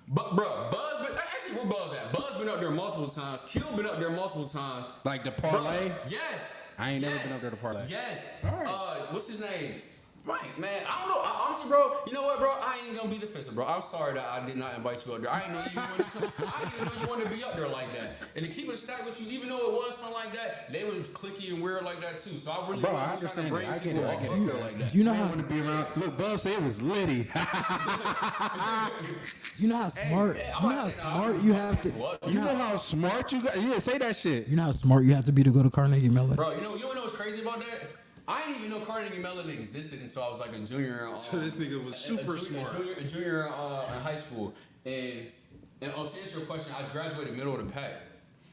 But bro, Buzz been actually where Buzz at? Buzz been up there multiple times. Q been up there multiple times. Like the parlay. Yes. I ain't never been up there to parlay. Yes. All right. What's his name? Right, man. I don't know. Honestly, bro. You know what, bro? I ain't gonna be defensive, bro. I'm sorry that I did not invite you up there. I didn't know you wanted to come. I didn't even know you wanted to be up there like that. And to keep it stacked with you, even though it was something like that, they was cliquey and weird like that too. So I really, Bro, I wasn't trying understand to bring it. I get people it. I up get up it. there like that. Do you know I how? want to be around. Look, Bub said it was litty. You know how smart? hey, You know how smart you have to. What? You know how smart you got? Yeah, say that shit. You know how smart you have to be to go to Carnegie Mellon. Bro, you know what's crazy about that? I didn't even know Carnegie Mellon existed until I was like a junior. So this nigga was super smart. A junior in high school, and to answer your question, I graduated middle of the pack.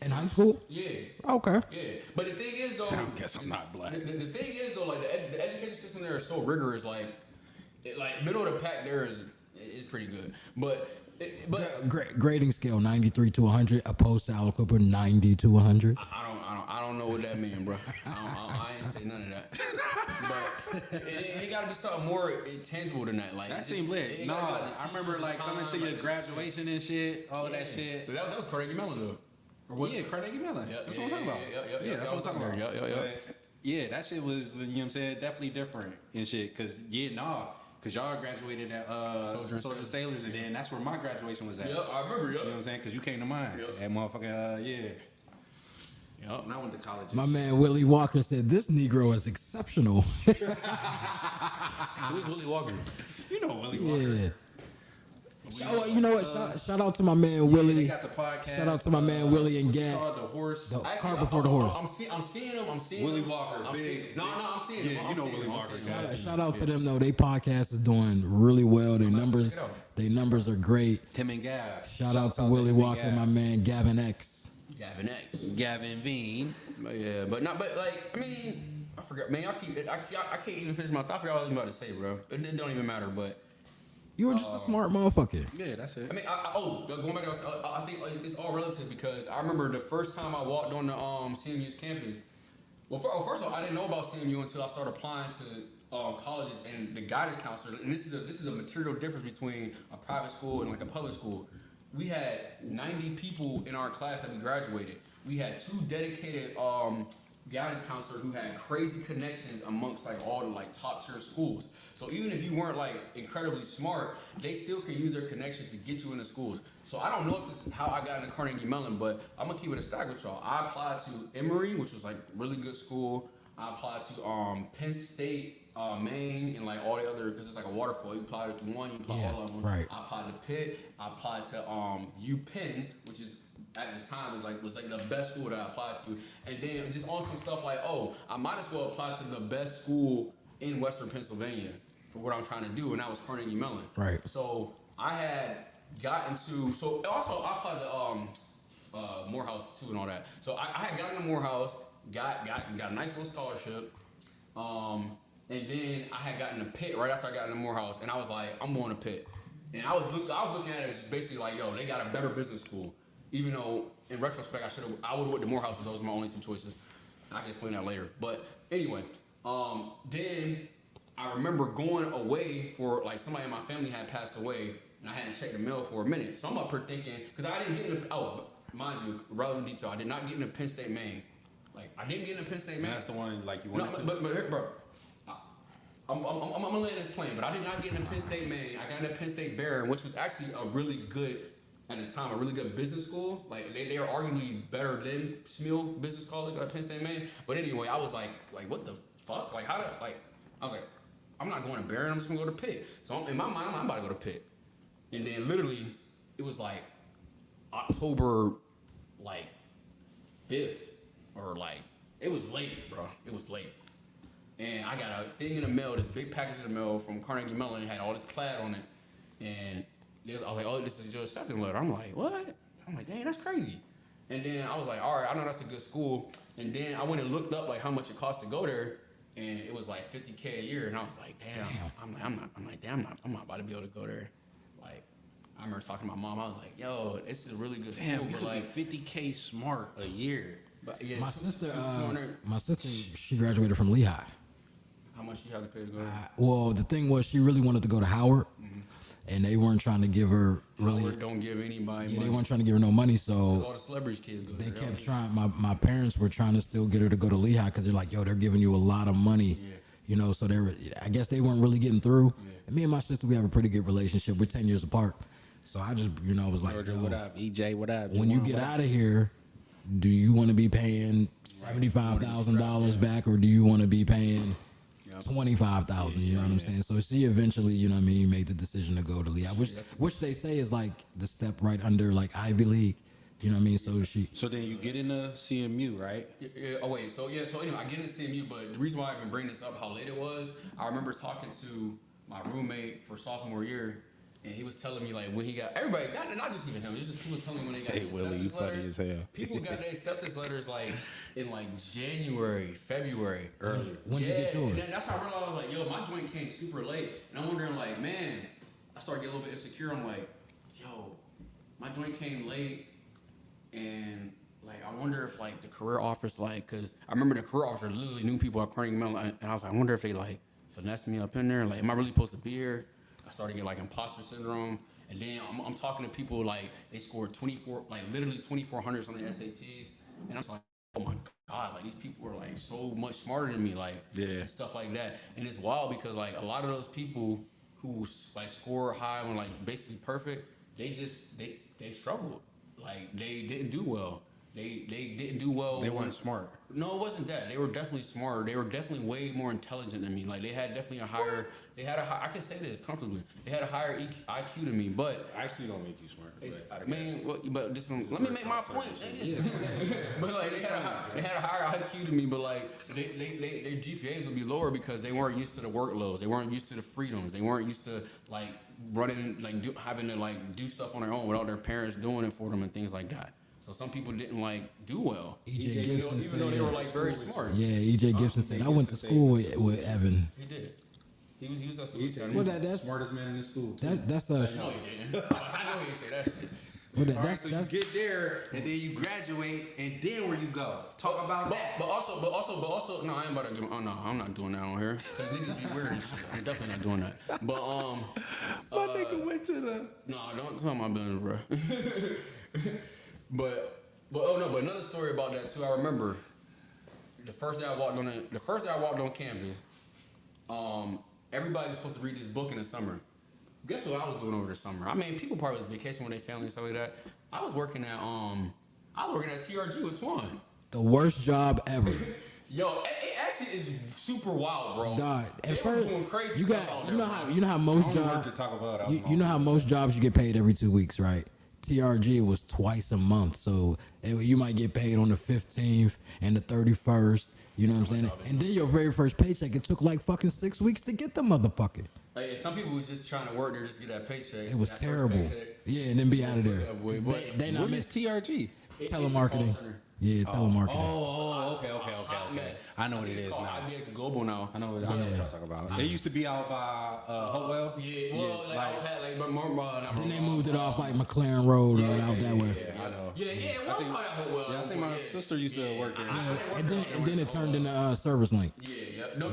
In high school? Yeah. Okay. Yeah, but the thing is though, I guess I'm not black. The thing is though, like the education system there is so rigorous. Like middle of the pack there is pretty good, but Grading scale 93 to 100, opposed to Aliquippa 90 to 100. I don't know what that means, bro. I ain't say none of that. But it got to be something more tangible than that. Like That seemed lit. Nah, I remember like coming to your graduation and shit, all of that shit. So that was Carnegie Mellon though. Yeah, Carnegie Mellon. That's what I'm talking about. Yeah, that's what I'm talking about. But, yeah, that shit was, you know what I'm saying, definitely different and shit. Cause cause y'all graduated at Soldier Sailors, and then that's where my graduation was at. Yeah, I remember. You know what I'm saying? Cause you came to mine. At motherfucking yeah. Yep. When I went to college. My man Willie Walker said this Negro is exceptional. Who's Willie Walker? You know Willie Walker. Yeah. Oh, you know what? Shout out to my man Willie. They got the podcast. Shout out to my man Willie and what's it Gad. called? The horse. The cart before the horse. I'm seeing him. Willie Walker, big. I'm seeing him. Yeah, you know Willie Walker. Shout out to them though. They podcast is doing really well. Their numbers are great. Him and Gav. Shout out to Willie Walker, my man Gavin X. Gavin X. Gavin Veen. But yeah, but like I mean, I forgot, man. I can't even finish my thought. I forgot what I was about to say, bro. It don't even matter, but. You were just a smart motherfucker. Yeah, that's it. I mean, going back to I think it's all relative because I remember the first time I walked on the CMU's campus. Well, first of all, I didn't know about CMU until I started applying to colleges and the guidance counselor. And this is a material difference between a private school and like a public school. We had 90 people in our class that we graduated. We had 2 dedicated guidance counselors who had crazy connections amongst like all the like top tier schools. So even if you weren't like incredibly smart, they still can use their connections to get you into schools. So I don't know if this is how I got into Carnegie Mellon, but I'm gonna keep it a stack with y'all. I applied to Emory, which was like really good school. I applied to Penn State, Maine, and like all the other, because it's like a waterfall. You apply to one, you apply all of them. Right. I applied to Pitt. I applied to UPenn, which is at the time was like the best school that I applied to. And then just on some stuff like, I might as well apply to the best school in Western Pennsylvania for what I'm trying to do, and that was Carnegie Mellon. Right. So I had gotten to, so also I applied to Morehouse too and all that. So I had gotten to Morehouse, got a nice little scholarship, and then I had gotten to Pitt right after I got into Morehouse, and I was like, I'm going to Pitt. And I was looking at it as just basically like, yo, they got a better business school. Even though, in retrospect, I would have went to Morehouse because those were my only 2 choices. I can explain that later. But anyway, then I remember going away for, like, somebody in my family had passed away, and I hadn't checked the mail for a minute. So I'm up here thinking, because I didn't get into, mind you, relevant detail, I did not get into Penn State, Maine. Like, I didn't get into Penn State, Maine. That's the one, like, you wanted to. But bro, I'm gonna land this plane, but I did not get into Penn State, Maine. I got into Penn State, Barron, which was actually a really good, at the time, a really good business school. Like they are arguably better than Smil Business College at Penn State, Maine. But anyway, I was like what the fuck? Like I was like, I'm not going to Barron. I'm just gonna go to Pitt. So in my mind, I'm about to go to Pitt. And then literally, it was like October, like 5th, or like it was late, bro. It was late. And I got a thing in the mail, this big package in the mail from Carnegie Mellon. It had all this plaid on it. And I was like, oh, this is your acceptance letter. I'm like, what? I'm like, dang, that's crazy. And then I was like, all right, I know that's a good school. And then I went and looked up like how much it cost to go there, and it was like $50K a year. And I was like, damn. I'm not about to be able to go there. Like, I remember talking to my mom. I was like, yo, this is a really good Damn, school. you But could like, be 50K smart a year. but yeah, My sister, 200. she graduated from Lehigh. How much you have to pay to go there? Well, the thing was, she really wanted to go to Howard, and they weren't trying to give her really. Howard don't give anybody Yeah, money. they weren't trying to give her no money, so All the celebrities kids go they there. kept trying. My parents were trying to still get her to go to Lehigh because they're like, yo, they're giving you a lot of money, you know. So they were, I guess they weren't really getting through. And me and my sister, we have a pretty good relationship. We're 10 years apart, so I just, you know, was like, Georgia, yo, what up? EJ, what up? when you Juwan, get what up? out of here, do you want to be paying $75,000 back, or do you want to be paying $25,000? You know what I'm saying? So she eventually, you know what I mean, made the decision to go to Lehigh, which they say is like the step right under like Ivy League. You know what I mean? So she. So then you get into CMU, right? Yeah, oh wait, so anyway, I get into CMU, but the reason why I even bring this up, how late it was, I remember talking to my roommate for sophomore year, and he was telling me like when he got everybody, not just even him, it's just people telling me when they got Hey, their Willie, you acceptance funny letters. as hell. People got their acceptance letters like in like January, February, early. When'd you get yours? And that's how I realized I was like, yo, my joint came super late, and I'm wondering like, man, I started getting a little bit insecure. I'm like, yo, my joint came late. And like, I wonder if like the career offers, like, cause I remember the career officer literally knew people at Carnegie Mellon, and I was like, I wonder if they like finesse me up in there. Like, am I really supposed to be here? I started getting like imposter syndrome, and then I'm talking to people like they scored 24, like literally 2,400s on the SATs, and I'm like, oh my god, like these people were like so much smarter than me, like and stuff like that. And it's wild because like a lot of those people who like score high and like basically perfect, they struggled. Like they didn't do well. They didn't do well. They weren't smart. No, it wasn't that. They were definitely smarter. They were definitely way more intelligent than me. Like they had definitely a higher. They had a high. I can say this comfortably. They had a higher IQ than me. But IQ don't make you smart. I mean, but this one. Let me make my point. But like they had a higher IQ than me. But like their GPAs would be lower because they weren't used to the workloads. They weren't used to the freedoms. They weren't used to like running, like having to like do stuff on their own without their parents doing it for them and things like that. So some people didn't like do well, EJ Gibson even though they were like very smart. Yeah, EJ Gibson said I went to school with Evan. He did. He was at He said school. he was the smartest man in the school. Too. That's a. No, he didn't. I know he didn't say that shit. Well, All right, so you get there, and then you graduate, and then where you go? Talk about that. But also, no, I ain't about to give. Oh no, I'm not doing that on here. Cause niggas be weird. I'm definitely not doing that. But My nigga went to the. no, don't tell my business, bro. but another story about that too. I remember the first day I walked on campus. Everybody was supposed to read this book in the summer. Guess what I was doing over the summer? I mean, people probably was vacation with their family and stuff like that. I was working at TRG with Twan. The worst job ever. Yo, it actually is super wild, bro. Dog, They at were first, doing crazy you stuff got out you there, know how bro. you know how most Only work jobs to talk about. you know how most jobs you get paid every 2 weeks, right? TRG was twice a month, so you might get paid on the 15th and the 31st. You know what I'm saying? And then your very first paycheck, it took like fucking 6 weeks to get the motherfucker. Like, some people was just trying to work there just to get that paycheck. It was that first terrible. paycheck. Yeah, and then be out of there. But They not What is TRG? it's a telemarketing. call center. Yeah, telemarketing. Oh, okay. I know what it It's is called now. IBX Global now. I know what y'all talking about. It used to be out by Hopewell. Yeah, well, but more, not Then more, they moved it off like McLaren Road or out that way. I know. Yeah, it was like Hopewell. Yeah, I think my sister used to work there. And then it turned into Service Link. Yeah. No,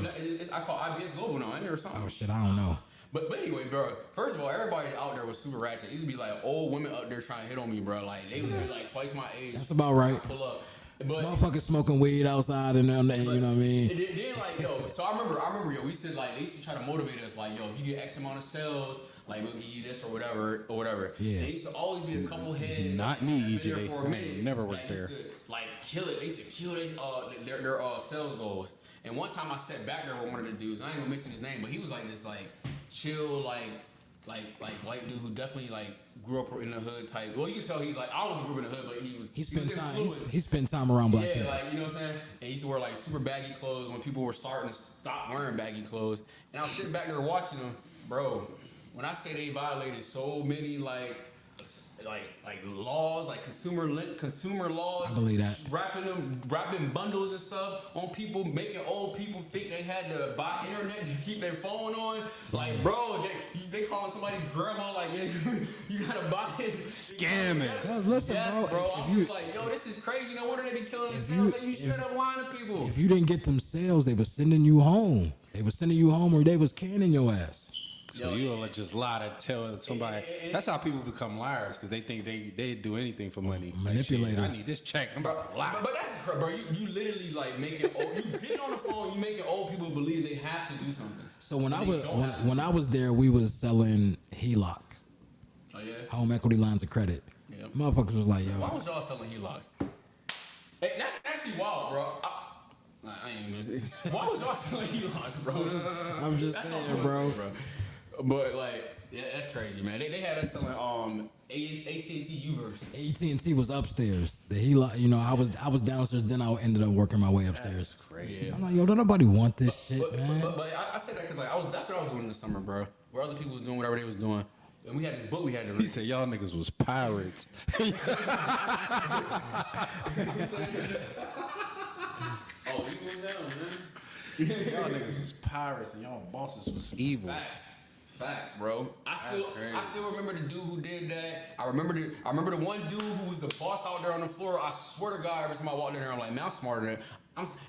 I call IBS Global now, ain't it, or something? Oh shit, I don't know. But anyway, bro. First of all, everybody out there was super ratchet. It used to be like old women out there trying to hit on me, bro. Like they would be like twice my age. That's about right. Pull up, but Motherfuckers smoking weed outside and then you know what I mean. then like yo. So I remember yo. We said like they used to try to motivate us like yo. If you get X amount of sales, like we'll give you this or whatever. Yeah. There used to always be a couple heads. Not me, that been there EJ. for a I minute never worked that used there. to, like kill it. They used to kill their sales goals. And one time I sat back there with one of the dudes. I ain't gonna mention his name, but he was like this like chill like white dude who definitely like grew up in the hood type. Well, you can tell he's like I don't know if he grew up in the hood, but He spent was time. influenced. He spent time around black Yeah, people. like, you know what I'm saying? And he used to wear like super baggy clothes when people were starting to stop wearing baggy clothes. And I was sitting back there watching them, bro. When I say they violated so many like like laws, like consumer laws. I believe that. Wrapping bundles and stuff on people, making old people think they had to buy internet to keep their phone on. Like, bro, they calling somebody's grandma like, yeah, you gotta buy it. Scamming. Cause listen, bro, I'm just like, yo, this is crazy. No wonder they be killing themselves. Like, you straight up lying to people. if you didn't get them sales, they was sending you home. They was sending you home, or they was canning your ass. So you'll just lie to tell somebody. That's how people become liars, because they think they do anything for money. Manipulators. Like, shit, I need this check. I'm about to lie. But that's bro. You literally like making you get on the phone. You making old people believe they have to do something. So when I was there, we was selling HELOCs, Oh yeah. home equity lines of credit. Yeah. Motherfuckers was like, yo, Why was y'all selling HELOCs? Hey, that's actually wild, bro. I ain't even gonna say. Why was y'all selling HELOCs, bro? I'm just That's saying, all bro. But like, yeah, that's crazy, man. They had us selling AT&T Uverse. AT&T was upstairs. The HELOC, you know, I was downstairs. Then I ended up working my way upstairs. Crazy. I'm like, yo, don't nobody want this shit, But man. I said that because like that's what I was doing in the summer, bro. Where other people was doing whatever they was doing, and we had this book we had to He read. said y'all niggas was pirates. Oh, you was down, man. Y'all niggas was pirates and y'all bosses was evil. Facts, bro. I still remember the dude who did that. I remember the one dude who was the boss out there on the floor. I swear to God, every time I walked in there, I'm like, man, I'm smarter than.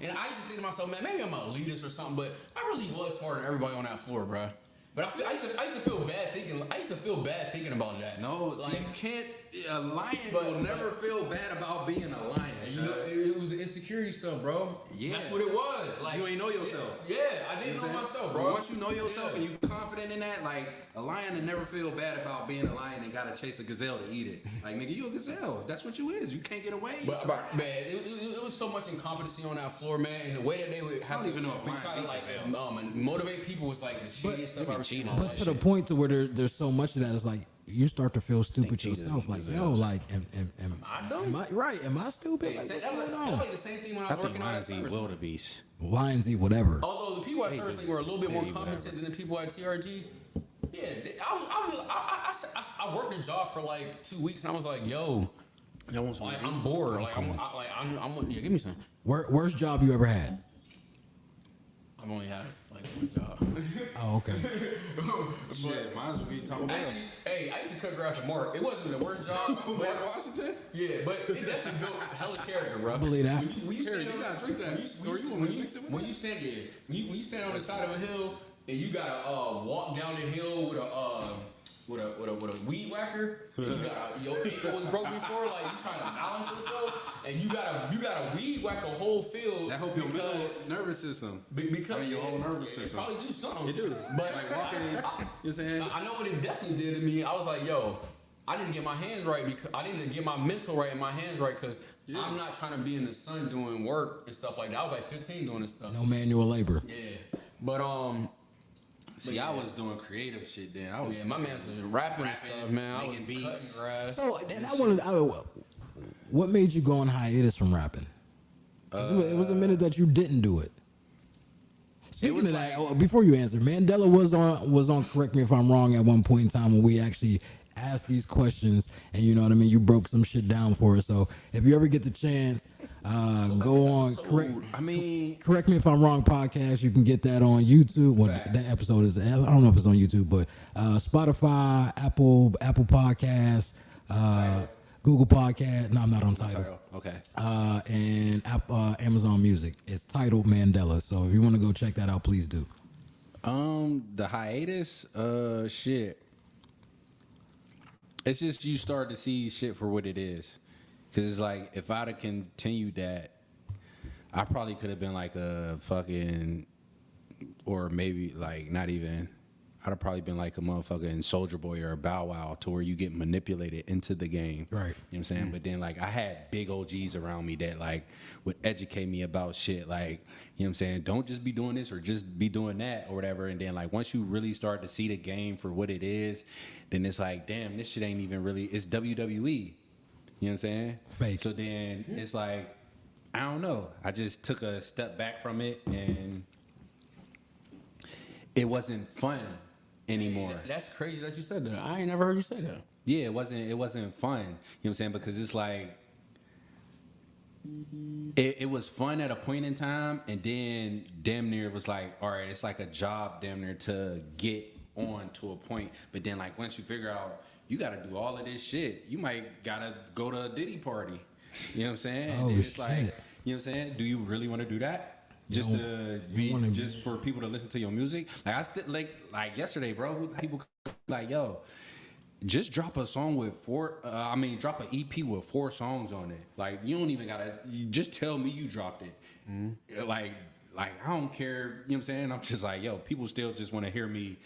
And I used to think to myself, man, maybe I'm a elitist or something, but I really was smarter than everybody on that floor, bro. But I used to feel bad thinking. I used to feel bad thinking about that. No, like, so you can't. A lion But- will never feel bad about being a lion. you know, it was the insecurity stuff, bro. Yeah. That's what it was. Like, You ain't know yourself. Yeah, I didn't know myself, But bro. once you know yourself Yeah. and you confident in that, like a lion will never feel bad about being a lion and gotta chase a gazelle to eat it. Like nigga, you a gazelle. That's what you is. You can't get away. But man, it was so much incompetency on that floor, man, and the way that they would have I don't even know if we lions try to eat like themselves. motivate people was like the shittiest stuff I've ever seen. But to the point to where there's so much of that, it's like you start to feel stupid Jesus yourself. Like, yo, gazelles. like, I don't. am I right? Am I stupid? Hey, Like, what's that was going on? like the same thing when I I was think working on lions that eat service. wildebeest. Lions eat whatever. Although the people at Service Link were a little bit more Hey, competent whatever. than the people at TRG. Yeah, I worked a job for like 2 weeks, and I was like, yo, like, I'm bored. Like, I'm yeah, give me some. Worst job you ever had? I've only had like one job. Oh, okay. Shit, mine would be talking about. Actually, hey, I used to cut grass at Mark. It wasn't the worst job. Mark Washington? Yeah, but it definitely built hella character, bro. I believe that. When you Here, stand you on- gotta drink that. Or you want me to mix it with when that? you stand there, when you stand on the side of a hill and you gotta walk down the hill with a weed whacker, and you got your ankle was broken before, like you trying to balance yourself, and you gotta weed whack a whole field. That help your mental because- nervous system. because I mean, your whole nervous it system. probably do something. It do. But Like walking in, you know what I'm saying? I know what it definitely did to me. I was like, yo, I need to get my hands right because I need to get my mental right and my hands right because I'm not trying to be in the sun doing work and stuff like that. I was like 15 doing this stuff. No manual labor. Yeah, but See, I was doing creative shit then. I was yeah, my man was rapping and stuff, man. I was making beats. cutting grass. So then what made you go on hiatus from rapping? 'Cause it was a minute that you didn't do it. Speaking of that, before you answer, Mandela was on. Correct me if I'm wrong. At one point in time, when we actually asked these questions, and you know what I mean, you broke some shit down for us. So if you ever get the chance, go on. Correct me if I'm wrong. Podcast, you can get that on YouTube. Well, that episode is. I don't know if it's on YouTube, but Spotify, Apple Podcasts, Google Podcast. No, I'm not on Tidal. Okay. And Amazon Music. It's titled Mandela. So if you want to go check that out, please do. The hiatus, shit. It's just you start to see shit for what it is. Cause it's like if I'd have continued that, I probably could have been like a fucking, or maybe like not even. I'd have probably been like a motherfucking Soldier Boy or a Bow Wow to where you get manipulated into the game. Right. You know what I'm saying? But then like I had big OGs around me that like would educate me about shit like, you know what I'm saying? Don't just be doing this or just be doing that or whatever. And then like once you really start to see the game for what it is, then it's like, damn, this shit ain't even really, it's WWE. You know what I'm saying? Fake. So then it's like, I don't know. I just took a step back from it and it wasn't fun anymore. That's crazy that you said that. I ain't never heard you say that. yeah, it wasn't fun. You know what I'm saying? Because it's like it was fun at a point in time, and then damn near it was like, all right, it's like a job damn near to get on to a point. But then like once you figure out you got to do all of this shit, you might gotta go to a Diddy party. You know what I'm saying? Oh, and it's shit. like, you know what I'm saying? Do you really want to do that? Just to be, just for people to listen to your music? Like I still like yesterday, bro. People like, yo, just drop a song with drop an EP with 4 songs on it. Like you don't even gotta. You just tell me you dropped it. Mm-hmm. Like I don't care. You know what I'm saying? I'm just like, yo, people still just want to hear me.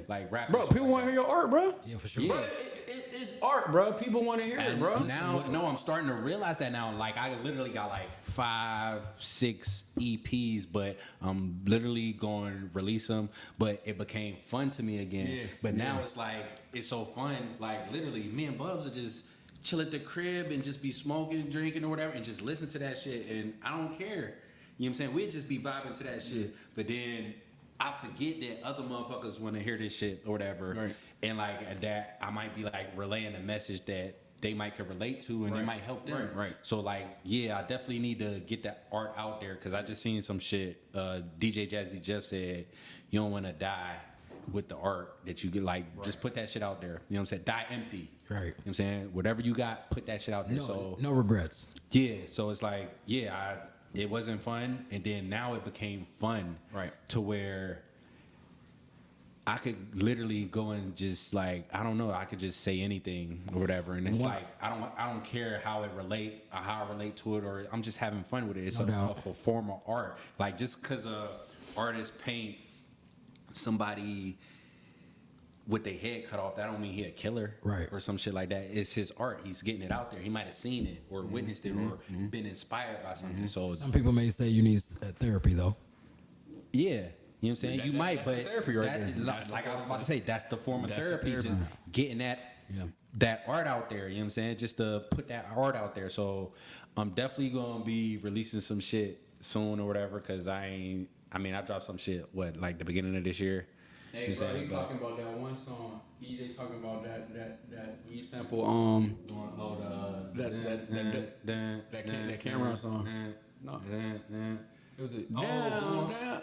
Like rap. Bro, people want to hear your art, bro. Yeah, for sure. Yeah. Bro, it's art, bro. People want to hear it, bro. Now, no, I'm starting to realize that now. Like, I literally got like 5, 6 EPs, but I'm literally going to release them. But it became fun to me again. Yeah. But now it's like, it's so fun. Like, literally, me and Bubs will just chill at the crib and just be smoking, drinking, or whatever, and just listen to that shit. And I don't care. You know what I'm saying? We'd just be vibing to that shit. But then I forget that other motherfuckers want to hear this shit or whatever. Right. And like that, I might be like relaying a message that they might could relate to, and it might help them. Right. So like, yeah, I definitely need to get that art out there, because I just seen some shit. DJ Jazzy Jeff said, you don't want to die with the art that you get. Like, just put that shit out there. You know what I'm saying? Die empty. Right. You know what I'm saying? Whatever you got, put that shit out there. No regrets. Yeah, so it's like, it wasn't fun, and then now it became fun. Right. To where I could literally go and just like, I don't know, I could just say anything or whatever, and it's like I don't care how I relate to it, or I'm just having fun with it. It's a form of art. Like, just because a artist paint somebody with their head cut off, that don't mean he a killer, right? Or some shit like that. It's his art. He's getting it out there. He might have seen it or witnessed it or been inspired by something. So some people may say you need therapy, though. Yeah. You know what I'm saying? You might, but therapy right there. Like I was about to say, that's the form of therapy. Just getting that art out there. You know what I'm saying? Just to put that art out there. So I'm definitely gonna be releasing some shit soon or whatever. Cause I dropped some shit like the beginning of this year. Hey, bro, he's talking about that one song. EJ talking about that we sample that camera song. No. It was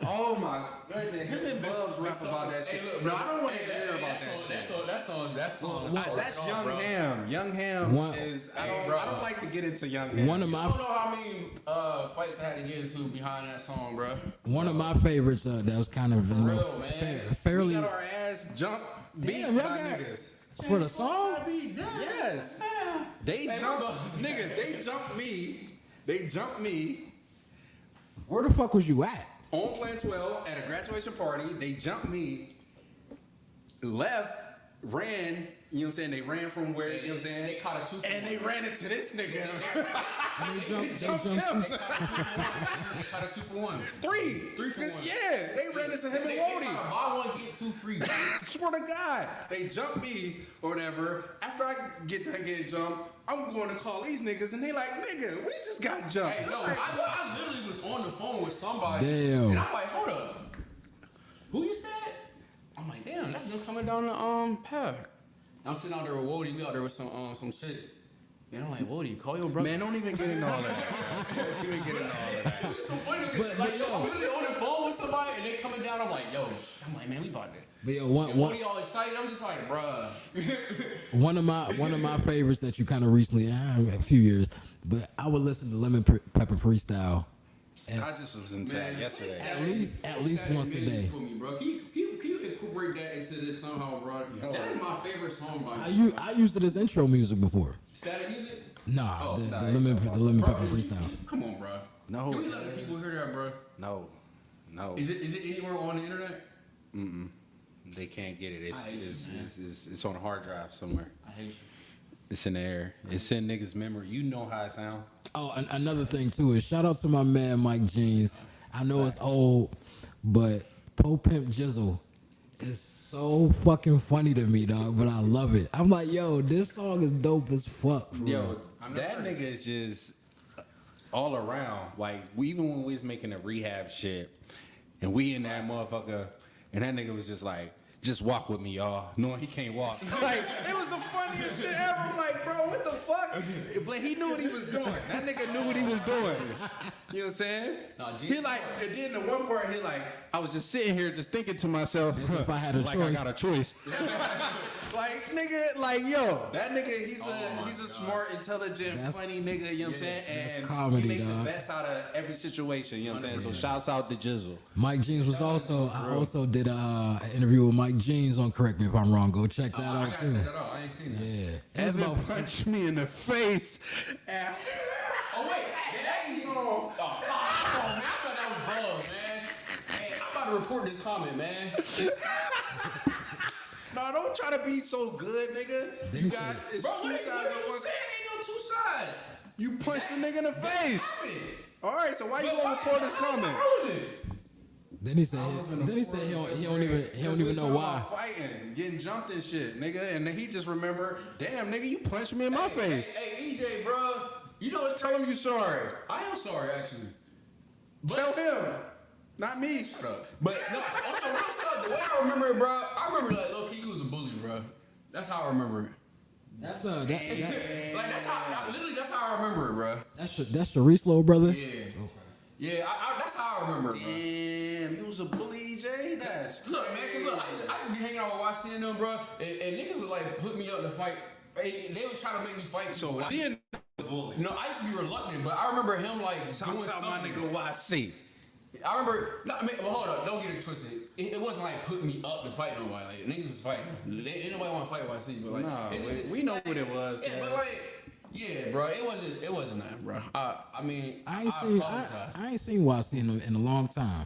Oh my goodness. Him and Bubs rap about that shit. Look, no, I don't want to hear about that shit. That's Young Ham. Young Ham is. I don't like to get into Young Ham. I don't know how many fights I had to get into behind that song, bro. One of my favorites that was kind of fairly. We got our ass jumped. Damn, y'all got niggas. For the song? Yes. They jumped. Nigga, they jumped me. They jumped me. Where the fuck was you at? On Plan 12 at a graduation party. They jumped me. Left. Ran. You know what I'm saying? They ran from where, you know what I'm saying? They caught a 2-for-1. And they ran into this nigga. They jumped him. Caught a 2-for-1. 3 for 1. Yeah, they ran into him and Wody. Buy one, get 2 free. Swear to God. They jumped me or whatever. After I get jumped, I'm going to call these niggas, and they like, nigga, we just got jumped. Hey, no, I literally was on the phone with somebody. Damn. And I'm like, hold up. Who you said? I'm like, damn, that's them coming down the path. I'm sitting out there with Wody. We out there with some chicks. Man, I'm like, Wody, call your brother. Man, don't even get into all that. You ain't getting into all of that. It's just so funny because, like, yo, I'm literally on the phone with somebody, and they coming down. I'm like, man, we about to. But yo, Wody all excited. I'm just like, bruh. one of my favorites that you kind of recently, a few years, but I would listen to Lemon Pepper Freestyle. I just listened to that yesterday. At least once a day. For me, bro. Can you incorporate that into this somehow, bro? That is my favorite song by I used it as intro music before. Static music? Nah, the lemon pepper freestyle. Come on, bro. No. Can we let the people hear that, bro? No. Is it anywhere on the internet? Mm-mm. They can't get it. It's on a hard drive somewhere. I hate you. It's in the air. It's in niggas' memory. You know how it sound. Oh, another thing too is shout out to my man Mike Jeans. I know it's old, but Po Pimp Jizzle is so fucking funny to me, dog. But I love it. I'm like, yo, this song is dope as fuck. Bro. Yo, that nigga is just all around. Like, even when we was making the rehab shit, and we in that motherfucker, and that nigga was just like, just walk with me, y'all. Knowing he can't walk. Like, it was the funniest funniest shit ever. I'm like, bro, what the fuck? But he knew what he was doing. That nigga knew what he was doing. You know what I'm saying? He like, and then the one part, he like, I was just sitting here just thinking to myself, if I had a like choice. I got a choice. Like, nigga, like, yo, that nigga, he's a smart, intelligent, funny nigga, you know what I'm saying? And comedy, he make dog. the best out of every situation, you know what I'm saying? So shouts out to Jizzle. Mike Jeans was also. I also did an interview with Mike Jeans on Correct Me If I'm Wrong. Go check that out too. I ain't seen that. Yeah. Evan punched me in the face. Oh wait, they actually on. Oh, come on, man! I thought that was bugs, man. Hey, I'm about to report this comment, man. No, don't try to be so good, nigga. You got it's Bro, two what sides you of one. saying? Ain't no two sides. You punched the nigga in the face. All right, so why you gonna report his comment? Then he said he don't even know why. Fighting, getting jumped and shit, nigga, and then he just remember, damn, nigga, you punched me in my face. Hey, EJ, bro. You know what? Tell him you sorry. I am sorry, actually. But, Tell him, not me. Shut up. But no, on some real stuff, the way I remember it, bro, I remember like low key you was a bully, bro. That's how I remember it. That's Like that's how literally that's how I remember it, bro. that's Sharice's little brother. Yeah. Yeah, that's how I remember it, bro. Damn, you was a bully, EJ. That's Look, man, 'cause look, I used to be hanging out with YC and them, bro, and niggas would like put me up to fight. They would try to make me fight. so I, then the bully. no, I used to be reluctant, but I remember him like Talk doing about my something. nigga YC. I remember. No, I mean, well, hold up, don't get it twisted. It wasn't like putting me up to fight nobody. Like niggas was fighting. Ain't nobody want to fight YC, but like, Nah, it's we know what it was. Yeah, but like, yeah, bro, it wasn't that, bro. I mean, I apologize. ain't seen YC in a long time.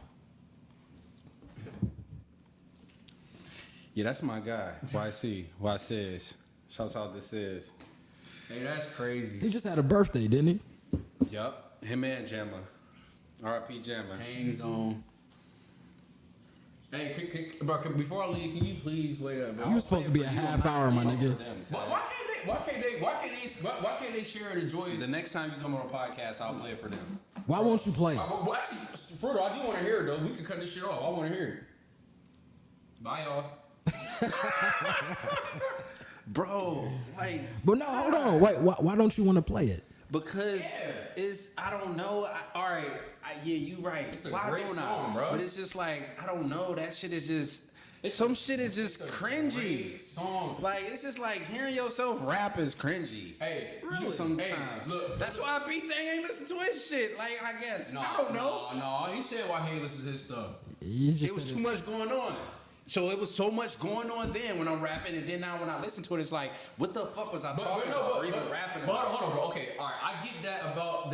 Yeah, that's my guy. YC. YC's. Shouts out to Sis. Hey, that's crazy. He just had a birthday, didn't he? Yup. Him and Jamma. R.I.P. Jamma. Hangs on. Hey, bro, before I leave, can you please wait up, bro? You were supposed to be a half hour, my nigga. Why can't they share and enjoy it? The next time you come on a podcast, I'll play it for them. Why won't you play it? Well, actually, Frodo, I do want to hear it though. We can cut this shit off. I want to hear it. Bye, y'all. Bro, like, But no, hold on. Wait, why don't you want to play it? because it's, I don't know. All right, yeah, you right. It's a Why great don't song, I? bro. But it's just like, I don't know. That shit is just, some shit is just cringy. Great song. Like, it's just like hearing yourself rap is cringy. Hey, Sometimes. Hey, look, That's why B-Thing ain't listen to his shit. Like, I guess. no, I don't know. No, he said why he ain't listen to his stuff. He just It was said too much going on. So it was so much going on then when I'm rapping, and then now when I listen to it, it's like, what the fuck was I talking about or even rapping but about? hold on, bro. Okay, all right. I get that about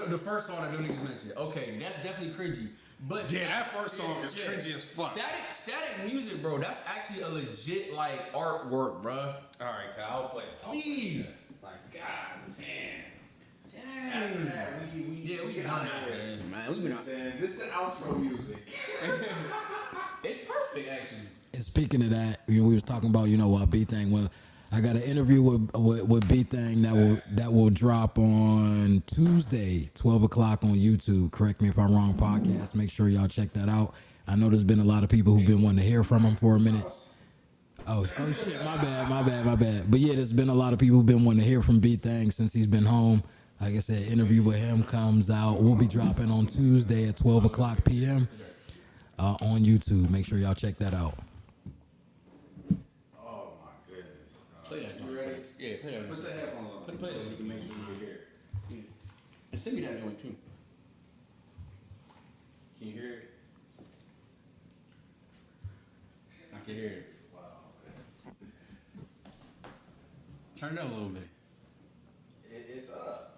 the first song that them niggas mentioned. Okay, that's definitely cringy. But Yeah, that first song is cringy as fuck. Static music, bro. That's actually a legit like artwork, bro. All right, Kyle, I'll play it. Please. Like, God damn. We done that, man. We been out there. This is outro music. It's perfect, actually. And speaking of that, we was talking about what B Thing. Well, I got an interview with B Thing that will drop on Tuesday, 12 o'clock on YouTube. Correct Me If I'm Wrong podcast. Make sure y'all check that out. I know there's been a lot of people who've been wanting to hear from him for a minute. Oh shit, my bad. But yeah, there's been a lot of people who've been wanting to hear from B Thing since he's been home. Like I said, interview with him comes out. We'll be dropping on Tuesday at 12 o'clock p.m. On YouTube. Make sure y'all check that out. Oh my goodness. Play that. You ready? Yeah, play that. Put the headphones on. Play that. So you can make sure you hear it. Yeah. And send me that joint too. Can you hear it? I can hear it. Wow. Turn it up a little bit. It's up.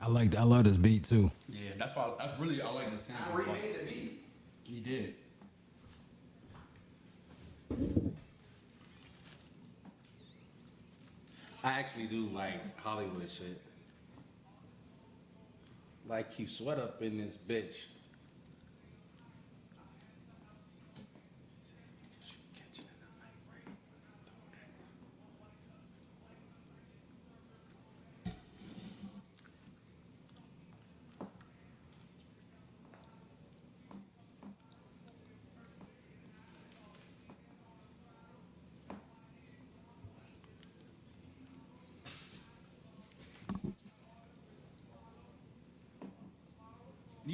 I love this beat too. Yeah, that's why. That's really I like the sound. I remade the beat. He did. I actually do like Hollywood shit. Like Keith Sweat up in this bitch.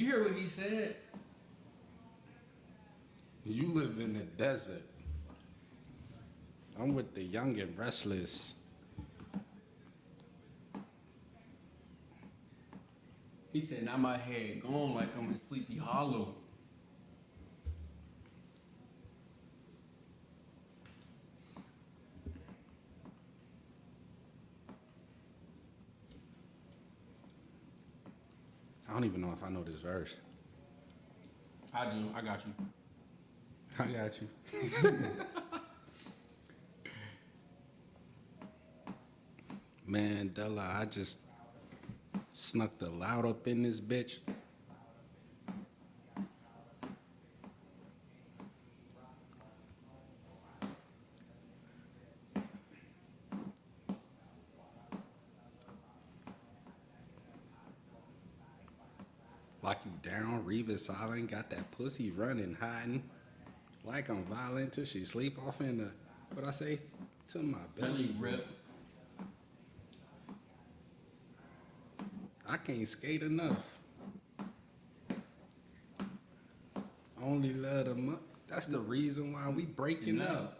You hear what he said? You live in the desert. I'm with the young and restless. He said, now my head gone like I'm in Sleepy Hollow. I don't even know if I know this verse. I do. I got you. I got you. Mandela, I just snuck the loud up in this bitch. Lock you down, Revis Island, got that pussy running, hiding. Like I'm violent till she sleep off in the, what I say? To my belly rip. I can't skate enough. Only love the month. That's the reason why we breaking up.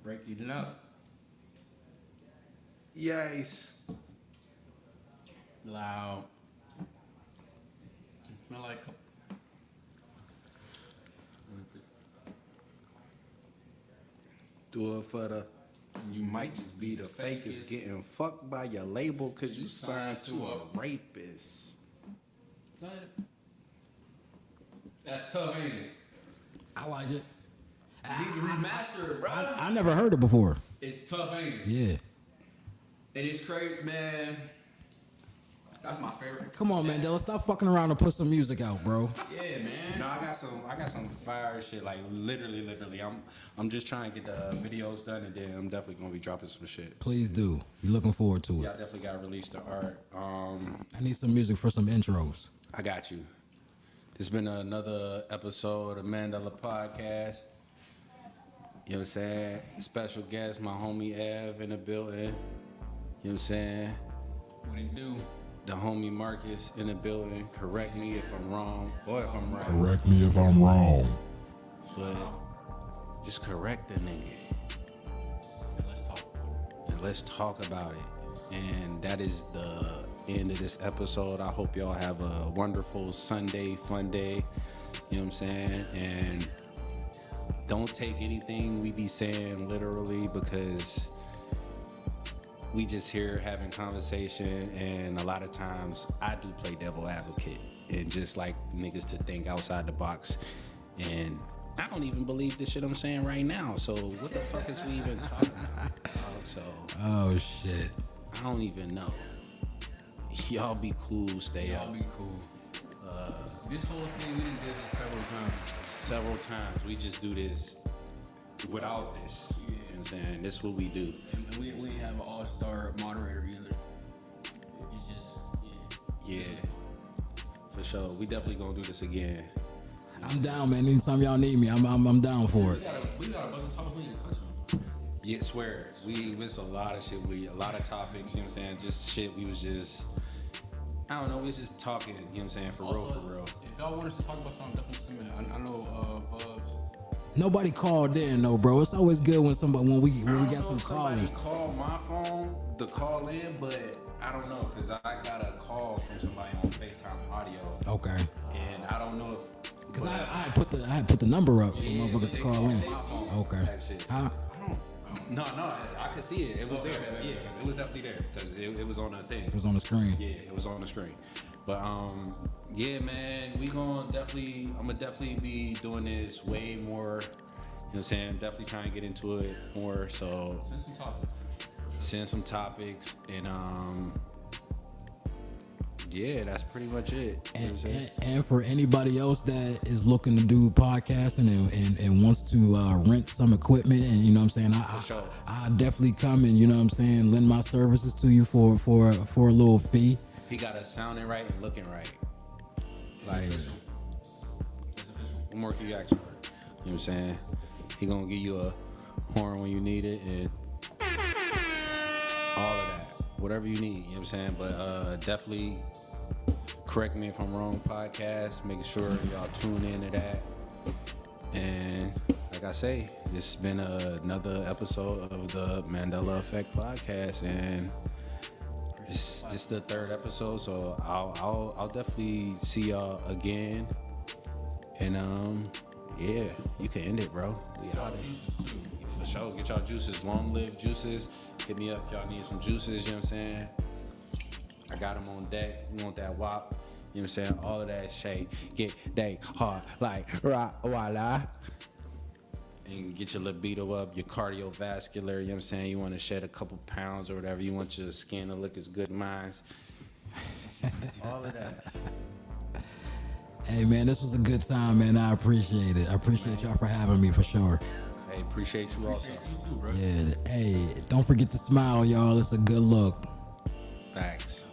Breaking up. Yes. Loud. Smell like Do it for the. You might just be the fakest getting fucked by your label cause you signed to a rapist. That's tough, ain't it? I like it. You need to remaster it, bro. I never heard it before. It's tough, ain't it? Yeah. And it's crazy, man. That's my favorite. Come on, Mandela, stop fucking around and put some music out, bro. Yeah, man. No, I got some fire shit. Like literally. I'm just trying to get the videos done, and then I'm definitely gonna be dropping some shit. Please do. We're looking forward to it. Yeah, I definitely gotta release the art. I need some music for some intros. I got you. This has been another episode of Mandela Podcast. You know what I'm saying? Special guest, my homie Ev in the building. You know what I'm saying? What it do? The homie Marcus in the building. Correct me if I'm wrong or if I'm right. Correct me if I'm wrong. But just correct the nigga. Let's talk. And let's talk about it. And that is the end of this episode. I hope y'all have a wonderful Sunday, fun day. You know what I'm saying? And don't take anything we be saying literally because we just here having conversation, and a lot of times I do play devil advocate and just like niggas to think outside the box. And I don't even believe the shit I'm saying right now. So what the fuck is we even talking about? So Oh, shit. I don't even know. Y'all be cool, stay Y'all up. be cool. This whole thing, we done did this several times. Several times we just do this without this. You know what I'm saying? This is what we do. And we have an all-star moderator either. It's just, Yeah, for sure. We definitely gonna do this again. I'm down, man. Anytime y'all need me, I'm down for it. We got a bunch of topics we can touch on. Yeah, swear. We missed a lot of shit. A lot of topics, you know what I'm saying? Just shit we was just, I don't know, we was just talking, you know what I'm saying? For real. If y'all want us to talk about something, definitely send me. I know Bubs. Nobody called in though, bro. It's always good when we got some Somebody callers. called my phone to call in, but I don't know, because I got a call from somebody on FaceTime audio. Okay. And I don't know if, Cause I had put the number up for motherfuckers to they call called in. my phone Okay. type shit. Huh? No, I could see it. It was there. Yeah, it was definitely there because it was on the thing. It was on the screen. Yeah, it was on the screen. But yeah, man, I'm gonna definitely be doing this way more. You know what I'm saying? Definitely trying to get into it more. So send some topics and yeah, that's pretty much it. You know what I'm saying? And for anybody else that is looking to do podcasting and wants to rent some equipment, and you know what I'm saying, I definitely come and you know what I'm saying, lend my services to you for a little fee. He got us sounding right and looking right. Like, what more can you ask for? You know what I'm saying? He gonna give you a horn when you need it and all of that. whatever you need, you know what I'm saying? But definitely correct me if I'm wrong podcast, making sure y'all tune into that. And like I say, this has been another episode of the Mandela Effect podcast, and this is the third episode, so I'll definitely see y'all again. And yeah, you can end it, bro. We out it. For sure, get y'all juices. Long live juices. Hit me up if y'all need some juices, you know what I'm saying? I got them on deck. You want that wop? You know what I'm saying? All of that shit. Get they hard like rock, voila. And get your libido up, your cardiovascular, you know what I'm saying? You want to shed a couple pounds or whatever. You want your skin to look as good as mine. All of that. Hey, man, this was a good time, man. I appreciate it. I appreciate y'all for having me, for sure. Hey, appreciate you also. Yeah, hey, don't forget to smile, y'all. It's a good look. Facts.